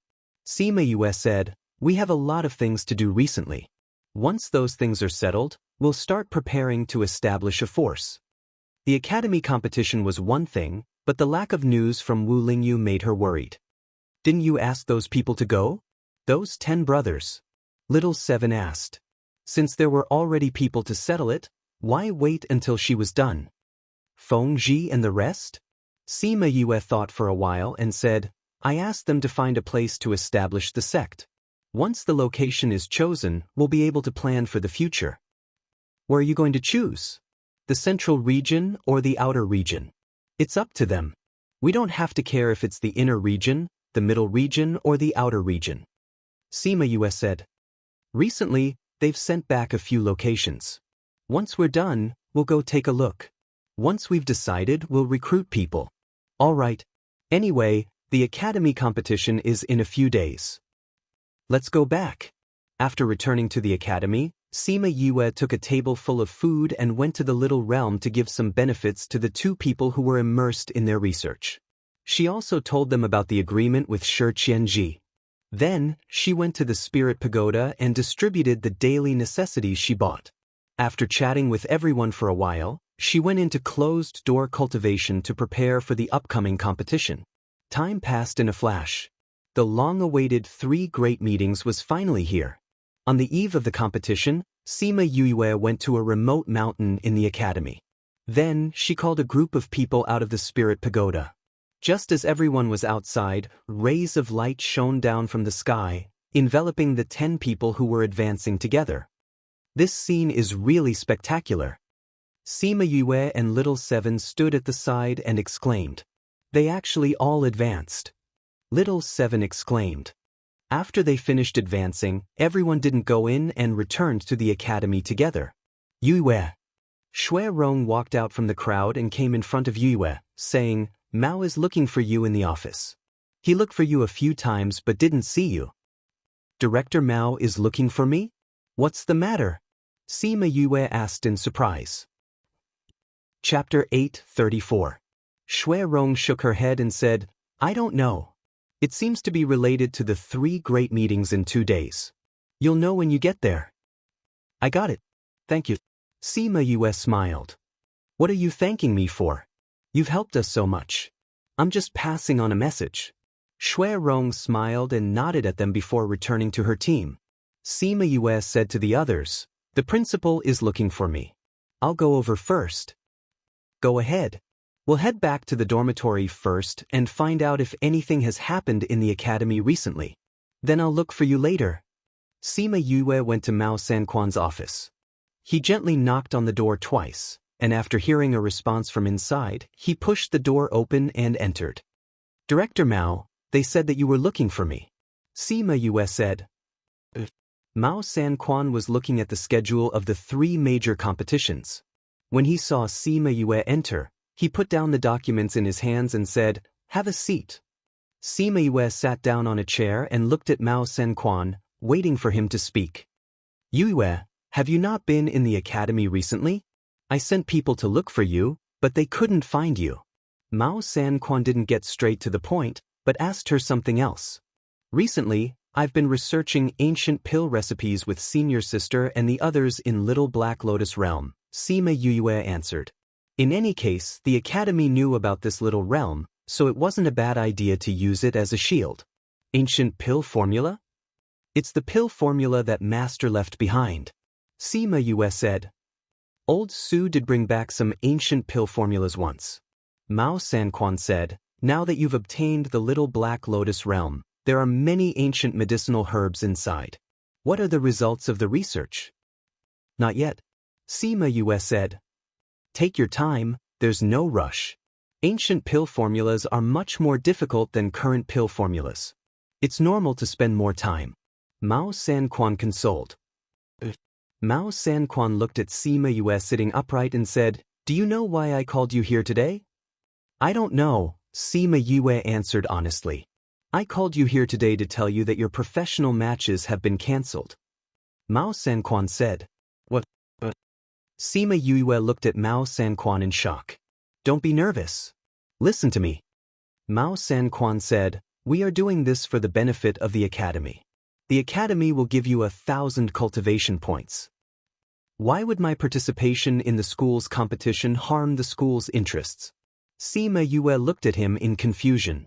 Sima Yue said, we have a lot of things to do recently. Once those things are settled, we'll start preparing to establish a force. The Academy competition was one thing, but the lack of news from Wu Lingyu made her worried. Didn't you ask those people to go? Those 10 brothers? Little 7 asked. Since there were already people to settle it, why wait until she was done? Feng Ji and the rest? Sima Yue thought for a while and said, I asked them to find a place to establish the sect. Once the location is chosen, we'll be able to plan for the future. Where are you going to choose? The central region or the outer region? It's up to them. We don't have to care if it's the inner region, the middle region, or the outer region. Sima Yue said. Recently, they've sent back a few locations. Once we're done, we'll go take a look. Once we've decided, we'll recruit people. All right. Anyway, the Academy competition is in a few days. Let's go back. After returning to the Academy, Sima Yue took a table full of food and went to the little realm to give some benefits to the 2 people who were immersed in their research. She also told them about the agreement with Xianxia. Then, she went to the Spirit Pagoda and distributed the daily necessities she bought. After chatting with everyone for a while, she went into closed-door cultivation to prepare for the upcoming competition. Time passed in a flash. The long-awaited 3 great meetings was finally here. On the eve of the competition, Sima Yue went to a remote mountain in the Academy. Then, she called a group of people out of the Spirit Pagoda. Just as everyone was outside, rays of light shone down from the sky, enveloping the 10 people who were advancing together. This scene is really spectacular. Sima Yue and Little 7 stood at the side and exclaimed. They actually all advanced. Little 7 exclaimed. After they finished advancing, everyone didn't go in and returned to the Academy together. Yue. Shui Rong walked out from the crowd and came in front of Yue, saying, Mao is looking for you in the office. He looked for you a few times but didn't see you. Director Mao is looking for me? What's the matter? Sima Yue asked in surprise. Chapter 8:34. Shui Rong shook her head and said, I don't know. It seems to be related to the 3 great meetings in 2 days. You'll know when you get there. I got it. Thank you. Sima Yue smiled. What are you thanking me for? You've helped us so much. I'm just passing on a message. Shui Rong smiled and nodded at them before returning to her team. Sima Yue said to the others, "The principal is looking for me. I'll go over first." "Go ahead. We'll head back to the dormitory first and find out if anything has happened in the academy recently. Then I'll look for you later." Sima Yue went to Mao Sanquan's office. He gently knocked on the door twice, and after hearing a response from inside, he pushed the door open and entered. "Director Mao, they said that you were looking for me," Sima Yue said. Mao Sanquan was looking at the schedule of the 3 major competitions. When he saw Sima Yue enter, he put down the documents in his hands and said, "Have a seat." Sima Yue sat down on a chair and looked at Mao Sanquan, waiting for him to speak. "Yue, have you not been in the academy recently? I sent people to look for you, but they couldn't find you." Mao Sanquan didn't get straight to the point, but asked her something else. "Recently, I've been researching ancient pill recipes with Senior Sister and the others in Little Black Lotus Realm," Sima Yue answered. In any case, the academy knew about this little realm, so it wasn't a bad idea to use it as a shield. "Ancient pill formula?" "It's the pill formula that Master left behind," Sima Yue said. "Old Su did bring back some ancient pill formulas once," Mao Sanquan said. "Now that you've obtained the Little Black Lotus Realm, there are many ancient medicinal herbs inside. What are the results of the research?" "Not yet," Sima Yue said. "Take your time, there's no rush. Ancient pill formulas are much more difficult than current pill formulas. It's normal to spend more time," Mao Sanquan consoled. Mao Sanquan looked at Sima Yue sitting upright and said, "Do you know why I called you here today?" "I don't know," Sima Yue answered honestly. "I called you here today to tell you that your professional matches have been cancelled." Mao Sanquan said. "What?" Sima Yue looked at Mao Sanquan in shock. "Don't be nervous. Listen to me." Mao Sanquan said, "We are doing this for the benefit of the academy. The academy will give you 1,000 cultivation points. Why would my participation in the school's competition harm the school's interests?" Sima Yue looked at him in confusion.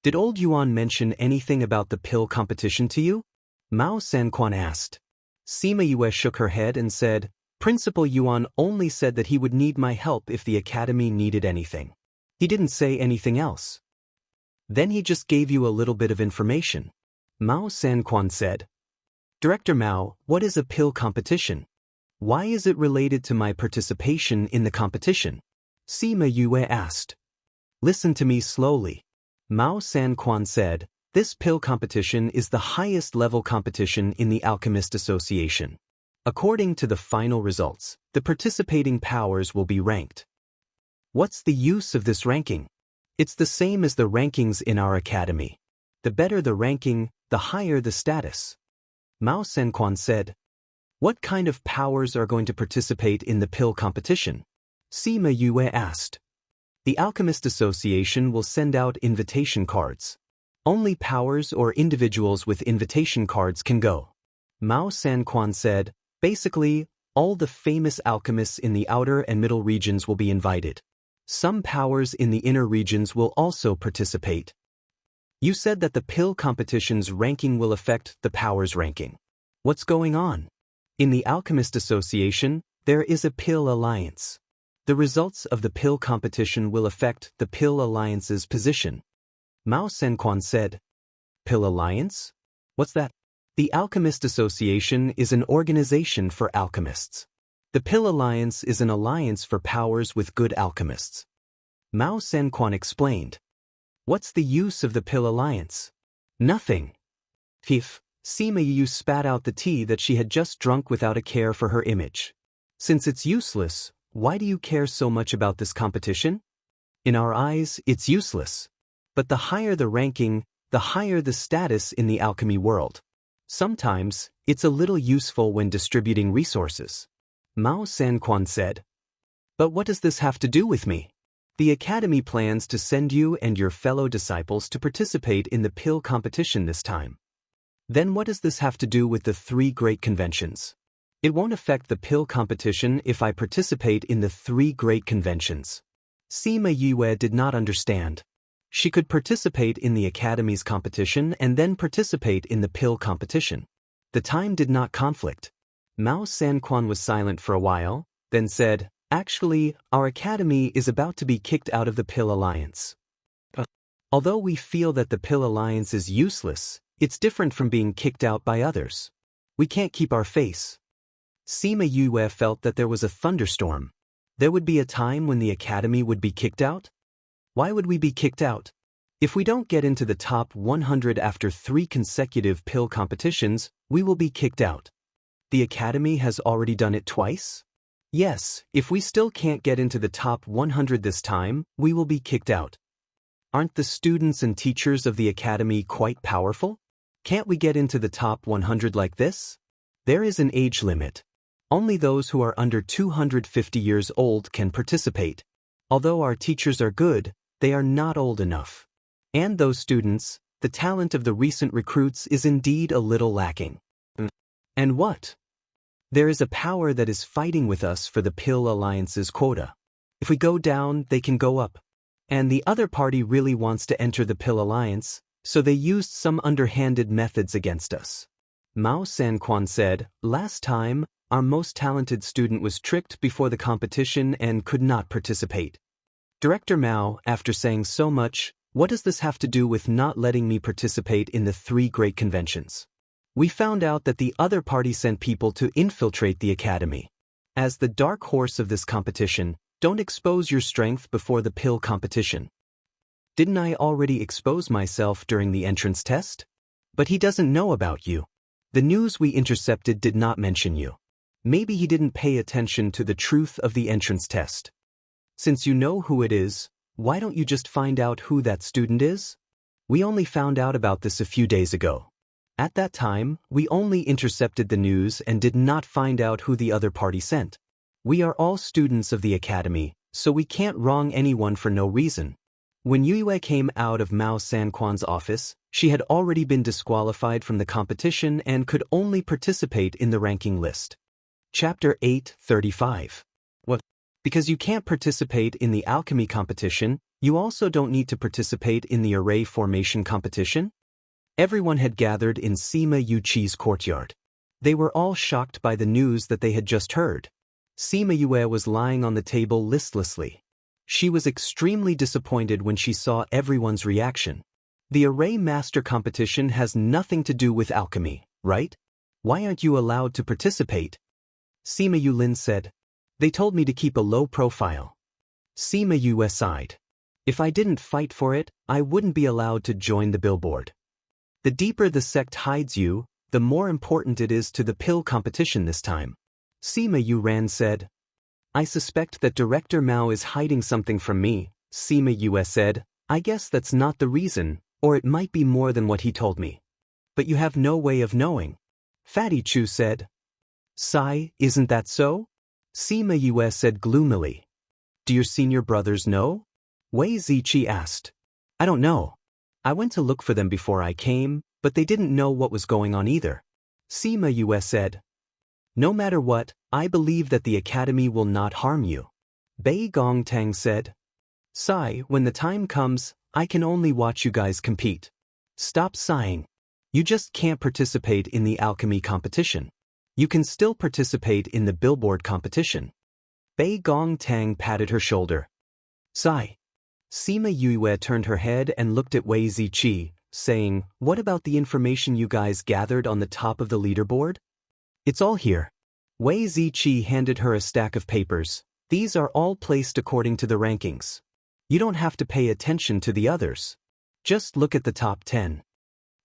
"Did old Yuan mention anything about the pill competition to you?" Mao Sanquan asked. Sima Yue shook her head and said, "Principal Yuan only said that he would need my help if the academy needed anything. He didn't say anything else." "Then he just gave you a little bit of information," Mao Sanquan said. "Director Mao, what is a pill competition? Why is it related to my participation in the competition?" Sima Yue asked. "Listen to me slowly," Mao Sanquan said. "This pill competition is the highest level competition in the Alchemist Association. According to the final results, the participating powers will be ranked." "What's the use of this ranking?" "It's the same as the rankings in our academy. The better the ranking, the higher the status," Mao Sanquan said. "What kind of powers are going to participate in the pill competition?" Sima Yue asked. "The Alchemist Association will send out invitation cards. Only powers or individuals with invitation cards can go," Mao Sanquan said. "Basically, all the famous alchemists in the outer and middle regions will be invited. Some powers in the inner regions will also participate." "You said that the pill competition's ranking will affect the powers ranking. What's going on?" "In the Alchemist Association, there is a pill alliance. The results of the pill competition will affect the pill alliance's position," Mao Sanquan said. "Pill alliance? What's that?" "The Alchemist Association is an organization for alchemists. The Pill Alliance is an alliance for powers with good alchemists," Mao Sanquan explained. "What's the use of the Pill Alliance?" "Nothing." Phew, Sima Yue spat out the tea that she had just drunk without a care for her image. "Since it's useless, why do you care so much about this competition?" "In our eyes, it's useless. But the higher the ranking, the higher the status in the alchemy world. Sometimes, it's a little useful when distributing resources," Mao Sanquan said. "But what does this have to do with me?" "The academy plans to send you and your fellow disciples to participate in the pill competition this time." "Then what does this have to do with the 3 great conventions?" "It won't affect the pill competition if I participate in the 3 great conventions." Sima Yue did not understand. She could participate in the academy's competition and then participate in the pill competition. The time did not conflict. Mao Sanquan was silent for a while, then said, "Actually, our academy is about to be kicked out of the Pill Alliance. Although we feel that the Pill Alliance is useless, it's different from being kicked out by others. We can't keep our face." Sima Yue felt that there was a thunderstorm. There would be a time when the academy would be kicked out? Why would we be kicked out? If we don't get into the top 100 after 3 consecutive pill competitions, we will be kicked out. The academy has already done it twice? Yes, if we still can't get into the top 100 this time, we will be kicked out. Aren't the students and teachers of the academy quite powerful? Can't we get into the top 100 like this? There is an age limit. Only those who are under 250 years old can participate. Although our teachers are good, they are not old enough. And those students, the talent of the recent recruits is indeed a little lacking. And what? There is a power that is fighting with us for the Pill Alliance's quota. If we go down, they can go up. And the other party really wants to enter the Pill Alliance, so they used some underhanded methods against us. Mao Sanquan said, "Last time, our most talented student was tricked before the competition and could not participate." Director Mao, after saying so much, "What does this have to do with not letting me participate in the 3 great conventions? We found out that the other party sent people to infiltrate the academy. As the dark horse of this competition, don't expose your strength before the pill competition." "Didn't I already expose myself during the entrance test?" "But he doesn't know about you. The news we intercepted did not mention you. Maybe he didn't pay attention to the truth of the entrance test. Since you know who it is, why don't you just find out who that student is? We only found out about this a few days ago. At that time, we only intercepted the news and did not find out who the other party sent. We are all students of the academy, so we can't wrong anyone for no reason." When Yue came out of Mao Sanquan's office, she had already been disqualified from the competition and could only participate in the ranking list. Chapter 8:35. What? Because you can't participate in the alchemy competition, you also don't need to participate in the array formation competition? Everyone had gathered in Sima Yuqi's courtyard. They were all shocked by the news that they had just heard. Sima Yue was lying on the table listlessly. She was extremely disappointed when she saw everyone's reaction. The array master competition has nothing to do with alchemy, right? Why aren't you allowed to participate? Sima Yulin said. "They told me to keep a low profile." Sima Yue sighed. "If I didn't fight for it, I wouldn't be allowed to join the billboard. The deeper the sect hides you, the more important it is to the pill competition this time." Sima Yuran said. "I suspect that Director Mao is hiding something from me," Sima Yue said. "I guess that's not the reason, or it might be more than what he told me. But you have no way of knowing." Fatty Chu said. "Sai, isn't that so?" Sima Yue said gloomily. "Do your senior brothers know?" Wei Ziqi asked. "I don't know. I went to look for them before I came, but they didn't know what was going on either." Sima Yue said. "No matter what, I believe that the academy will not harm you." Bei Gongtang said. "Sai, when the time comes, I can only watch you guys compete. Stop sighing. You just can't participate in the alchemy competition. You can still participate in the billboard competition." Bei Gongtang patted her shoulder. "Sai." Sima Yue turned her head and looked at Wei Ziqi, saying, "What about the information you guys gathered on the top of the leaderboard?" "It's all here." Wei Ziqi handed her a stack of papers. "These are all placed according to the rankings. You don't have to pay attention to the others. Just look at the top 10.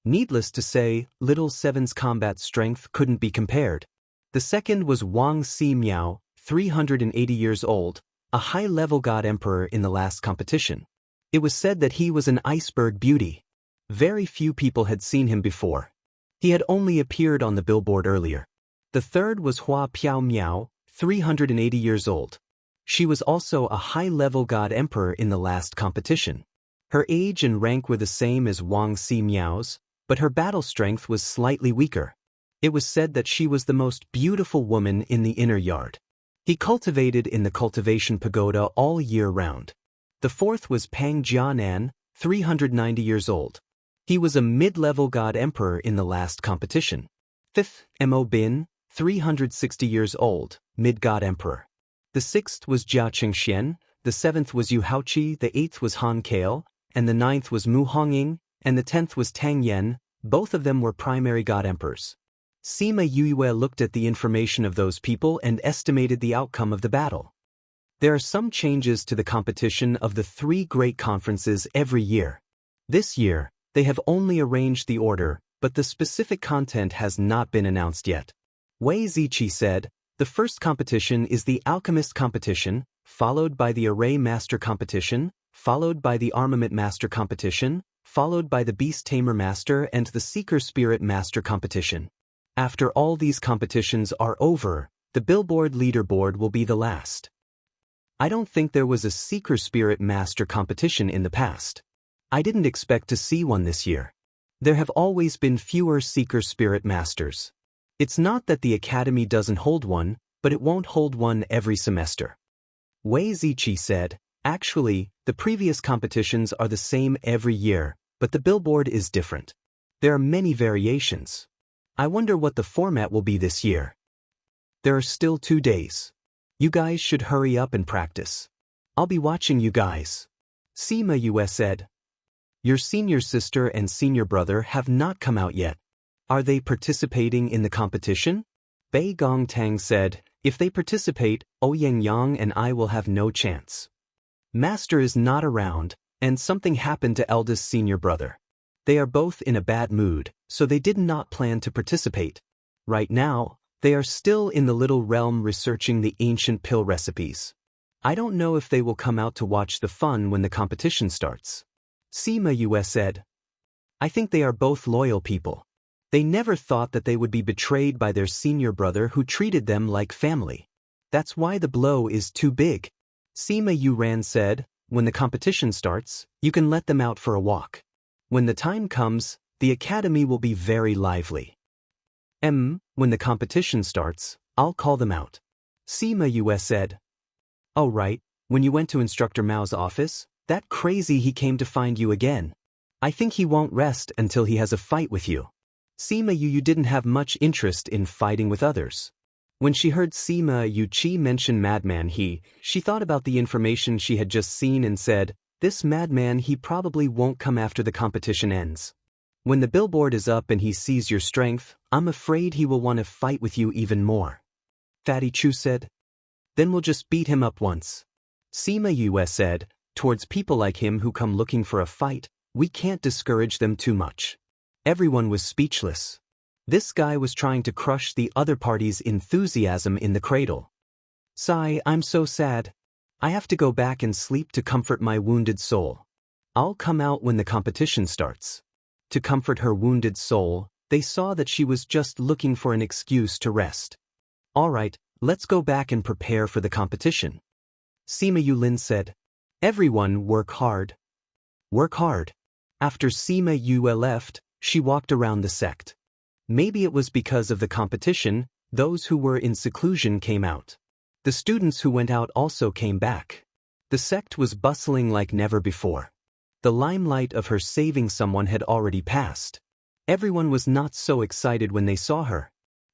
Needless to say, Little Seven's combat strength couldn't be compared. The second was Wang Ximiao, 380 years old, a high-level god emperor in the last competition. It was said that he was an iceberg beauty. Very few people had seen him before. He had only appeared on the billboard earlier. The third was Hua Piao Miao, 380 years old. She was also a high-level god emperor in the last competition. Her age and rank were the same as Wang Ximiao's, but her battle strength was slightly weaker. It was said that she was the most beautiful woman in the inner yard. He cultivated in the cultivation pagoda all year round. The fourth was Pang Jianan, 390 years old. He was a mid-level god emperor in the last competition. 5th, Mo Bin, 360 years old, mid-god emperor. The 6th was Jia Qingxian, the 7th was Yu Haoqi, the 8th was Han Kao, and the 9th was Mu Hongying, and the 10th was Tang Yen. Both of them were primary god emperors. Sima Yue looked at the information of those people and estimated the outcome of the battle. There are some changes to the competition of the 3 great conferences every year. This year, they have only arranged the order, but the specific content has not been announced yet. Wei Ziqi said, the first competition is the Alchemist competition, followed by the Array Master competition, followed by the Armament Master competition, followed by the Beast Tamer Master and the Seeker Spirit Master competition. After all these competitions are over, the Billboard leaderboard will be the last. I don't think there was a Seeker Spirit Master competition in the past. I didn't expect to see one this year. There have always been fewer Seeker Spirit Masters. It's not that the Academy doesn't hold one, but it won't hold one every semester. Wei Ziqi said, actually, the previous competitions are the same every year, but the billboard is different. There are many variations. I wonder what the format will be this year. There are still 2 days. You guys should hurry up and practice. I'll be watching you guys. Sima Yue said. Your senior sister and senior brother have not come out yet. Are they participating in the competition? Bei Gongtang said, if they participate, Ouyang Yang and I will have no chance. Master is not around, and something happened to eldest senior brother. They are both in a bad mood, so they did not plan to participate. Right now, they are still in the little realm researching the ancient pill recipes. I don't know if they will come out to watch the fun when the competition starts. Sima Yue said, I think they are both loyal people. They never thought that they would be betrayed by their senior brother who treated them like family. That's why the blow is too big. Sima Yuran said, when the competition starts, you can let them out for a walk. When the time comes, the academy will be very lively. When the competition starts, I'll call them out. Sima Yue said. Oh right, when you went to Instructor Mao's office, that crazy he came to find you again. I think he won't rest until he has a fight with you. Sima Yu didn't have much interest in fighting with others. When she heard Sima Yu mention Madman she thought about the information she had just seen and said, this madman he probably won't come after the competition ends. When the billboard is up and he sees your strength, I'm afraid he will want to fight with you even more. Fatty Chu said. Then we'll just beat him up once. Sima Yue said, towards people like him who come looking for a fight, we can't discourage them too much. Everyone was speechless. This guy was trying to crush the other party's enthusiasm in the cradle. Sigh, I'm so sad. I have to go back and sleep to comfort my wounded soul. I'll come out when the competition starts. To comfort her wounded soul, they saw that she was just looking for an excuse to rest. All right, let's go back and prepare for the competition. Sima Yulin said. Everyone work hard. Work hard. After Sima Yue left, she walked around the sect. Maybe it was because of the competition, those who were in seclusion came out. The students who went out also came back. The sect was bustling like never before. The limelight of her saving someone had already passed. Everyone was not so excited when they saw her.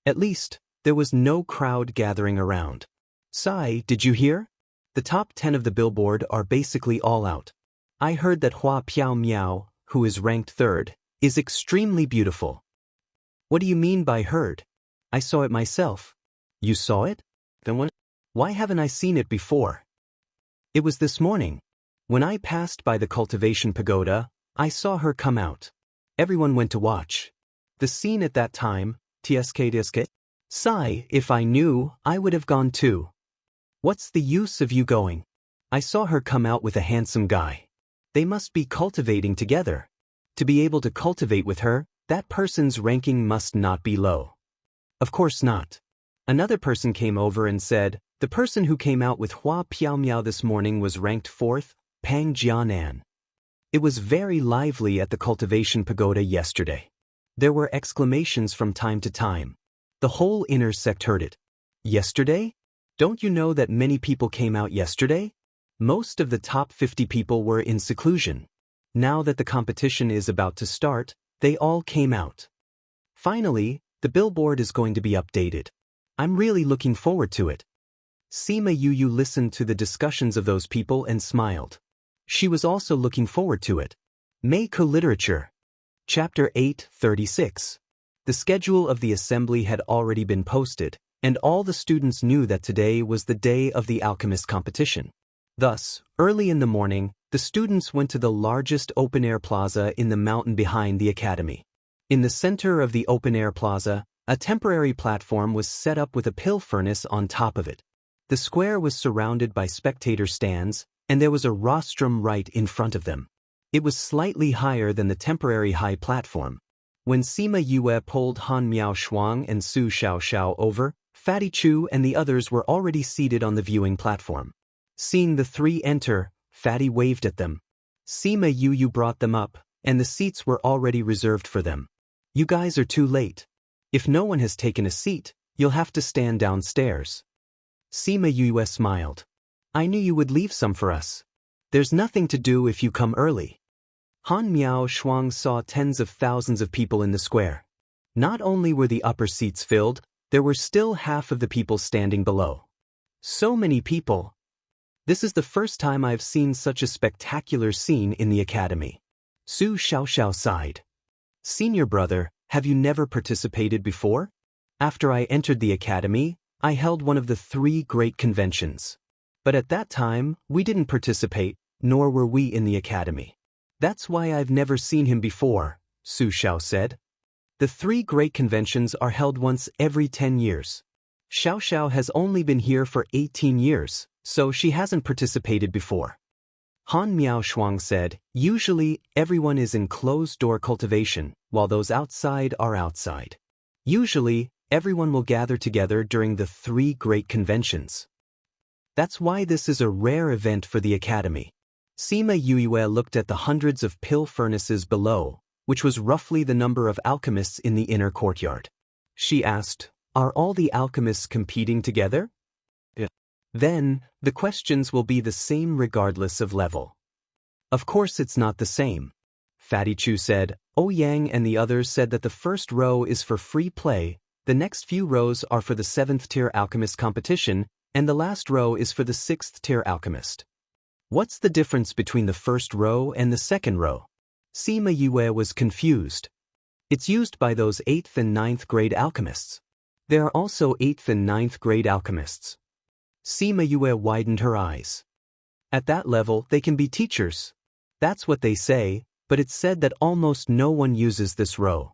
At least, there was no crowd gathering around. Sai, did you hear? The top 10 of the billboard are basically all out. I heard that Hua Piao Miao, who is ranked 3rd, is extremely beautiful. What do you mean by heard? I saw it myself. You saw it? Then what? Why haven't I seen it before? It was this morning. When I passed by the Cultivation Pagoda, I saw her come out. Everyone went to watch. The scene at that time, TSK. Sigh, if I knew, I would have gone too. What's the use of you going? I saw her come out with a handsome guy. They must be cultivating together. To be able to cultivate with her, that person's ranking must not be low. Of course not. Another person came over and said, the person who came out with Hua Piaomiao this morning was ranked 4th, Pang Jianan. It was very lively at the Cultivation Pagoda yesterday. There were exclamations from time to time. The whole inner sect heard it. Yesterday? Don't you know that many people came out yesterday? Most of the top 50 people were in seclusion. Now that the competition is about to start, they all came out. Finally, the billboard is going to be updated. I'm really looking forward to it. Sima Yu listened to the discussions of those people and smiled. She was also looking forward to it. Meiko Literature. Chapter 8:36. The schedule of the assembly had already been posted, and all the students knew that today was the day of the alchemist competition. Thus, early in the morning, the students went to the largest open-air plaza in the mountain behind the academy. In the center of the open-air plaza, a temporary platform was set up with a pill furnace on top of it. The square was surrounded by spectator stands, and there was a rostrum right in front of them. It was slightly higher than the temporary high platform. When Sima Yue pulled Han Miao Shuang and Su Xiaoxiao over, Fatty Chu and the others were already seated on the viewing platform. Seeing the three enter, Fatty waved at them. Sima Yu brought them up, and the seats were already reserved for them. You guys are too late. If no one has taken a seat, you'll have to stand downstairs. Sima Yue smiled. I knew you would leave some for us. There's nothing to do if you come early. Han Miao Shuang saw tens of thousands of people in the square. Not only were the upper seats filled, there were still half of the people standing below. So many people. This is the first time I've seen such a spectacular scene in the academy. Su Xiaoxiao sighed. Senior brother, have you never participated before? After I entered the academy, I held one of the 3 great conventions. But at that time, we didn't participate, nor were we in the academy. That's why I've never seen him before, Su Xiao said. The 3 great conventions are held once every 10 years. Xiaoxiao has only been here for 18 years, so she hasn't participated before. Han Miao Shuang said, usually everyone is in closed-door cultivation, while those outside are outside. Usually, everyone will gather together during the 3 great conventions. That's why this is a rare event for the academy. Sima Yue looked at the hundreds of pill furnaces below, which was roughly the number of alchemists in the inner courtyard. She asked, are all the alchemists competing together? Yeah. Then, the questions will be the same regardless of level. Of course it's not the same. Fatty Chu said. Yang and the others said that the first row is for free play, the next few rows are for the 7th-tier alchemist competition, and the last row is for the 6th-tier alchemist. What's the difference between the first row and the second row? Sima Yue was confused. It's used by those 8th and 9th grade alchemists. There are also 8th and 9th grade alchemists. Sima Yue widened her eyes. At that level, they can be teachers. That's what they say, but it's said that almost no one uses this row.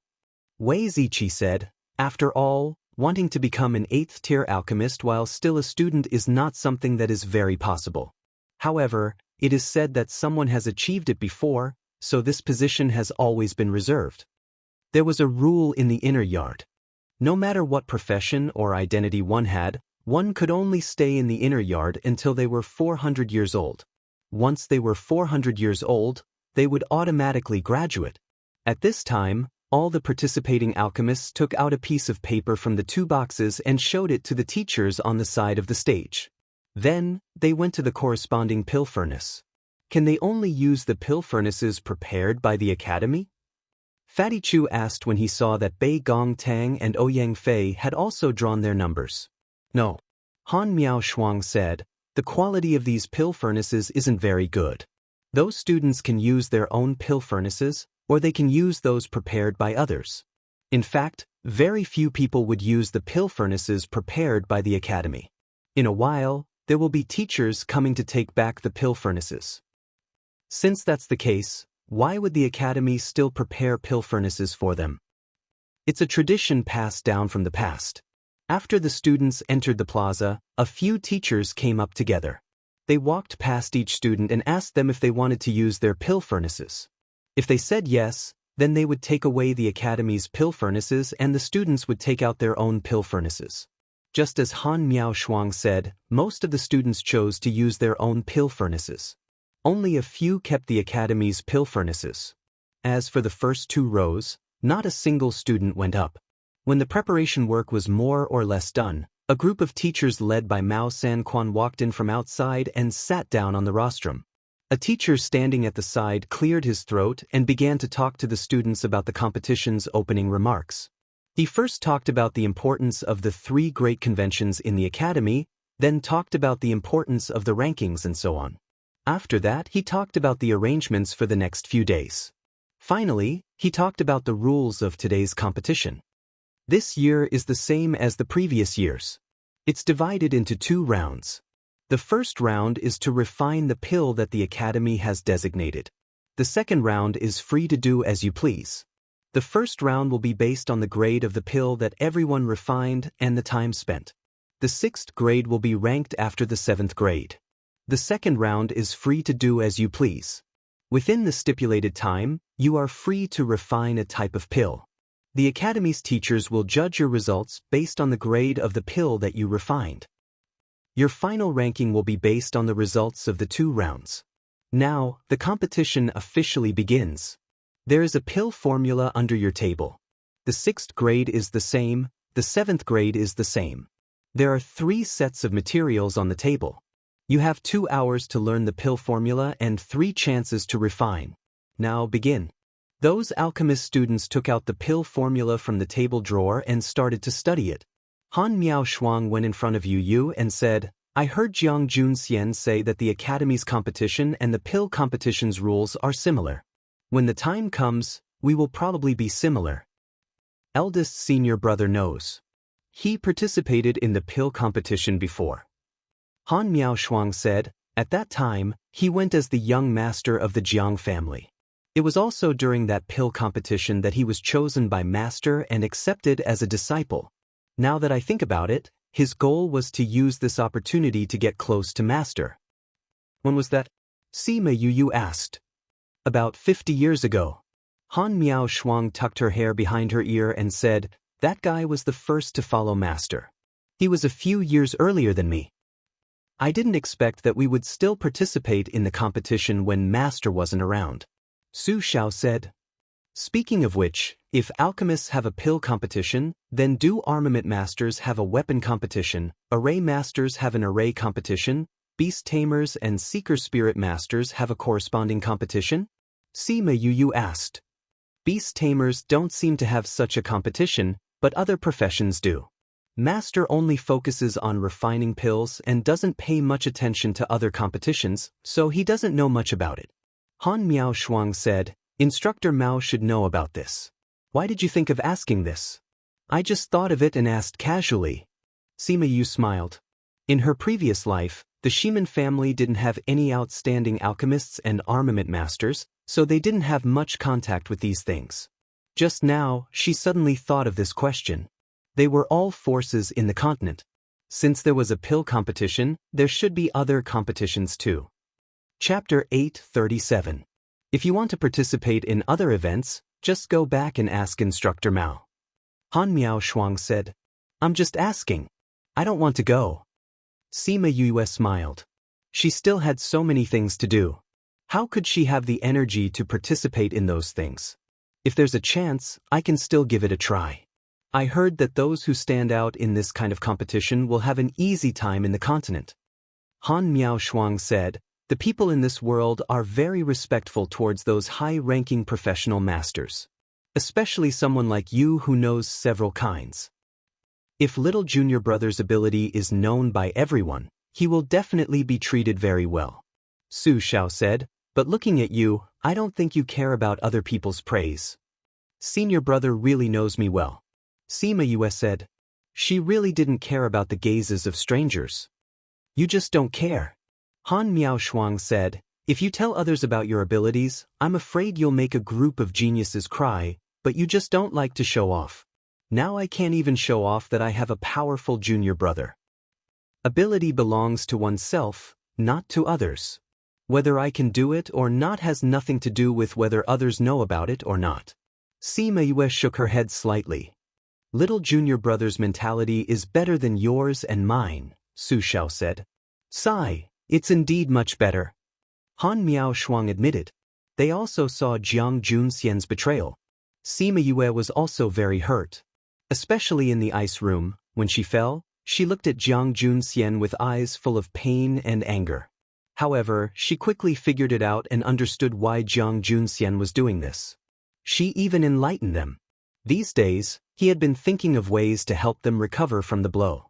Wei Ziqi said, after all, wanting to become an 8th-tier alchemist while still a student is not something that is very possible. However, it is said that someone has achieved it before, so this position has always been reserved. There was a rule in the inner yard. No matter what profession or identity one had, one could only stay in the inner yard until they were 400 years old. Once they were 400 years old, they would automatically graduate. At this time, all the participating alchemists took out a piece of paper from the 2 boxes and showed it to the teachers on the side of the stage. Then, they went to the corresponding pill furnace. Can they only use the pill furnaces prepared by the academy? Fatty Chu asked when he saw that Bei Gong Tang and Ouyang Fei had also drawn their numbers. No. Han Miao Shuang said, the quality of these pill furnaces isn't very good. Those students can use their own pill furnaces, or they can use those prepared by others. In fact, very few people would use the pill furnaces prepared by the academy. In a while, there will be teachers coming to take back the pill furnaces. Since that's the case, why would the academy still prepare pill furnaces for them? It's a tradition passed down from the past. After the students entered the plaza, a few teachers came up together. They walked past each student and asked them if they wanted to use their pill furnaces. If they said yes, then they would take away the academy's pill furnaces and the students would take out their own pill furnaces. Just as Han Miao Shuang said, most of the students chose to use their own pill furnaces. Only a few kept the academy's pill furnaces. As for the first 2 rows, not a single student went up. When the preparation work was more or less done, a group of teachers led by Mao San Quan walked in from outside and sat down on the rostrum. A teacher standing at the side cleared his throat and began to talk to the students about the competition's opening remarks. He first talked about the importance of the 3 great conventions in the academy, then talked about the importance of the rankings and so on. After that, he talked about the arrangements for the next few days. Finally, he talked about the rules of today's competition. This year is the same as the previous years. It's divided into 2 rounds. The first round is to refine the pill that the Academy has designated. The second round is free to do as you please. The first round will be based on the grade of the pill that everyone refined and the time spent. The 6th grade will be ranked after the 7th grade. The second round is free to do as you please. Within the stipulated time, you are free to refine a type of pill. The Academy's teachers will judge your results based on the grade of the pill that you refined. Your final ranking will be based on the results of the 2 rounds. Now, the competition officially begins. There is a pill formula under your table. The 6th grade is the same, the 7th grade is the same. There are 3 sets of materials on the table. You have 2 hours to learn the pill formula and 3 chances to refine. Now begin. Those alchemist students took out the pill formula from the table drawer and started to study it. Han Miao Shuang went in front of Yu Yu and said, I heard Jiang Junxian say that the Academy's competition and the pill competition's rules are similar. When the time comes, we will probably be similar. Eldest senior brother knows. He participated in the pill competition before. Han Miao Shuang said, at that time, he went as the young master of the Jiang family. It was also during that pill competition that he was chosen by master and accepted as a disciple. Now that I think about it, his goal was to use this opportunity to get close to master. When was that? Sima Yu asked. About 50 years ago. Han Miao Shuang tucked her hair behind her ear and said, that guy was the first to follow master. He was a few years earlier than me. I didn't expect that we would still participate in the competition when master wasn't around. Su Xiao said. Speaking of which, if alchemists have a pill competition, then do armament masters have a weapon competition, array masters have an array competition, beast tamers and seeker spirit masters have a corresponding competition? Sima Yu asked. Beast tamers don't seem to have such a competition, but other professions do. Master only focuses on refining pills and doesn't pay much attention to other competitions, so he doesn't know much about it. Han Miao Shuang said, Instructor Mao should know about this. Why did you think of asking this? I just thought of it and asked casually. Sima Yu smiled. In her previous life, the Shiman family didn't have any outstanding alchemists and armament masters, so they didn't have much contact with these things. Just now, she suddenly thought of this question. They were all forces in the continent. Since there was a pill competition, there should be other competitions too. Chapter 837. If you want to participate in other events, just go back and ask Instructor Mao. Han Miao Shuang said, I'm just asking. I don't want to go. Sima Yue smiled. She still had so many things to do. How could she have the energy to participate in those things? If there's a chance, I can still give it a try. I heard that those who stand out in this kind of competition will have an easy time in the continent. Han Miao Shuang said, the people in this world are very respectful towards those high-ranking professional masters. Especially someone like you who knows several kinds. If little junior brother's ability is known by everyone, he will definitely be treated very well. Su Xiao said, but looking at you, I don't think you care about other people's praise. Senior brother really knows me well. Sima Yue said, she really didn't care about the gazes of strangers. You just don't care. Han Miao Shuang said, if you tell others about your abilities, I'm afraid you'll make a group of geniuses cry, but you just don't like to show off. Now I can't even show off that I have a powerful junior brother. Ability belongs to oneself, not to others. Whether I can do it or not has nothing to do with whether others know about it or not. Sima Yue shook her head slightly. Little junior brother's mentality is better than yours and mine, Su Xiao said. Sigh, it's indeed much better. Han Miao Shuang admitted. They also saw Jiang Junxian's betrayal. Sima Yue was also very hurt. Especially in the ice room, when she fell, she looked at Jiang Junxian with eyes full of pain and anger. However, she quickly figured it out and understood why Jiang Junxian was doing this. She even enlightened them. These days, he had been thinking of ways to help them recover from the blow.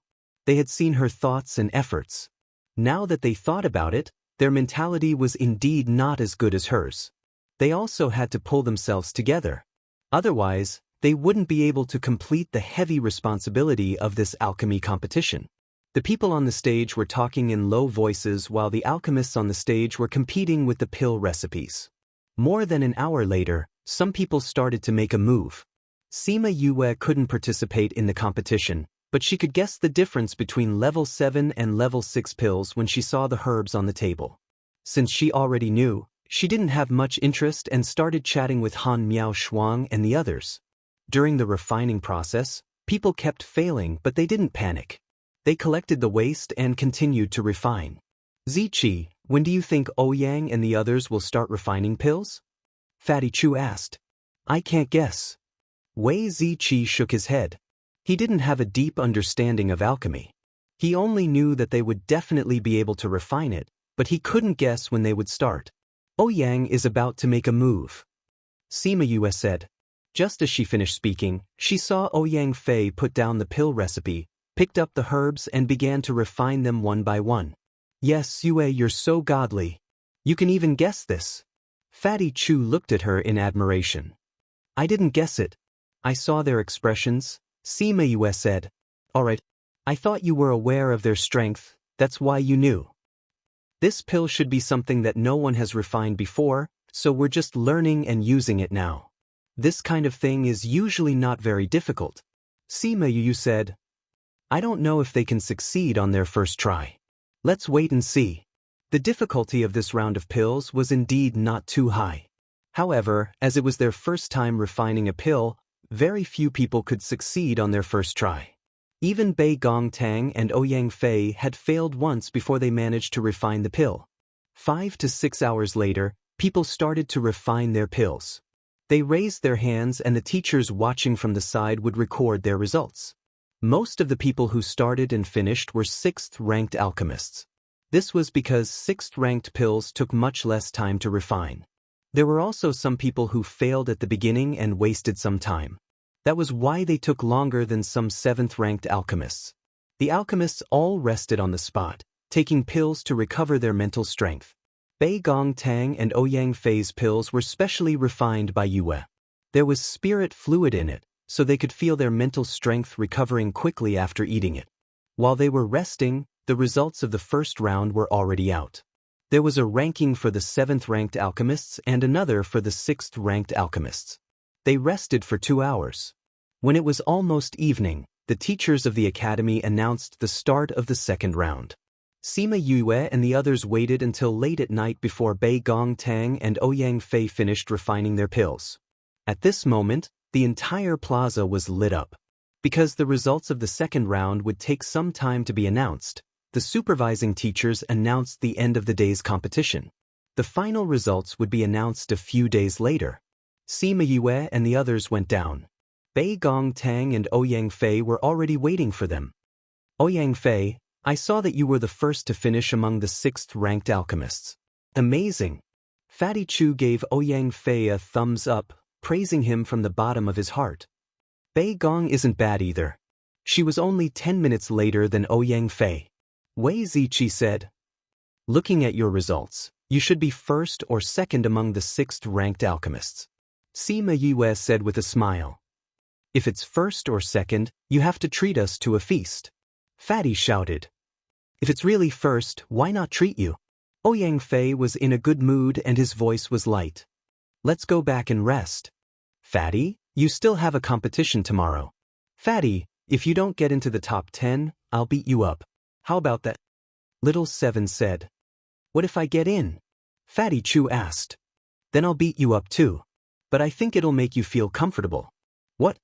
They had seen her thoughts and efforts. Now that they thought about it, their mentality was indeed not as good as hers. They also had to pull themselves together. Otherwise, they wouldn't be able to complete the heavy responsibility of this alchemy competition. The people on the stage were talking in low voices while the alchemists on the stage were competing with the pill recipes. More than an hour later, some people started to make a move. Sima Yue couldn't participate in the competition, but she could guess the difference between level 7 and level 6 pills when she saw the herbs on the table. Since she already knew, she didn't have much interest and started chatting with Han Miao Shuang and the others. During the refining process, people kept failing, but they didn't panic. They collected the waste and continued to refine. Ziqi, when do you think Ouyang and the others will start refining pills? Fatty Chu asked. I can't guess. Wei Ziqi shook his head. He didn't have a deep understanding of alchemy. He only knew that they would definitely be able to refine it, but he couldn't guess when they would start. Ouyang is about to make a move. Sima Yue said. Just as she finished speaking, she saw Ouyang Fei put down the pill recipe, picked up the herbs and began to refine them one by one. Yes, Yue, you're so godly. You can even guess this. Fatty Chu looked at her in admiration. I didn't guess it. I saw their expressions, Sima Yue said. Alright, I thought you were aware of their strength, that's why you knew. This pill should be something that no one has refined before, so we're just learning and using it now. This kind of thing is usually not very difficult. Sima Yue said. I don't know if they can succeed on their first try. Let's wait and see. The difficulty of this round of pills was indeed not too high. However, as it was their first time refining a pill, very few people could succeed on their first try. Even Bei Gong Tang and Ouyang Fei had failed once before they managed to refine the pill. 5 to 6 hours later, people started to refine their pills. They raised their hands and the teachers watching from the side would record their results. Most of the people who started and finished were 6th-ranked alchemists. This was because 6th-ranked pills took much less time to refine. There were also some people who failed at the beginning and wasted some time. That was why they took longer than some 7th-ranked alchemists. The alchemists all rested on the spot, taking pills to recover their mental strength. Bei Gong Tang and Ouyang Fei's pills were specially refined by Yue. There was spirit fluid in it, so they could feel their mental strength recovering quickly after eating it. While they were resting, the results of the first round were already out. There was a ranking for the 7th-ranked alchemists and another for the 6th-ranked alchemists. They rested for 2 hours. When it was almost evening, the teachers of the academy announced the start of the second round. Sima Yue and the others waited until late at night before Bei Gong Tang and Ouyang Fei finished refining their pills. At this moment, the entire plaza was lit up. Because the results of the second round would take some time to be announced, the supervising teachers announced the end of the day's competition. The final results would be announced a few days later. Sima Yue and the others went down. Bei Gong Tang and Ouyang Fei were already waiting for them. Ouyang Fei, I saw that you were the first to finish among the 6th-ranked alchemists. Amazing. Fatty Chu gave Ouyang Fei a thumbs up, praising him from the bottom of his heart. Bei Gong isn't bad either. She was only 10 minutes later than Ouyang Fei. Wei Ziqi said. Looking at your results, you should be first or second among the 6th-ranked alchemists. Sima Yue said with a smile. If it's first or second, you have to treat us to a feast. Fatty shouted. If it's really first, why not treat you? Ouyang Fei was in a good mood and his voice was light. Let's go back and rest. Fatty, you still have a competition tomorrow. Fatty, if you don't get into the top 10, I'll beat you up. How about that? Little Seven said. What if I get in? Fatty Chu asked. Then I'll beat you up too. But I think it'll make you feel comfortable. What?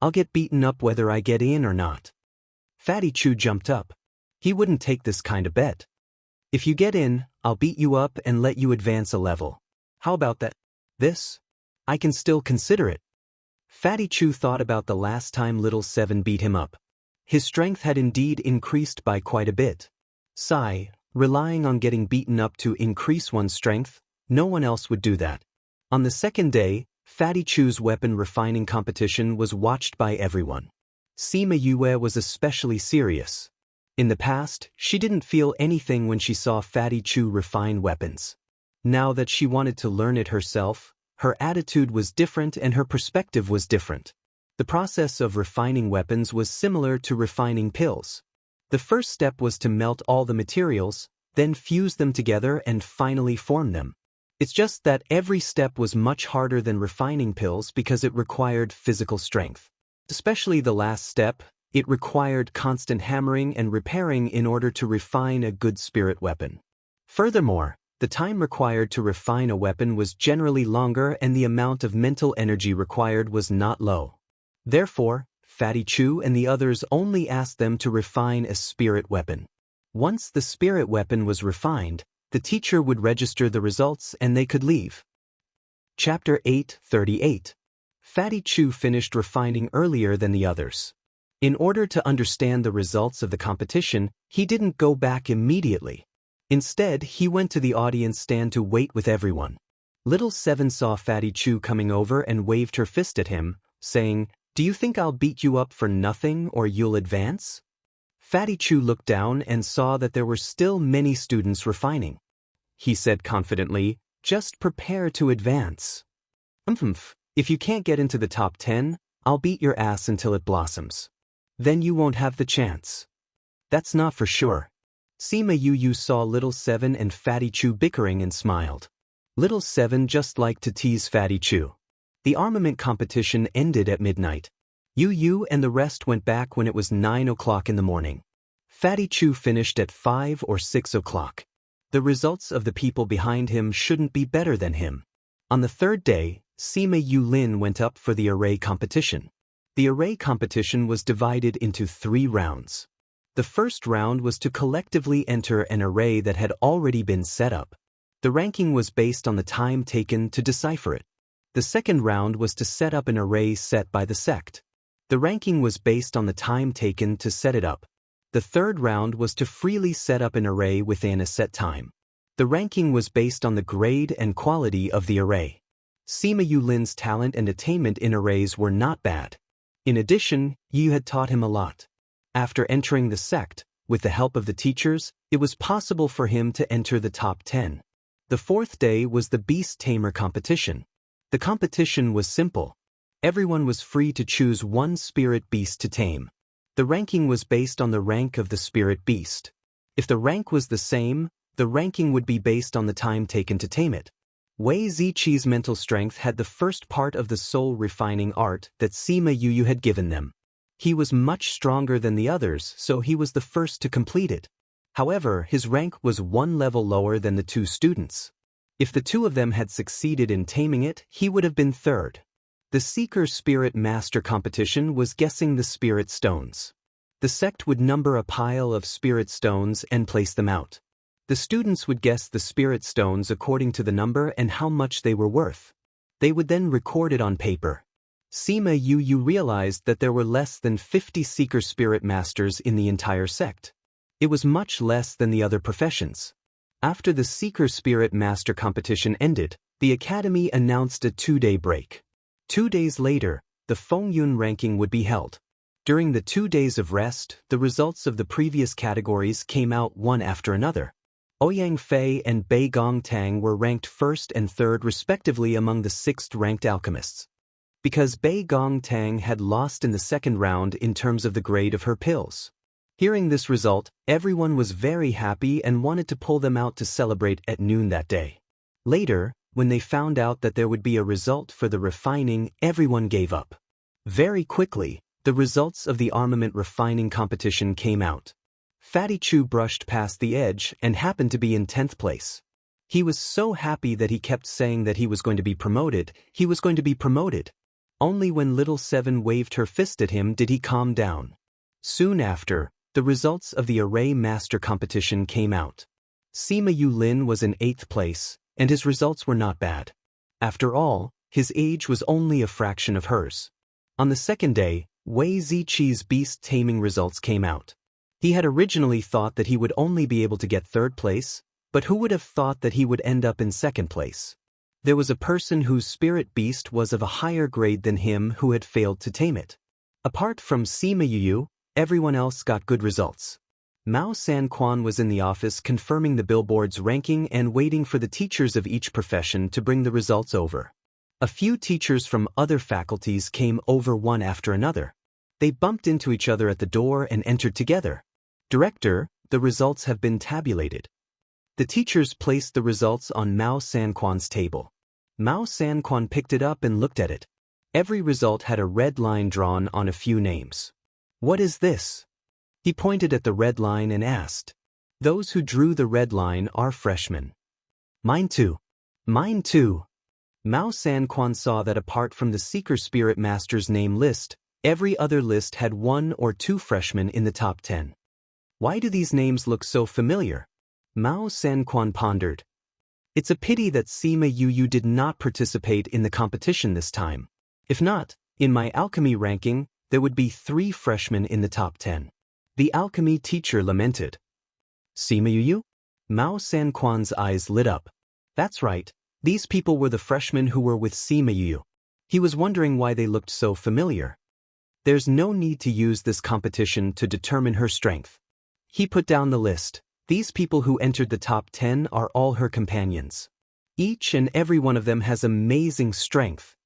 I'll get beaten up whether I get in or not. Fatty Chu jumped up. He wouldn't take this kind of bet. If you get in, I'll beat you up and let you advance a level. How about that? This? I can still consider it. Fatty Chu thought about the last time Little Seven beat him up. His strength had indeed increased by quite a bit. Sigh, relying on getting beaten up to increase one's strength. No one else would do that. On the second day, Fatty Chu's weapon refining competition was watched by everyone. Sima Yue was especially serious. In the past, she didn't feel anything when she saw Fatty Chu refine weapons. Now that she wanted to learn it herself, her attitude was different and her perspective was different. The process of refining weapons was similar to refining pills. The first step was to melt all the materials, then fuse them together and finally form them. It's just that every step was much harder than refining pills because it required physical strength. Especially the last step, it required constant hammering and repairing in order to refine a good spirit weapon. Furthermore, the time required to refine a weapon was generally longer and the amount of mental energy required was not low. Therefore, Fatty Chu and the others only asked them to refine a spirit weapon. Once the spirit weapon was refined, the teacher would register the results and they could leave. Chapter 8:38. Fatty Chu finished refining earlier than the others. In order to understand the results of the competition, he didn't go back immediately. Instead, he went to the audience stand to wait with everyone. Little Seven saw Fatty Chu coming over and waved her fist at him, saying, "Do you think I'll beat you up for nothing or you'll advance?" Fatty Chu looked down and saw that there were still many students refining. He said confidently, "Just prepare to advance. If you can't get into the top 10, I'll beat your ass until it blossoms. Then you won't have the chance." "That's not for sure." Sima Yu saw Little Seven and Fatty Chu bickering and smiled. Little Seven just liked to tease Fatty Chu. The armament competition ended at midnight. Yu and the rest went back when it was 9 o'clock in the morning. Fatty Chu finished at 5 or 6 o'clock. The results of the people behind him shouldn't be better than him. On the third day, Sima Lin went up for the array competition. The array competition was divided into 3 rounds. The first round was to collectively enter an array that had already been set up. The ranking was based on the time taken to decipher it. The second round was to set up an array set by the sect. The ranking was based on the time taken to set it up. The third round was to freely set up an array within a set time. The ranking was based on the grade and quality of the array. Sima Lin's talent and attainment in arrays were not bad. In addition, Yu had taught him a lot. After entering the sect, with the help of the teachers, it was possible for him to enter the top 10. The fourth day was the Beast Tamer competition. The competition was simple. Everyone was free to choose one spirit beast to tame. The ranking was based on the rank of the spirit beast. If the rank was the same, the ranking would be based on the time taken to tame it. Wei Ziqi's mental strength had the first part of the soul refining art that Sima Yu had given them. He was much stronger than the others, so he was the first to complete it. However, his rank was 1 level lower than the 2 students. If the 2 of them had succeeded in taming it, he would have been third. The Seeker Spirit Master competition was guessing the spirit stones. The sect would number a pile of spirit stones and place them out. The students would guess the spirit stones according to the number and how much they were worth. They would then record it on paper. Sima Yu realized that there were less than 50 Seeker Spirit Masters in the entire sect. It was much less than the other professions. After the Seeker Spirit Master competition ended, the Academy announced a 2-day break. 2 days later, the Fengyun ranking would be held. During the 2 days of rest, the results of the previous categories came out one after another. Ouyang Fei and Bei Gongtang were ranked first and third respectively among the 6th-ranked alchemists. Because Bei Gongtang had lost in the second round in terms of the grade of her pills. Hearing this result, everyone was very happy and wanted to pull them out to celebrate at noon that day. Later, when they found out that there would be a result for the refining, everyone gave up. Very quickly, the results of the armament refining competition came out. Fatty Chu brushed past the edge and happened to be in 10th place. He was so happy that he kept saying that he was going to be promoted, he was going to be promoted. Only when Little Seven waved her fist at him did he calm down. Soon after, the results of the Array Master competition came out. Sima Lin was in 8th place, and his results were not bad. After all, his age was only a fraction of hers. On the second day, Wei Ziqi's beast taming results came out. He had originally thought that he would only be able to get third place, but who would have thought that he would end up in second place? There was a person whose spirit beast was of a higher grade than him who had failed to tame it. Apart from Sima Yuyu, everyone else got good results. Mao Sanquan was in the office confirming the billboard's ranking and waiting for the teachers of each profession to bring the results over. A few teachers from other faculties came over one after another. They bumped into each other at the door and entered together. Director, the results have been tabulated. The teachers placed the results on Mao Sanquan's table. Mao Sanquan picked it up and looked at it. Every result had a red line drawn on a few names. What is this? He pointed at the red line and asked. Those who drew the red line are freshmen. Mine too. Mine too. Mao Sanquan saw that apart from the Seeker Spirit Master's name list, every other list had 1 or 2 freshmen in the top 10. Why do these names look so familiar? Mao Sanquan pondered. It's a pity that Sima Yuyu did not participate in the competition this time. If not, in my alchemy ranking, there would be 3 freshmen in the top 10. The alchemy teacher lamented. Sima Yuyu? Mao Sanquan's eyes lit up. That's right, these people were the freshmen who were with Sima Yuyu. He was wondering why they looked so familiar. There's no need to use this competition to determine her strength. He put down the list. These people who entered the top 10 are all her companions. Each and every one of them has amazing strength.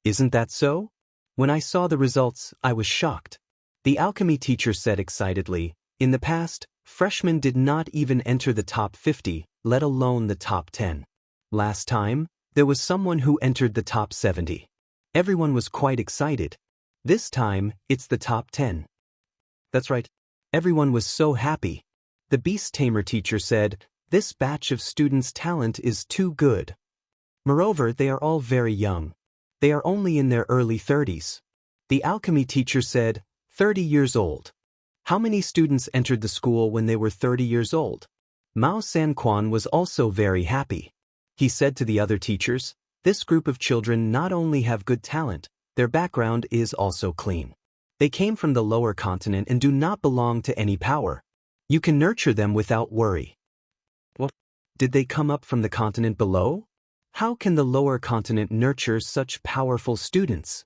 Isn't that so? When I saw the results, I was shocked. The alchemy teacher said excitedly, in the past, freshmen did not even enter the top 50, let alone the top 10. Last time, there was someone who entered the top 70. Everyone was quite excited. This time, it's the top 10. That's right. Everyone was so happy. The beast tamer teacher said, this batch of students' talent is too good. Moreover, they are all very young. They are only in their early 30s. The alchemy teacher said, 30 years old. How many students entered the school when they were 30 years old? Mao Sanquan was also very happy. He said to the other teachers, this group of children not only have good talent, their background is also clean. They came from the lower continent and do not belong to any power. You can nurture them without worry. What? Did they come up from the continent below? How can the lower continent nurture such powerful students?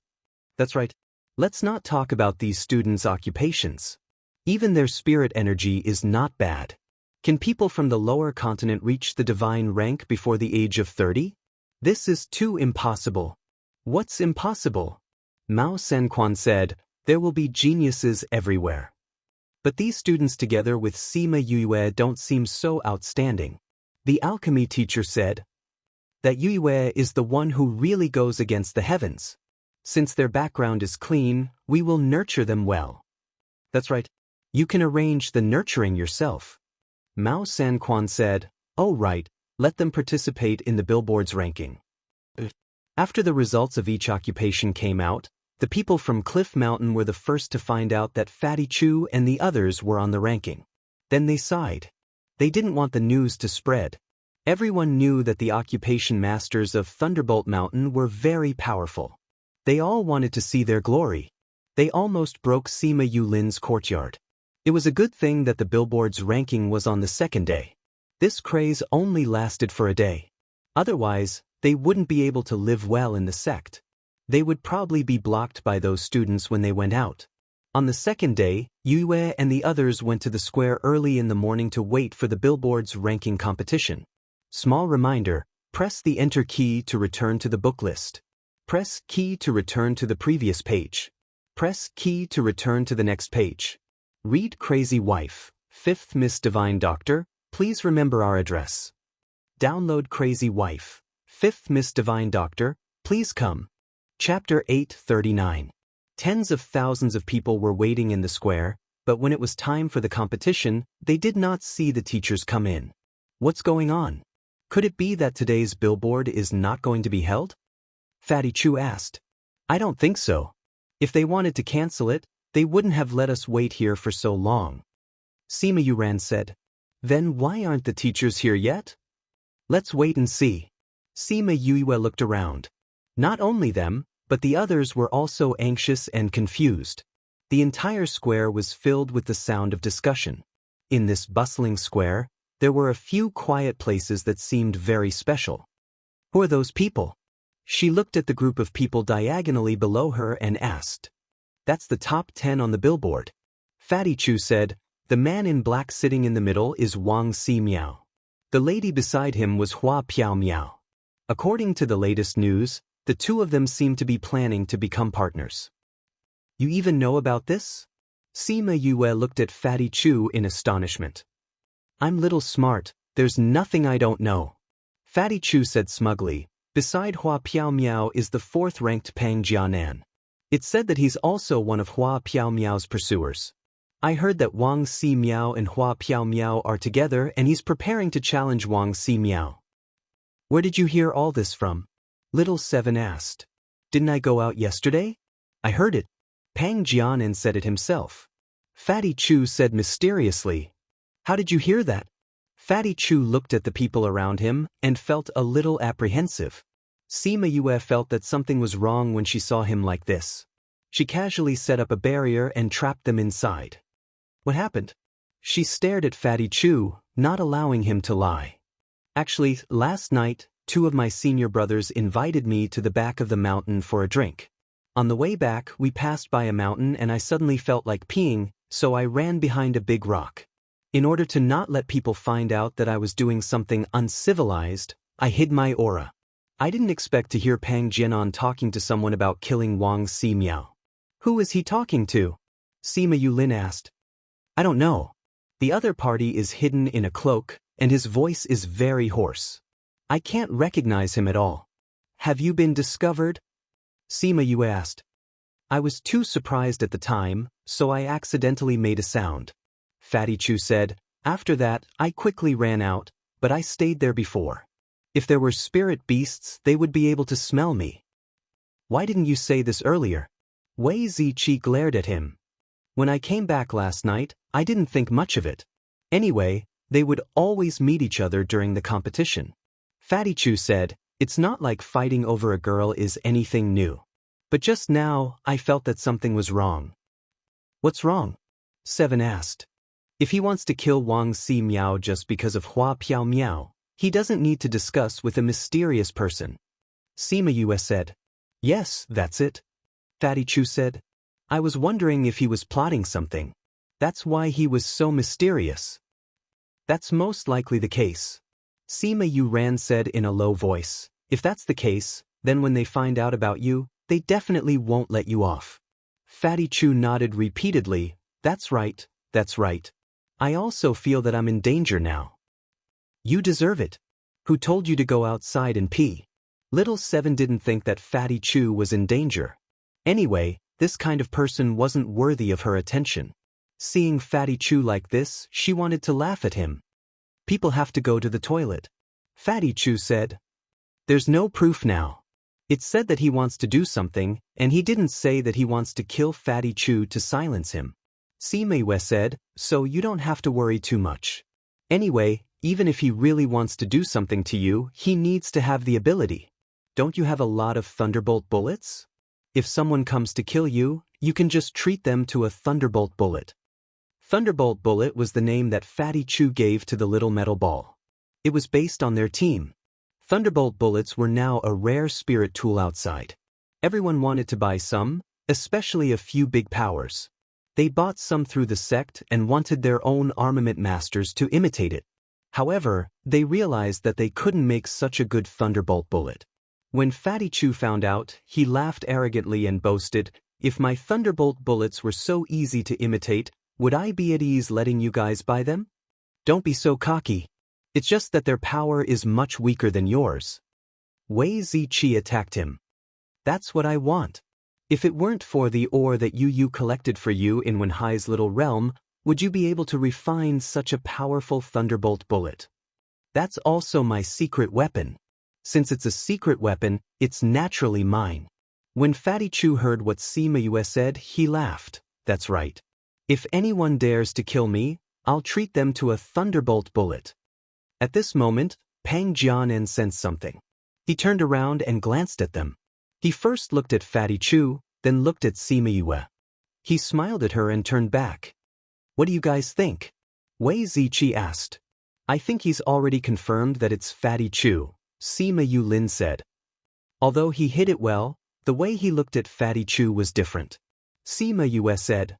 That's right. Let's not talk about these students' occupations. Even their spirit energy is not bad. Can people from the lower continent reach the divine rank before the age of 30? This is too impossible. What's impossible? Mao Sanquan said, there will be geniuses everywhere. But these students together with Sima Yuyu don't seem so outstanding. The alchemy teacher said that Yuyu is the one who really goes against the heavens. Since their background is clean, we will nurture them well. That's right. You can arrange the nurturing yourself. Mao Sanquan said, oh right, let them participate in the billboard's ranking. After the results of each occupation came out, the people from Cliff Mountain were the first to find out that Fatty Chu and the others were on the ranking. Then they sighed. They didn't want the news to spread. Everyone knew that the occupation masters of Thunderbolt Mountain were very powerful. They all wanted to see their glory. They almost broke Sima Yulin's courtyard. It was a good thing that the billboard's ranking was on the second day. This craze only lasted for a day. Otherwise, they wouldn't be able to live well in the sect. They would probably be blocked by those students when they went out. On the second day, Yuyu and the others went to the square early in the morning to wait for the billboard's ranking competition. Small reminder, press the Enter key to return to the book list. Press key to return to the previous page. Press key to return to the next page. Read Crazy Wife, 5th Miss Divine Doctor, please remember our address. Download Crazy Wife, 5th Miss Divine Doctor, please come. Chapter 839. Tens of thousands of people were waiting in the square, but when it was time for the competition, they did not see the teachers come in. What's going on? Could it be that today's billboard is not going to be held? Fatty Chu asked. I don't think so. If they wanted to cancel it, they wouldn't have let us wait here for so long. Sima Yuran said. Then why aren't the teachers here yet? Let's wait and see. Sima Yuyu looked around. Not only them, but the others were also anxious and confused. The entire square was filled with the sound of discussion. In this bustling square, there were a few quiet places that seemed very special. Who are those people? She looked at the group of people diagonally below her and asked. That's the top 10 on the billboard. Fatty Chu said, the man in black sitting in the middle is Wang Si Miao. The lady beside him was Hua Piao Miao. According to the latest news, the two of them seem to be planning to become partners. You even know about this? Sima Yue looked at Fatty Chu in astonishment. I'm little smart, there's nothing I don't know. Fatty Chu said smugly, beside Hua Piao Miao is the 4th-ranked Pang Jianan. It's said that he's also one of Hua Piao Miao's pursuers. I heard that Wang Si Miao and Hua Piao Miao are together and he's preparing to challenge Wang Si Miao. Where did you hear all this from? Little Seven asked. Didn't I go out yesterday? I heard it. Pang Jianan said it himself. Fatty Chu said mysteriously. How did you hear that? Fatty Chu looked at the people around him and felt a little apprehensive. Sima Yue felt that something was wrong when she saw him like this. She casually set up a barrier and trapped them inside. What happened? She stared at Fatty Chu, not allowing him to lie. Actually, last night, 2 of my senior brothers invited me to the back of the mountain for a drink. On the way back, we passed by a mountain and I suddenly felt like peeing, so I ran behind a big rock. In order to not let people find out that I was doing something uncivilized, I hid my aura. I didn't expect to hear Pang Jianan talking to someone about killing Wang Si Miao. Who is he talking to? Sima Yulin asked. I don't know. The other party is hidden in a cloak, and his voice is very hoarse. I can't recognize him at all. Have you been discovered? Sima Yue asked. I was too surprised at the time, so I accidentally made a sound. Fatty Chu said, after that, I quickly ran out, but I stayed there before. If there were spirit beasts, they would be able to smell me. Why didn't you say this earlier? Wei Ziqi glared at him. When I came back last night, I didn't think much of it. Anyway, they would always meet each other during the competition. Fatty Chu said, it's not like fighting over a girl is anything new. But just now, I felt that something was wrong. What's wrong? Seven asked. If he wants to kill Wang Si Miao just because of Hua Piao Miao, he doesn't need to discuss with a mysterious person. Sima Yue said. Yes, that's it. Fatty Chu said. I was wondering if he was plotting something. That's why he was so mysterious. That's most likely the case. Sima Yuran said in a low voice. If that's the case, then when they find out about you, they definitely won't let you off. Fatty Chu nodded repeatedly. That's right, that's right. I also feel that I'm in danger now. You deserve it. Who told you to go outside and pee? Little Seven didn't think that Fatty Chu was in danger. Anyway, this kind of person wasn't worthy of her attention. Seeing Fatty Chu like this, she wanted to laugh at him. People have to go to the toilet. Fatty Chu said. There's no proof now. It's said that he wants to do something, and he didn't say that he wants to kill Fatty Chu to silence him. Sima Yue said, so you don't have to worry too much. Anyway, even if he really wants to do something to you, he needs to have the ability. Don't you have a lot of thunderbolt bullets? If someone comes to kill you, you can just treat them to a thunderbolt bullet. Thunderbolt bullet was the name that Fatty Chu gave to the little metal ball. It was based on their team. Thunderbolt bullets were now a rare spirit tool outside. Everyone wanted to buy some, especially a few big powers. They bought some through the sect and wanted their own armament masters to imitate it. However, they realized that they couldn't make such a good thunderbolt bullet. When Fatty Chu found out, he laughed arrogantly and boasted, if my thunderbolt bullets were so easy to imitate, would I be at ease letting you guys buy them? Don't be so cocky. It's just that their power is much weaker than yours. Wei Ziqi attacked him. That's what I want. If it weren't for the ore that you collected for you in Wenhai's little realm, would you be able to refine such a powerful thunderbolt bullet? That's also my secret weapon. Since it's a secret weapon, it's naturally mine. When Fatty Chu heard what Sima Yue said, he laughed. That's right. If anyone dares to kill me, I'll treat them to a thunderbolt bullet. At this moment, Pang Jianan sensed something. He turned around and glanced at them. He first looked at Fatty Chu, then looked at Sima Yue. He smiled at her and turned back. What do you guys think? Wei Ziqi asked. I think he's already confirmed that it's Fatty Chu, Sima Yulin said. Although he hit it well, the way he looked at Fatty Chu was different. Sima Yue said.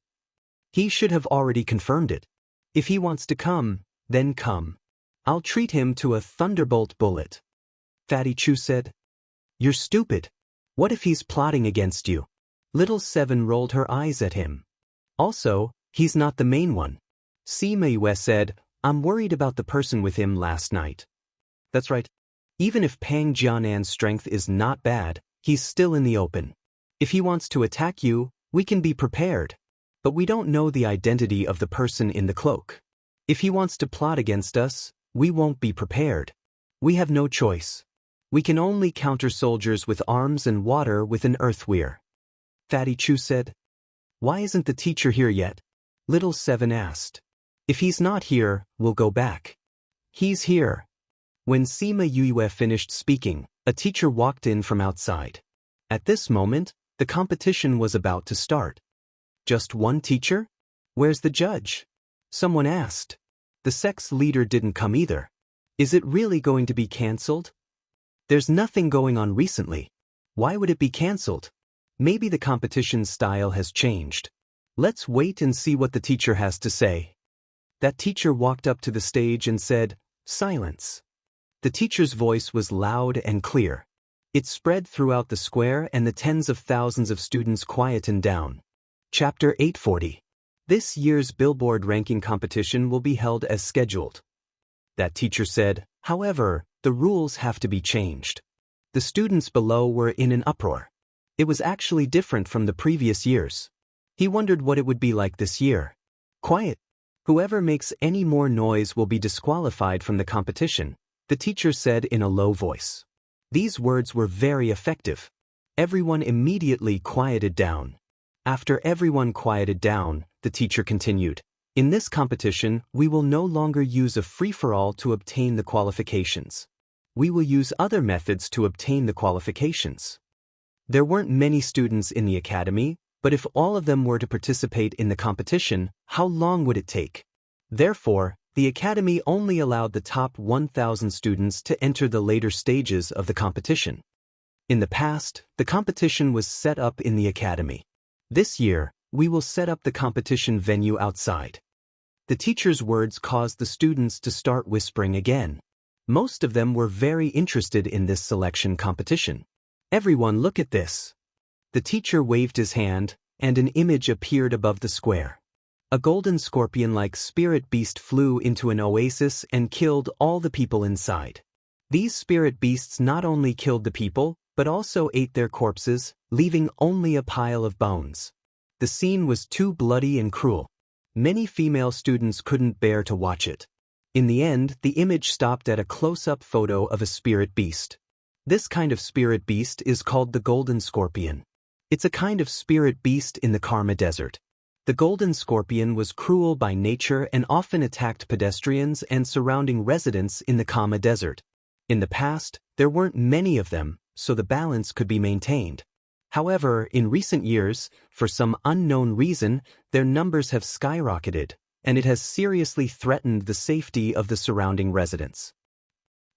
He should have already confirmed it. If he wants to come, then come. I'll treat him to a thunderbolt bullet. Fatty Chu said. You're stupid. What if he's plotting against you? Little Seven rolled her eyes at him. Also, he's not the main one. Sima Yue said, I'm worried about the person with him last night. That's right. Even if Pang Jianan's strength is not bad, he's still in the open. If he wants to attack you, we can be prepared. But we don't know the identity of the person in the cloak. If he wants to plot against us, we won't be prepared. We have no choice. We can only counter soldiers with arms and water with an earthweir. Fatty Chu said. Why isn't the teacher here yet? Little Seven asked. If he's not here, we'll go back. He's here. When Sima Yue finished speaking, a teacher walked in from outside. At this moment, the competition was about to start. Just one teacher? Where's the judge? Someone asked. The sex leader didn't come either. Is it really going to be cancelled? There's nothing going on recently. Why would it be cancelled? Maybe the competition style has changed. Let's wait and see what the teacher has to say. That teacher walked up to the stage and said, Silence. The teacher's voice was loud and clear. It spread throughout the square and the tens of thousands of students quietened down. Chapter 840. This year's Billboard ranking competition will be held as scheduled. That teacher said, however, the rules have to be changed. The students below were in an uproar. It was actually different from the previous years. He wondered what it would be like this year. Quiet. Whoever makes any more noise will be disqualified from the competition, the teacher said in a low voice. These words were very effective. Everyone immediately quieted down. After everyone quieted down, the teacher continued. In this competition, we will no longer use a free-for-all to obtain the qualifications. We will use other methods to obtain the qualifications. There weren't many students in the academy, but if all of them were to participate in the competition, how long would it take? Therefore, the academy only allowed the top 1,000 students to enter the later stages of the competition. In the past, the competition was set up in the academy. This year, we will set up the competition venue outside. The teacher's words caused the students to start whispering again. Most of them were very interested in this selection competition. Everyone look at this. The teacher waved his hand, and an image appeared above the square. A golden scorpion-like spirit beast flew into an oasis and killed all the people inside. These spirit beasts not only killed the people, but also ate their corpses, leaving only a pile of bones. The scene was too bloody and cruel. Many female students couldn't bear to watch it. In the end, the image stopped at a close-up photo of a spirit beast. This kind of spirit beast is called the golden scorpion. It's a kind of spirit beast in the Karma Desert. The golden scorpion was cruel by nature and often attacked pedestrians and surrounding residents in the Karma Desert. In the past, there weren't many of them, so the balance could be maintained. However, in recent years, for some unknown reason, their numbers have skyrocketed, and it has seriously threatened the safety of the surrounding residents.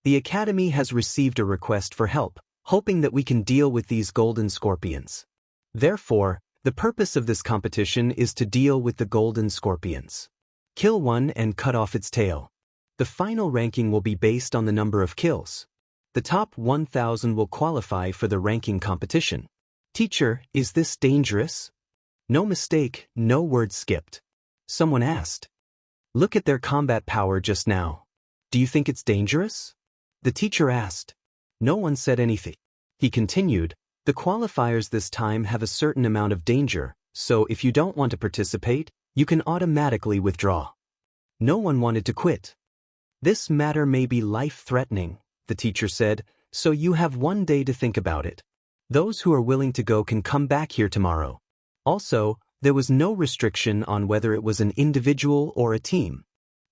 The Academy has received a request for help, hoping that we can deal with these golden scorpions. Therefore, the purpose of this competition is to deal with the golden scorpions. Kill one and cut off its tail. The final ranking will be based on the number of kills. The top 1,000 will qualify for the ranking competition. Teacher, is this dangerous? No mistake, no word skipped. Someone asked. Look at their combat power just now. Do you think it's dangerous? The teacher asked. No one said anything. He continued, the qualifiers this time have a certain amount of danger, so if you don't want to participate, you can automatically withdraw. No one wanted to quit. This matter may be life-threatening, the teacher said, so you have one day to think about it. Those who are willing to go can come back here tomorrow. Also, there was no restriction on whether it was an individual or a team.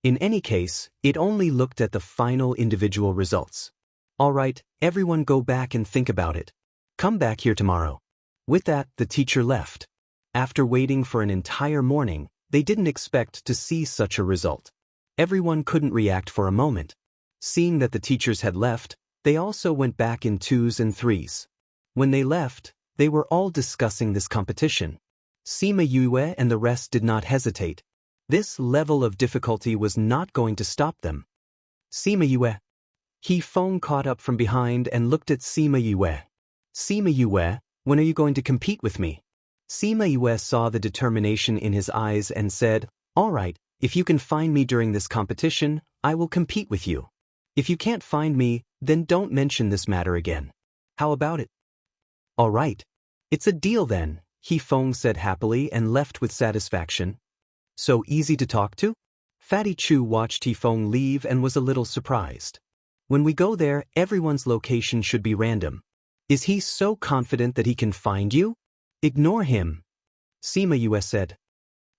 In any case, it only looked at the final individual results. All right, everyone go back and think about it. Come back here tomorrow. With that, the teacher left. After waiting for an entire morning, they didn't expect to see such a result. Everyone couldn't react for a moment. Seeing that the teachers had left, they also went back in twos and threes. When they left, they were all discussing this competition. Sima Yue and the rest did not hesitate. This level of difficulty was not going to stop them. Sima Yue. He Feng caught up from behind and looked at Sima Yue. Sima Yue, when are you going to compete with me? Sima Yue saw the determination in his eyes and said, "All right, if you can find me during this competition, I will compete with you. If you can't find me, then don't mention this matter again. How about it?" "All right. It's a deal then," He Feng said happily and left with satisfaction. "So easy to talk to?" Fatty Chu watched He Feng leave and was a little surprised. "When we go there, everyone's location should be random. Is he so confident that he can find you?" "Ignore him," Sima Yue said.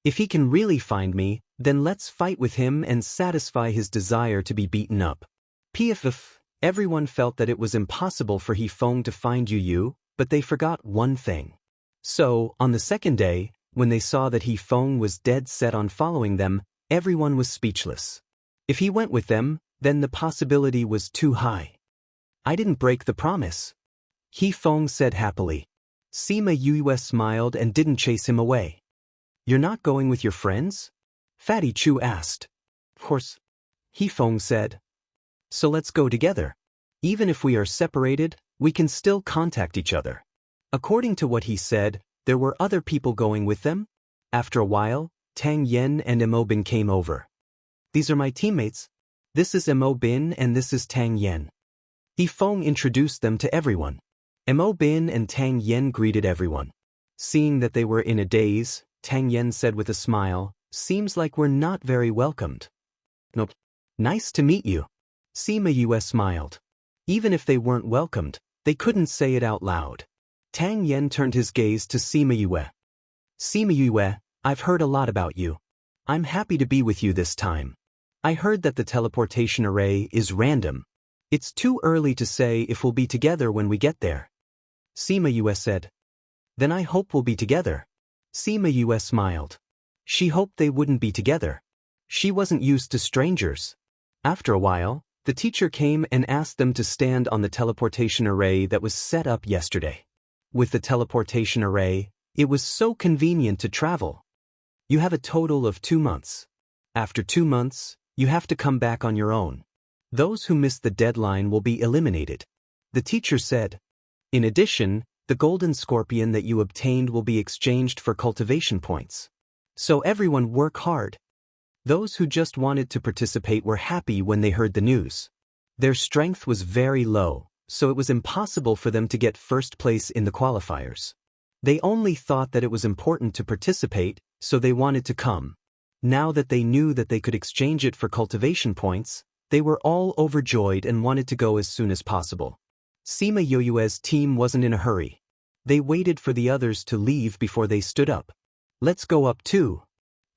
"If he can really find me, then let's fight with him and satisfy his desire to be beaten up." Pff, everyone felt that it was impossible for He Feng to find Yu, but they forgot one thing. So, on the second day, when they saw that He Feng was dead set on following them, everyone was speechless. If he went with them, then the possibility was too high. "I didn't break the promise," He Feng said happily. Sima Yue smiled and didn't chase him away. "You're not going with your friends?" Fatty Chu asked. "Of course," He Feng said. "So let's go together. Even if we are separated, we can still contact each other." According to what he said, there were other people going with them. After a while, Tang Yen and Mo Bin came over. "These are my teammates. This is Mo Bin and this is Tang Yen." He Feng introduced them to everyone. Mo Bin and Tang Yen greeted everyone. Seeing that they were in a daze, Tang Yen said with a smile, "Seems like we're not very welcomed." "Nope. Nice to meet you." Sima Yue smiled. Even if they weren't welcomed, they couldn't say it out loud. Tang Yen turned his gaze to Sima Yue. "Sima Yue, I've heard a lot about you. I'm happy to be with you this time. I heard that the teleportation array is random. It's too early to say if we'll be together when we get there." Sima Yue said. "Then I hope we'll be together." Sima Yue smiled. She hoped they wouldn't be together. She wasn't used to strangers. After a while, the teacher came and asked them to stand on the teleportation array that was set up yesterday. With the teleportation array, it was so convenient to travel. You have a total of 2 months. After 2 months, you have to come back on your own. Those who miss the deadline will be eliminated. The teacher said. In addition, the golden scorpion that you obtained will be exchanged for cultivation points. So everyone work hard. Those who just wanted to participate were happy when they heard the news. Their strength was very low, so it was impossible for them to get first place in the qualifiers. They only thought that it was important to participate, so they wanted to come. Now that they knew that they could exchange it for cultivation points, they were all overjoyed and wanted to go as soon as possible. Sima Yue's team wasn't in a hurry. They waited for the others to leave before they stood up. "Let's go up too."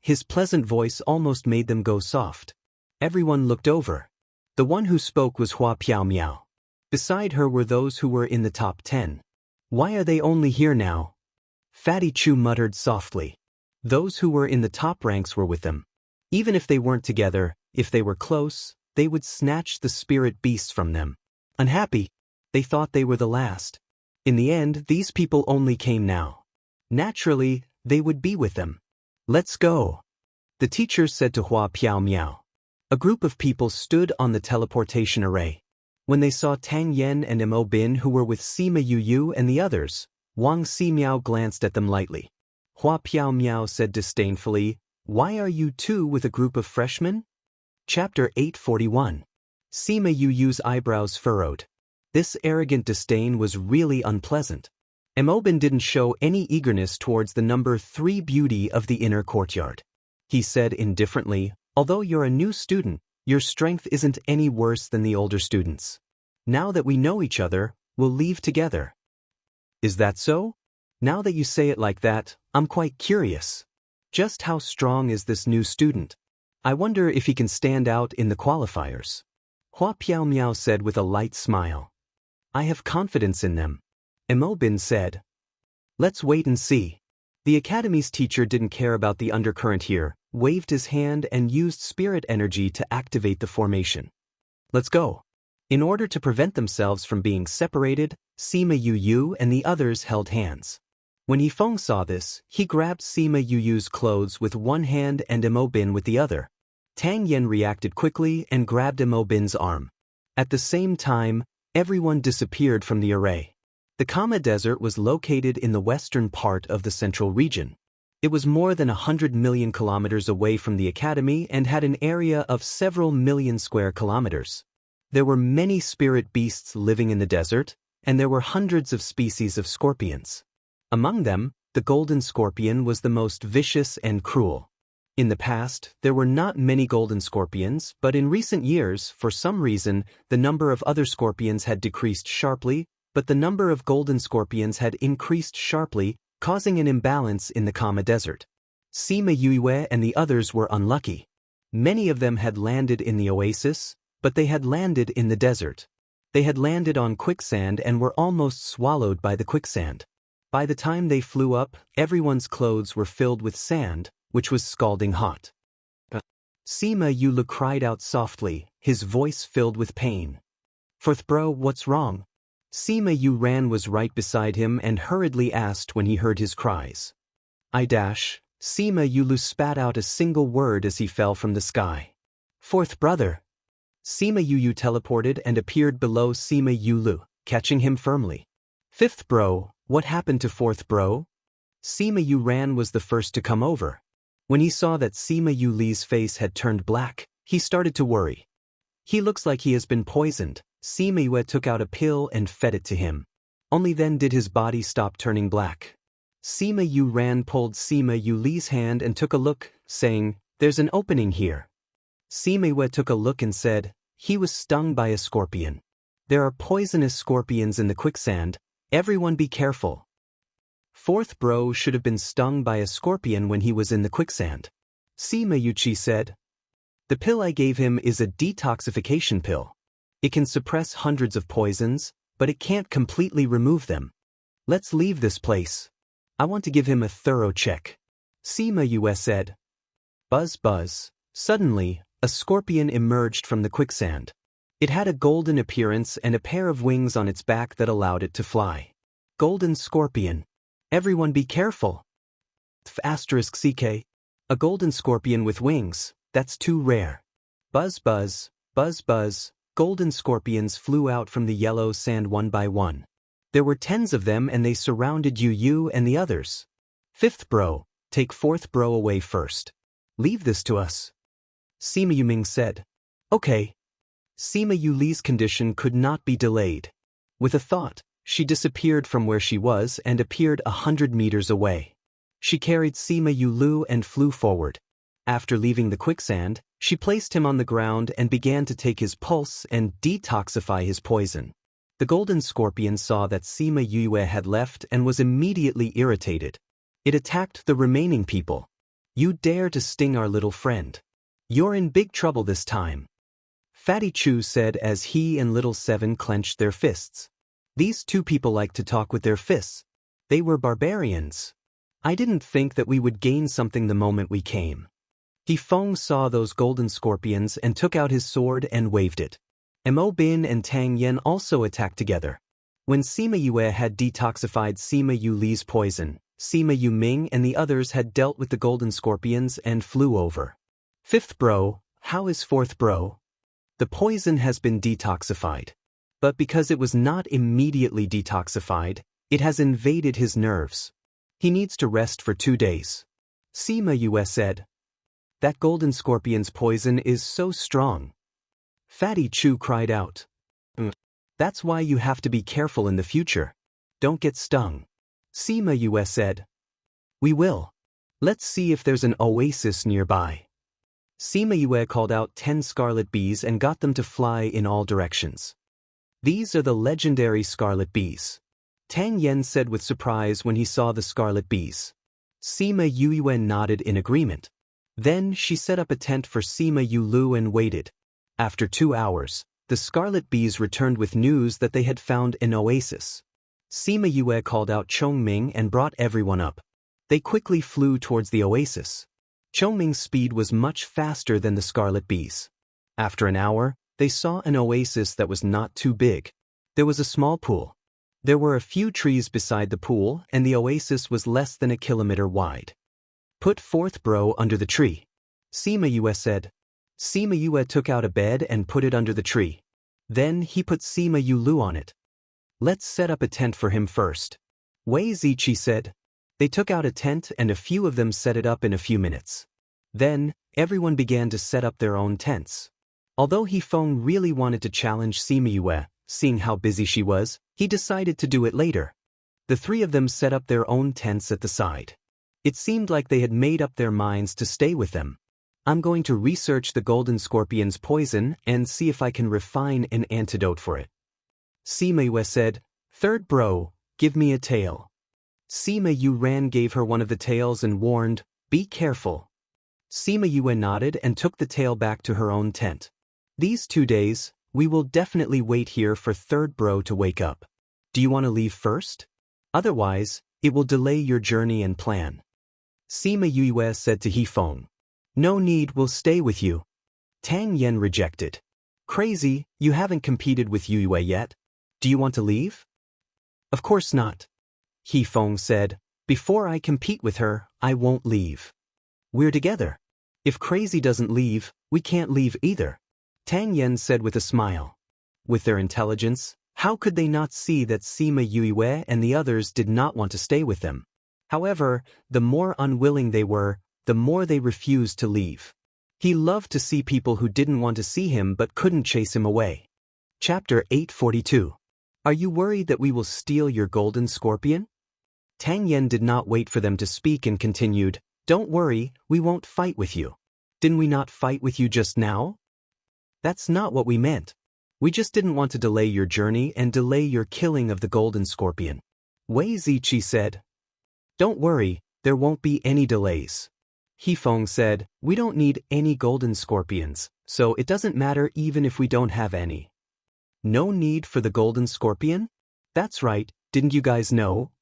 His pleasant voice almost made them go soft. Everyone looked over. The one who spoke was Hua Piao Miao. Beside her were those who were in the top 10. "Why are they only here now?" Fatty Chu muttered softly. Those who were in the top ranks were with them. Even if they weren't together, if they were close, they would snatch the spirit beasts from them. Unhappy, they thought they were the last. In the end, these people only came now. Naturally, they would be with them. "Let's go," the teacher said to Hua Piao Miao. A group of people stood on the teleportation array. When they saw Tang Yen and Mo Bin who were with Sima Yu and the others, Wang Miao glanced at them lightly. Hua Piao Miao said disdainfully, "Why are you two with a group of freshmen?" Chapter 841. Sima Yu's eyebrows furrowed. This arrogant disdain was really unpleasant. Mo Bin didn't show any eagerness towards the number 3 beauty of the inner courtyard. He said indifferently, "Although you're a new student, your strength isn't any worse than the older students. Now that we know each other, we'll leave together." "Is that so? Now that you say it like that, I'm quite curious. Just how strong is this new student? I wonder if he can stand out in the qualifiers." Hua Piao Miao said with a light smile. "I have confidence in them." Mo Bin said. "Let's wait and see." The academy's teacher didn't care about the undercurrent here, waved his hand and used spirit energy to activate the formation. Let's go. In order to prevent themselves from being separated, Sima Yu and the others held hands. When Yifeng saw this, he grabbed Sima Yu's clothes with one hand and Imobin with the other. Tang Yen reacted quickly and grabbed Imobin's arm. At the same time, everyone disappeared from the array. The Kama Desert was located in the western part of the central region. It was more than 100 million kilometers away from the academy and had an area of several million square kilometers. There were many spirit beasts living in the desert, and there were hundreds of species of scorpions. Among them, the golden scorpion was the most vicious and cruel. In the past, there were not many golden scorpions, but in recent years, for some reason, the number of other scorpions had decreased sharply, but the number of golden scorpions had increased sharply, causing an imbalance in the Kama Desert. Sima Yue and the others were unlucky. Many of them had landed in the oasis, but they had landed in the desert. They had landed on quicksand and were almost swallowed by the quicksand. By the time they flew up, everyone's clothes were filled with sand, which was scalding hot. Sima Yulu cried out softly, his voice filled with pain. "Fourth bro, what's wrong?" Sima Yu ran was right beside him and hurriedly asked when he heard his cries. Sima Yulu spat out a single word as he fell from the sky. "Fourth brother." Sima Yu teleported and appeared below Sima Yulu, catching him firmly. "Fifth bro, what happened to fourth bro?" Sima Yu ran was the first to come over. When he saw that Sima Yu Li's face had turned black, he started to worry. "He looks like he has been poisoned." Sima Yue took out a pill and fed it to him. Only then did his body stop turning black. Sima Yu ran pulled Sima Yu Li's hand and took a look, saying, "There's an opening here." Sima Yue took a look and said, "He was stung by a scorpion. There are poisonous scorpions in the quicksand, everyone be careful." Fourth bro should have been stung by a scorpion when he was in the quicksand. Sima Yuchi said, "The pill I gave him is a detoxification pill. It can suppress hundreds of poisons, but it can't completely remove them. Let's leave this place. I want to give him a thorough check." Sima Yue said. Buzz buzz. Suddenly, a scorpion emerged from the quicksand. It had a golden appearance and a pair of wings on its back that allowed it to fly. Golden scorpion. Everyone be careful. *CK. A golden scorpion with wings, that's too rare. Buzz buzz, buzz buzz. Golden scorpions flew out from the yellow sand one by one. There were tens of them and they surrounded Yu and the others. "Fifth bro, take fourth bro away first. Leave this to us." Sima Yuming said. "Okay." Sima Yuli's condition could not be delayed. With a thought, she disappeared from where she was and appeared 100 meters away. She carried Sima Yulu and flew forward. After leaving the quicksand, she placed him on the ground and began to take his pulse and detoxify his poison. The golden scorpion saw that Sima Yue had left and was immediately irritated. It attacked the remaining people. "You dare to sting our little friend. You're in big trouble this time." Fatty Chu said as he and Little Seven clenched their fists. "These two people like to talk with their fists. They were barbarians. I didn't think that we would gain something the moment we came." Yifeng saw those golden scorpions and took out his sword and waved it. Mo Bin and Tang Yen also attacked together. When Sima Yue had detoxified Sima Yu Li's poison, Sima Yu Ming and the others had dealt with the golden scorpions and flew over. "Fifth bro, how is fourth bro?" "The poison has been detoxified. But because it was not immediately detoxified, it has invaded his nerves. He needs to rest for 2 days." Sima Yue said. "That golden scorpion's poison is so strong." Fatty Chu cried out. "That's why you have to be careful in the future. Don't get stung." Sima Yue said. "We will. Let's see if there's an oasis nearby." Sima Yue called out 10 scarlet bees and got them to fly in all directions. "These are the legendary scarlet bees." Tang Yen said with surprise when he saw the scarlet bees. Sima Yue nodded in agreement. Then she set up a tent for Sima Yulu and waited. After 2 hours, the scarlet bees returned with news that they had found an oasis. Sima Yue called out Chongming and brought everyone up. They quickly flew towards the oasis. Chongming's speed was much faster than the scarlet bees. After an hour, they saw an oasis that was not too big. There was a small pool. There were a few trees beside the pool, and the oasis was less than a kilometer wide. Put fourth bro under the tree, Sima Yue said. Sima Yue took out a bed and put it under the tree. Then he put Sima Yulu on it. Let's set up a tent for him first, Wei Ziqi said. They took out a tent and a few of them set it up in a few minutes. Then, everyone began to set up their own tents. Although He Feng really wanted to challenge Sima Yue, seeing how busy she was, he decided to do it later. The three of them set up their own tents at the side. It seemed like they had made up their minds to stay with them. I'm going to research the golden scorpion's poison and see if I can refine an antidote for it, Sima Yue said. Third bro, give me a tail. Sima Yue gave her one of the tails and warned, be careful. Sima Yue nodded and took the tail back to her own tent. These 2 days, we will definitely wait here for third bro to wake up. Do you want to leave first? Otherwise, it will delay your journey and plan, Sima Yue said to He Feng. No need, we'll stay with you. Tang Yan rejected. Crazy, you haven't competed with Yue yet. Do you want to leave? Of course not, He Feng said. Before I compete with her, I won't leave. We're together. If Crazy doesn't leave, we can't leave either, Tang Yan said with a smile. With their intelligence, how could they not see that Sima Yue and the others did not want to stay with them? However, the more unwilling they were, the more they refused to leave. He loved to see people who didn't want to see him but couldn't chase him away. Chapter 842. Are you worried that we will steal your golden scorpion? Tang Yan did not wait for them to speak and continued, Don't worry, we won't fight with you. Didn't we not fight with you just now? That's not what we meant. We just didn't want to delay your journey and delay your killing of the golden scorpion, Wei Ziqi said. Don't worry, there won't be any delays. He Feng said, we don't need any golden scorpions, so it doesn't matter even if we don't have any. No need for the golden scorpion? That's right, didn't you guys know?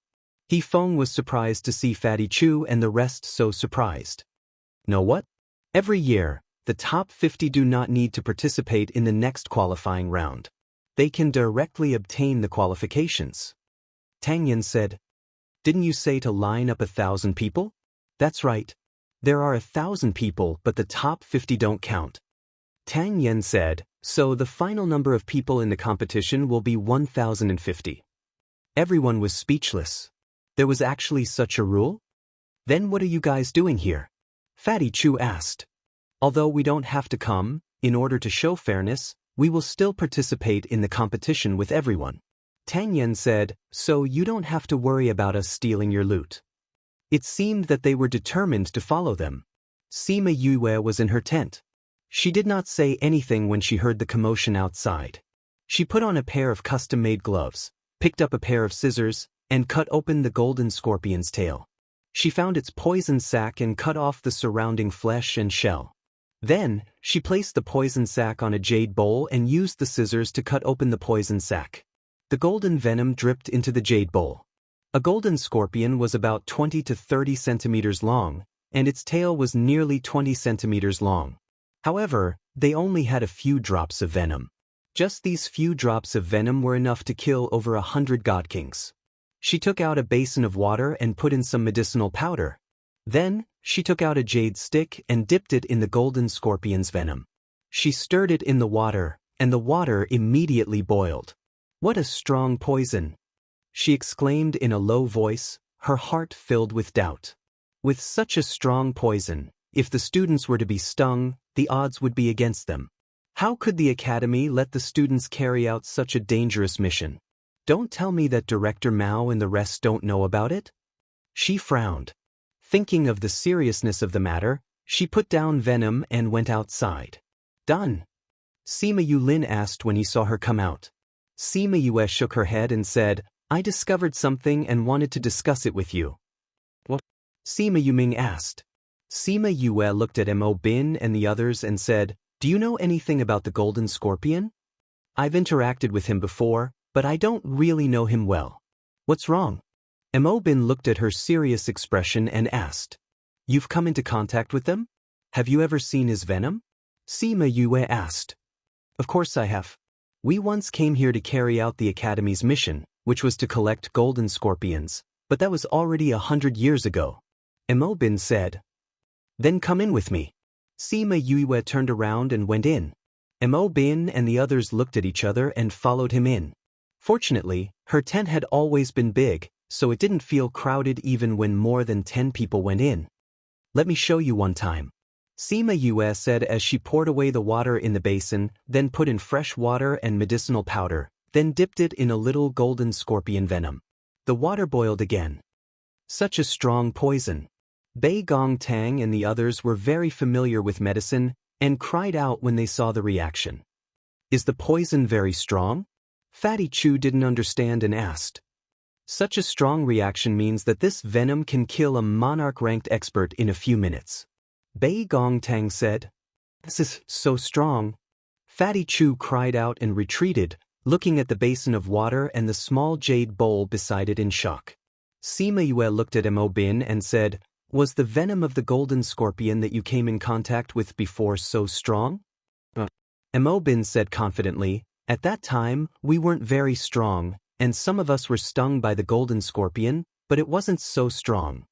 He Feng was surprised to see Fatty Chu and the rest so surprised. Know what? Every year, the top 50 do not need to participate in the next qualifying round. They can directly obtain the qualifications. Tang Yan said, Didn't you say to line up 1,000 people? That's right. There are 1,000 people, but the top 50 don't count. Tang Yan said, so the final number of people in the competition will be 1,050. Everyone was speechless. There was actually such a rule? Then what are you guys doing here? Fatty Chu asked. Although we don't have to come, in order to show fairness, we will still participate in the competition with everyone. Tang Yan said, so you don't have to worry about us stealing your loot. It seemed that they were determined to follow them. Sima Yue was in her tent. She did not say anything when she heard the commotion outside. She put on a pair of custom-made gloves, picked up a pair of scissors, and cut open the golden scorpion's tail. She found its poison sac and cut off the surrounding flesh and shell. Then, she placed the poison sac on a jade bowl and used the scissors to cut open the poison sac. The golden venom dripped into the jade bowl. A golden scorpion was about 20 to 30 centimeters long, and its tail was nearly 20 centimeters long. However, they only had a few drops of venom. Just these few drops of venom were enough to kill over 100 god kings. She took out a basin of water and put in some medicinal powder. Then, she took out a jade stick and dipped it in the golden scorpion's venom. She stirred it in the water, and the water immediately boiled. What a strong poison! She exclaimed in a low voice, her heart filled with doubt. With such a strong poison, if the students were to be stung, the odds would be against them. How could the academy let the students carry out such a dangerous mission? Don't tell me that Director Mao and the rest don't know about it? She frowned. Thinking of the seriousness of the matter, she put down venom and went outside. Done. Sima Yulin asked when he saw her come out. Sima Yue shook her head and said, I discovered something and wanted to discuss it with you. What? Sima Yuming asked. Sima Yue looked at Mo Bin and the others and said, Do you know anything about the golden scorpion? I've interacted with him before, but I don't really know him well. What's wrong? Mo Bin looked at her serious expression and asked, "You've come into contact with them? Have you ever seen his venom?" Sima Yue asked. "Of course I have. We once came here to carry out the Academy's mission, which was to collect golden scorpions, but that was already 100 years ago." Mo Bin said. "Then come in with me." Sima Yue turned around and went in. Mo Bin and the others looked at each other and followed him in. Fortunately, her tent had always been big, so it didn't feel crowded even when more than 10 people went in. "Let me show you one time," Sima Yue said as she poured away the water in the basin, then put in fresh water and medicinal powder, then dipped it in a little golden scorpion venom. The water boiled again. Such a strong poison. Bei Gong Tang and the others were very familiar with medicine and cried out when they saw the reaction. "Is the poison very strong?" Fatty Chu didn't understand and asked. "Such a strong reaction means that this venom can kill a monarch-ranked expert in a few minutes." Bei Gong Tang said. "This is so strong." Fatty Chu cried out and retreated, looking at the basin of water and the small jade bowl beside it in shock. Sima Yue looked at Mo Bin and said, "Was the venom of the golden scorpion that you came in contact with before so strong?" Mo Bin said confidently, "At that time, we weren't very strong, and some of us were stung by the golden scorpion, but it wasn't so strong."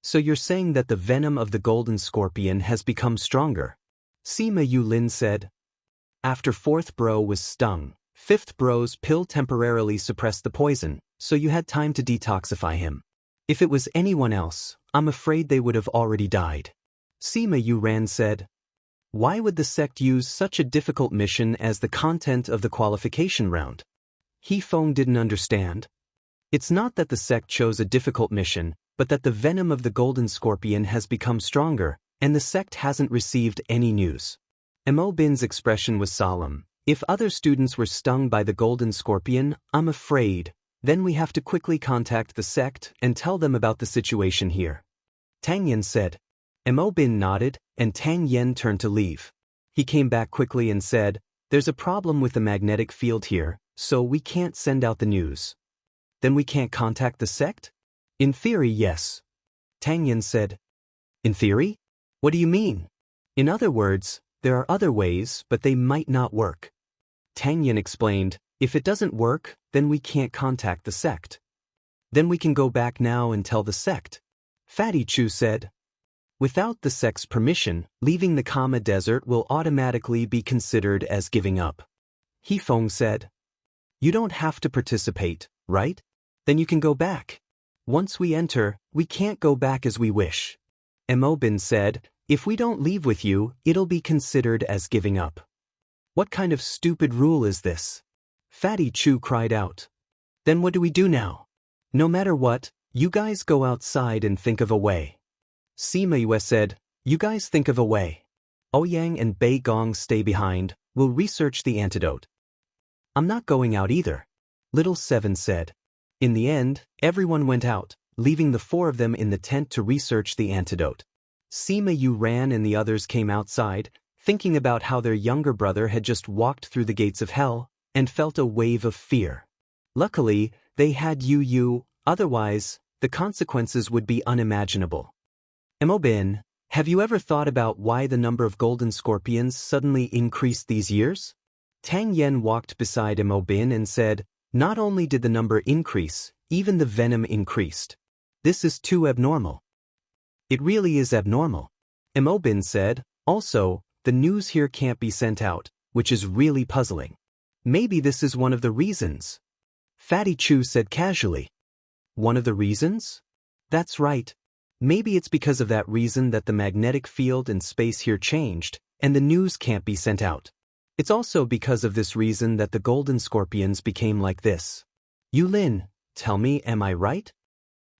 "So you're saying that the venom of the golden scorpion has become stronger?" Sima Yulin said. "After 4th bro was stung, 5th bro's pill temporarily suppressed the poison, so you had time to detoxify him. If it was anyone else, I'm afraid they would have already died." Sima Yuran said. "Why would the sect use such a difficult mission as the content of the qualification round?" He Feng didn't understand. "It's not that the sect chose a difficult mission, but that the venom of the golden scorpion has become stronger, and the sect hasn't received any news." Mo Bin's expression was solemn. "If other students were stung by the golden scorpion, I'm afraid, then we have to quickly contact the sect and tell them about the situation here." Tang Yen said. Mo Bin nodded, and Tang Yen turned to leave. He came back quickly and said, "There's a problem with the magnetic field here, so we can't send out the news." "Then we can't contact the sect?" "In theory, yes." Tang Yen said. "In theory? What do you mean?" "In other words, there are other ways, but they might not work." Tang Yen explained, "If it doesn't work, then we can't contact the sect." "Then we can go back now and tell the sect." Fatty Chu said. "Without the sect's permission, leaving the Kama Desert will automatically be considered as giving up." He Feng said. "You don't have to participate, right? Then you can go back. Once we enter, we can't go back as we wish." Mo Bin said, "If we don't leave with you, it'll be considered as giving up." "What kind of stupid rule is this?" Fatty Chu cried out. "Then what do we do now?" "No matter what, you guys go outside and think of a way." Sima Yue said, "You guys think of a way. Ouyang and Bei Gong stay behind, we'll research the antidote." "I'm not going out either," Little Seven said. In the end, everyone went out, leaving the 4 of them in the tent to research the antidote. Sima Yu ran and the others came outside, thinking about how their younger brother had just walked through the gates of hell, and felt a wave of fear. Luckily, they had Yu, otherwise, the consequences would be unimaginable. Mo Bin, have you ever thought about why the number of golden scorpions suddenly increased these years? Tang Yen walked beside Mo Bin and said, "Not only did the number increase, even the venom increased. This is too abnormal." "It really is abnormal," Mo Bin said. "Also, the news here can't be sent out, which is really puzzling. Maybe this is one of the reasons." Fatty Chu said casually. "One of the reasons?" "That's right. Maybe it's because of that reason that the magnetic field and space here changed, and the news can't be sent out. It's also because of this reason that the golden scorpions became like this. Yulin, tell me, am I right?"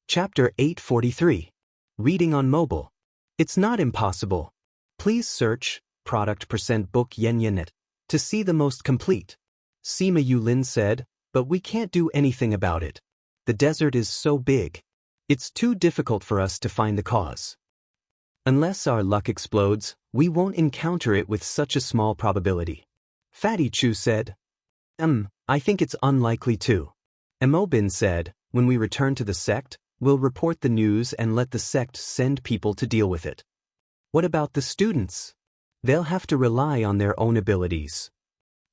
Chapter 843. Reading on Mobile. It's not impossible. Please search product %book Yenyenet to see the most complete. Sima Yulin said, "But we can't do anything about it. The desert is so big. It's too difficult for us to find the cause. Unless our luck explodes, we won't encounter it with such a small probability." Fatty Chu said. I think it's unlikely too." Mo Bin said, When we return to the sect, we'll report the news and let the sect send people to deal with it. What about the students? They'll have to rely on their own abilities.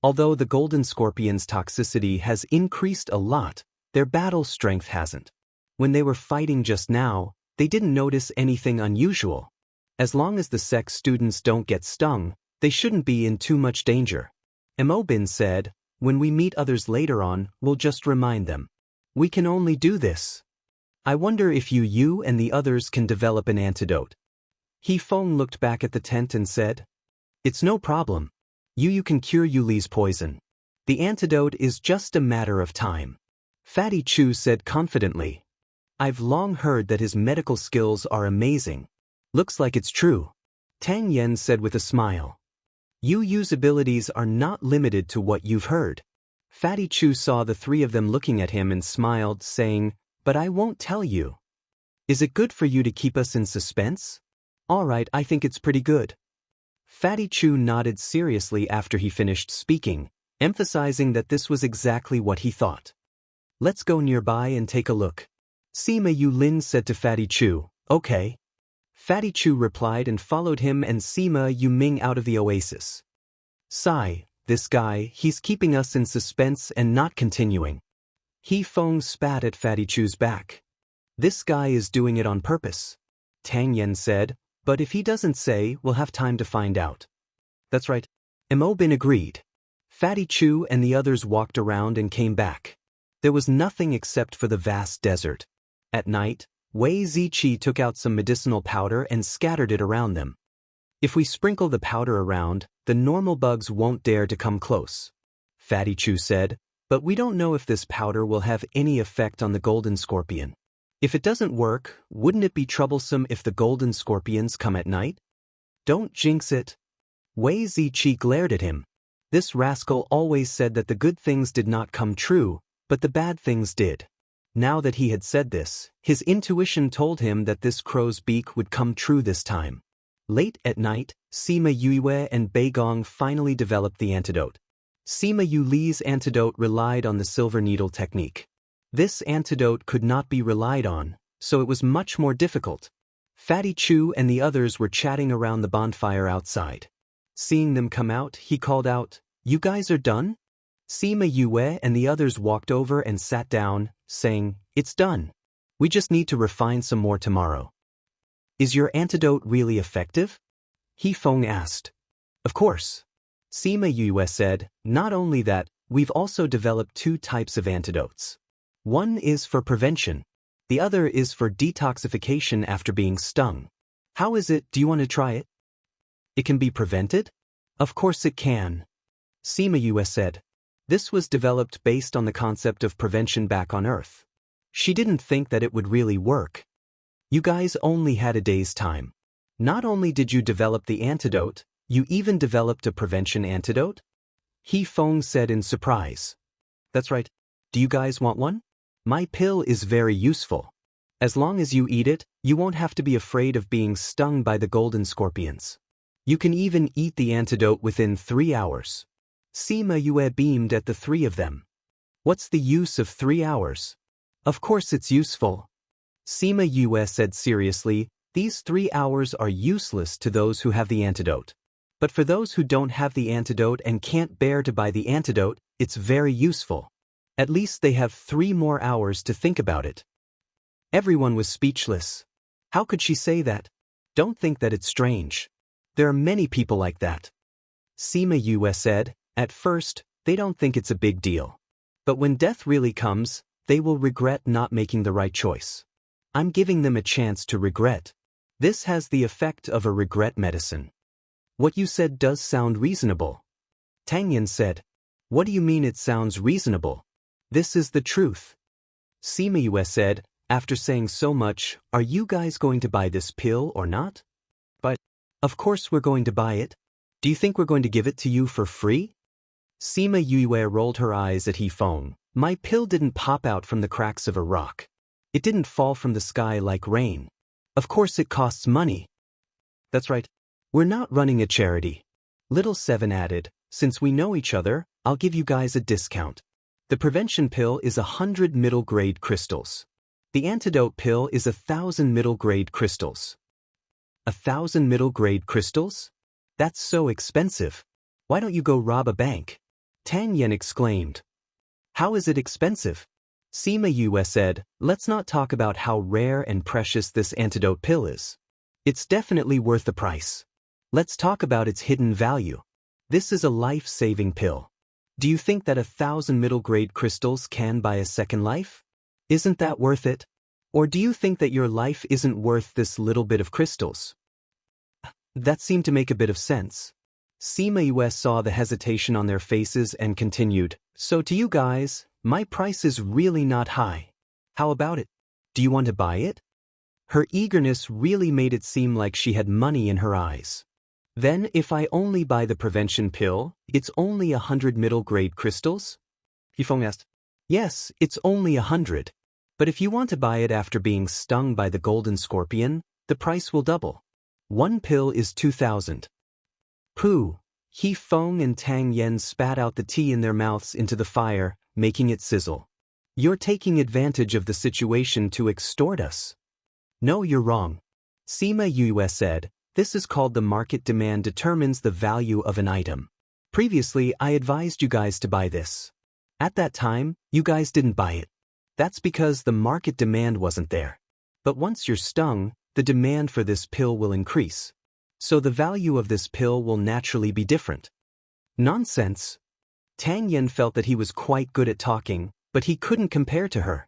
Although the golden scorpion's toxicity has increased a lot, their battle strength hasn't. When they were fighting just now, they didn't notice anything unusual. As long as the sect students don't get stung, they shouldn't be in too much danger. Imobin said, when we meet others later on, we'll just remind them. We can only do this. I wonder if you and the others can develop an antidote. He Feng looked back at the tent and said, it's no problem. You can cure Yuli's poison. The antidote is just a matter of time. Fatty Chu said confidently. I've long heard that his medical skills are amazing. Looks like it's true. Tang Yen said with a smile. Yu's abilities are not limited to what you've heard. Fatty Chu saw the three of them looking at him and smiled, saying, but I won't tell you. Is it good for you to keep us in suspense? All right, I think it's pretty good. Fatty Chu nodded seriously after he finished speaking, emphasizing that this was exactly what he thought. Let's go nearby and take a look. Sima Yulin said to Fatty Chu, okay. Fatty Chu replied and followed him and Sima Yuming out of the oasis. Sigh, this guy, he's keeping us in suspense and not continuing. He Feng spat at Fatty Chu's back. This guy is doing it on purpose. Tang Yen said, but if he doesn't say, we'll have time to find out. That's right. Imobin agreed. Fatty Chu and the others walked around and came back. There was nothing except for the vast desert. At night, Wei Ziqi took out some medicinal powder and scattered it around them. If we sprinkle the powder around, the normal bugs won't dare to come close. Fatty Chu said, but we don't know if this powder will have any effect on the golden scorpion. If it doesn't work, wouldn't it be troublesome if the golden scorpions come at night? Don't jinx it. Wei Ziqi glared at him. This rascal always said that the good things did not come true, but the bad things did. Now that he had said this, his intuition told him that this crow's beak would come true this time. Late at night, Sima Yue and Beigong finally developed the antidote. Sima Yuli's antidote relied on the silver needle technique. This antidote could not be relied on, so it was much more difficult. Fatty Chu and the others were chatting around the bonfire outside. Seeing them come out, he called out, you guys are done? Sima Yue and the others walked over and sat down, saying, it's done. We just need to refine some more tomorrow. Is your antidote really effective? He Feng asked. Of course. Sima Yue said, not only that, we've also developed 2 types of antidotes. One is for prevention. The other is for detoxification after being stung. How is it? Do you want to try it? It can be prevented? Of course it can. Sima Yue said. This was developed based on the concept of prevention back on Earth. She didn't think that it would really work. You guys only had a day's time. Not only did you develop the antidote, you even developed a prevention antidote? He Feng said in surprise. That's right. Do you guys want one? My pill is very useful. As long as you eat it, you won't have to be afraid of being stung by the golden scorpions. You can even eat the antidote within 3 hours. Sima Yue beamed at the 3 of them. What's the use of 3 hours? Of course it's useful. Sima Yue said seriously, these 3 hours are useless to those who have the antidote. But for those who don't have the antidote and can't bear to buy the antidote, it's very useful. At least they have 3 more hours to think about it. Everyone was speechless. How could she say that? Don't think that it's strange. There are many people like that. Sima Yue said, at first, they don't think it's a big deal. But when death really comes, they will regret not making the right choice. I'm giving them a chance to regret. This has the effect of a regret medicine. What you said does sound reasonable. Tang Yin said, what do you mean it sounds reasonable? This is the truth. Sima Yue said, after saying so much, are you guys going to buy this pill or not? But, of course we're going to buy it. Do you think we're going to give it to you for free? Sima Yue rolled her eyes at He Feng. My pill didn't pop out from the cracks of a rock. It didn't fall from the sky like rain. Of course it costs money. That's right. We're not running a charity. Little Seven added, since we know each other, I'll give you guys a discount. The prevention pill is 100 middle-grade crystals. The antidote pill is 1,000 middle-grade crystals. 1,000 middle-grade crystals? That's so expensive. Why don't you go rob a bank? Tang Yan exclaimed. How is it expensive? Sima Yue said, let's not talk about how rare and precious this antidote pill is. It's definitely worth the price. Let's talk about its hidden value. This is a life-saving pill. Do you think that 1,000 middle-grade crystals can buy a second life? Isn't that worth it? Or do you think that your life isn't worth this little bit of crystals? That seemed to make a bit of sense. Sima Yue saw the hesitation on their faces and continued, so to you guys, my price is really not high. How about it? Do you want to buy it? Her eagerness really made it seem like she had money in her eyes. Then if I only buy the prevention pill, it's only 100 middle-grade crystals? Yifeng asked. Yes, it's only 100. But if you want to buy it after being stung by the golden scorpion, the price will double. One pill is 2,000. Pooh! Yifeng and Tang Yan spat out the tea in their mouths into the fire, making it sizzle. You're taking advantage of the situation to extort us. No, you're wrong. Sima Yue said, this is called the market demand determines the value of an item. Previously, I advised you guys to buy this. At that time, you guys didn't buy it. That's because the market demand wasn't there. But once you're stung, the demand for this pill will increase. So the value of this pill will naturally be different. Nonsense. Tang Yan felt that he was quite good at talking, but he couldn't compare to her.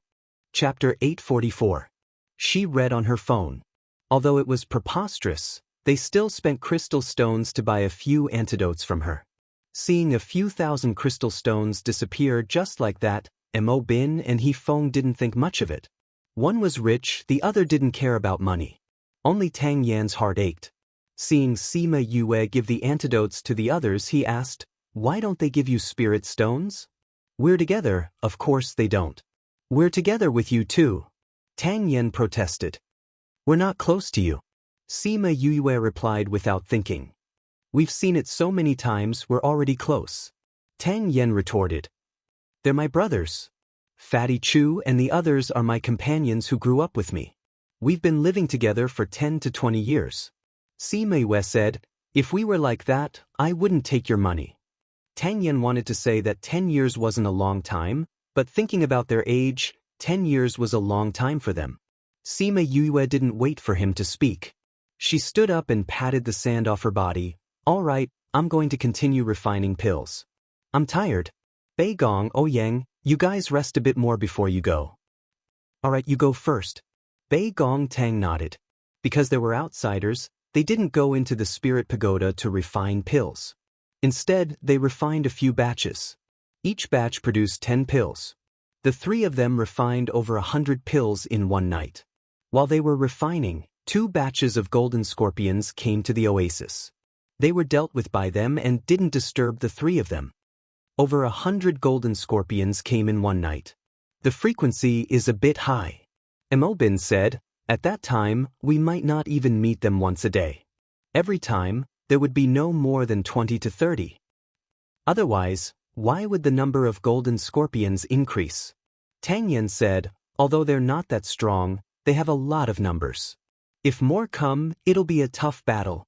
Chapter 844. She read on her phone. Although it was preposterous, they still spent crystal stones to buy a few antidotes from her. Seeing a few thousand crystal stones disappear just like that, Mo Bin and Yifeng didn't think much of it. One was rich, the other didn't care about money. Only Tang Yan's heart ached. Seeing Sima Yue give the antidotes to the others, he asked, why don't they give you spirit stones? We're together, of course they don't. We're together with you too. Tang Yan protested. We're not close to you. Sima Yue replied without thinking. We've seen it so many times, we're already close. Tang Yan retorted. They're my brothers. Fatty Chu and the others are my companions who grew up with me. We've been living together for 10 to 20 years. Sima Yue said, if we were like that, I wouldn't take your money. Tang Yan wanted to say that 10 years wasn't a long time, but thinking about their age, 10 years was a long time for them. Sima Yue didn't wait for him to speak. She stood up and patted the sand off her body. All right, I'm going to continue refining pills. I'm tired. Bei Gong, Yang, you guys rest a bit more before you go. All right, you go first. Bei Gong Tang nodded. Because there were outsiders, they didn't go into the spirit pagoda to refine pills. Instead, they refined a few batches. Each batch produced 10 pills. The three of them refined over 100 pills in one night. While they were refining, 2 batches of golden scorpions came to the oasis. They were dealt with by them and didn't disturb the 3 of them. Over 100 golden scorpions came in one night. The frequency is a bit high. Mo Bin said, at that time, we might not even meet them once a day. Every time, there would be no more than 20 to 30. Otherwise, why would the number of golden scorpions increase? Tang Yan said, although they're not that strong, they have a lot of numbers. If more come, it'll be a tough battle.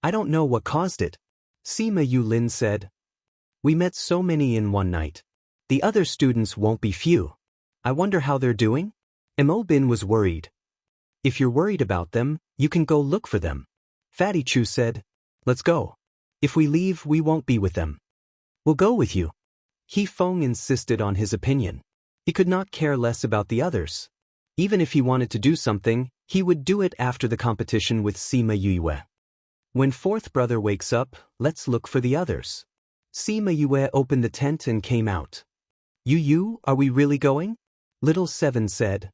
I don't know what caused it. Sima Yulin said. We met so many in one night. The other students won't be few. I wonder how they're doing? Mo Bin was worried. If you're worried about them, you can go look for them. Fatty Chu said. Let's go. If we leave, we won't be with them. We'll go with you. Yifeng insisted on his opinion. He could not care less about the others. Even if he wanted to do something, he would do it after the competition with Sima Yue. When fourth brother wakes up, let's look for the others. Sima Yue opened the tent and came out. Yu, are we really going? Little Seven said.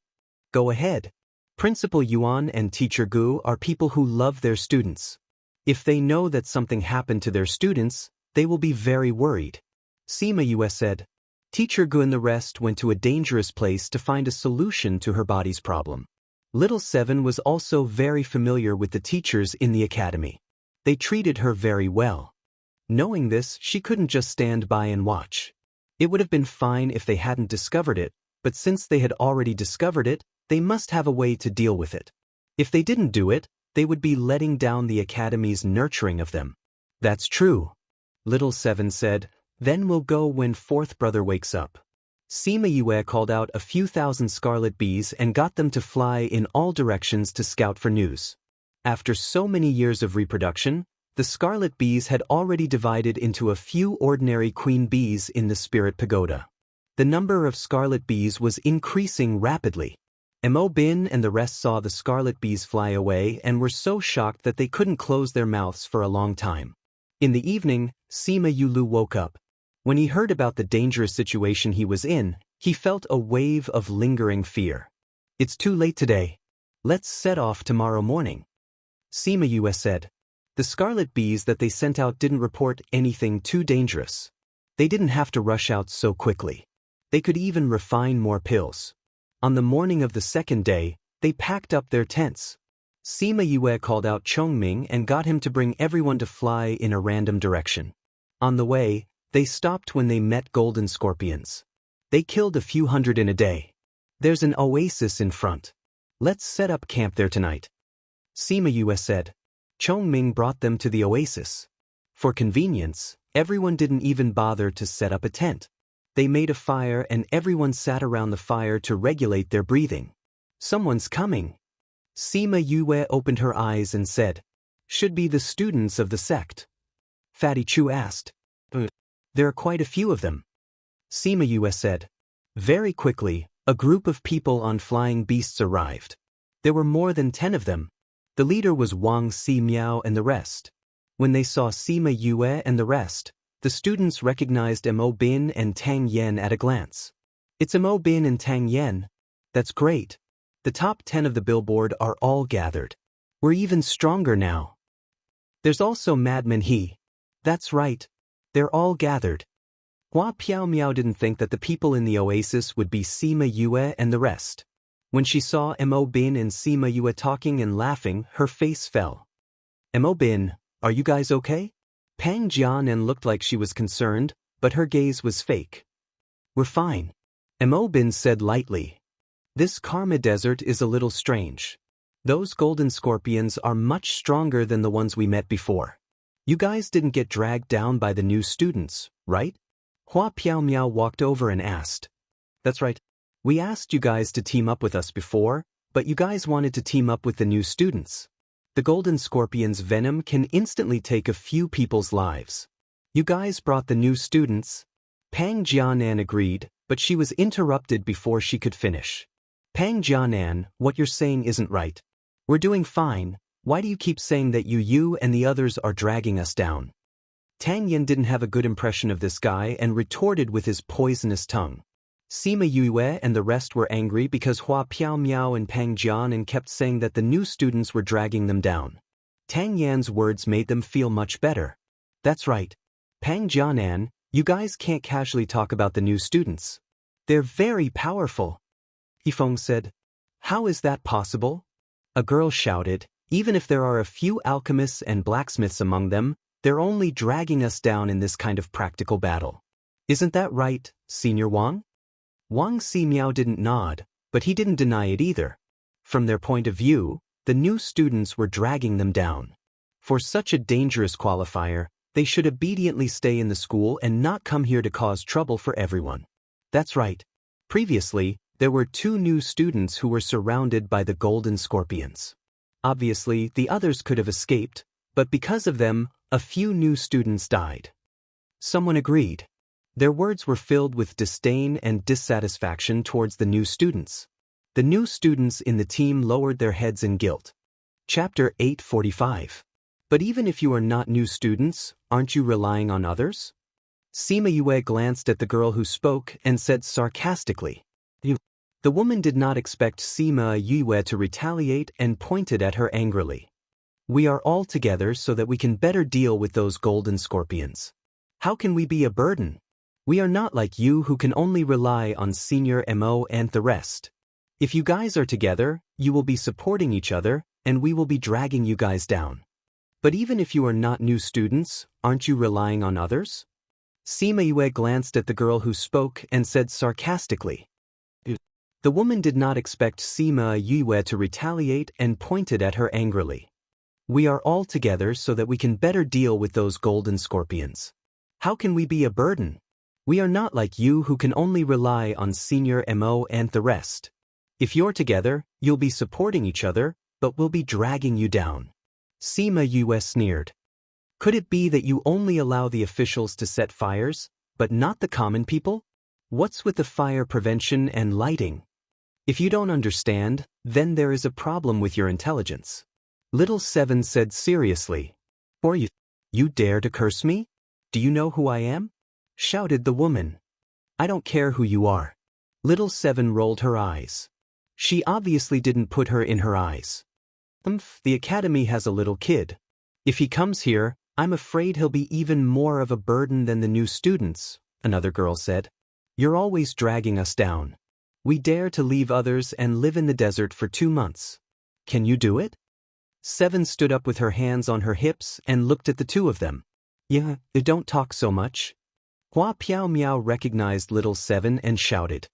Go ahead. Principal Yuan and Teacher Gu are people who love their students. If they know that something happened to their students, they will be very worried. Sima Yue said. Teacher Gu and the rest went to a dangerous place to find a solution to her body's problem. Little Seven was also very familiar with the teachers in the academy. They treated her very well. Knowing this, she couldn't just stand by and watch. It would have been fine if they hadn't discovered it, but since they had already discovered it, they must have a way to deal with it. If they didn't do it, they would be letting down the Academy's nurturing of them. That's true. Little Seven said, then we'll go when fourth brother wakes up. Sima Yue called out a few thousand scarlet bees and got them to fly in all directions to scout for news. After so many years of reproduction, the scarlet bees had already divided into a few ordinary queen bees in the spirit pagoda. The number of scarlet bees was increasing rapidly. Mo Bin and the rest saw the scarlet bees fly away and were so shocked that they couldn't close their mouths for a long time. In the evening, Sima Yulu woke up. When he heard about the dangerous situation he was in, he felt a wave of lingering fear. It's too late today. Let's set off tomorrow morning. Sima Yue said. The scarlet bees that they sent out didn't report anything too dangerous. They didn't have to rush out so quickly. They could even refine more pills. On the morning of the second day, they packed up their tents. Sima Yue called out Chongming and got him to bring everyone to fly in a random direction. On the way, they stopped when they met golden scorpions. They killed a few hundred in a day. There's an oasis in front. Let's set up camp there tonight. Sima Yue said. Chongming brought them to the oasis. For convenience, everyone didn't even bother to set up a tent. They made a fire and everyone sat around the fire to regulate their breathing. Someone's coming. Sima Yue opened her eyes and said, should be the students of the sect. Fatty Chu asked. There are quite a few of them. Sima Yue said. Very quickly, a group of people on flying beasts arrived. There were more than 10 of them. The leader was Wang Si Miao and the rest. When they saw Sima Yue and the rest, the students recognized Mo Bin and Tang Yen at a glance. It's Mo Bin and Tang Yen. That's great. The top 10 of the billboard are all gathered. We're even stronger now. There's also Madman He. That's right. They're all gathered. Hua Piao Miao didn't think that the people in the oasis would be Sima Yue and the rest. When she saw Mo Bin and Sima Yue talking and laughing, her face fell. Mo Bin, are you guys okay? Pang Jianan looked like she was concerned, but her gaze was fake. We're fine. Mo Bin said lightly. This Karma Desert is a little strange. Those golden scorpions are much stronger than the ones we met before. You guys didn't get dragged down by the new students, right? Hua Piao Miao walked over and asked. That's right. We asked you guys to team up with us before, but you guys wanted to team up with the new students. The golden scorpion's venom can instantly take a few people's lives. You guys brought the new students. Pang Jianan agreed, but she was interrupted before she could finish. Pang Jianan, what you're saying isn't right. We're doing fine. Why do you keep saying that you and the others are dragging us down? Tang Yen didn't have a good impression of this guy and retorted with his poisonous tongue. Sima Yue and the rest were angry because Hua Piao Miao and Pang Jianan kept saying that the new students were dragging them down. Tang Yan's words made them feel much better. That's right. Pang Jianan, you guys can't casually talk about the new students. They're very powerful. Yifeng said. How is that possible? A girl shouted. Even if there are a few alchemists and blacksmiths among them, they're only dragging us down in this kind of practical battle. Isn't that right, Senior Wang? Wang Si Miao didn't nod, but he didn't deny it either. From their point of view, the new students were dragging them down. For such a dangerous qualifier, they should obediently stay in the school and not come here to cause trouble for everyone. That's right. Previously, there were 2 new students who were surrounded by the golden scorpions. Obviously, the others could have escaped, but because of them, a few new students died. Someone agreed. Their words were filled with disdain and dissatisfaction towards the new students. The new students in the team lowered their heads in guilt. Chapter 845. But even if you are not new students, aren't you relying on others? Sima Yue glanced at the girl who spoke and said sarcastically. The woman did not expect Sima Yue to retaliate and pointed at her angrily. We are all together so that we can better deal with those golden scorpions. How can we be a burden? We are not like you who can only rely on Senior Mo and the rest. If you guys are together, you will be supporting each other, and we will be dragging you guys down. But even if you are not new students, aren't you relying on others? Sima Yue glanced at the girl who spoke and said sarcastically. The woman did not expect Sima Yue to retaliate and pointed at her angrily. We are all together so that we can better deal with those golden scorpions. How can we be a burden? We are not like you who can only rely on Senior Mo and the rest. If you're together, you'll be supporting each other, but we'll be dragging you down. Sima Yue sneered. Could it be that you only allow the officials to set fires, but not the common people? What's with the fire prevention and lighting? If you don't understand, then there is a problem with your intelligence. Little Seven said seriously. Or you dare to curse me? Do you know who I am? Shouted the woman. I don't care who you are. Little Seven rolled her eyes. She obviously didn't put her in her eyes. The academy has a little kid. If he comes here, I'm afraid he'll be even more of a burden than the new students, another girl said. You're always dragging us down. We dare to leave others and live in the desert for 2 months. Can you do it? Seven stood up with her hands on her hips and looked at the two of them. Yeah, don't talk so much. Hua Piao Miao recognized Little Seven and shouted.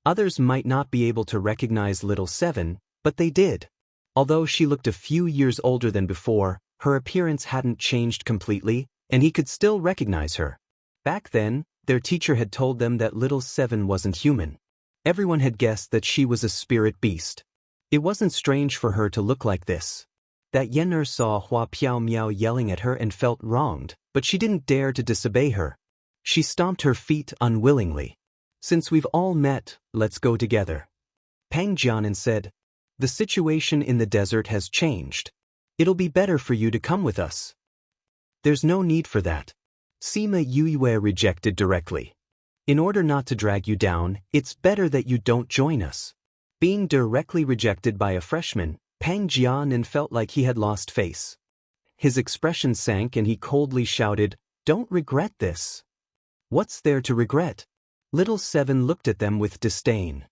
Others might not be able to recognize Little Seven, but they did. Although she looked a few years older than before, her appearance hadn't changed completely, and he could still recognize her. Back then, their teacher had told them that Little Seven wasn't human. Everyone had guessed that she was a spirit beast. It wasn't strange for her to look like this. That Yenner saw Hua Piao Miao yelling at her and felt wronged, but she didn't dare to disobey her. She stomped her feet unwillingly. Since we've all met, let's go together. Pang Jianan said. The situation in the desert has changed. It'll be better for you to come with us. There's no need for that. Sima Yue rejected directly. In order not to drag you down, it's better that you don't join us. Being directly rejected by a freshman, Pang Jianan felt like he had lost face. His expression sank and he coldly shouted, Don't regret this. What's there to regret? Little Seven looked at them with disdain.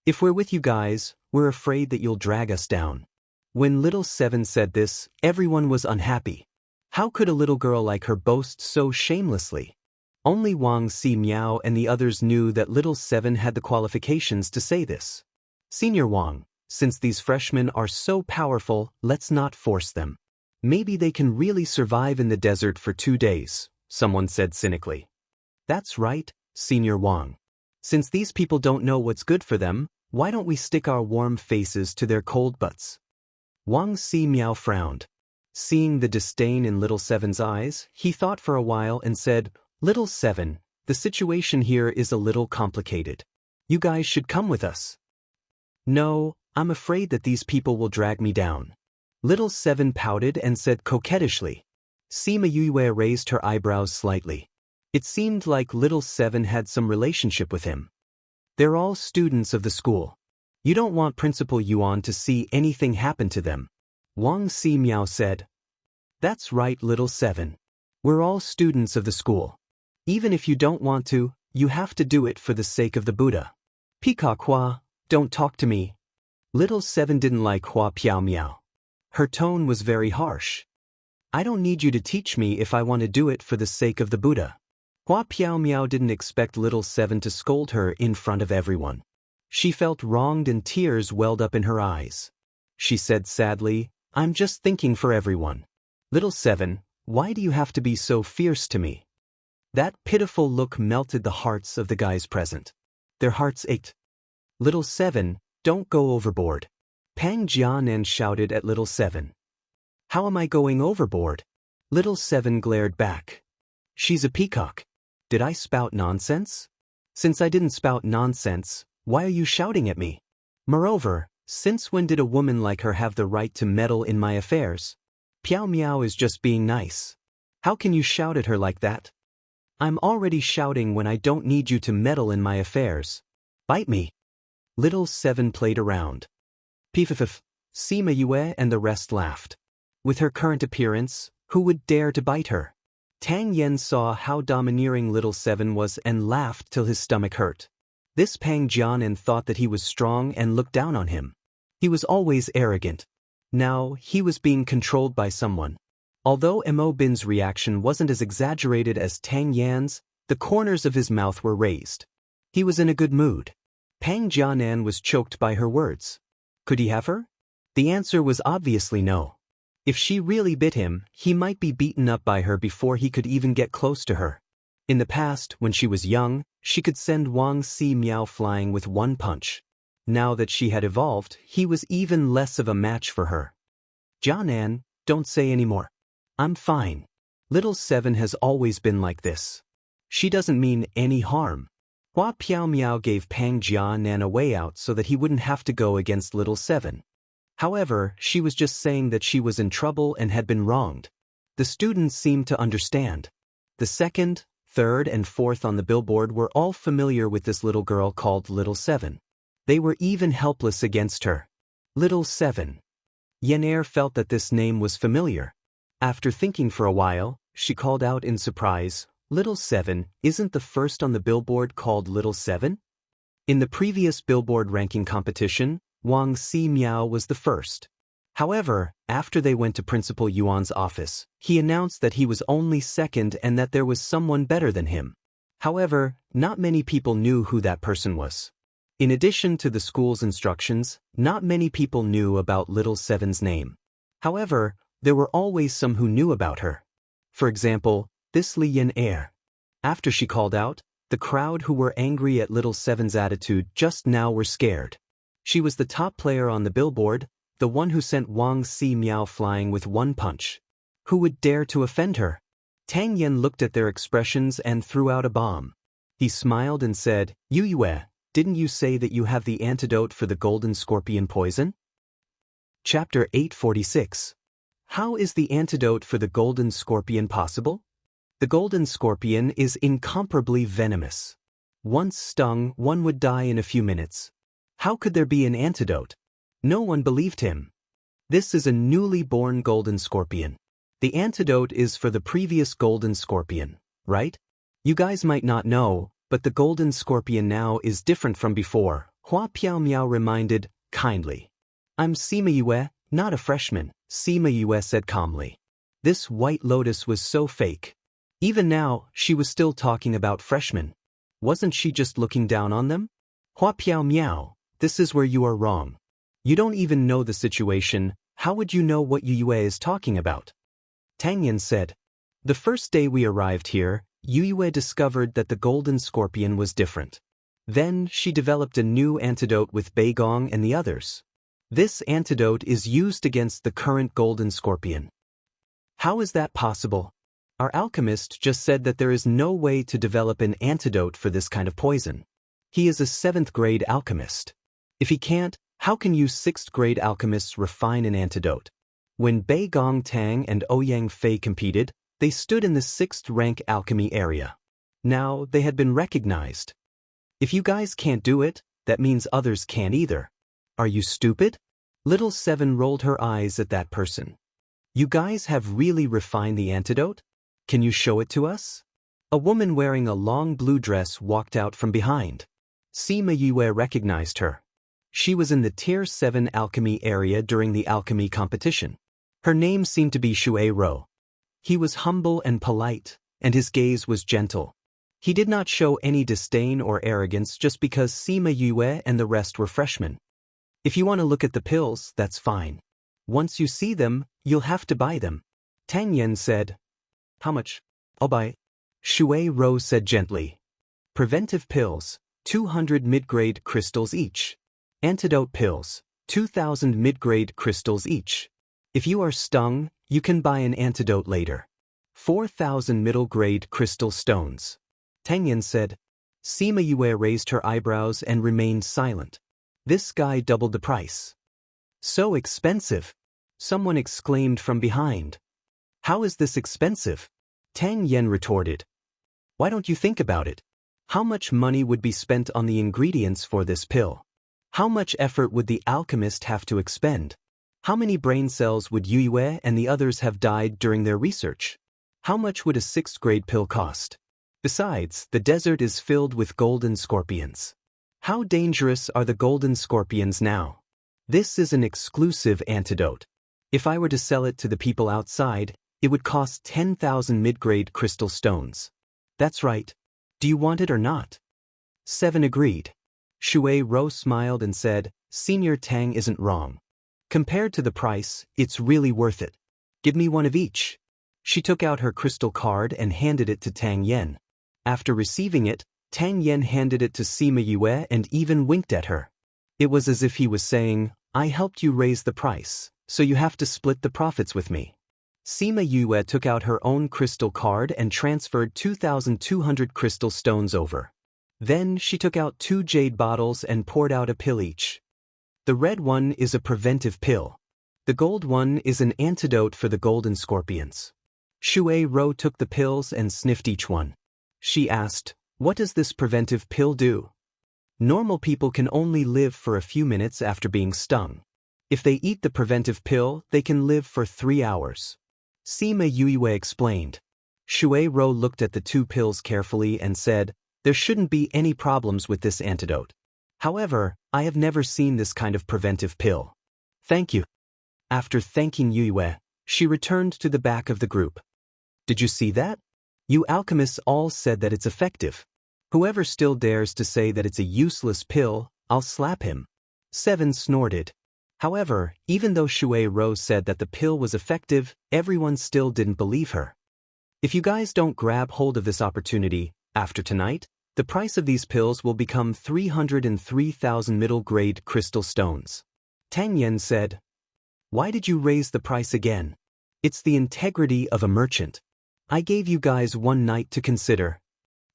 If we're with you guys, we're afraid that you'll drag us down. When Little Seven said this, everyone was unhappy. How could a little girl like her boast so shamelessly? Only Wang Si Miao and the others knew that Little Seven had the qualifications to say this. Senior Wang, since these freshmen are so powerful, let's not force them. Maybe they can really survive in the desert for 2 days, someone said cynically. That's right, Senior Wang. Since these people don't know what's good for them, why don't we stick our warm faces to their cold butts? Wang Si Miao frowned. Seeing the disdain in Little Seven's eyes, he thought for a while and said, Little Seven, the situation here is a little complicated. You guys should come with us. No, I'm afraid that these people will drag me down. Little Seven pouted and said coquettishly. Sima Yue raised her eyebrows slightly. It seemed like Little Seven had some relationship with him. They're all students of the school. You don't want Principal Yuan to see anything happen to them. Wang Si Miao said. That's right, Little Seven. We're all students of the school. Even if you don't want to, you have to do it for the sake of the Buddha. Peacock Hua, don't talk to me. Little Seven didn't like Hua Piao Miao. Her tone was very harsh. I don't need you to teach me if I want to do it for the sake of the Buddha. Hua Piao Miao didn't expect Little Seven to scold her in front of everyone. She felt wronged and tears welled up in her eyes. She said sadly, I'm just thinking for everyone. Little Seven, why do you have to be so fierce to me? That pitiful look melted the hearts of the guys present. Their hearts ached. Little Seven, don't go overboard. Pang Jianan shouted at Little Seven. How am I going overboard? Little Seven glared back. She's a peacock. Did I spout nonsense? Since I didn't spout nonsense, why are you shouting at me? Moreover, since when did a woman like her have the right to meddle in my affairs? Piao Miao is just being nice. How can you shout at her like that? I'm already shouting when I don't need you to meddle in my affairs. Bite me. Little Seven played around. Pff, Sima Yue and the rest laughed. With her current appearance, who would dare to bite her? Tang Yen saw how domineering Little Seven was and laughed till his stomach hurt. This Pang Jianan thought that he was strong and looked down on him. He was always arrogant. Now, he was being controlled by someone. Although Mo Bin's reaction wasn't as exaggerated as Tang Yan's, The corners of his mouth were raised. He was in a good mood. Pang Jianan was choked by her words. Could he have her? The answer was obviously no. If she really bit him, he might be beaten up by her before he could even get close to her. In the past, when she was young, she could send Wang Miao flying with one punch. Now that she had evolved, he was even less of a match for her. Jianan, don't say any more. I'm fine. Little Seven has always been like this. She doesn't mean any harm. Hua Piao Miao gave Pang Jianan a way out so that he wouldn't have to go against Little Seven. However, she was just saying that she was in trouble and had been wronged. The students seemed to understand. The second, third, and fourth on the billboard were all familiar with this little girl called Little Seven. They were even helpless against her. Little Seven. Yenair felt that this name was familiar. After thinking for a while, she called out in surprise, Little Seven, isn't the first on the billboard called Little Seven? In the previous billboard ranking competition, Wang Miao was the first. However, after they went to Principal Yuan's office, he announced that he was only second and that there was someone better than him. However, not many people knew who that person was. In addition to the school's instructions, not many people knew about Little Seven's name. However, there were always some who knew about her. For example, this Li Yenair. After she called out, the crowd who were angry at Little Seven's attitude just now were scared. She was the top player on the billboard, the one who sent Wang Miao flying with one punch. Who would dare to offend her? Tang Yen looked at their expressions and threw out a bomb. He smiled and said, Yu Yue, didn't you say that you have the antidote for the golden scorpion poison? Chapter 846. How is the antidote for the golden scorpion possible? The golden scorpion is incomparably venomous. Once stung, one would die in a few minutes. How could there be an antidote? No one believed him. This is a newly born golden scorpion. The antidote is for the previous golden scorpion, right? You guys might not know, but the golden scorpion now is different from before, Hua Piao Miao reminded, kindly. I'm Sima Yue, not a freshman, Sima Yue said calmly. This white lotus was so fake. Even now, she was still talking about freshmen. Wasn't she just looking down on them? Hua Piao Miao, this is where you are wrong. You don't even know the situation, how would you know what Yu Yue is talking about? Tang Yen said. The first day we arrived here, Yu Yue discovered that the golden scorpion was different. Then she developed a new antidote with Bei Gong and the others. This antidote is used against the current golden scorpion. How is that possible? Our alchemist just said that there is no way to develop an antidote for this kind of poison. He is a 7th grade alchemist. If he can't, how can you 6th grade alchemists refine an antidote? When Bei Gong Tang and Ouyang Fei competed, they stood in the 6th rank alchemy area. Now they had been recognized. If you guys can't do it, that means others can't either. Are you stupid? Little Seven rolled her eyes at that person. You guys have really refined the antidote? Can you show it to us? A woman wearing a long blue dress walked out from behind. Sima Yue recognized her. She was in the Tier 7 alchemy area during the alchemy competition. Her name seemed to be Shui Ro. He was humble and polite, and his gaze was gentle. He did not show any disdain or arrogance just because Sima Yue and the rest were freshmen. If you want to look at the pills, that's fine. Once you see them, you'll have to buy them. Tang Yen said. How much? I'll buy. Shui Ro said gently. Preventive pills, 200 mid-grade crystals each. Antidote pills, 2,000 mid-grade crystals each. If you are stung, you can buy an antidote later. 4,000 middle-grade crystal stones. Tang Yen said. Sima Yue raised her eyebrows and remained silent. This guy doubled the price. So expensive. Someone exclaimed from behind. How is this expensive? Tang Yen retorted. Why don't you think about it? How much money would be spent on the ingredients for this pill? How much effort would the alchemist have to expend? How many brain cells would Yu Yue and the others have died during their research? How much would a 6th grade pill cost? Besides, the desert is filled with golden scorpions. How dangerous are the golden scorpions now? This is an exclusive antidote. If I were to sell it to the people outside, it would cost 10,000 mid-grade crystal stones. That's right. Do you want it or not? 7 agreed. Shui Rou smiled and said, Senior Tang isn't wrong. Compared to the price, it's really worth it. Give me one of each. She took out her crystal card and handed it to Tang Yen. After receiving it, Tang Yen handed it to Sima Yue and even winked at her. It was as if he was saying, I helped you raise the price, so you have to split the profits with me. Sima Yue took out her own crystal card and transferred 2,200 crystal stones over. Then she took out 2 jade bottles and poured out a pill each. The red one is a preventive pill. The gold one is an antidote for the golden scorpions. Shui Rou took the pills and sniffed each one. She asked, What does this preventive pill do? Normal people can only live for a few minutes after being stung. If they eat the preventive pill, they can live for 3 hours. Sima Yue explained. Shui Rou looked at the 2 pills carefully and said, There shouldn't be any problems with this antidote. However, I have never seen this kind of preventive pill. Thank you. After thanking Yue, she returned to the back of the group. Did you see that? You alchemists all said that it's effective. Whoever still dares to say that it's a useless pill, I'll slap him. 7 snorted. However, even though Shui Rou said that the pill was effective, everyone still didn't believe her. If you guys don't grab hold of this opportunity, after tonight, the price of these pills will become 303,000 middle-grade crystal stones. Tang Yen said, Why did you raise the price again? It's the integrity of a merchant. I gave you guys one night to consider.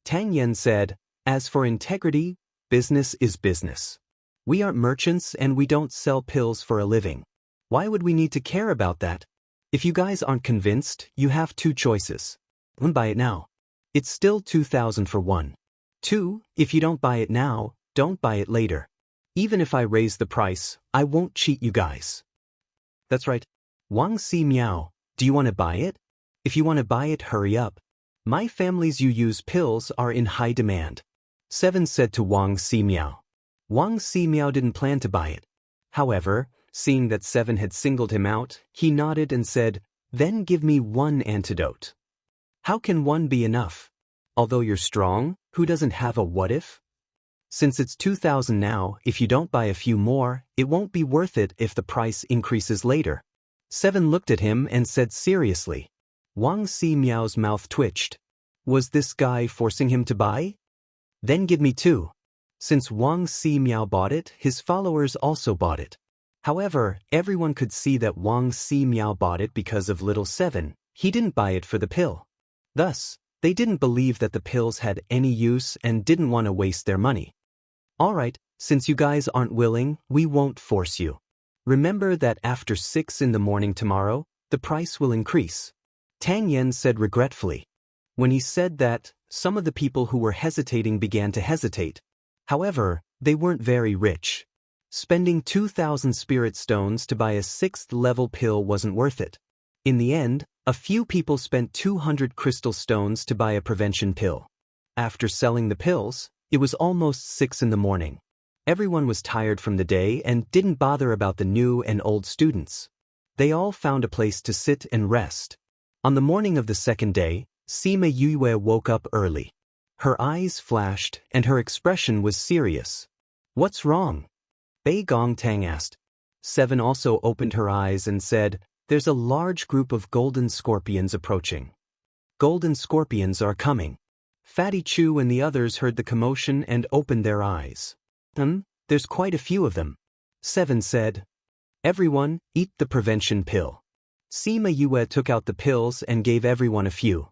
Tang Yen said, As for integrity, business is business. We aren't merchants and we don't sell pills for a living. Why would we need to care about that? If you guys aren't convinced, you have 2 choices. 1, buy it now. It's still 2,000 for 1. 2, if you don't buy it now, don't buy it later. Even if I raise the price, I won't cheat you guys. That's right. Wang Si Miao, do you want to buy it? If you want to buy it, hurry up. My family's use pills are in high demand. 7 said to Wang Si Miao. Wang Si Miao didn't plan to buy it. However, seeing that 7 had singled him out, he nodded and said, Then give me 1 antidote. How can 1 be enough? Although you're strong, who doesn't have a what if? Since it's 2,000 now, if you don't buy a few more, it won't be worth it if the price increases later. 7 looked at him and said seriously. Wang Si Miao's mouth twitched. Was this guy forcing him to buy? Then give me 2. Since Wang Si Miao bought it, his followers also bought it. However, everyone could see that Wang Si Miao bought it because of little 7. He didn't buy it for the pill. Thus, they didn't believe that the pills had any use and didn't want to waste their money. Alright, since you guys aren't willing, we won't force you. Remember that after 6 in the morning tomorrow, the price will increase. Tang Yen said regretfully. When he said that, some of the people who were hesitating began to hesitate. However, they weren't very rich. Spending 2,000 spirit stones to buy a 6th-level pill wasn't worth it. In the end, a few people spent 200 crystal stones to buy a prevention pill. After selling the pills, it was almost 6 in the morning. Everyone was tired from the day and didn't bother about the new and old students. They all found a place to sit and rest. On the morning of the 2nd day, Sima Yue woke up early. Her eyes flashed and her expression was serious. What's wrong? Bei Gongtang asked. 7 also opened her eyes and said, There's a large group of golden scorpions approaching. Golden scorpions are coming. Fatty Chu and the others heard the commotion and opened their eyes. There's quite a few of them. 7 said. Everyone, eat the prevention pill. Sima Yue took out the pills and gave everyone a few.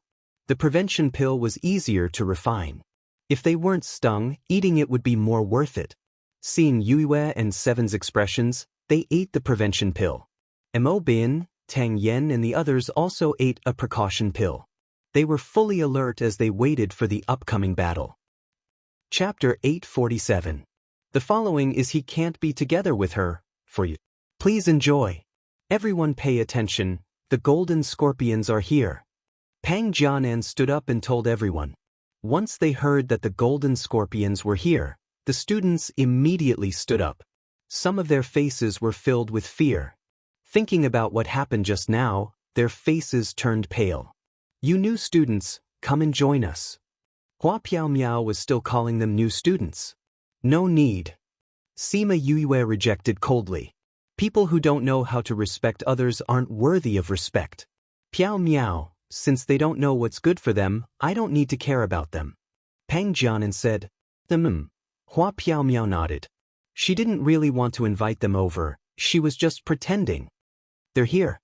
The prevention pill was easier to refine. If they weren't stung, eating it would be more worth it. Seeing Yue and 7's expressions, they ate the prevention pill. Mo Bin, Tang Yen and the others also ate a precaution pill. They were fully alert as they waited for the upcoming battle. Chapter 847. The following is He Can't Be Together with Her, for you. Please enjoy. Everyone pay attention, the golden scorpions are here. Pang Jianan stood up and told everyone. Once they heard that the golden scorpions were here, the students immediately stood up. Some of their faces were filled with fear. Thinking about what happened just now, their faces turned pale. You new students, come and join us. Hua Piao Miao was still calling them new students. No need. Sima Yue rejected coldly. People who don't know how to respect others aren't worthy of respect. Piao Miao, since they don't know what's good for them, I don't need to care about them. Pang Jianan said. Hua Piao Miao nodded. She didn't really want to invite them over, she was just pretending. They're here.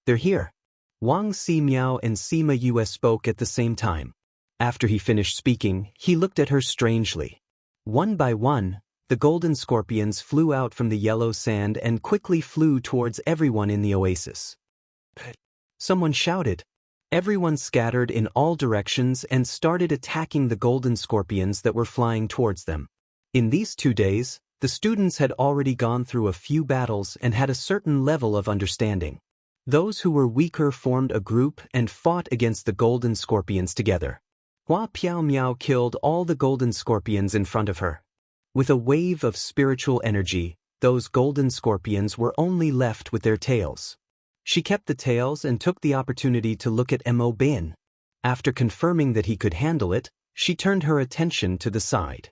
They're here. Wang Si Miao and Sima Yue spoke at the same time. After he finished speaking, he looked at her strangely. One by one, the golden scorpions flew out from the yellow sand and quickly flew towards everyone in the oasis. Someone shouted. Everyone scattered in all directions and started attacking the golden scorpions that were flying towards them. In these 2 days, the students had already gone through a few battles and had a certain level of understanding. Those who were weaker formed a group and fought against the golden scorpions together. Hua Piao Miao killed all the golden scorpions in front of her. With a wave of spiritual energy, those golden scorpions were only left with their tails. She kept the tails and took the opportunity to look at Mo Bin. After confirming that he could handle it, she turned her attention to the side.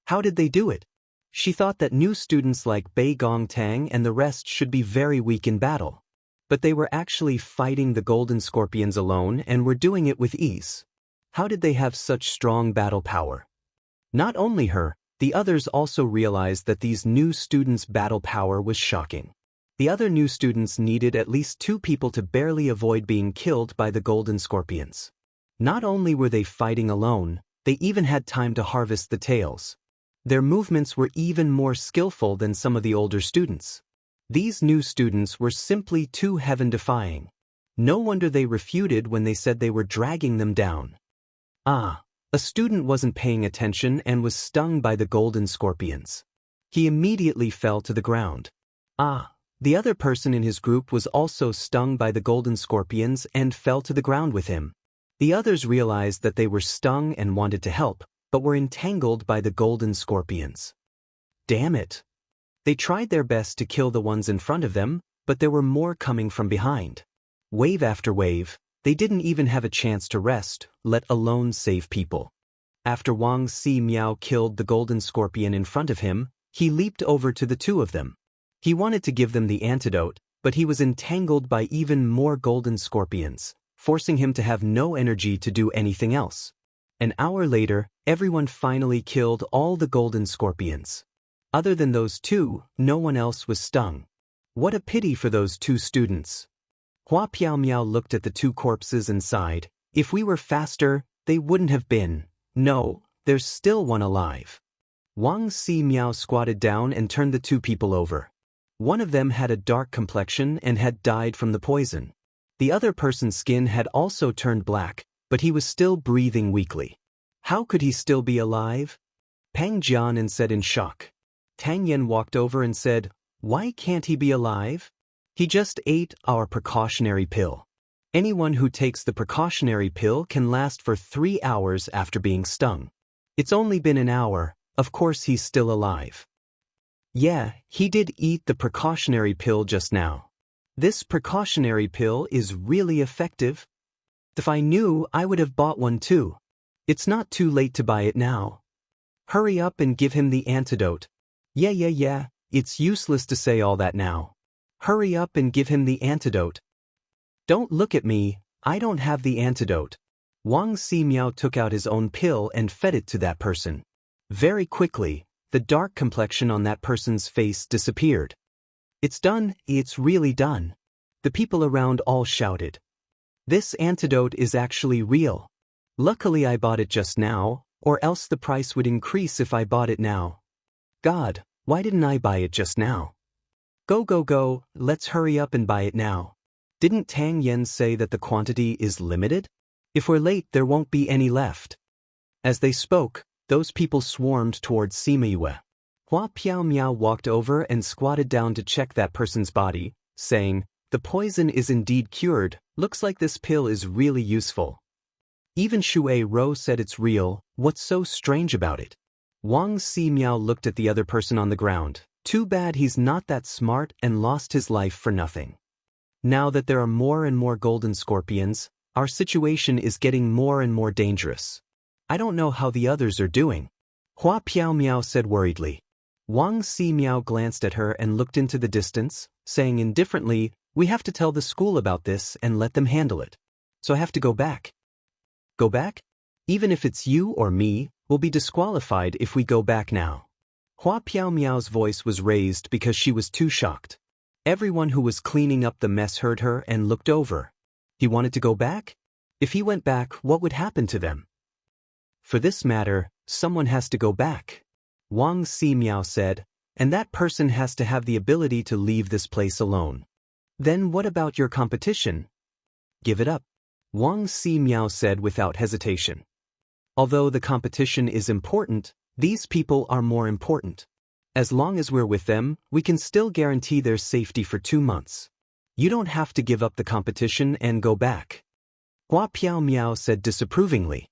How did they do it? She thought that new students like Bei Gongtang and the rest should be very weak in battle. But they were actually fighting the golden scorpions alone and were doing it with ease. How did they have such strong battle power? Not only her, the others also realized that these new students' battle power was shocking. The other new students needed at least 2 people to barely avoid being killed by the golden scorpions. Not only were they fighting alone, they even had time to harvest the tails. Their movements were even more skillful than some of the older students. These new students were simply too heaven-defying. No wonder they refuted when they said they were dragging them down. A student wasn't paying attention and was stung by the golden scorpions. He immediately fell to the ground. The other person in his group was also stung by the golden scorpions and fell to the ground with him. The others realized that they were stung and wanted to help, but were entangled by the golden scorpions. Damn it! They tried their best to kill the ones in front of them, but there were more coming from behind. Wave after wave, they didn't even have a chance to rest, let alone save people. After Wang Si Miao killed the golden scorpion in front of him, he leaped over to the 2 of them. He wanted to give them the antidote, but he was entangled by even more golden scorpions, forcing him to have no energy to do anything else. An hour later, everyone finally killed all the golden scorpions. Other than those 2, no one else was stung. What a pity for those 2 students. Hua Piao Miao looked at the 2 corpses and sighed. If we were faster, they wouldn't have been. No, there's still one alive. Wang Si Miao squatted down and turned the 2 people over. One of them had a dark complexion and had died from the poison. The other person's skin had also turned black, but he was still breathing weakly. How could he still be alive? Pang Jianan said in shock. Tang Yan walked over and said, "Why can't he be alive? He just ate our precautionary pill. Anyone who takes the precautionary pill can last for 3 hours after being stung. It's only been an hour, of course he's still alive." Yeah, he did eat the precautionary pill just now. This precautionary pill is really effective. If I knew, I would have bought one too. It's not too late to buy it now. Hurry up and give him the antidote. Yeah, it's useless to say all that now. Hurry up and give him the antidote. Don't look at me, I don't have the antidote. Wang Si Miao took out his own pill and fed it to that person. Very quickly, the dark complexion on that person's face disappeared. It's done, it's really done. The people around all shouted. This antidote is actually real. Luckily I bought it just now, or else the price would increase if I bought it now. God, why didn't I buy it just now? Go, let's hurry up and buy it now. Didn't Tang Yan say that the quantity is limited? If we're late, there won't be any left. As they spoke, those people swarmed towards Sima Yue. Hua Piao Miao walked over and squatted down to check that person's body, saying, "The poison is indeed cured, looks like this pill is really useful." Even Shui Rou said it's real, what's so strange about it? Wang Si Miao looked at the other person on the ground. Too bad he's not that smart and lost his life for nothing. Now that there are more and more golden scorpions, our situation is getting more and more dangerous. I don't know how the others are doing. Hua Piao Miao said worriedly. Wang Si Miao glanced at her and looked into the distance, saying indifferently, we have to tell the school about this and let them handle it. So I have to go back. Go back? Even if it's you or me, we'll be disqualified if we go back now. Hua Piao Miao's voice was raised because she was too shocked. Everyone who was cleaning up the mess heard her and looked over. He wanted to go back? If he went back, what would happen to them? For this matter, someone has to go back. Wang Si Miao said, and that person has to have the ability to leave this place alone. Then what about your competition? Give it up. Wang Si Miao said without hesitation. Although the competition is important, these people are more important. As long as we're with them, we can still guarantee their safety for 2 months. You don't have to give up the competition and go back. Hua Piao Miao said disapprovingly.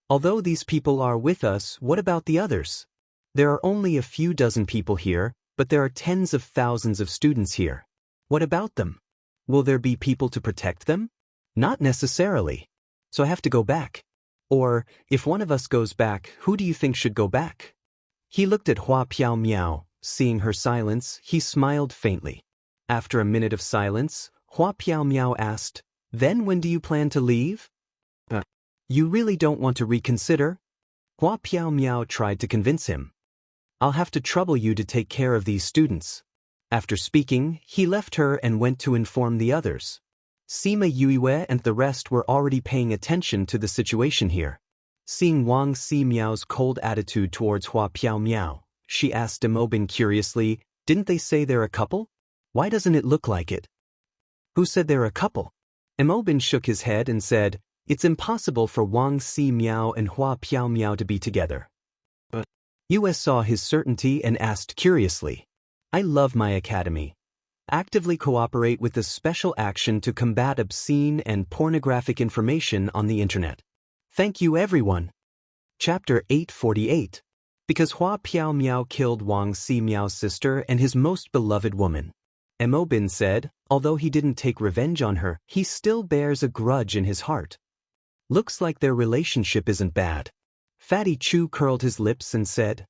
Although these people are with us, what about the others? There are only a few dozen people here, but there are tens of thousands of students here. What about them? Will there be people to protect them? Not necessarily. So I have to go back. Or, if one of us goes back, who do you think should go back? He looked at Hua Piao Miao. Seeing her silence, he smiled faintly. After a minute of silence, Hua Piao Miao asked, then when do you plan to leave? You really don't want to reconsider? Hua Piao Miao tried to convince him. I'll have to trouble you to take care of these students. After speaking, he left her and went to inform the others. Sima Yuiwei and the rest were already paying attention to the situation here. Seeing Wang Si Miao's cold attitude towards Hua Piao Miao, she asked Imobin curiously, didn't they say they're a couple? Why doesn't it look like it? Who said they're a couple? Imobin shook his head and said, it's impossible for Wang Si Miao and Hua Piao Miao to be together. But Yue saw his certainty and asked curiously, I love my academy. Actively cooperate with the special action to combat obscene and pornographic information on the internet. Thank you everyone. Chapter 848. Because Hua Piao Miao killed Wang Si Miao's sister and his most beloved woman. Imobin said, although he didn't take revenge on her, he still bears a grudge in his heart. Looks like their relationship isn't bad. Fatty Chu curled his lips and said,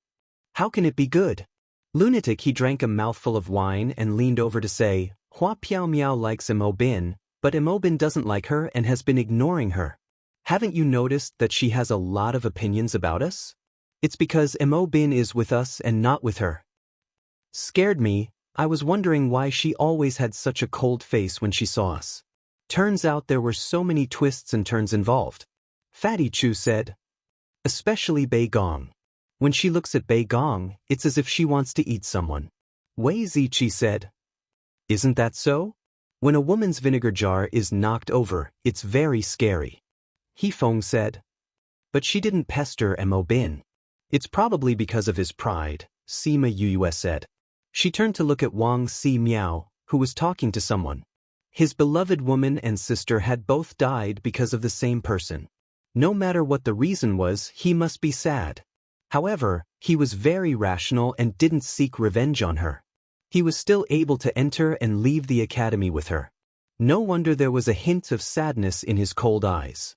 how can it be good? Lunatic. He drank a mouthful of wine and leaned over to say, Hua Piao Miao likes Imobin, but Imobin doesn't like her and has been ignoring her. Haven't you noticed that she has a lot of opinions about us? It's because Imobin is with us and not with her. Scared me. I was wondering why she always had such a cold face when she saw us. Turns out there were so many twists and turns involved. Fatty Chu said. Especially Bei Gong. When she looks at Bei Gong, it's as if she wants to eat someone. Wei Ziqi said. Isn't that so? When a woman's vinegar jar is knocked over, it's very scary. He Feng said. But she didn't pester Imobin. It's probably because of his pride, Sima Yuiwei said. She turned to look at Wang Si Miao, who was talking to someone. His beloved woman and sister had both died because of the same person. No matter what the reason was, he must be sad. However, he was very rational and didn't seek revenge on her. He was still able to enter and leave the academy with her. No wonder there was a hint of sadness in his cold eyes.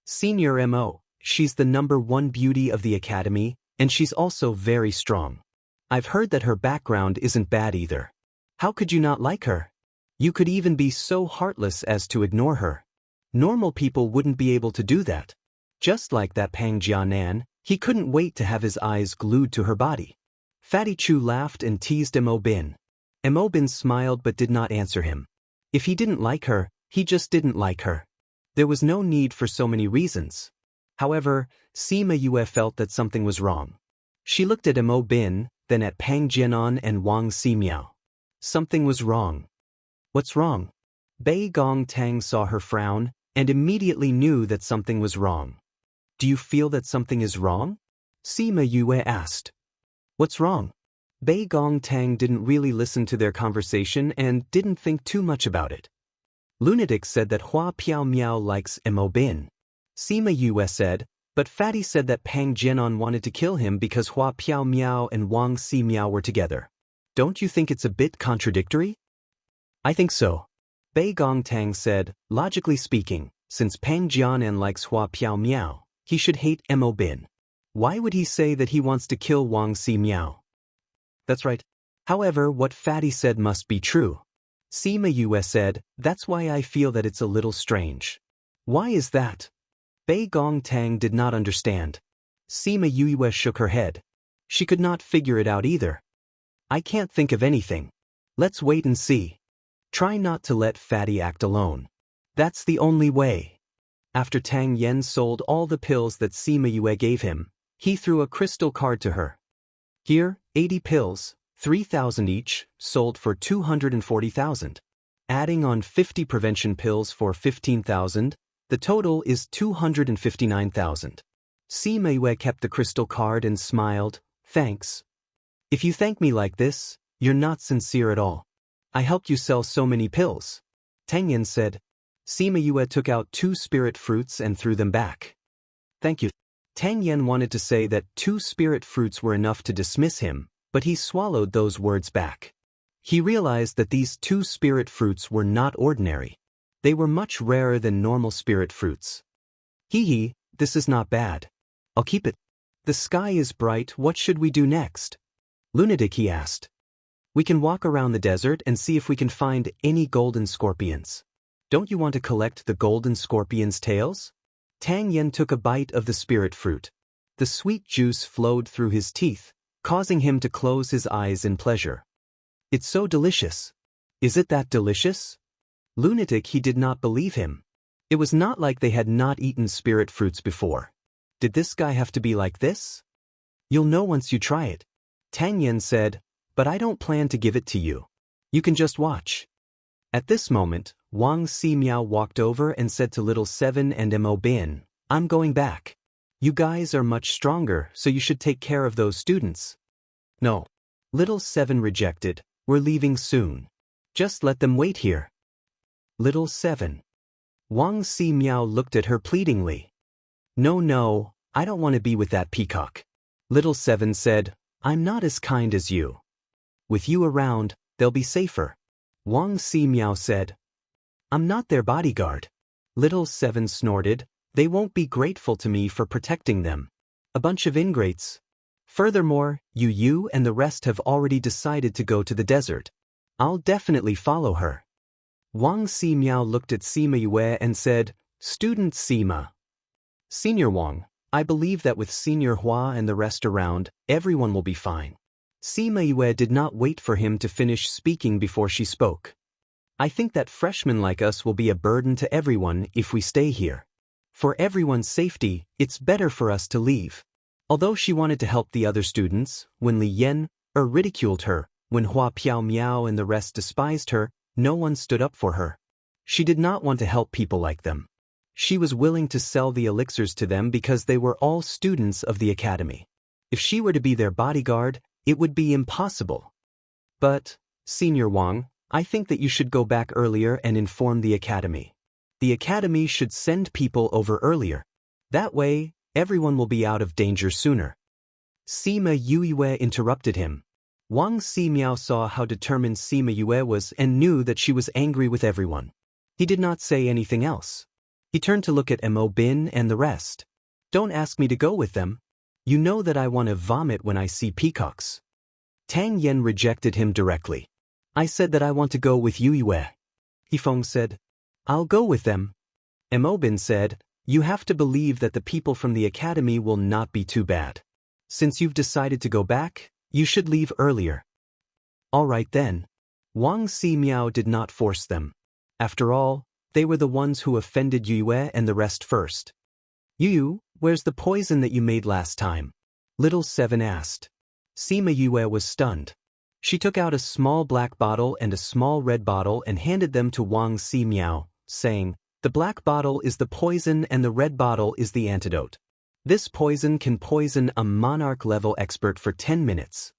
Senior Mo, she's the #1 beauty of the academy, and she's also very strong. I've heard that her background isn't bad either. How could you not like her? You could even be so heartless as to ignore her. Normal people wouldn't be able to do that. Just like that Pang Jianan, he couldn't wait to have his eyes glued to her body. Fatty Chu laughed and teased Imobin. Imobin smiled but did not answer him. If he didn't like her, he just didn't like her. There was no need for so many reasons. However, Sima Yue felt that something was wrong. She looked at Imobin, then at Pang Jianan and Wang Si Miao. Something was wrong. What's wrong? Bei Gong Tang saw her frown and immediately knew that something was wrong. Do you feel that something is wrong? Sima Yue asked. What's wrong? Bei Gong Tang didn't really listen to their conversation and didn't think too much about it. Lunatic said that Hua Piao Miao likes Imobin. Sima Yue said, but Fatty said that Pang Jianan wanted to kill him because Hua Piao Miao and Wang Si Miao were together. Don't you think it's a bit contradictory? I think so. Bei Gong Tang said, logically speaking, since Pang Jianan likes Hua Piao Miao, He should hate Mo Bin. Why would he say that he wants to kill Wang Si Miao? That's right. However, what Fatty said must be true. Sima Yue said, that's why I feel that it's a little strange. Why is that? Bei Gong Tang did not understand. Sima Yue shook her head. She could not figure it out either. I can't think of anything. Let's wait and see. Try not to let Fatty act alone. That's the only way. After Tang Yen sold all the pills that Sima Yue gave him, he threw a crystal card to her. Here, 80 pills, 3,000 each, sold for 240,000. Adding on 50 prevention pills for 15,000, the total is 259,000. Sima Yue kept the crystal card and smiled, thanks. If you thank me like this, you're not sincere at all. I helped you sell so many pills. Tang Yen said. Sima Yue took out 2 spirit fruits and threw them back. Thank you. Tang Yen wanted to say that 2 spirit fruits were enough to dismiss him, but he swallowed those words back. He realized that these 2 spirit fruits were not ordinary. They were much rarer than normal spirit fruits. Hee, this is not bad. I'll keep it. The sky is bright, what should we do next? Lunatic, he asked. We can walk around the desert and see if we can find any golden scorpions. Don't you want to collect the golden scorpion's tails? Tang Yen took a bite of the spirit fruit. The sweet juice flowed through his teeth, causing him to close his eyes in pleasure. It's so delicious. Is it that delicious? Lunatic, he did not believe him. It was not like they had not eaten spirit fruits before. Did this guy have to be like this? You'll know once you try it. Tang Yen said, but I don't plan to give it to you. You can just watch. At this moment, Wang Si Miao walked over and said to Little Seven and Mo Bin, I'm going back. You guys are much stronger, so you should take care of those students. No. Little Seven rejected, we're leaving soon. Just let them wait here. Little Seven. Wang Si Miao looked at her pleadingly. No, I don't want to be with that peacock. Little Seven said, I'm not as kind as you. With you around, they'll be safer. Wang Si Miao said, I'm not their bodyguard. Little Seven snorted, they won't be grateful to me for protecting them. A bunch of ingrates. Furthermore, you and the rest have already decided to go to the desert. I'll definitely follow her. Wang Si Miao looked at Sima Yue and said, Student Sima. Senior Wang, I believe that with Senior Hua and the rest around, everyone will be fine. Sima Yue did not wait for him to finish speaking before she spoke. I think that freshmen like us will be a burden to everyone if we stay here. For everyone's safety, it's better for us to leave. Although she wanted to help the other students, when Li Yan ridiculed her, when Hua Piao Miao and the rest despised her, no one stood up for her. She did not want to help people like them. She was willing to sell the elixirs to them because they were all students of the academy. If she were to be their bodyguard, it would be impossible. But, Senior Wang, I think that you should go back earlier and inform the academy. The academy should send people over earlier. That way, everyone will be out of danger sooner. Sima Yue interrupted him. Wang Si Miao saw how determined Sima Yue was and knew that she was angry with everyone. He did not say anything else. He turned to look at Mo Bin and the rest. Don't ask me to go with them. You know that I want to vomit when I see peacocks. Tang Yen rejected him directly. I said that I want to go with Yue. Yifeng said, I'll go with them. Mo Bin said, you have to believe that the people from the academy will not be too bad. Since you've decided to go back, you should leave earlier. All right then. Wang Si Miao did not force them. After all, they were the ones who offended Yue and the rest first. Yu, where's the poison that you made last time? Little Seven asked. Sima Yue was stunned. She took out a small black bottle and a small red bottle and handed them to Wang Si Miao, saying, the black bottle is the poison and the red bottle is the antidote. This poison can poison a monarch-level expert for 10 minutes.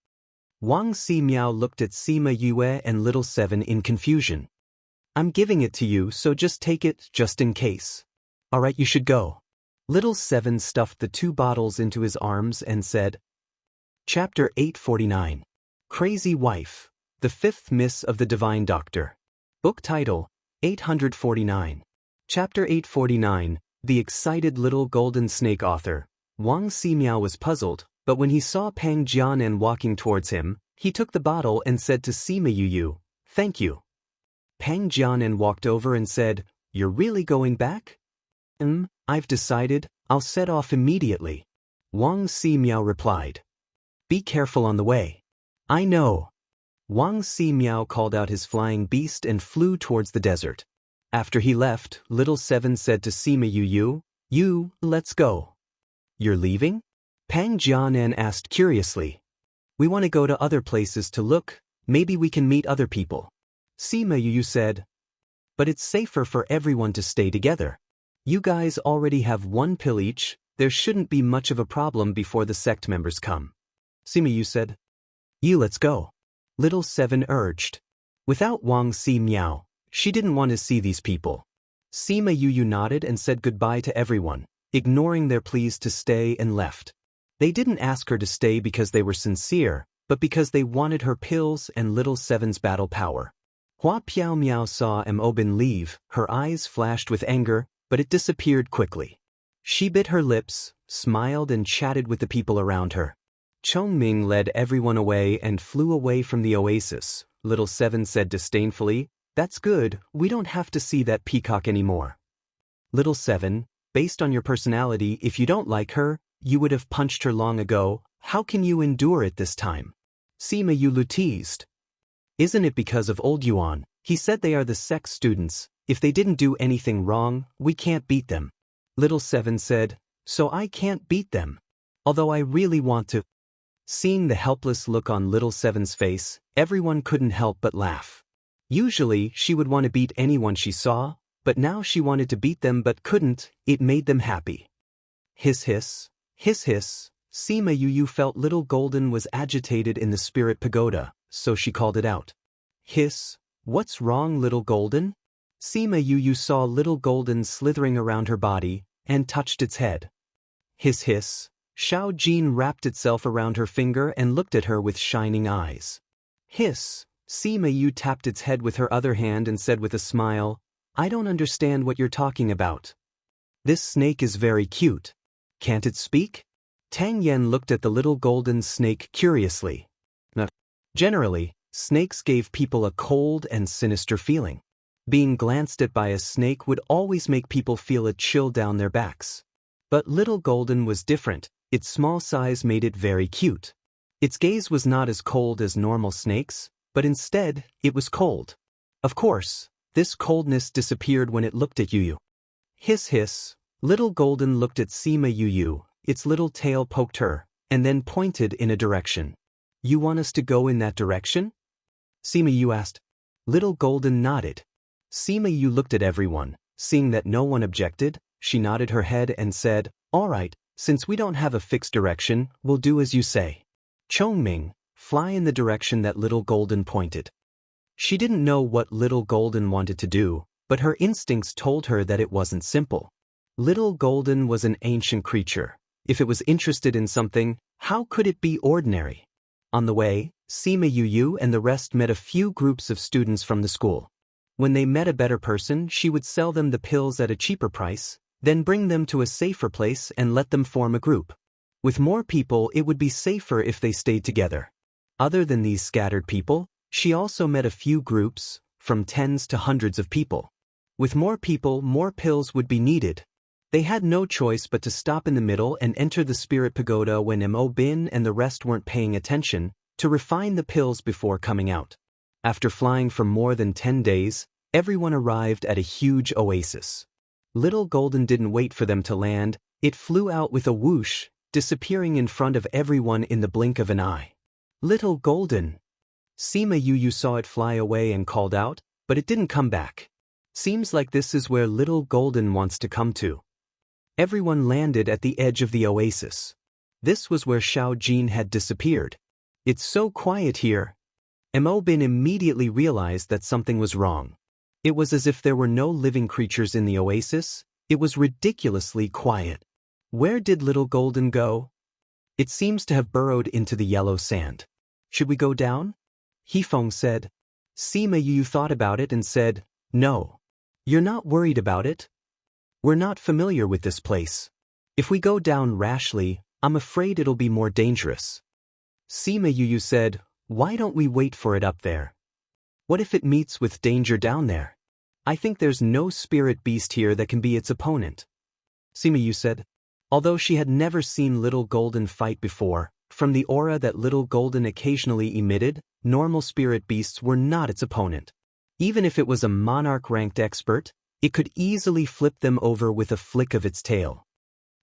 Wang Si Miao looked at Sima Yue and Little Seven in confusion. I'm giving it to you, so just take it, just in case. All right, you should go. Little Seven stuffed the 2 bottles into his arms and said, Chapter 849. Crazy Wife, the 5th Miss of the Divine Doctor. Book title, 849. Chapter 849, The excited little golden snake author, Wang Ximiao, was puzzled, but when he saw Pang Jianan walking towards him, he took the bottle and said to Sima Yuyu, "Thank you." Pang Jianan walked over and said, "You're really going back?" I've decided, I'll set off immediately." Wang Ximiao replied. "Be careful on the way." "I know." Wang Ximiao called out his flying beast and flew towards the desert. After he left, Little Seven said to Sima Yuyu, let's go." "You're leaving?" Pang Jianan asked curiously. "We want to go to other places to look, maybe we can meet other people." Sima Yuyu said. "But it's safer for everyone to stay together. You guys already have one pill each, there shouldn't be much of a problem before the sect members come." Sima Yuyu said. Let's go." Little Seven urged. Without Wang Ximiao, she didn't want to see these people. Sima Yuyu nodded and said goodbye to everyone, ignoring their pleas to stay, and left. They didn't ask her to stay because they were sincere, but because they wanted her pills and Little Seven's battle power. Hua Piao Miao saw Bin leave, her eyes flashed with anger, but it disappeared quickly. She bit her lips, smiled and chatted with the people around her. Chongming led everyone away and flew away from the oasis. Little Seven said disdainfully, "That's good, we don't have to see that peacock anymore." Little Seven, based on your personality, if you don't like her, you would have punched her long ago, how can you endure it this time? Sima Yuyu teased. "Isn't it because of old Yuan? He said they are the sect students, if they didn't do anything wrong, we can't beat them." Little Seven said, "So I can't beat them. Although I really want to." Seeing the helpless look on Little Seven's face, everyone couldn't help but laugh. Usually, she would want to beat anyone she saw, but now she wanted to beat them but couldn't, it made them happy. Hiss hiss, hiss hiss, Sima Yuyu felt Little Golden was agitated in the spirit pagoda, so she called it out. "Hiss, what's wrong, Little Golden?" Sima Yuyu saw Little Golden slithering around her body, and touched its head. Hiss hiss, Shao Jin wrapped itself around her finger and looked at her with shining eyes. Hiss, Sima Yuyu tapped its head with her other hand and said with a smile, "I don't understand what you're talking about. This snake is very cute. Can't it speak?" Tang Yen looked at the Little Golden snake curiously. Generally, snakes gave people a cold and sinister feeling. Being glanced at by a snake would always make people feel a chill down their backs. But Little Golden was different. Its small size made it very cute. Its gaze was not as cold as normal snakes, but instead, it was cold. Of course, this coldness disappeared when it looked at Yuyu. Hiss hiss, Little Golden looked at Sima Yuyu, its little tail poked her, and then pointed in a direction. "You want us to go in that direction?" Sima Yuyu asked. Little Golden nodded. Sima Yuyu looked at everyone, seeing that no one objected, she nodded her head and said, "All right. Since we don't have a fixed direction, we'll do as you say. Chongming, fly in the direction that Little Golden pointed." She didn't know what Little Golden wanted to do, but her instincts told her that it wasn't simple. Little Golden was an ancient creature. If it was interested in something, how could it be ordinary? On the way, Sima Yuyu and the rest met a few groups of students from the school. When they met a better person, she would sell them the pills at a cheaper price, then bring them to a safer place and let them form a group. With more people, it would be safer if they stayed together. Other than these scattered people, she also met a few groups, from tens to hundreds of people. With more people, more pills would be needed. They had no choice but to stop in the middle and enter the spirit pagoda when Bin and the rest weren't paying attention, to refine the pills before coming out. After flying for more than 10 days, everyone arrived at a huge oasis. Little Golden didn't wait for them to land, it flew out with a whoosh, disappearing in front of everyone in the blink of an eye. "Little Golden!" Sima Yuyu saw it fly away and called out, but it didn't come back. Seems like this is where Little Golden wants to come to. Everyone landed at the edge of the oasis. This was where Shao Jin had disappeared. "It's so quiet here." Bin immediately realized that something was wrong. It was as if there were no living creatures in the oasis, it was ridiculously quiet. Where did Little Golden go? It seems to have burrowed into the yellow sand. "Should we go down?" Hifeng said. Sima Yuyu thought about it and said, "No. You're not worried about it?" We're not familiar with this place. If we go down rashly, I'm afraid it'll be more dangerous. Sima Yuyu said, why don't we wait for it up there? What if it meets with danger down there? I think there's no spirit beast here that can be its opponent. Sima Yu said. Although she had never seen Little Golden fight before, from the aura that Little Golden occasionally emitted, normal spirit beasts were not its opponent. Even if it was a monarch-ranked expert, it could easily flip them over with a flick of its tail.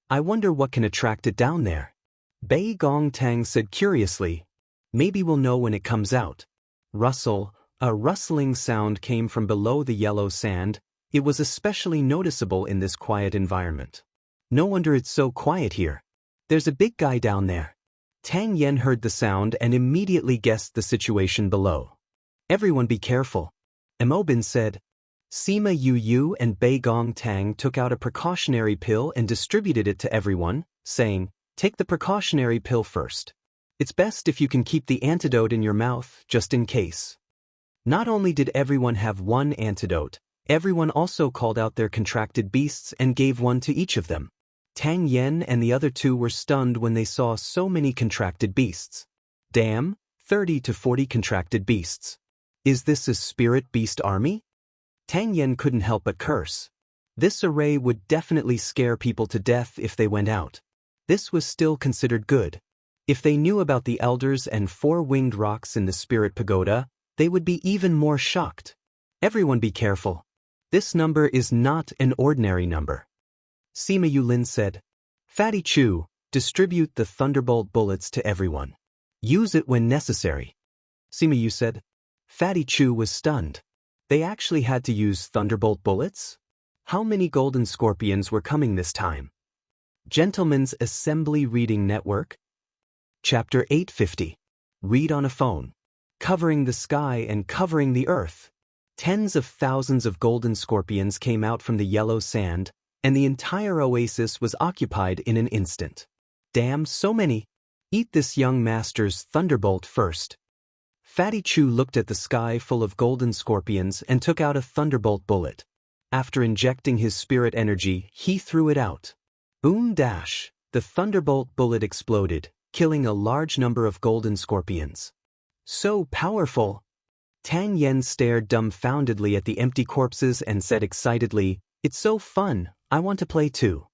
I wonder what can attract it down there. Bei Gong Tang said curiously. Maybe we'll know when it comes out. Rustle, a rustling sound came from below the yellow sand. It was especially noticeable in this quiet environment. No wonder it's so quiet here. There's a big guy down there. Tang Yen heard the sound and immediately guessed the situation below. Everyone be careful. Emobin said. Sima Yu and Bei Gong Tang took out a precautionary pill and distributed it to everyone, saying, take the precautionary pill first. It's best if you can keep the antidote in your mouth, just in case. Not only did everyone have one antidote, everyone also called out their contracted beasts and gave one to each of them. Tang Yen and the other two were stunned when they saw so many contracted beasts. Damn, 30 to 40 contracted beasts. Is this a spirit beast army? Tang Yen couldn't help but curse. This array would definitely scare people to death if they went out. This was still considered good. If they knew about the elders and four-winged rocks in the spirit pagoda, they would be even more shocked. Everyone be careful. This number is not an ordinary number. Sima Yulin said. Fatty Chu, distribute the thunderbolt bullets to everyone. Use it when necessary. Sima Yu said. Fatty Chu was stunned. They actually had to use thunderbolt bullets? How many golden scorpions were coming this time? Gentlemen's Assembly Reading Network. Chapter 850. Read on a phone. Covering the sky and covering the earth. Tens of thousands of golden scorpions came out from the yellow sand, and the entire oasis was occupied in an instant. Damn, so many. Eat this young master's thunderbolt first. Fatty Chu looked at the sky full of golden scorpions and took out a thunderbolt bullet. After injecting his spirit energy, he threw it out. Boom dash! The thunderbolt bullet exploded, killing a large number of golden scorpions. So powerful! Tang Yen stared dumbfoundedly at the empty corpses and said excitedly, it's so fun, I want to play too.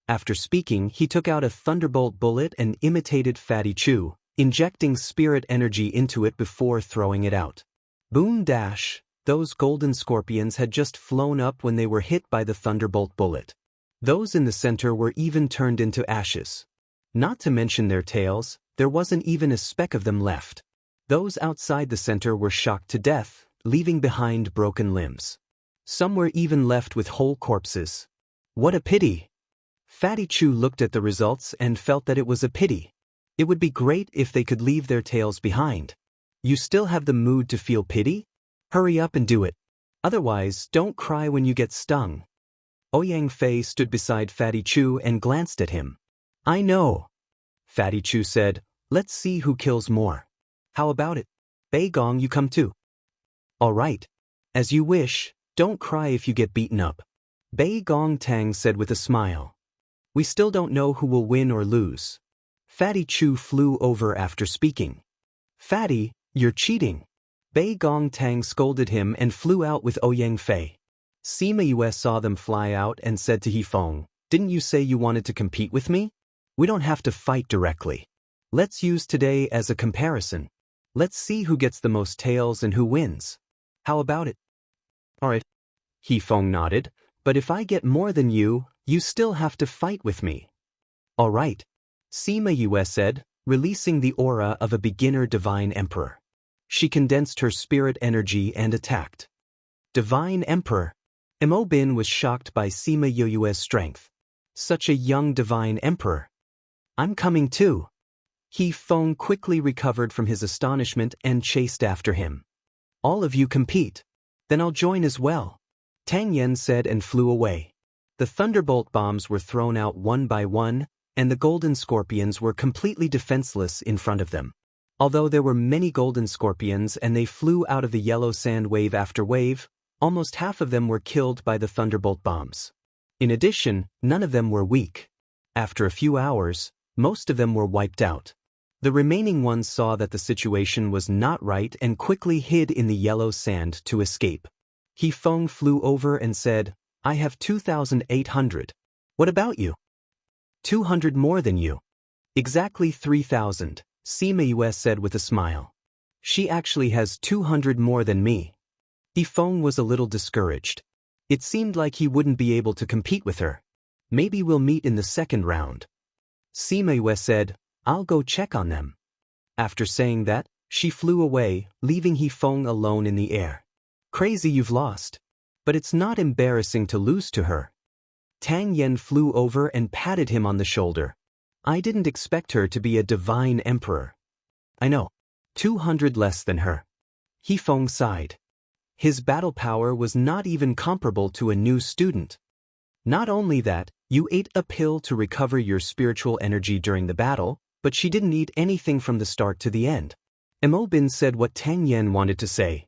After speaking, he took out a thunderbolt bullet and imitated Fatty Chu, injecting spirit energy into it before throwing it out. Boom dash! Those golden scorpions had just flown up when they were hit by the thunderbolt bullet. Those in the center were even turned into ashes. Not to mention their tails, there wasn't even a speck of them left. Those outside the center were shocked to death, leaving behind broken limbs. Some were even left with whole corpses. What a pity! Fatty Chu looked at the results and felt that it was a pity. It would be great if they could leave their tails behind. You still have the mood to feel pity? Hurry up and do it. Otherwise, don't cry when you get stung. Ouyang Fei stood beside Fatty Chu and glanced at him. I know. Fatty Chu said, let's see who kills more. How about it? Bei Gong, you come too. All right. As you wish, don't cry if you get beaten up. Bei Gong Tang said with a smile. We still don't know who will win or lose. Fatty Chu flew over after speaking. Fatty, you're cheating. Bei Gong Tang scolded him and flew out with Ouyang Fei. Sima Yue saw them fly out and said to Hifeng, didn't you say you wanted to compete with me? We don't have to fight directly. Let's use today as a comparison. Let's see who gets the most tails and who wins. How about it? All right. Hifeng nodded, but if I get more than you, you still have to fight with me. All right. Sima Yue said, releasing the aura of a beginner divine emperor. She condensed her spirit energy and attacked. Divine Emperor. Mo Bin was shocked by Sima Yue's strength. Such a young divine emperor. I'm coming too. Hifeng quickly recovered from his astonishment and chased after him. All of you compete. Then I'll join as well. Tang Yen said and flew away. The thunderbolt bombs were thrown out one by one, and the golden scorpions were completely defenseless in front of them. Although there were many golden scorpions and they flew out of the yellow sand wave after wave, almost half of them were killed by the thunderbolt bombs. In addition, none of them were weak. After a few hours, most of them were wiped out. The remaining ones saw that the situation was not right and quickly hid in the yellow sand to escape. He Feng flew over and said, "I have 2,800. What about you?" 200 more than you. Exactly 3,000, Sima Yue said with a smile. She actually has 200 more than me. He Feng was a little discouraged. It seemed like he wouldn't be able to compete with her. Maybe we'll meet in the second round. Sima Yue said, "I'll go check on them." After saying that, she flew away, leaving He Feng alone in the air. Crazy you've lost. But it's not embarrassing to lose to her. Tang Yen flew over and patted him on the shoulder. I didn't expect her to be a divine emperor. I know. 200 less than her. He Feng sighed. His battle power was not even comparable to a new student. Not only that, you ate a pill to recover your spiritual energy during the battle, but she didn't eat anything from the start to the end. Mo Bin said what Tang Yen wanted to say.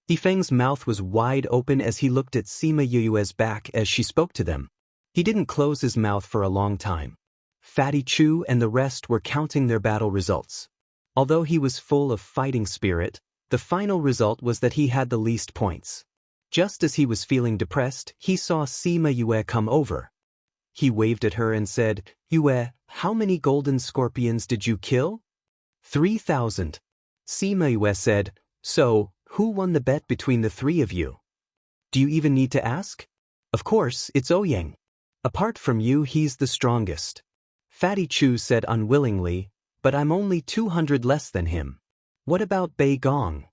He Feng's mouth was wide open as he looked at Sima Yue's back as she spoke to them. He didn't close his mouth for a long time. Fatty Chu and the rest were counting their battle results. Although he was full of fighting spirit, the final result was that he had the least points. Just as he was feeling depressed, he saw Sima Yue come over. He waved at her and said, "Yue, how many golden scorpions did you kill?" 3,000. Sima Yue said, "So, who won the bet between the three of you?" "Do you even need to ask?" "Of course, it's Ouyang. Apart from you, he's the strongest." Fatty Chu said unwillingly, "But I'm only 200 less than him." "What about Bei Gong?"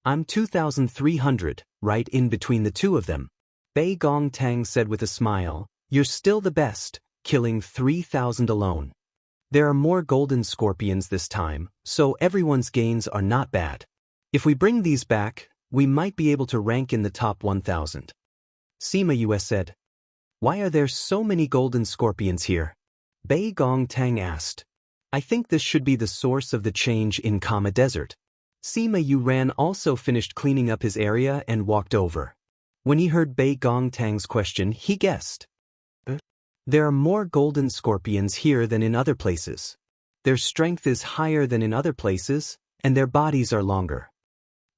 "I'm 2,300, right in between the two of them." Bei Gong Tang said with a smile, "You're still the best, killing 3,000 alone. There are more golden scorpions this time, so everyone's gains are not bad. If we bring these back, we might be able to rank in the top 1,000. Sima Yue said. "Why are there so many golden scorpions here?" Bei Gong Tang asked. "I think this should be the source of the change in Kama Desert." Sima Yuran also finished cleaning up his area and walked over. When he heard Bei Gong Tang's question, he guessed. There are more golden scorpions here than in other places. Their strength is higher than in other places, and their bodies are longer.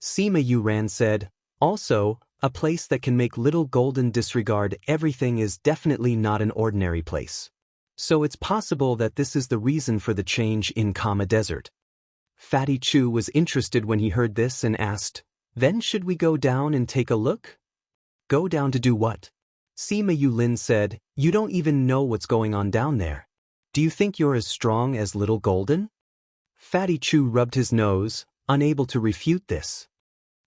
Sima Yuran said, "Also, a place that can make little golden disregard everything is definitely not an ordinary place. So it's possible that this is the reason for the change in Kama Desert." Fatty Chu was interested when he heard this and asked, "Then should we go down and take a look?" "Go down to do what?" Sima Yulin said, "You don't even know what's going on down there. Do you think you're as strong as Little Golden?" Fatty Chu rubbed his nose, unable to refute this.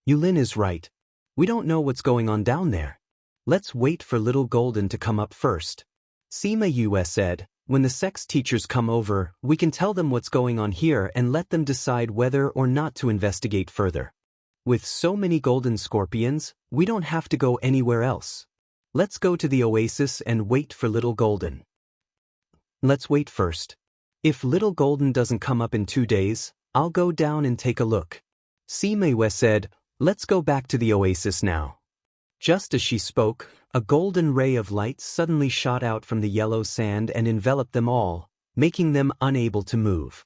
Yulin is right. We don't know what's going on down there. Let's wait for Little Golden to come up first. Sima Yue said, "When the sex teachers come over, we can tell them what's going on here and let them decide whether or not to investigate further. With so many golden scorpions, we don't have to go anywhere else. Let's go to the oasis and wait for Little Golden." "Let's wait first. If Little Golden doesn't come up in 2 days, I'll go down and take a look." Sima Yue said, "Let's go back to the oasis now." Just as she spoke, a golden ray of light suddenly shot out from the yellow sand and enveloped them all, making them unable to move.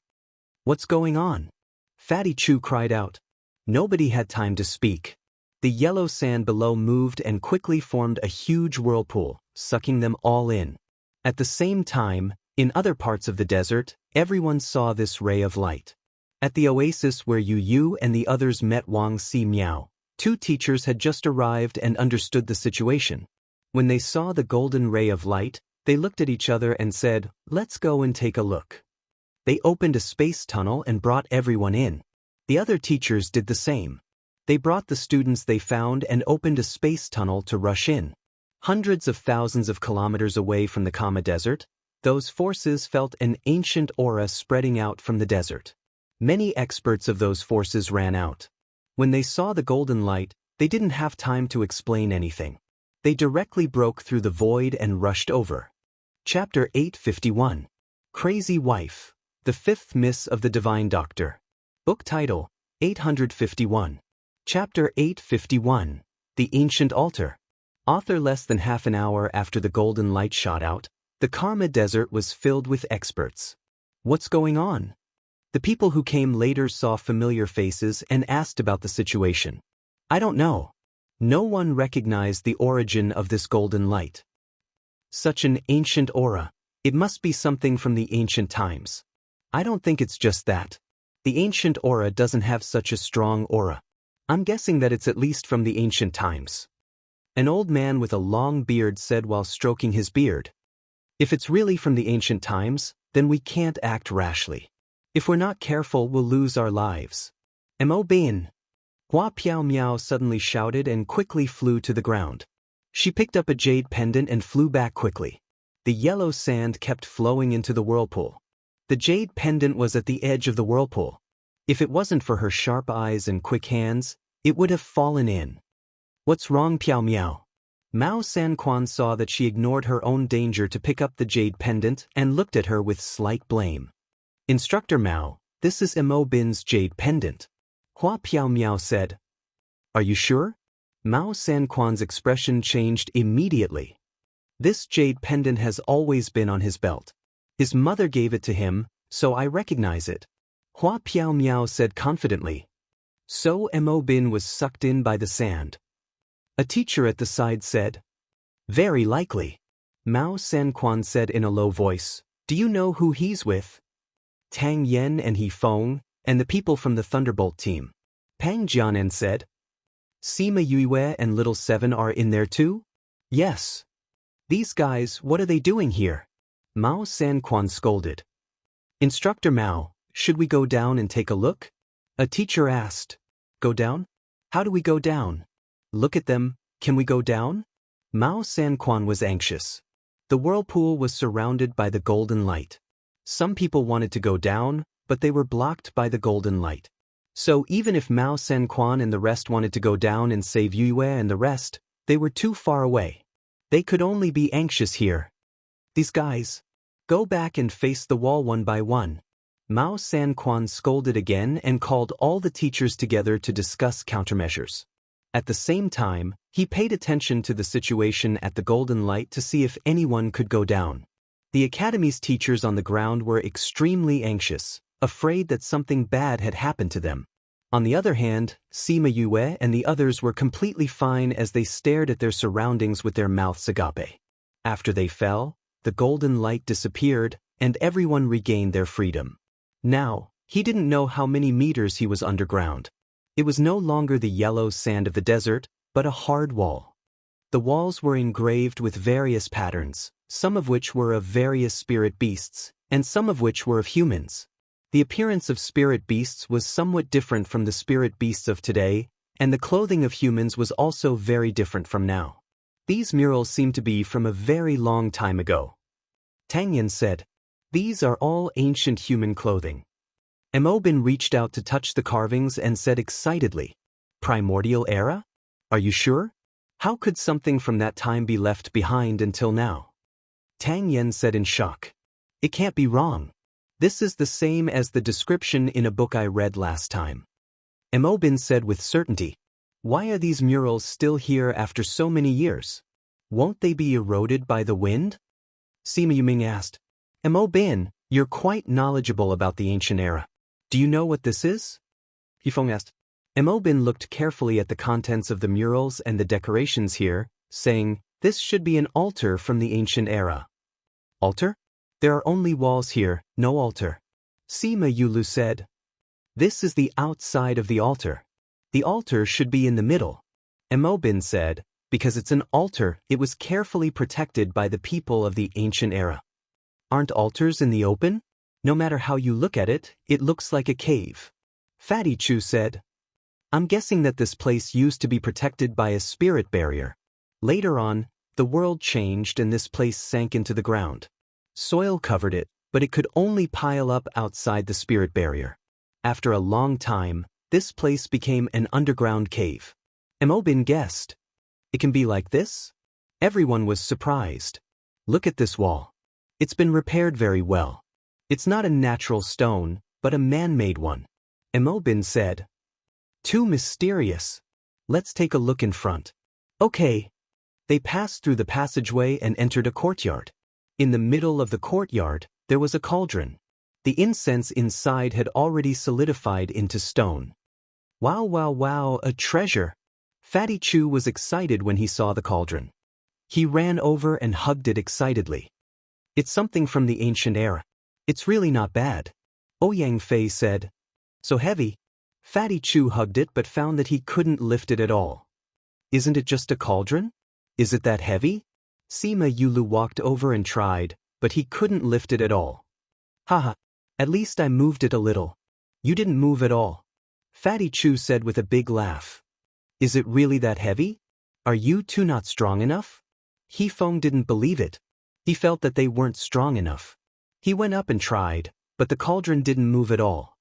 "What's going on?" Fatty Chu cried out. Nobody had time to speak. The yellow sand below moved and quickly formed a huge whirlpool, sucking them all in. At the same time, in other parts of the desert, everyone saw this ray of light. At the oasis where Yu and the others met Wang Si Miao, 2 teachers had just arrived and understood the situation. When they saw the golden ray of light, they looked at each other and said, "Let's go and take a look." They opened a space tunnel and brought everyone in. The other teachers did the same. They brought the students they found and opened a space tunnel to rush in. Hundreds of thousands of kilometers away from the Kama Desert, those forces felt an ancient aura spreading out from the desert. Many experts of those forces ran out. When they saw the golden light, they didn't have time to explain anything. They directly broke through the void and rushed over. Chapter 851. Crazy Wife, the 5th Miss of the Divine Doctor. Book title, 851. Chapter 851. The Ancient Altar. Author. Less than half an hour after the golden light shot out, the Karma Desert was filled with experts. What's going on? The people who came later saw familiar faces and asked about the situation. I don't know. No one recognized the origin of this golden light. Such an ancient aura. It must be something from the ancient times. I don't think it's just that. The ancient aura doesn't have such a strong aura. I'm guessing that it's at least from the ancient times. An old man with a long beard said while stroking his beard. If it's really from the ancient times, then we can't act rashly. If we're not careful, we'll lose our lives. Mo Bin. Hua Piao Miao suddenly shouted and quickly flew to the ground. She picked up a jade pendant and flew back quickly. The yellow sand kept flowing into the whirlpool. The jade pendant was at the edge of the whirlpool. If it wasn't for her sharp eyes and quick hands, it would have fallen in. What's wrong, Piao Miao? Mao Sanquan saw that she ignored her own danger to pick up the jade pendant and looked at her with slight blame. Instructor Mao, this is Mo Bin's jade pendant. Hua Piao Miao said. Are you sure? Mao Sanquan's expression changed immediately. This jade pendant has always been on his belt. His mother gave it to him, so I recognize it. Hua Piao Miao said confidently. So Mo Bin was sucked in by the sand. A teacher at the side said. Very likely. Mao Sanquan said in a low voice. Do you know who he's with? Tang Yen and He Feng, and the people from the Thunderbolt team. Pang Jianan said. Sima Yue and Little Seven are in there too? Yes. These guys, what are they doing here? Mao Sanquan scolded. Instructor Mao, should we go down and take a look? A teacher asked. Go down? How do we go down? Look at them, can we go down? Mao Sanquan was anxious. The whirlpool was surrounded by the golden light. Some people wanted to go down, but they were blocked by the golden light. So even if Mao Sanquan and the rest wanted to go down and save Yue and the rest, they were too far away. They could only be anxious here. These guys. Go back and face the wall one by one. Mao Sanquan scolded again and called all the teachers together to discuss countermeasures. At the same time, he paid attention to the situation at the golden light to see if anyone could go down. The academy's teachers on the ground were extremely anxious, afraid that something bad had happened to them. On the other hand, Sima Yue and the others were completely fine as they stared at their surroundings with their mouths agape. After they fell, the golden light disappeared, and everyone regained their freedom. Now, he didn't know how many meters he was underground. It was no longer the yellow sand of the desert, but a hard wall. The walls were engraved with various patterns, some of which were of various spirit beasts, and some of which were of humans. The appearance of spirit beasts was somewhat different from the spirit beasts of today, and the clothing of humans was also very different from now. These murals seem to be from a very long time ago. Tang Yin said, these are all ancient human clothing. Mo Bin reached out to touch the carvings and said excitedly, Primordial era? Are you sure? How could something from that time be left behind until now? Tang Yen said in shock. It can't be wrong. This is the same as the description in a book I read last time. Mo Bin said with certainty, why are these murals still here after so many years? Won't they be eroded by the wind? Sima Yuming asked. Mo Bin, you're quite knowledgeable about the ancient era. Do you know what this is? Yifeng asked. Mo Bin looked carefully at the contents of the murals and the decorations here, saying, this should be an altar from the ancient era. Altar? There are only walls here, no altar. Sima Yulu said. This is the outside of the altar. The altar should be in the middle. Mo Bin said, because it's an altar, it was carefully protected by the people of the ancient era. Aren't altars in the open? No matter how you look at it, it looks like a cave. Fatty Chu said. I'm guessing that this place used to be protected by a spirit barrier. Later on, the world changed and this place sank into the ground. Soil covered it, but it could only pile up outside the spirit barrier. After a long time, this place became an underground cave. Mo Bin guessed. It can be like this? Everyone was surprised. Look at this wall. It's been repaired very well. It's not a natural stone, but a man-made one. Mo Bin said. Too mysterious. Let's take a look in front. Okay. They passed through the passageway and entered a courtyard. In the middle of the courtyard, there was a cauldron. The incense inside had already solidified into stone. Wow, wow, wow, a treasure! Fatty Chu was excited when he saw the cauldron. He ran over and hugged it excitedly. It's something from the ancient era. It's really not bad. Ouyang Fei said. So heavy. Fatty Chu hugged it but found that he couldn't lift it at all. Isn't it just a cauldron? Is it that heavy? Sima Yulu walked over and tried, but he couldn't lift it at all. Haha, at least I moved it a little. You didn't move at all. Fatty Chu said with a big laugh. Is it really that heavy? Are you two not strong enough? He Feng didn't believe it. He felt that they weren't strong enough. He went up and tried, but the cauldron didn't move at all.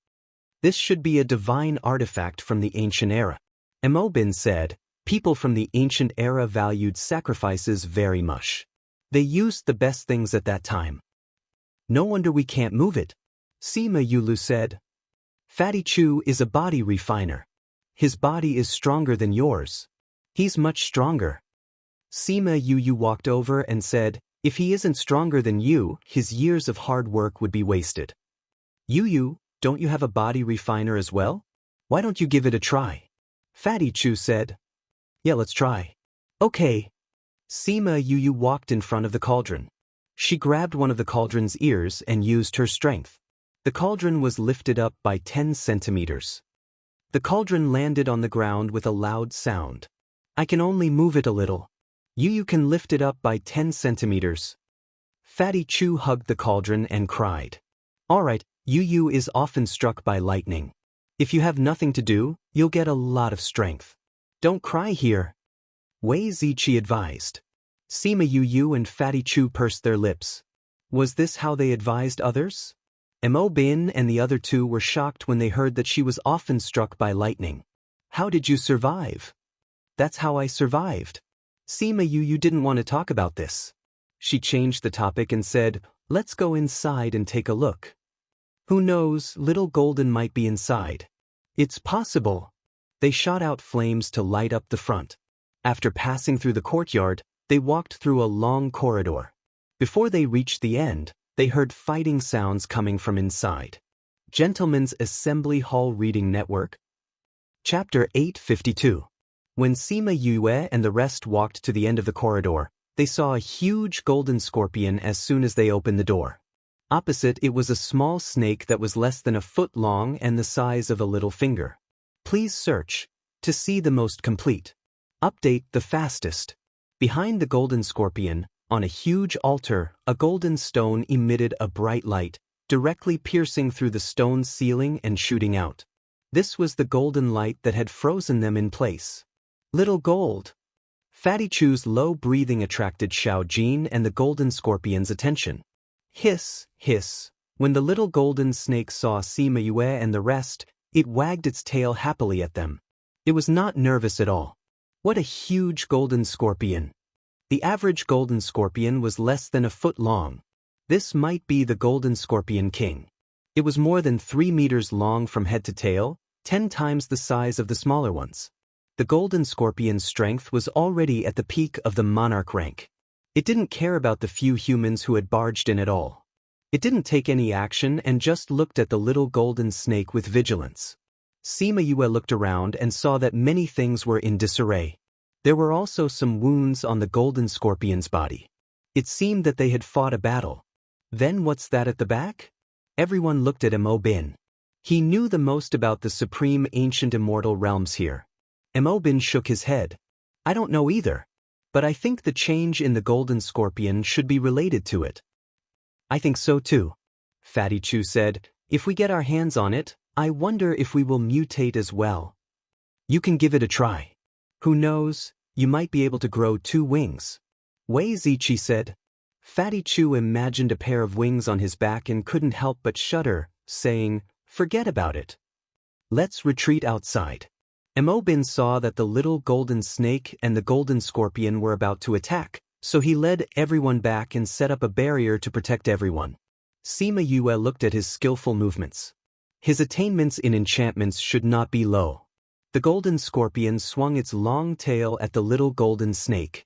This should be a divine artifact from the ancient era. Mo Bin said, people from the ancient era valued sacrifices very much. They used the best things at that time. No wonder we can't move it. Sima Yulu said. Fatty Chu is a body refiner. His body is stronger than yours. He's much stronger. Sima Yu walked over and said, if he isn't stronger than you, his years of hard work would be wasted. Yu, don't you have a body refiner as well? Why don't you give it a try? Fatty Chu said. Yeah, let's try. Okay. Sima Yu walked in front of the cauldron. She grabbed one of the cauldron's ears and used her strength. The cauldron was lifted up by 10 centimeters. The cauldron landed on the ground with a loud sound. I can only move it a little. You can lift it up by 10 centimeters. Fatty Chu hugged the cauldron and cried. Alright, Yu is often struck by lightning. If you have nothing to do, you'll get a lot of strength. Don't cry here. Wei Ziqi advised. Sima Yu and Fatty Chu pursed their lips. Was this how they advised others? Mo Bin and the other two were shocked when they heard that she was often struck by lightning. How did you survive? That's how I survived. Sima Yu didn't want to talk about this. She changed the topic and said, let's go inside and take a look. Who knows, little Golden might be inside. It's possible. They shot out flames to light up the front. After passing through the courtyard, they walked through a long corridor. Before they reached the end, they heard fighting sounds coming from inside. Gentlemen's Assembly Hall Reading Network. Chapter 852. When Sima Yue and the rest walked to the end of the corridor, they saw a huge golden scorpion as soon as they opened the door. Opposite it was a small snake that was less than a foot long and the size of a little finger. Please search to see the most complete. Update the fastest. Behind the golden scorpion, on a huge altar, a golden stone emitted a bright light, directly piercing through the stone's ceiling and shooting out. This was the golden light that had frozen them in place. Little Gold. Fatty Chu's low breathing attracted Xiao Jin and the golden scorpion's attention. Hiss, hiss. When the little golden snake saw Sima Yue and the rest, it wagged its tail happily at them. It was not nervous at all. What a huge golden scorpion. The average golden scorpion was less than a foot long. This might be the golden scorpion king. It was more than 3 meters long from head to tail, 10 times the size of the smaller ones. The golden scorpion's strength was already at the peak of the monarch rank. It didn't care about the few humans who had barged in at all. It didn't take any action and just looked at the little golden snake with vigilance. Sima Yue looked around and saw that many things were in disarray. There were also some wounds on the golden scorpion's body. It seemed that they had fought a battle. Then what's that at the back? Everyone looked at Mo Bin. He knew the most about the supreme ancient immortal realms here. Mo Bin shook his head. I don't know either. But I think the change in the golden scorpion should be related to it. I think so too. Fatty Chu said, if we get our hands on it, I wonder if we will mutate as well. You can give it a try. Who knows, you might be able to grow 2 wings. Wei Ziqi said. Fatty Chu imagined a pair of wings on his back and couldn't help but shudder, saying, forget about it. Let's retreat outside. Mo Bin saw that the little golden snake and the golden scorpion were about to attack, so he led everyone back and set up a barrier to protect everyone. Sima Yue looked at his skillful movements. His attainments in enchantments should not be low. The golden scorpion swung its long tail at the little golden snake.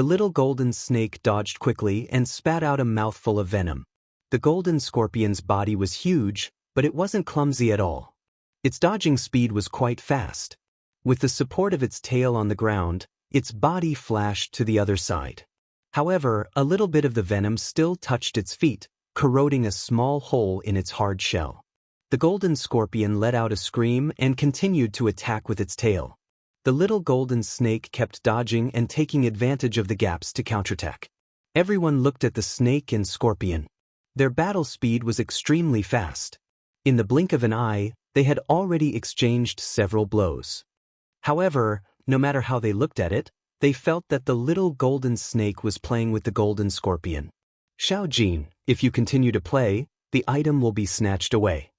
The little golden snake dodged quickly and spat out a mouthful of venom. The golden scorpion's body was huge, but it wasn't clumsy at all. Its dodging speed was quite fast. With the support of its tail on the ground, its body flashed to the other side. However, a little bit of the venom still touched its feet, corroding a small hole in its hard shell. The golden scorpion let out a scream and continued to attack with its tail. The little golden snake kept dodging and taking advantage of the gaps to counterattack. Everyone looked at the snake and scorpion. Their battle speed was extremely fast. In the blink of an eye, they had already exchanged several blows. However, no matter how they looked at it, they felt that the little golden snake was playing with the golden scorpion. Xiao Jin, if you continue to play, the item will be snatched away.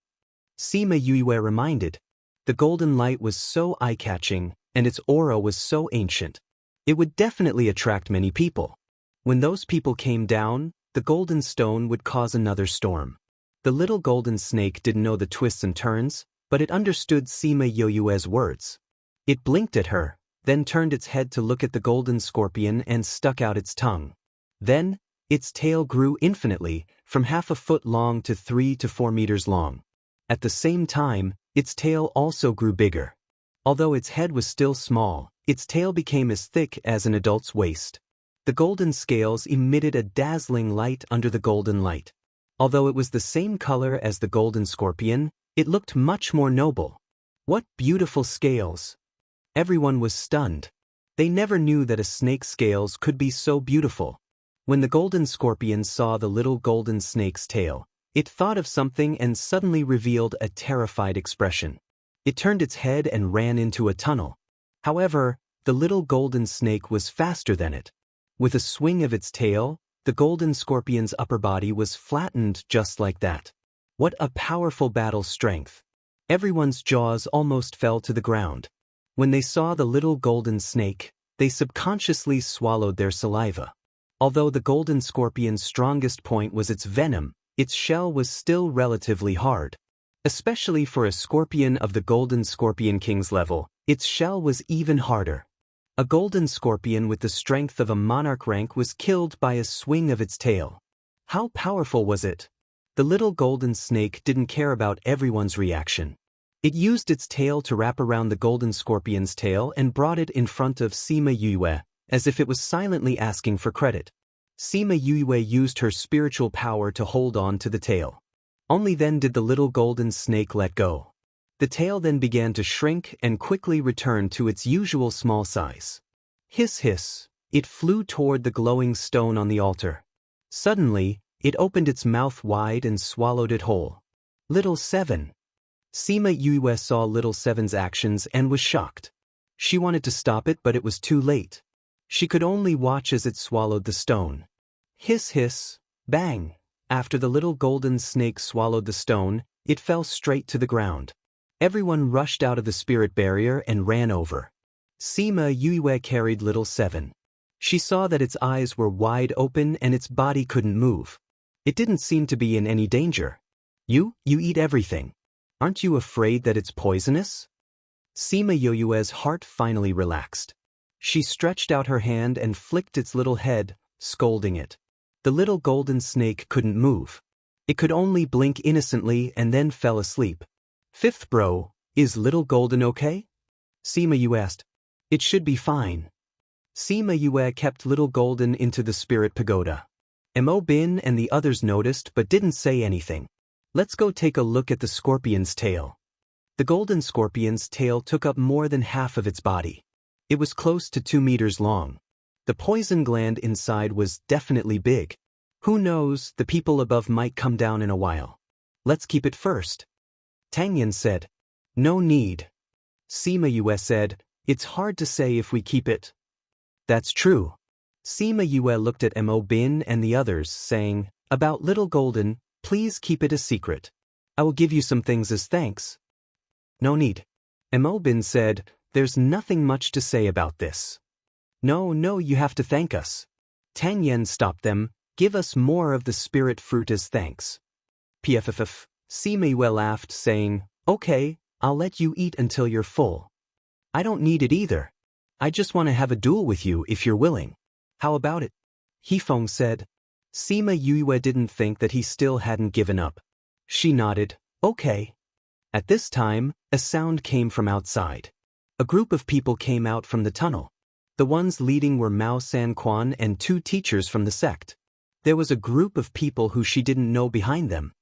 Sima Yue reminded. The golden light was so eye-catching, and its aura was so ancient. It would definitely attract many people. When those people came down, the golden stone would cause another storm. The little golden snake didn't know the twists and turns, but it understood Sima Yue's words. It blinked at her, then turned its head to look at the golden scorpion and stuck out its tongue. Then, its tail grew infinitely, from half a foot long to 3 to 4 meters long. At the same time, its tail also grew bigger. Although its head was still small, its tail became as thick as an adult's waist. The golden scales emitted a dazzling light under the golden light. Although it was the same color as the golden scorpion, it looked much more noble. What beautiful scales! Everyone was stunned. They never knew that a snake's scales could be so beautiful. When the golden scorpion saw the little golden snake's tail, it thought of something and suddenly revealed a terrified expression. It turned its head and ran into a tunnel. However, the little golden snake was faster than it. With a swing of its tail, the golden scorpion's upper body was flattened just like that. What a powerful battle strength! Everyone's jaws almost fell to the ground. When they saw the little golden snake, they subconsciously swallowed their saliva. Although the golden scorpion's strongest point was its venom, its shell was still relatively hard. Especially for a scorpion of the golden scorpion king's level, its shell was even harder. A golden scorpion with the strength of a monarch rank was killed by a swing of its tail. How powerful was it? The little golden snake didn't care about everyone's reaction. It used its tail to wrap around the golden scorpion's tail and brought it in front of Sima Yue, as if it was silently asking for credit. Sima Yue used her spiritual power to hold on to the tail. Only then did the little golden snake let go. The tail then began to shrink and quickly returned to its usual small size. Hiss hiss, it flew toward the glowing stone on the altar. Suddenly, it opened its mouth wide and swallowed it whole. Little Seven. Sima Yue saw Little Seven's actions and was shocked. She wanted to stop it, but it was too late. She could only watch as it swallowed the stone. Hiss hiss, bang. After the little golden snake swallowed the stone, it fell straight to the ground. Everyone rushed out of the spirit barrier and ran over. Sima Yue carried Little Seven. She saw that its eyes were wide open and its body couldn't move. It didn't seem to be in any danger. You eat everything. Aren't you afraid that it's poisonous? Sima Yue's heart finally relaxed. She stretched out her hand and flicked its little head, scolding it. The little golden snake couldn't move. It could only blink innocently and then fell asleep. Fifth bro, is little golden okay? Sima Yue asked. It should be fine. Sima Yue kept little golden into the spirit pagoda. Mo Bin and the others noticed but didn't say anything. Let's go take a look at the scorpion's tail. The golden scorpion's tail took up more than half of its body. It was close to 2 meters long. The poison gland inside was definitely big. Who knows, the people above might come down in a while. Let's keep it first. Tang Yan said. No need. Sima Yue said, it's hard to say if we keep it. That's true. Sima Yue looked at Mo Bin and the others, saying, about little golden, please keep it a secret. I will give you some things as thanks. No need. Mo Bin said, there's nothing much to say about this. No, you have to thank us. Tang Yan stopped them, give us more of the spirit fruit as thanks. Pff, Sima Yue laughed, saying, okay, I'll let you eat until you're full. I don't need it either. I just want to have a duel with you if you're willing. How about it? Hifeng said. Sima Yue didn't think that he still hadn't given up. She nodded. Okay. At this time, a sound came from outside. A group of people came out from the tunnel. The ones leading were Mao Sanquan and 2 teachers from the sect. There was a group of people who she didn't know behind them.